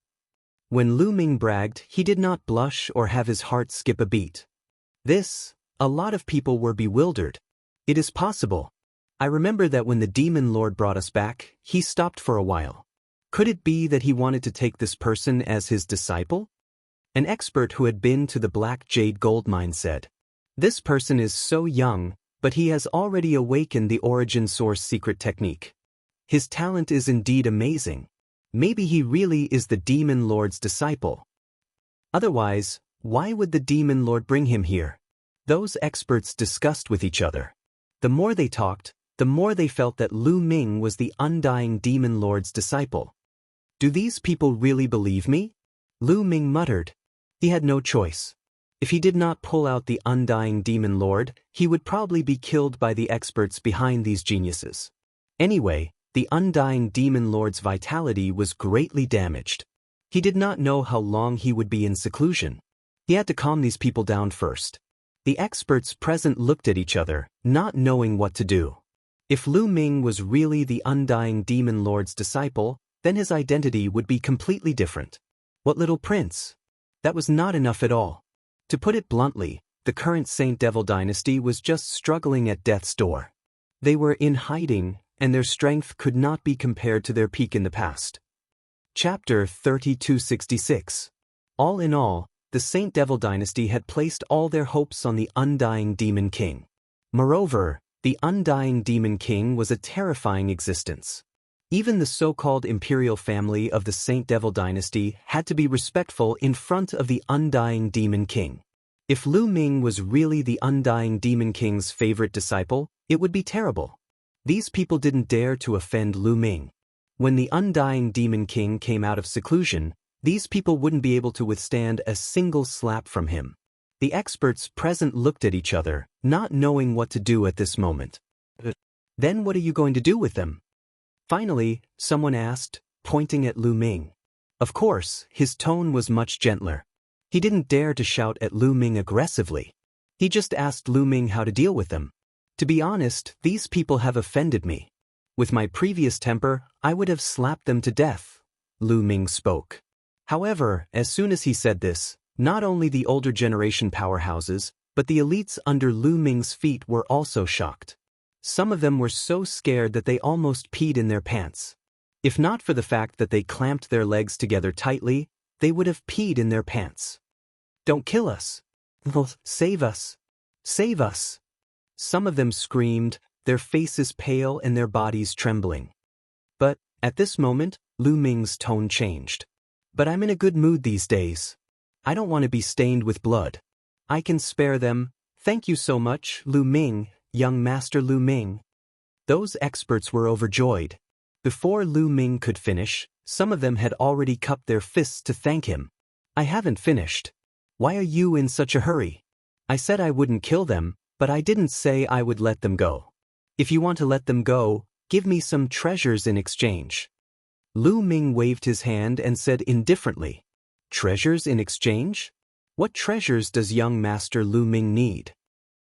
[SPEAKER 1] When Lu Ming bragged, he did not blush or have his heart skip a beat. A lot of people were bewildered. It is possible. I remember that when the demon lord brought us back, he stopped for a while. Could it be that he wanted to take this person as his disciple? An expert who had been to the Black Jade gold mine said, "This person is so young, but he has already awakened the origin source secret technique. His talent is indeed amazing. Maybe he really is the demon lord's disciple. Otherwise, why would the demon lord bring him here?" Those experts discussed with each other. The more they talked, the more they felt that Lu Ming was the undying demon lord's disciple. Do these people really believe me? Lu Ming muttered. He had no choice. If he did not pull out the undying demon lord, he would probably be killed by the experts behind these geniuses. Anyway, the undying demon lord's vitality was greatly damaged. He did not know how long he would be in seclusion. He had to calm these people down first. The experts present looked at each other, not knowing what to do. If Lu Ming was really the undying demon lord's disciple, then his identity would be completely different. What little prince? That was not enough at all. To put it bluntly, the current Saint Devil dynasty was just struggling at death's door. They were in hiding, and their strength could not be compared to their peak in the past. Chapter 3266. All in all, the Saint Devil dynasty had placed all their hopes on the undying demon king. Moreover, the undying demon king was a terrifying existence. Even the so-called imperial family of the Saint Devil dynasty had to be respectful in front of the undying demon king. If Lu Ming was really the undying demon king's favorite disciple, it would be terrible. These people didn't dare to offend Lu Ming. When the undying demon king came out of seclusion, these people wouldn't be able to withstand a single slap from him. The experts present looked at each other, not knowing what to do at this moment. Then what are you going to do with them? Finally, someone asked, pointing at Lu Ming. Of course, his tone was much gentler. He didn't dare to shout at Lu Ming aggressively. He just asked Lu Ming how to deal with them. To be honest, these people have offended me. With my previous temper, I would have slapped them to death. Lu Ming spoke. However, as soon as he said this, not only the older generation powerhouses, but the elites under Lu Ming's feet were also shocked. Some of them were so scared that they almost peed in their pants. If not for the fact that they clamped their legs together tightly, they would have peed in their pants. Don't kill us. Save us. Save us. Some of them screamed, their faces pale and their bodies trembling. But, at this moment, Lu Ming's tone changed. But I'm in a good mood these days. I don't want to be stained with blood. I can spare them. Thank you so much, Lu Ming, young Master Lu Ming. Those experts were overjoyed. Before Lu Ming could finish, some of them had already cupped their fists to thank him. I haven't finished. Why are you in such a hurry? I said I wouldn't kill them, but I didn't say I would let them go. If you want to let them go, give me some treasures in exchange. Lu Ming waved his hand and said indifferently, treasures in exchange? What treasures does young Master Lu Ming need?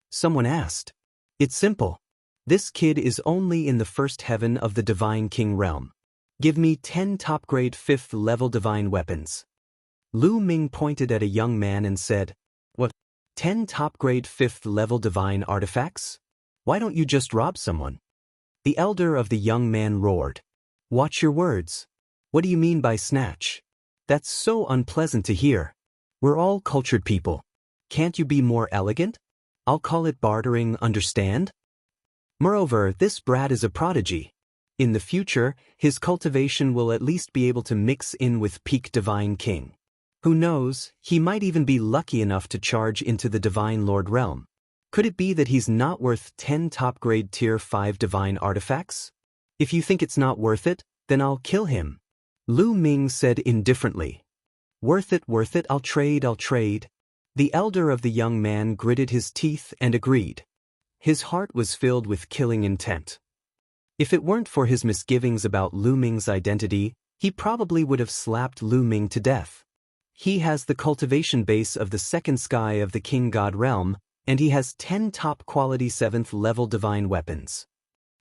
[SPEAKER 1] Someone asked. It's simple. This kid is only in the first heaven of the Divine King realm. Give me 10 top-grade 5th level divine weapons. Lu Ming pointed at a young man and said, What? 10 top-grade 5th level divine artifacts? Why don't you just rob someone? The elder of the young man roared. Watch your words. What do you mean by snatch? That's so unpleasant to hear. We're all cultured people. Can't you be more elegant? I'll call it bartering, understand? Moreover, this brat is a prodigy. In the future, his cultivation will at least be able to mix in with peak Divine King. Who knows, he might even be lucky enough to charge into the Divine Lord realm. Could it be that he's not worth 10 top-grade Tier 5 divine artifacts? If you think it's not worth it, then I'll kill him. Lu Ming said indifferently. Worth it, I'll trade. The elder of the young man gritted his teeth and agreed. His heart was filled with killing intent. If it weren't for his misgivings about Lu Ming's identity, he probably would have slapped Lu Ming to death. He has the cultivation base of the second sky of the King God realm, and he has 10 top-quality 7th level divine weapons.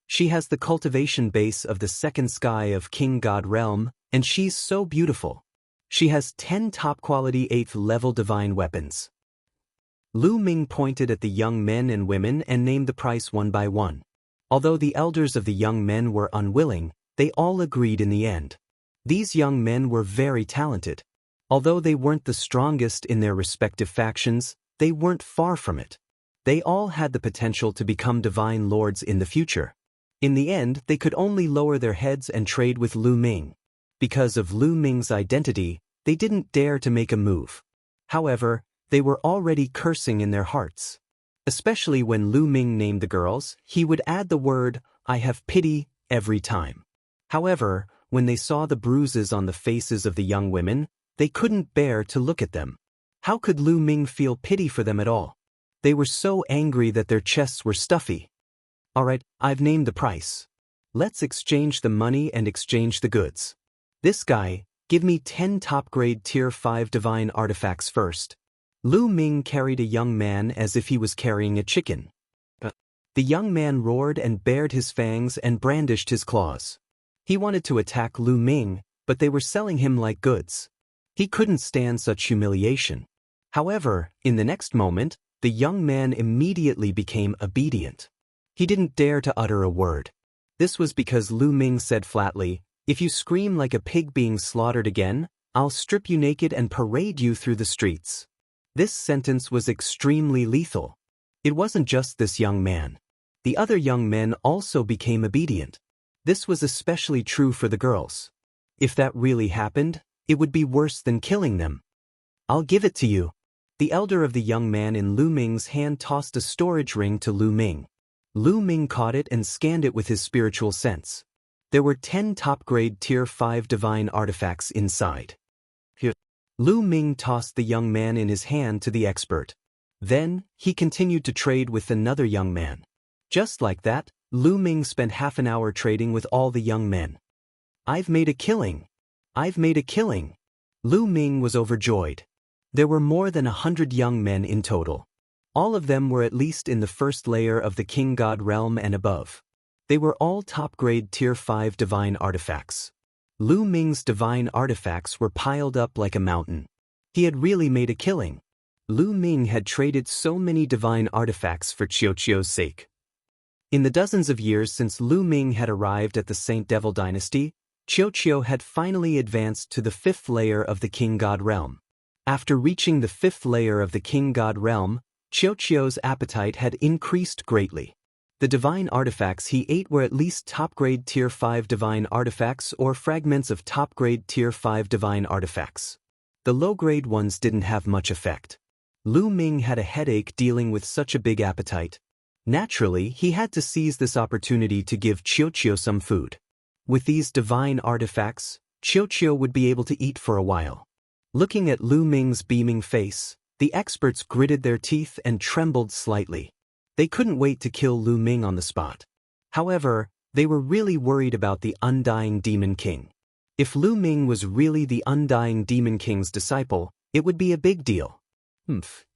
[SPEAKER 1] She has the cultivation base of the second sky of King God realm, and she's so beautiful. She has 10 top-quality 8th level divine weapons. Lu Ming pointed at the young men and women and named the price one by one. Although the elders of the young men were unwilling, they all agreed in the end. These young men were very talented. Although they weren't the strongest in their respective factions, they weren't far from it. They all had the potential to become divine lords in the future. In the end, they could only lower their heads and trade with Lu Ming. Because of Lu Ming's identity, they didn't dare to make a move. However, they were already cursing in their hearts. Especially when Lu Ming named the girls, he would add the word, I have pity, every time. However, when they saw the bruises on the faces of the young women, they couldn't bear to look at them. How could Lu Ming feel pity for them at all? They were so angry that their chests were stuffy. Alright, I've named the price. Let's exchange the money and exchange the goods. This guy, give me 10 top-grade Tier 5 divine artifacts first. Lu Ming carried a young man as if he was carrying a chicken. The young man roared and bared his fangs and brandished his claws. He wanted to attack Lu Ming, but they were selling him like goods. He couldn't stand such humiliation. However, in the next moment, the young man immediately became obedient. He didn't dare to utter a word. This was because Lu Ming said flatly, if you scream like a pig being slaughtered again, I'll strip you naked and parade you through the streets. This sentence was extremely lethal. It wasn't just this young man. The other young men also became obedient. This was especially true for the girls. If that really happened, it would be worse than killing them. I'll give it to you. The elder of the young man in Lu Ming's hand tossed a storage ring to Lu Ming. Lu Ming caught it and scanned it with his spiritual sense. There were 10 top-grade Tier 5 divine artifacts inside. Here. Lu Ming tossed the young man in his hand to the expert. Then, he continued to trade with another young man. Just like that, Lu Ming spent half an hour trading with all the young men. I've made a killing. Lu Ming was overjoyed. There were more than 100 young men in total. All of them were at least in the first layer of the King God realm and above. They were all top-grade Tier 5 divine artifacts. Lu Ming's divine artifacts were piled up like a mountain. He had really made a killing. Lu Ming had traded so many divine artifacts for Qiuqiu's sake. In the dozens of years since Lu Ming had arrived at the Saint Devil dynasty, Qiuqiu had finally advanced to the 5th layer of the King God realm. After reaching the 5th layer of the King God realm, Qiuqiu's appetite had increased greatly. The divine artifacts he ate were at least top-grade Tier 5 divine artifacts or fragments of top-grade Tier 5 divine artifacts. The low-grade ones didn't have much effect. Lu Ming had a headache dealing with such a big appetite. Naturally, he had to seize this opportunity to give Qiuqiu some food. With these divine artifacts, Qiuqiu would be able to eat for a while. Looking at Lu Ming's beaming face, the experts gritted their teeth and trembled slightly. They couldn't wait to kill Lu Ming on the spot. However, they were really worried about the Undying Demon King. If Lu Ming was really the Undying Demon King's disciple, it would be a big deal.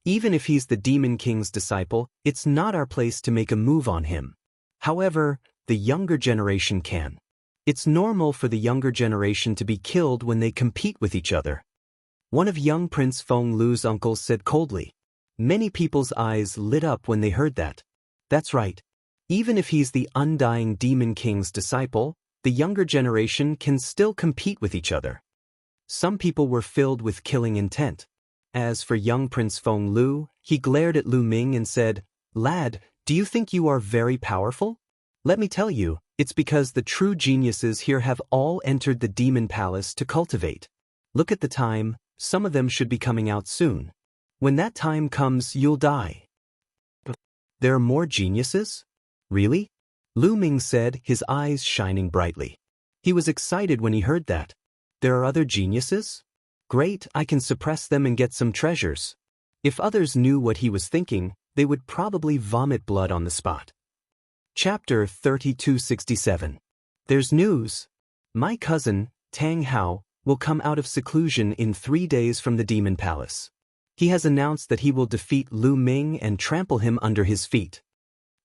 [SPEAKER 1] Even if he's the Demon King's disciple, it's not our place to make a move on him. However, the younger generation can. It's normal for the younger generation to be killed when they compete with each other. One of young Prince Feng Lu's uncles said coldly. Many people's eyes lit up when they heard that. That's right. Even if he's the Undying Demon King's disciple, the younger generation can still compete with each other. Some people were filled with killing intent. As for young Prince Feng Lu, he glared at Lu Ming and said, "Lad, do you think you are very powerful? Let me tell you, it's because the true geniuses here have all entered the Demon Palace to cultivate. Look at the time, some of them should be coming out soon. When that time comes, you'll die." There are more geniuses? Really? Lu Ming said, his eyes shining brightly. He was excited when he heard that. There are other geniuses? Great, I can suppress them and get some treasures. If others knew what he was thinking, they would probably vomit blood on the spot. Chapter 3267. There's news. My cousin, Tang Hao, will come out of seclusion in 3 days from the Demon Palace. He has announced that he will defeat Lu Ming and trample him under his feet.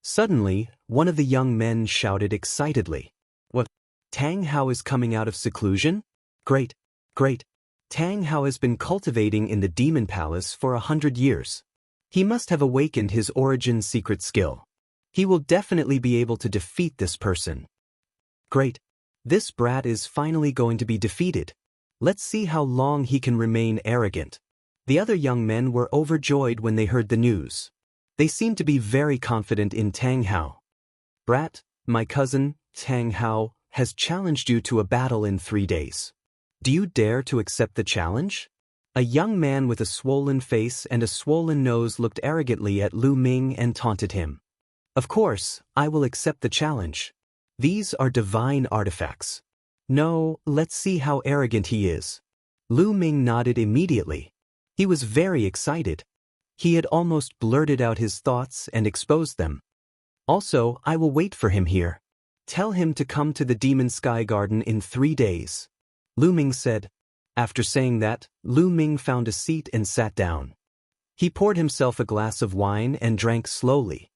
[SPEAKER 1] Suddenly, one of the young men shouted excitedly. What? Tang Hao is coming out of seclusion? Great, great. Tang Hao has been cultivating in the Demon Palace for 100 years. He must have awakened his origin secret skill. He will definitely be able to defeat this person. Great. This brat is finally going to be defeated. Let's see how long he can remain arrogant. The other young men were overjoyed when they heard the news. They seemed to be very confident in Tang Hao. Brat, my cousin, Tang Hao, has challenged you to a battle in 3 days. Do you dare to accept the challenge? A young man with a swollen face and a swollen nose looked arrogantly at Lu Ming and taunted him. Of course, I will accept the challenge. These are divine artifacts. No, let's see how arrogant he is. Lu Ming nodded immediately. He was very excited. He had almost blurted out his thoughts and exposed them. Also, I will wait for him here. Tell him to come to the Demon Sky Garden in 3 days. Lu Ming said. After saying that, Lu Ming found a seat and sat down. He poured himself a glass of wine and drank slowly.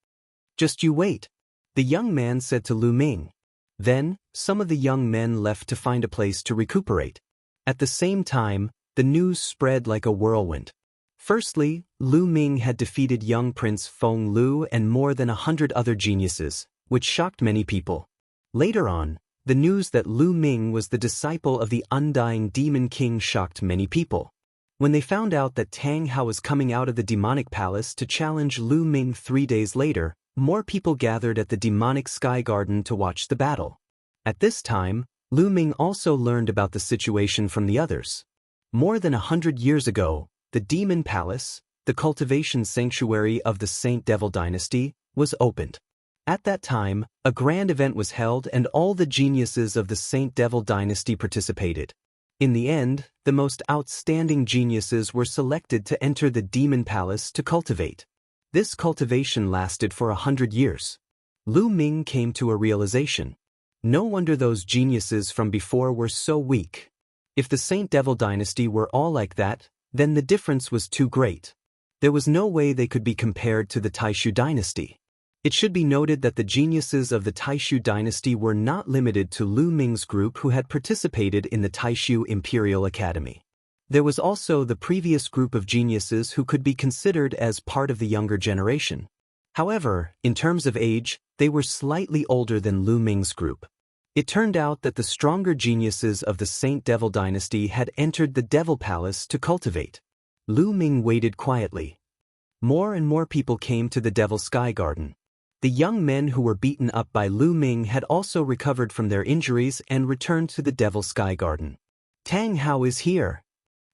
[SPEAKER 1] Just you wait, the young man said to Lu Ming. Then, some of the young men left to find a place to recuperate. At the same time, the news spread like a whirlwind. Firstly, Lu Ming had defeated young Prince Feng Lu and more than 100 other geniuses, which shocked many people. Later on, the news that Lu Ming was the disciple of the Undying Demon King shocked many people. When they found out that Tang Hao was coming out of the demonic palace to challenge Lu Ming 3 days later, more people gathered at the demonic sky garden to watch the battle. At this time, Lu Ming also learned about the situation from the others. More than 100 years ago, the Demon Palace, the cultivation sanctuary of the Saint Devil dynasty, was opened. At that time, a grand event was held and all the geniuses of the Saint Devil dynasty participated. In the end, the most outstanding geniuses were selected to enter the Demon Palace to cultivate. This cultivation lasted for 100 years. Lu Ming came to a realization. No wonder those geniuses from before were so weak. If the Saint Devil dynasty were all like that, then the difference was too great. There was no way they could be compared to the Taishu dynasty. It should be noted that the geniuses of the Taishu dynasty were not limited to Lu Ming's group who had participated in the Taishu Imperial Academy. There was also the previous group of geniuses who could be considered as part of the younger generation. However, in terms of age, they were slightly older than Lu Ming's group. It turned out that the stronger geniuses of the Saint Devil dynasty had entered the Devil Palace to cultivate. Lu Ming waited quietly. More and more people came to the Devil Sky Garden. The young men who were beaten up by Lu Ming had also recovered from their injuries and returned to the Devil Sky Garden. Tang Hao is here!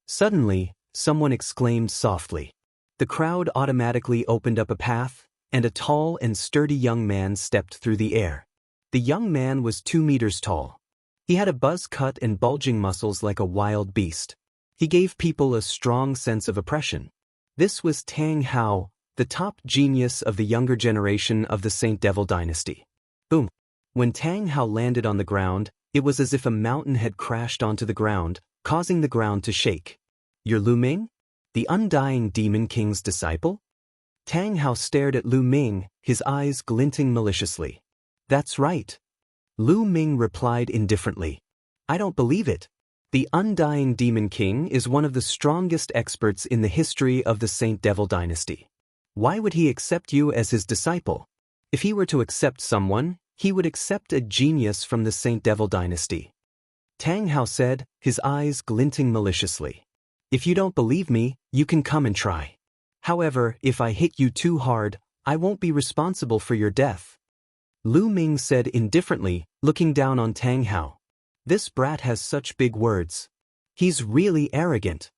[SPEAKER 1] Suddenly, someone exclaimed softly. The crowd automatically opened up a path, and a tall and sturdy young man stepped through the air. The young man was 2 meters tall. He had a buzz cut and bulging muscles like a wild beast. He gave people a strong sense of oppression. This was Tang Hao, the top genius of the younger generation of the Saint Devil dynasty. Boom! When Tang Hao landed on the ground, it was as if a mountain had crashed onto the ground, causing the ground to shake. You're Lu Ming? The undying Demon King's disciple? Tang Hao stared at Lu Ming, his eyes glinting maliciously. That's right. Lu Ming replied indifferently. I don't believe it. The undying Demon King is one of the strongest experts in the history of the Saint Devil dynasty. Why would he accept you as his disciple? If he were to accept someone, he would accept a genius from the Saint Devil dynasty. Tang Hao said, his eyes glinting maliciously. If you don't believe me, you can come and try. However, if I hit you too hard, I won't be responsible for your death. Lu Ming said indifferently, looking down on Tang Hao. This brat has such big words. He's really arrogant.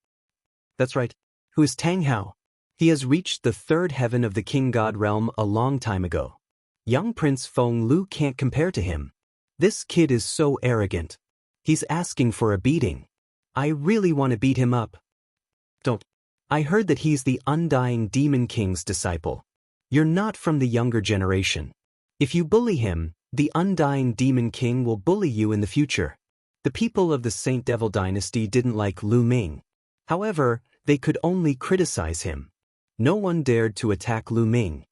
[SPEAKER 1] That's right. Who is Tang Hao? He has reached the 3rd heaven of the King God realm a long time ago. Young Prince Feng Lu can't compare to him. This kid is so arrogant. He's asking for a beating. I really want to beat him up. Don't. I heard that he's the undying Demon King's disciple. You're not from the younger generation. If you bully him, the undying Demon King will bully you in the future. The people of the Saint Devil dynasty didn't like Lu Ming. However, they could only criticize him. No one dared to attack Lu Ming.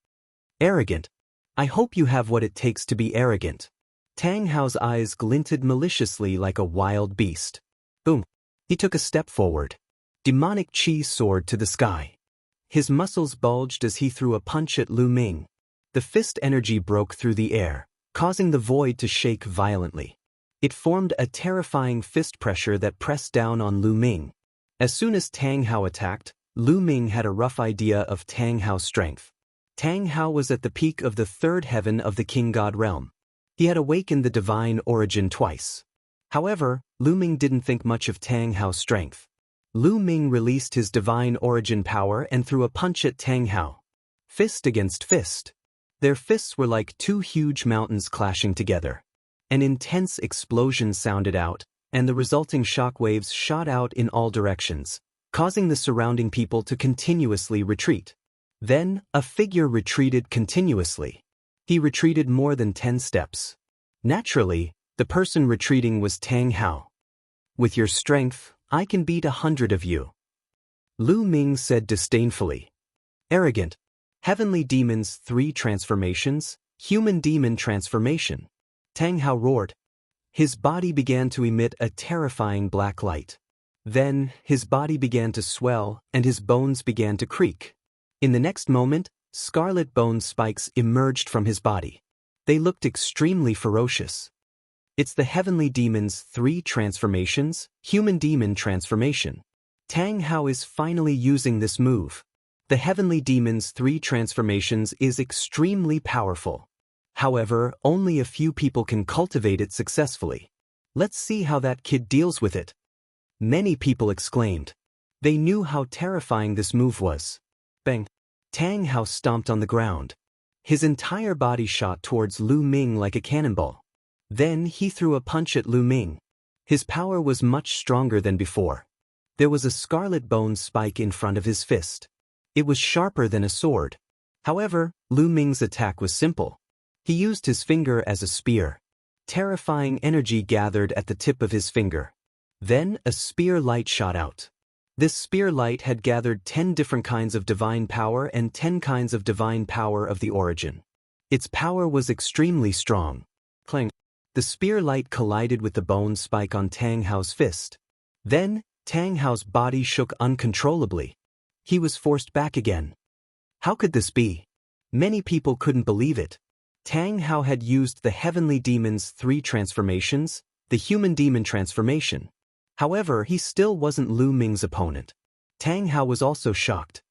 [SPEAKER 1] Arrogant. I hope you have what it takes to be arrogant. Tang Hao's eyes glinted maliciously like a wild beast. Boom. He took a step forward. Demonic chi soared to the sky. His muscles bulged as he threw a punch at Lu Ming. The fist energy broke through the air, causing the void to shake violently. It formed a terrifying fist pressure that pressed down on Lu Ming. As soon as Tang Hao attacked, Lu Ming had a rough idea of Tang Hao's strength. Tang Hao was at the peak of the 3rd heaven of the King God realm. He had awakened the divine origin twice. However, Lu Ming didn't think much of Tang Hao's strength. Lu Ming released his divine origin power and threw a punch at Tang Hao. Fist against fist. Their fists were like 2 huge mountains clashing together. An intense explosion sounded out, and the resulting shock waves shot out in all directions, causing the surrounding people to continuously retreat. Then, a figure retreated continuously. He retreated more than 10 steps. Naturally, the person retreating was Tang Hao. With your strength, I can beat 100 of you. Lu Ming said disdainfully. Arrogant. Heavenly Demon's 3 transformations, Human Demon transformation. Tang Hao roared. His body began to emit a terrifying black light. Then, his body began to swell and his bones began to creak. In the next moment, scarlet bone spikes emerged from his body. They looked extremely ferocious. It's the Heavenly Demon's 3 transformations, Human Demon transformation. Tang Hao is finally using this move. The Heavenly Demon's 3 transformations is extremely powerful. However, only a few people can cultivate it successfully. Let's see how that kid deals with it. Many people exclaimed. They knew how terrifying this move was. Bang! Tang Hao stomped on the ground. His entire body shot towards Lu Ming like a cannonball. Then he threw a punch at Lu Ming. His power was much stronger than before. There was a scarlet bone spike in front of his fist. It was sharper than a sword. However, Lu Ming's attack was simple. He used his finger as a spear. Terrifying energy gathered at the tip of his finger. Then a spear light shot out. This spear light had gathered 10 different kinds of divine power and 10 kinds of divine power of the origin. Its power was extremely strong. Clang! The spear light collided with the bone spike on Tang Hao's fist. Then, Tang Hao's body shook uncontrollably. He was forced back again. How could this be? Many people couldn't believe it. Tang Hao had used the Heavenly Demon's 3 transformations, the Human Demon transformation. However, he still wasn't Lu Ming's opponent. Tang Hao was also shocked.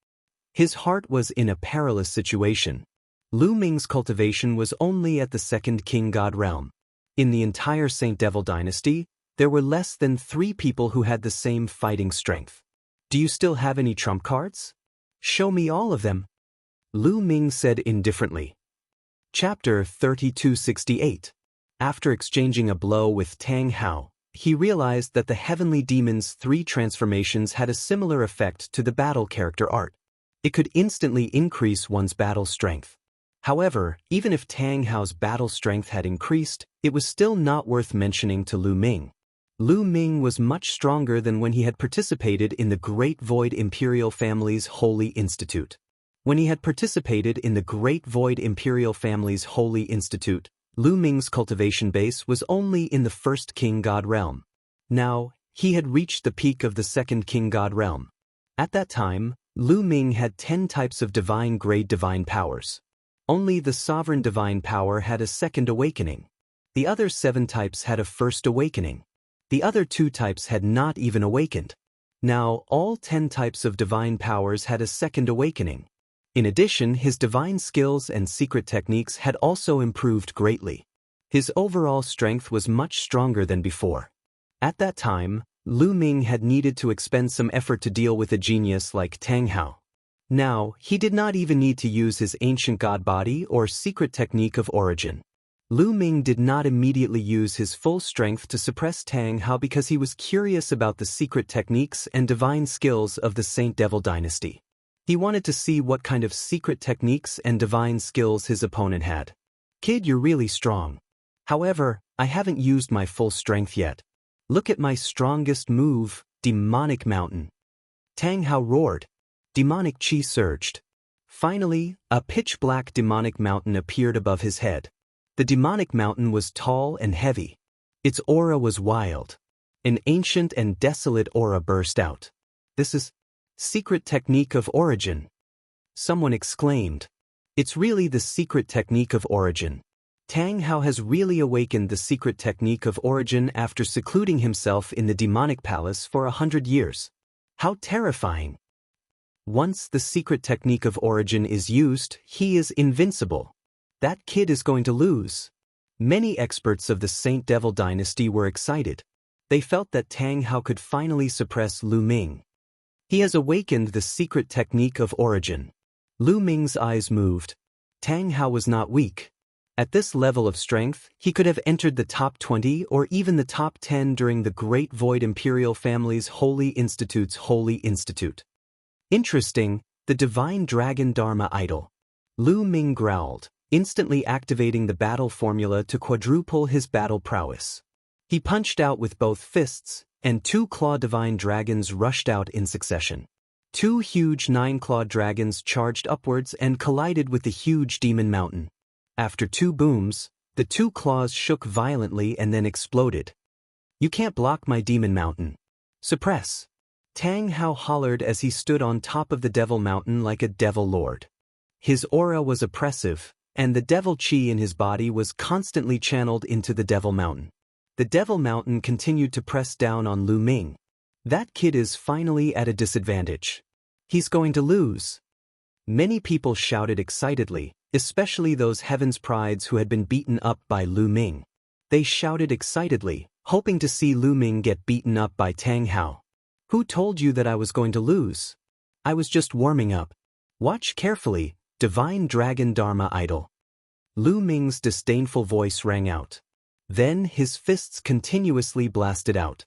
[SPEAKER 1] His heart was in a perilous situation. Lu Ming's cultivation was only at the second king god realm. In the entire Saint Devil dynasty, there were less than 3 people who had the same fighting strength. Do you still have any trump cards? Show me all of them. Lu Ming said indifferently. Chapter 3268. After exchanging a blow with Tang Hao, he realized that the heavenly demon's 3 transformations had a similar effect to the battle character art. It could instantly increase one's battle strength. However, even if Tang Hao's battle strength had increased, it was still not worth mentioning to Lu Ming. Lu Ming was much stronger than when he had participated in the Great Void Imperial Family's Holy Institute. When he had participated in the Great Void Imperial Family's Holy Institute, Lu Ming's cultivation base was only in the first king god realm. Now, he had reached the peak of the second king god realm. At that time, Lu Ming had 10 types of divine-grade divine powers. Only the sovereign divine power had a second awakening. The other 7 types had a first awakening. The other 2 types had not even awakened. Now, all 10 types of divine powers had a second awakening. In addition, his divine skills and secret techniques had also improved greatly. His overall strength was much stronger than before. At that time, Lu Ming had needed to expend some effort to deal with a genius like Tang Hao. Now, he did not even need to use his ancient god body or secret technique of origin. Lu Ming did not immediately use his full strength to suppress Tang Hao because he was curious about the secret techniques and divine skills of the Saint Devil dynasty. He wanted to see what kind of secret techniques and divine skills his opponent had. Kid, you're really strong. However, I haven't used my full strength yet. Look at my strongest move, Demonic Mountain. Tang Hao roared. Demonic chi surged. Finally, a pitch-black demonic mountain appeared above his head. The demonic mountain was tall and heavy. Its aura was wild. An ancient and desolate aura burst out. This is secret technique of origin. Someone exclaimed. It's really the secret technique of origin. Tang Hao has really awakened the secret technique of origin after secluding himself in the demonic palace for 100 years. How terrifying. Once the secret technique of origin is used, he is invincible. That kid is going to lose. Many experts of the Saint Devil dynasty were excited. They felt that Tang Hao could finally suppress Lu Ming. He has awakened the secret technique of origin. Lu Ming's eyes moved. Tang Hao was not weak. At this level of strength, he could have entered the top 20 or even the top 10 during the Great Void Imperial Family's Holy Institute's Holy Institute. Interesting, the Divine Dragon Dharma Idol. Lu Ming growled, instantly activating the battle formula to quadruple his battle prowess. He punched out with both fists, and 2 claw divine dragons rushed out in succession. 2 huge 9-clawed dragons charged upwards and collided with the huge demon mountain. After 2 booms, the 2 claws shook violently and then exploded. You can't block my demon mountain. Suppress. Tang Hao hollered as he stood on top of the devil mountain like a devil lord. His aura was oppressive, and the devil chi in his body was constantly channeled into the devil mountain. The devil mountain continued to press down on Lu Ming. That kid is finally at a disadvantage. He's going to lose. Many people shouted excitedly, especially those Heaven's Prides who had been beaten up by Lu Ming. They shouted excitedly, hoping to see Lu Ming get beaten up by Tang Hao. Who told you that I was going to lose? I was just warming up. Watch carefully, Divine Dragon Dharma Idol. Lu Ming's disdainful voice rang out. Then his fists continuously blasted out.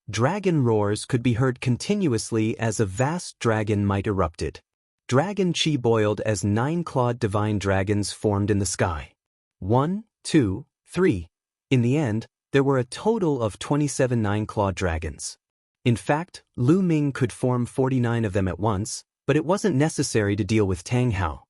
[SPEAKER 1] Dragon roars could be heard continuously as a vast dragon might erupted. Dragon chi boiled as 9-clawed divine dragons formed in the sky. 1, 2, 3. In the end, there were a total of 27 9-clawed dragons. In fact, Lu Ming could form 49 of them at once, but it wasn't necessary to deal with Tang Hao.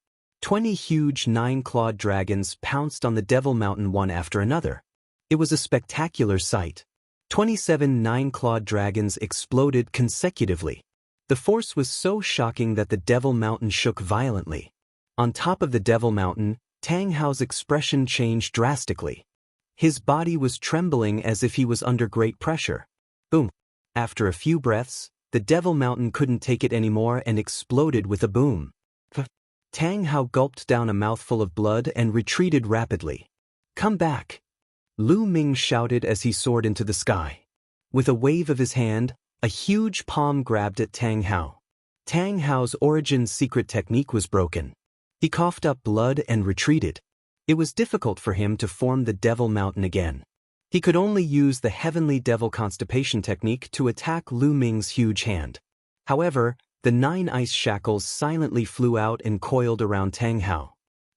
[SPEAKER 1] 20 huge 9-clawed dragons pounced on the Devil Mountain one after another. It was a spectacular sight. 27 9-clawed dragons exploded consecutively. The force was so shocking that the Devil Mountain shook violently. On top of the Devil Mountain, Tang Hao's expression changed drastically. His body was trembling as if he was under great pressure. Boom. After a few breaths, the Devil Mountain couldn't take it anymore and exploded with a boom. Tang Hao gulped down a mouthful of blood and retreated rapidly. "Come back!" Lu Ming shouted as he soared into the sky. With a wave of his hand, a huge palm grabbed at Tang Hao. Tang Hao's origin secret technique was broken. He coughed up blood and retreated. It was difficult for him to form the Devil Mountain again. He could only use the Heavenly Devil Constipation technique to attack Lu Ming's huge hand. However, the 9 ice shackles silently flew out and coiled around Tang Hao.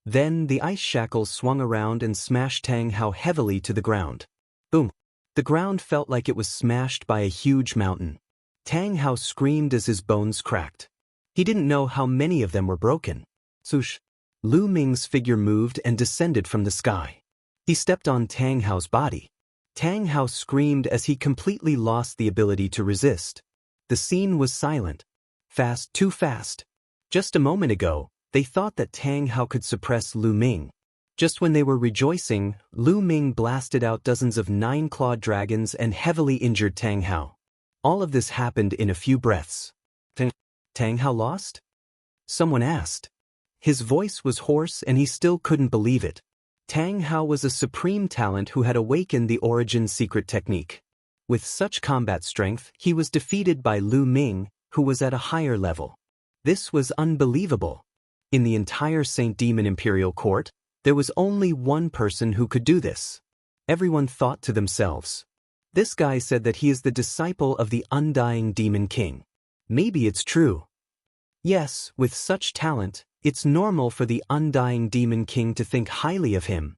[SPEAKER 1] Then the ice shackles swung around and smashed Tang Hao heavily to the ground. Boom! The ground felt like it was smashed by a huge mountain. Tang Hao screamed as his bones cracked. He didn't know how many of them were broken. Swoosh! Lu Ming's figure moved and descended from the sky. He stepped on Tang Hao's body. Tang Hao screamed as he completely lost the ability to resist. The scene was silent. Fast, too fast. Just a moment ago, they thought that Tang Hao could suppress Lu Ming. Just when they were rejoicing, Lu Ming blasted out dozens of 9-clawed dragons and heavily injured Tang Hao. All of this happened in a few breaths. Tang Hao lost? Someone asked. His voice was hoarse and he still couldn't believe it. Tang Hao was a supreme talent who had awakened the origin secret technique. With such combat strength, he was defeated by Lu Ming, who was at a higher level. This was unbelievable. In the entire Saint Demon Imperial Court, there was only one person who could do this. Everyone thought to themselves. This guy said that he is the disciple of the Undying Demon King. Maybe it's true. Yes, with such talent, it's normal for the Undying Demon King to think highly of him.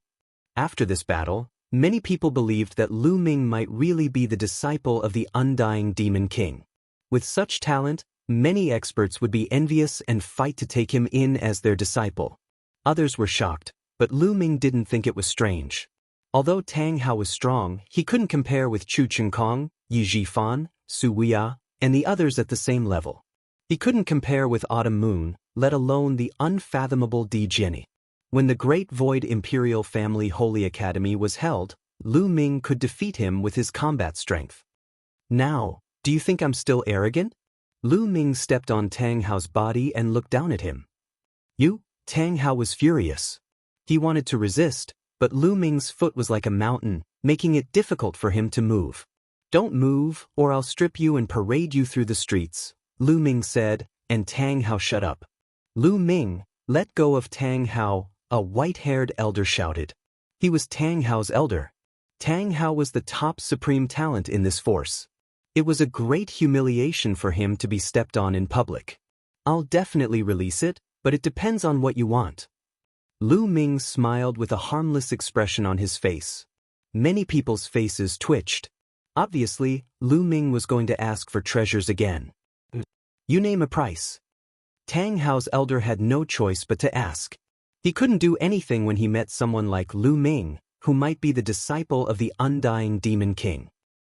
[SPEAKER 1] After this battle, many people believed that Lu Ming might really be the disciple of the Undying Demon King. With such talent, many experts would be envious and fight to take him in as their disciple. Others were shocked, but Lu Ming didn't think it was strange. Although Tang Hao was strong, he couldn't compare with Chu Chengkong, Yi Zhifan, Su Weia, and the others at the same level. He couldn't compare with Autumn Moon, let alone the unfathomable Di Jianyi. When the Great Void Imperial Family Holy Academy was held, Lu Ming could defeat him with his combat strength. Now, do you think I'm still arrogant? Lu Ming stepped on Tang Hao's body and looked down at him. You? Tang Hao was furious. He wanted to resist, but Lu Ming's foot was like a mountain, making it difficult for him to move. Don't move, or I'll strip you and parade you through the streets, Lu Ming said, and Tang Hao shut up. Lu Ming, let go of Tang Hao, a white-haired elder shouted. He was Tang Hao's elder. Tang Hao was the top supreme talent in this force. It was a great humiliation for him to be stepped on in public. I'll definitely release it, but it depends on what you want. Lu Ming smiled with a harmless expression on his face. Many people's faces twitched. Obviously, Lu Ming was going to ask for treasures again. You name a price. Tang Hao's elder had no choice but to ask. He couldn't do anything when he met someone like Lu Ming, who might be the disciple of the Undying Demon King.